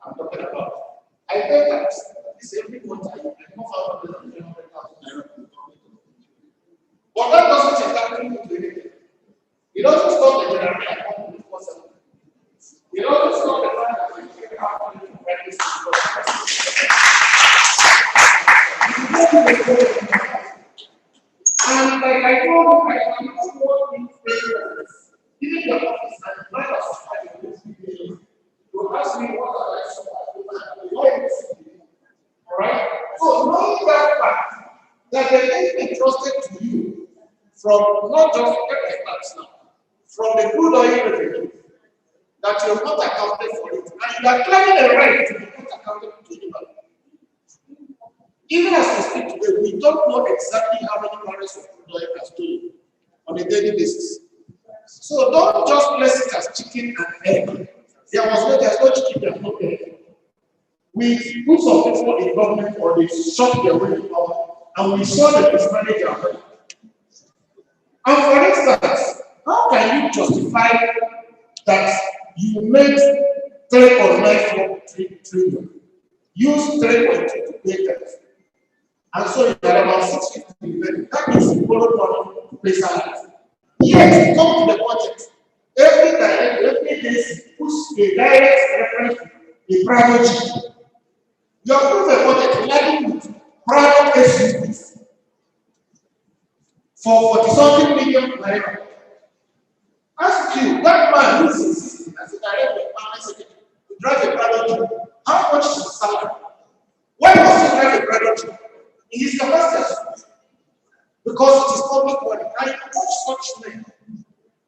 I'm talking about. I pay tax. It's every month I move out of the 300,000 naira. But that doesn't exactly mean to anything. It doesn't stop the general account with possible. It doesn't stop the fact that we take out money from practice. And like I told you, I cannot work in favor. Even the office and my society will ask me what I like. Alright? So knowing that fact that the thing entrusted to you from not just experts now, from the crude oil revenue, that you are not accounted for it, and you are claiming a right to be not accounted to anybody. Even as we speak today, we don't know exactly how many barrels of crude oil are stolen on a daily basis. So don't just place it as chicken and egg. There's no chicken, there's no egg. We put some people in government or they shut their way in power and we saw them mismanage our money. And for instance, how can you justify that you made 3.94 trillion, use 3.2 to pay tax, and so you are about 650 million? That means you borrowed money to pay salaries. Yet, come to the budget. Every day puts a direct reference to a private jet. You approve a budget relating with private SUVs for 40-something million naira. Ask you, that man who is insisting as a director of permanent secretary to drive a private jet, how much is his salary? Why must he drive a private jet? In his capacity as because it is public money. And you put such men.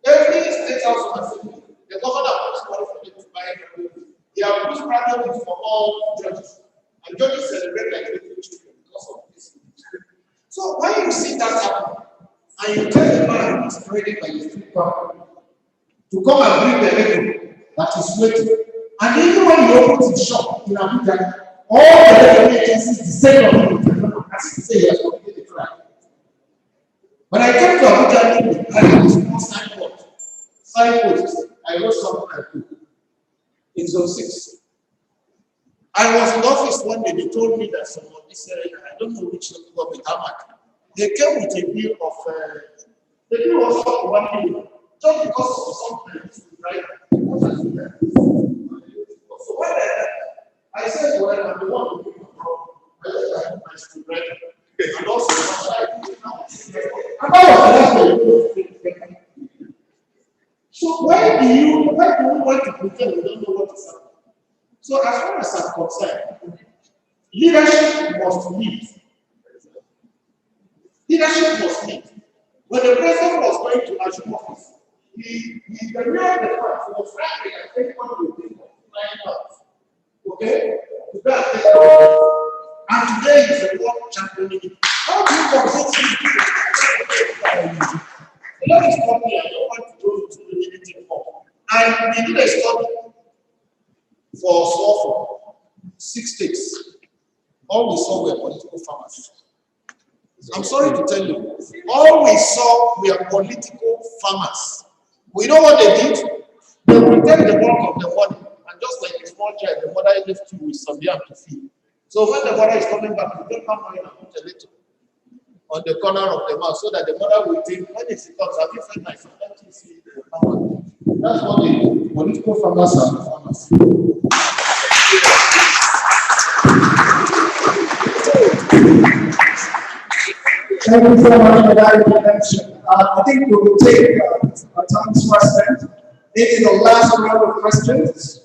Every state house and assembly, the governor puts money for them to buy everything. They have used private jet for all judges. And judges celebrate like little children because of this. So when you see that happen, and you tell the man who is trading by his street property to come and bring the level that is waiting, and even when he opens his shop in Abuja, all the revenue agencies, the same of as to say he has committed a crime. When I came to Abuja, I wrote small signposts. I wrote something like that in zone 6. I was in the office one day, they told me that some of this area, I don't know which local government, Amak, they came with a bill of, the bill was for 1 million, just because of something, right? So when I said, well, I'm the one who came from, I have my student, and also, and that was the last. So why do you want to pretend you don't know what is happening? So as far as I'm concerned, leadership must lead. Leadership must lead. When the president was going to assume office, he realized the fact was frankly that everyone will take 9 months. Okay? And today is the world championing. How do you convince let me stop here. I don't want to go into the negative more. And we did a study for Suffolk, 6 states. All we saw were political farmers. I'm sorry to tell you, all we saw were political farmers. We know what they did. They protect the bulk of the money, and just like a small child, the mother left you with some yam to feed. So when the mother is coming back, you don't have money and put a little on the corner of the mouth so that the mother will think, when it comes, have you fed my son? Let me see the farmer. That's what they do. Political farmers are farmers. Thank you so much for that introduction. I think we will take our time's question. This is the last round of questions.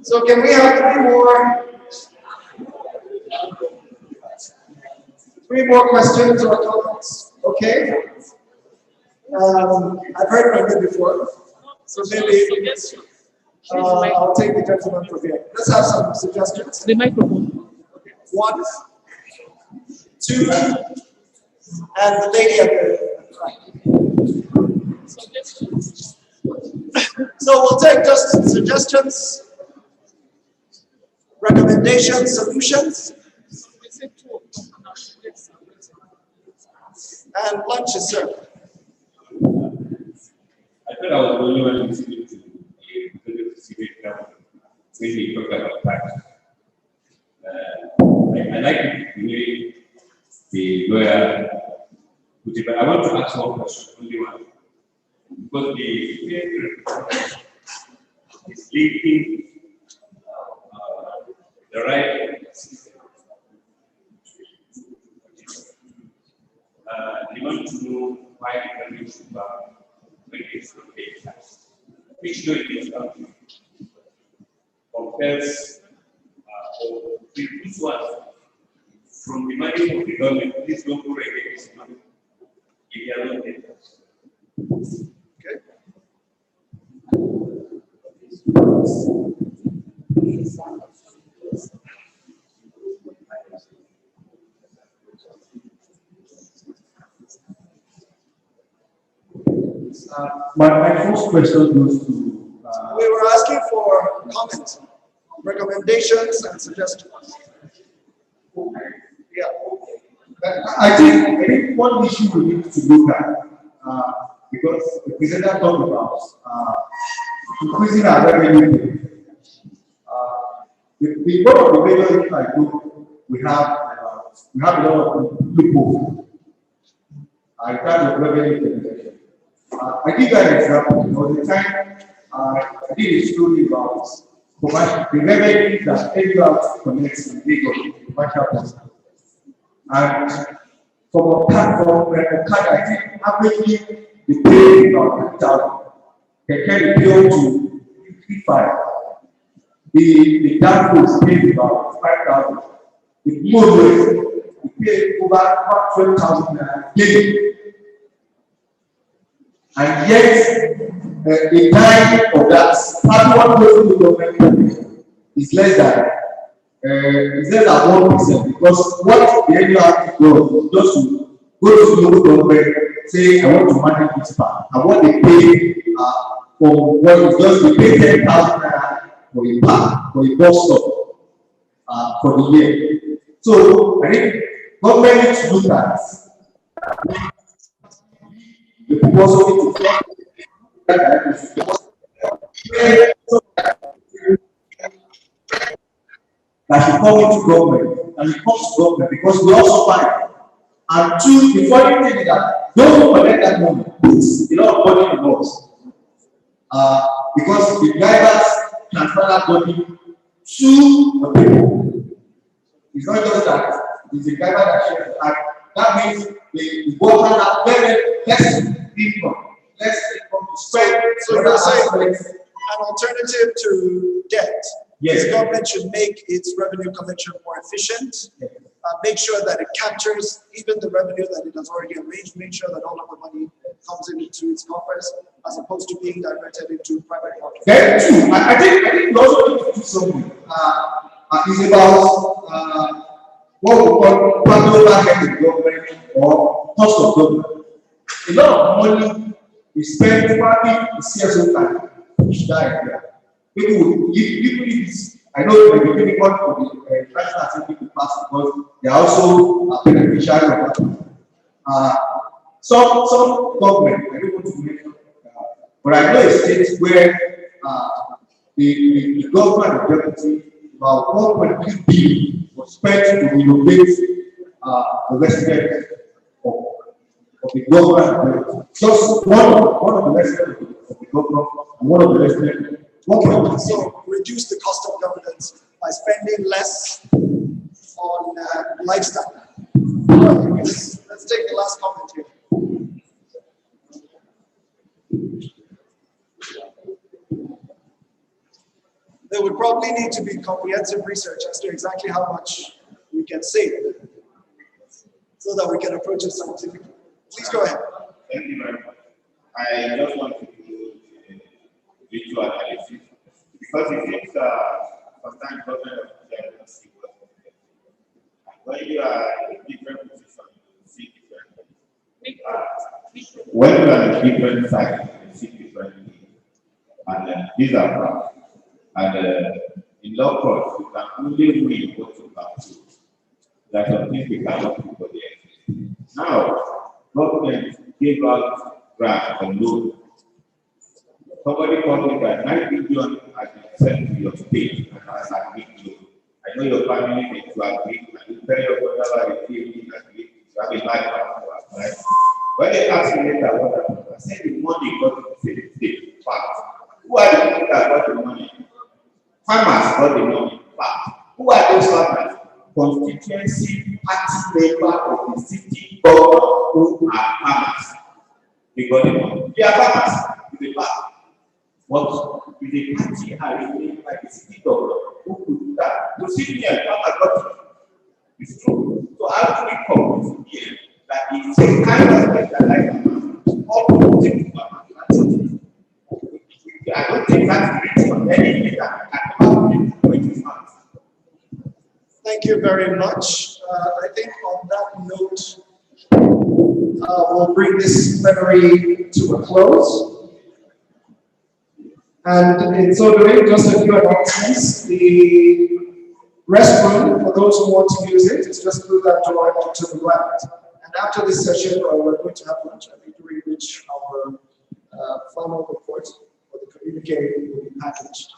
So can we have three more questions or comments? Okay. I've heard from you before, so maybe I'll take the gentleman from here. Let's have some suggestions. The microphone. 1, 2, and the lady at the right. So we'll take just suggestions, recommendations, solutions, and lunch is served. I thought I was the only one listening to the civic when he talked about tax. I like the way the lawyer put it, but I want to ask one question, only one. Because the is linking the right system. They want to know why the country should when it's to pay tax. Which law in this country compares or reduce what from the money of the government, please don't go against this money if you are not paying tax. Okay. My first question goes to. We were asking for comments, recommendations, and suggestions. Yeah. I think one issue we need to look at, because the presenter talked about increasing our revenue. One of the major issues I do, we have a lot of loopholes in terms of revenue generation. I give you an example. The time I did a story about the revenue that everyone connects in Lagos, commercial person. And from a card, I think averagely they pay about 50,000. They can appeal to 55. The Danfos pay about 5,000. The Motorways pay over 12,000 daily. And yet, the time of that, 31 goes to the government is less than Is there that 1%? Because what the area has to do just to go to local government, say, I want to manage this part, and what they pay for what is just they pay 10,000 for a park, for a bus stop for the year. So I think government needs to look at the proposal to that should come into government, and it comes to government because we also find. And two, the funny thing is that those who collect that money puts a lot of money in us. Because the drivers transfer that money to the people. It's not just that, it's the driver that shares the tax. That means the worker has very less income to spend. So you're saying an alternative to debt. Yes. The government should make its revenue collection more efficient, make sure that it captures even the revenue that it has already arranged, make sure that all of the money comes into its coffers, as opposed to being diverted into private pockets. Very true. I think we also need to do something. It's about what we call public market government or cost of government. A lot of money is spent probably in CSO time. Push that area. People will, even if it's, I know it may be difficult for the National Assembly to pass because they are also beneficiaries of that. Some government, I don't want to mention, but I know a state where the government of deputy about 1.3 billion was spent to renovate the residents of the government. Just one of the residents of the government and one of the residents. So reduce the cost of governance by spending less on lifestyle. Let's take the last comment here. There would probably need to be comprehensive research as to exactly how much we can save so that we can approach it scientifically. Please go ahead. Thank you very much. I just want to do a visual analysis because it is sometimes government of see when you are in different positions, you see different. When you are in different sides, you see differently. And these are facts. And in law courts, you can only win what you can prove. That's something we cannot do for the exit. Now, government gave out grant and loan. Somebody told me that 9 billion has been sent to your state and has agreed to. I know your family needs to agree, and you tell your brother if you agree, you have a large amount to apply. When they ask me later what happened, I said the money got to the state. Fact. Who are the people that got the money? Farmers got the money. Fact. Who are those farmers? Constituency party member of the city government who are farmers. They got the money. They are farmers. It's a fact. What is a party arranged by the city government who could do that? The city farmers got it. It's true. So how do we come to here that it's a kind of specialized all political farmers? I don't think that's the on anything that can come. Thank you very much. I think on that note, we'll bring this plenary to a close. And in so doing, just a few announcements. The restroom, for those who want to use it, is just through that door and to the right. And after this session, we're going to have lunch, I think, during which our final report for the communique will be packaged.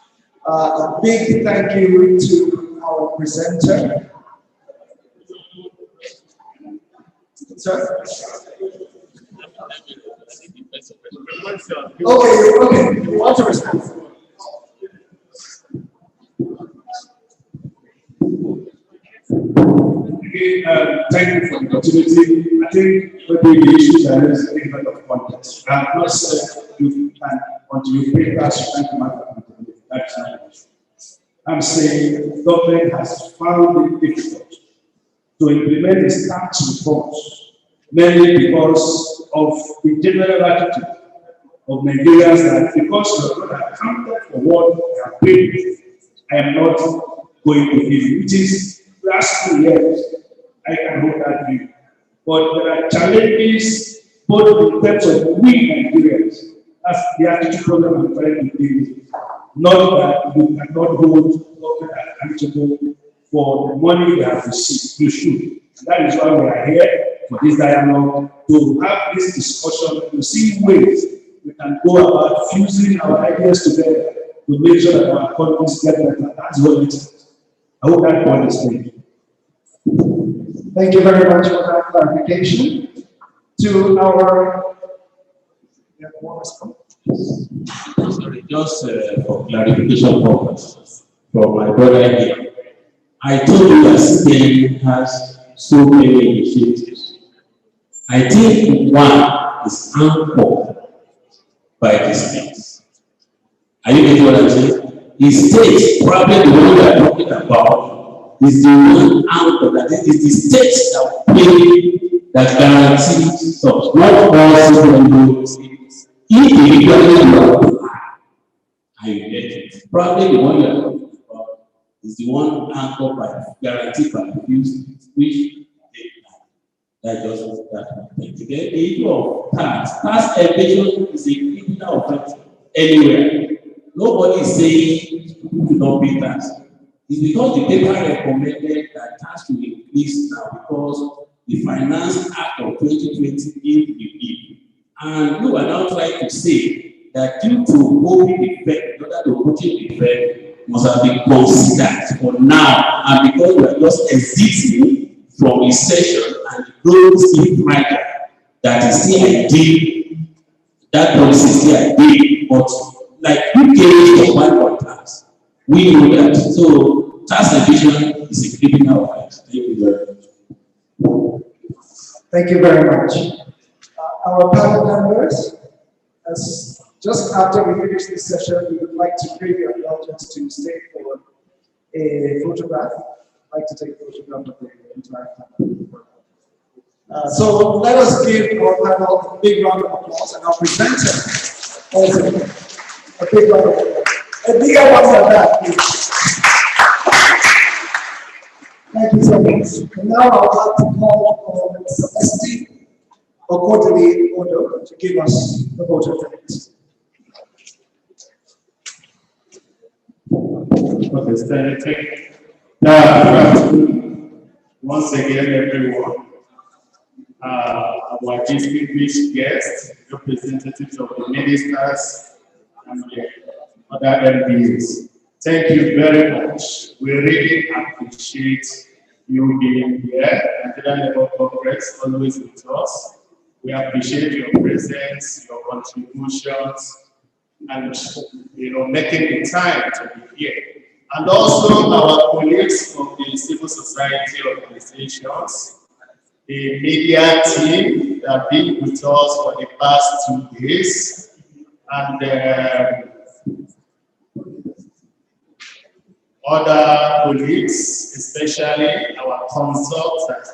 A big thank you to our presenter. Sir? Okay, you want to respond? Again, thank you for the opportunity. I think maybe the issues are a little bit of context. Not said you can, until you pay us, thank you, Madam. That's not an issue. I'm saying government has found it difficult to implement its tax reforms, mainly because of the general attitude of Nigerians that because you are not accounted for what they are paid, I am not going to visit, which is last 2 years. I can hold that view. But there are challenges both in terms of we Nigerians. That's the attitude problem I'm trying to deal with. Not that you cannot hold government accountable for the money they have received. You should. And that is why we are here for this dialogue, to have this discussion, to see ways we can go about fusing our ideas together to make sure that our economies get better. That's what it is. I hope that point is clear. Thank you very much for that clarification. To our Sorry, just for clarification purposes, for my brother here. I told you that Spain has so many initiatives. I think one is anchored by the states. Are you getting what I'm saying? The states, probably the one we are talking about, is the one anchored. That is the states that pay, that guarantee stuff. Not all citizens. If individually you apply, and you get it. Probably the one you are talking about is the one anchored by, guaranteed by the few states, which that just that one. The issue of tax evasion is a criminal offense anywhere. Nobody is saying people do not pay tax. It's because the paper recommended that tax will increase now because the Finance Act of 2020 gave the bill. And you are now trying to say that due to COVID effect, in order to put in effect, must have been considered for now. And because we are just exiting from recession and growth still fragile, that is CID, that policy is CID, but like UK for tax, we know that. So tax evasion is a criminal offense. Thank you very much. Thank you very much. Our panel members, as just after we finish this session, we would like to crave your indulgence to stay for a photograph. I'd like to take a photograph of the entire panel. So let us give our panel a big round of applause, and our presenter also a big round of applause. A bigger one than that, please. Thank you so much. And now I would like to call on Celeste Okodili Odo to give us the vote of thanks. Okay, stand take. Good afternoon once again, everyone. Our distinguished guests, representatives of the ministers and the other MPs. Thank you very much. We really appreciate you being here. Nigerian Labour Congress, always with us. We appreciate your presence, your contributions, and making the time to be here. And also our colleagues from the civil society organizations, the media team that have been with us for the past 2 days, and other colleagues, especially our consultants.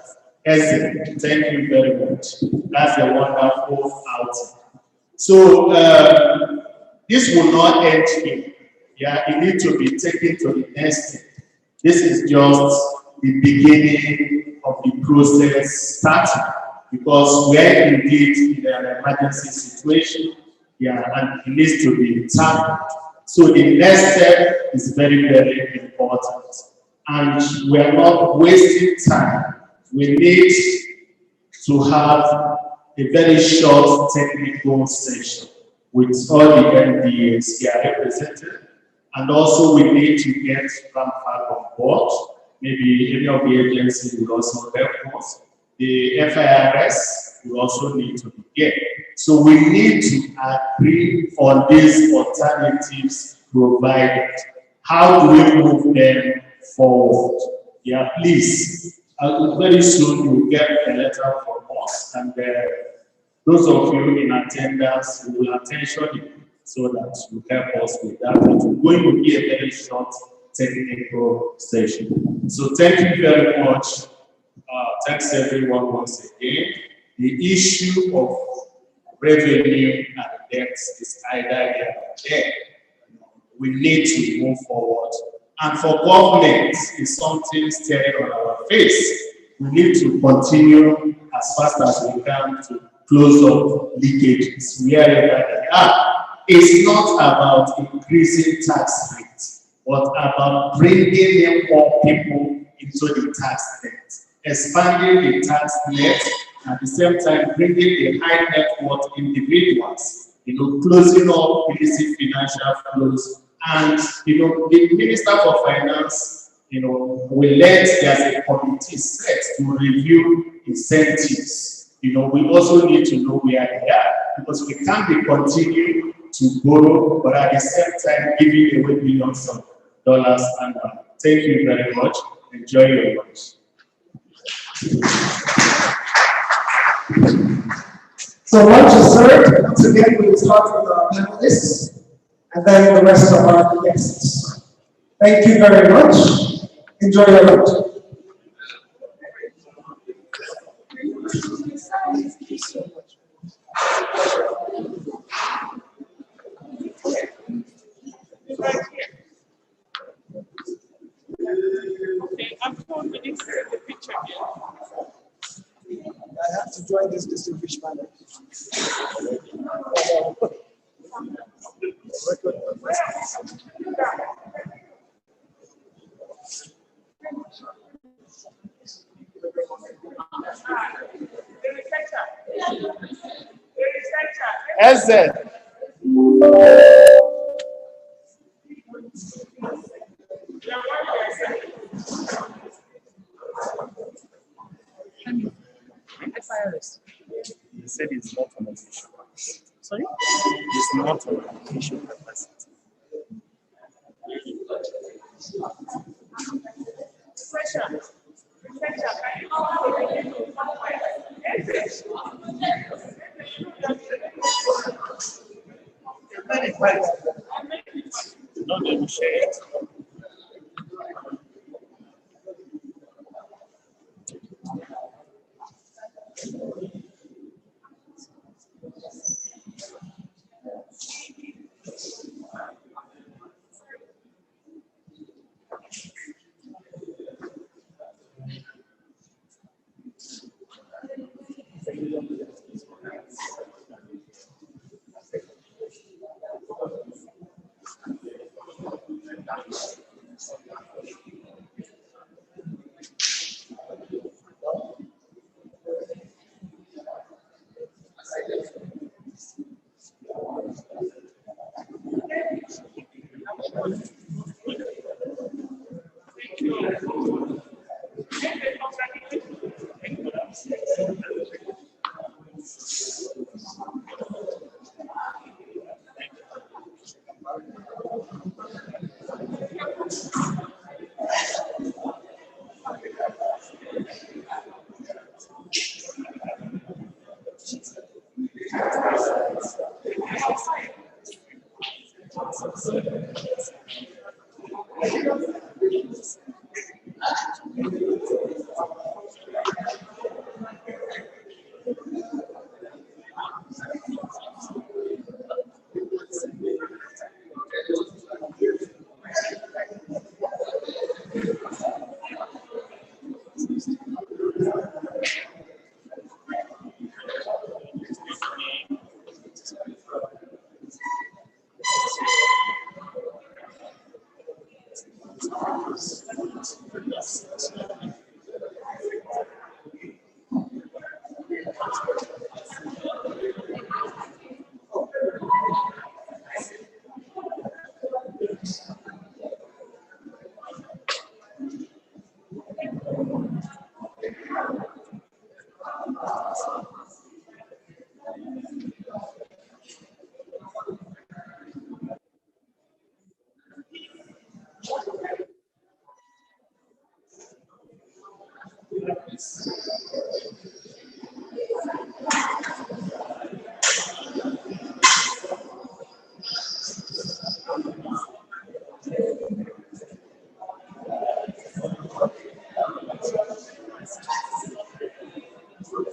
Thank you very much. That's a wonderful outing. So this will not end here. Yeah, it needs to be taken to the next step. This is just the beginning of the process starting, because we're indeed in an emergency situation. Yeah, and it needs to be tackled. So the next step is very, very important. And we're not wasting time. We need to have a very short technical session with all the MDAs here represented. And also we need to get Ramfag on board. Maybe any of the agencies will also help us. The FIRS will also need to be here. So we need to agree on these alternatives provided. How do we move them forward? Yeah, please. Very soon you'll get a letter from us, and those of you in attendance will attention it so that you help us with that. It's going to be a very short technical session. So thank you very much. Thanks everyone once again. The issue of revenue and debts is either here or there. We need to move forward And for government, is something staring on our face. We need to continue as fast as we can to close up leakages wherever they are. It's not about increasing tax rates, but about bringing in more people into the tax net, expanding the tax net, at the same time bringing the high net worth individuals, closing up illicit financial flows. And, the Minister for Finance, we let there's a committee set to review incentives. We also need to know where they are, because we can't be continuing to borrow, but at the same time giving away billions of dollars. And thank you very much. Enjoy your lunch. So lunch is served. Once again, we will start with our panelists and then the rest of our guests. Thank you very much. Enjoy your lunch. Okay, I'm 4 minutes to take the picture here. I have to join this distinguished panel. SZ. FIRS. They said it's not on official. Sorry? It's not on official capacity. Not negotiate.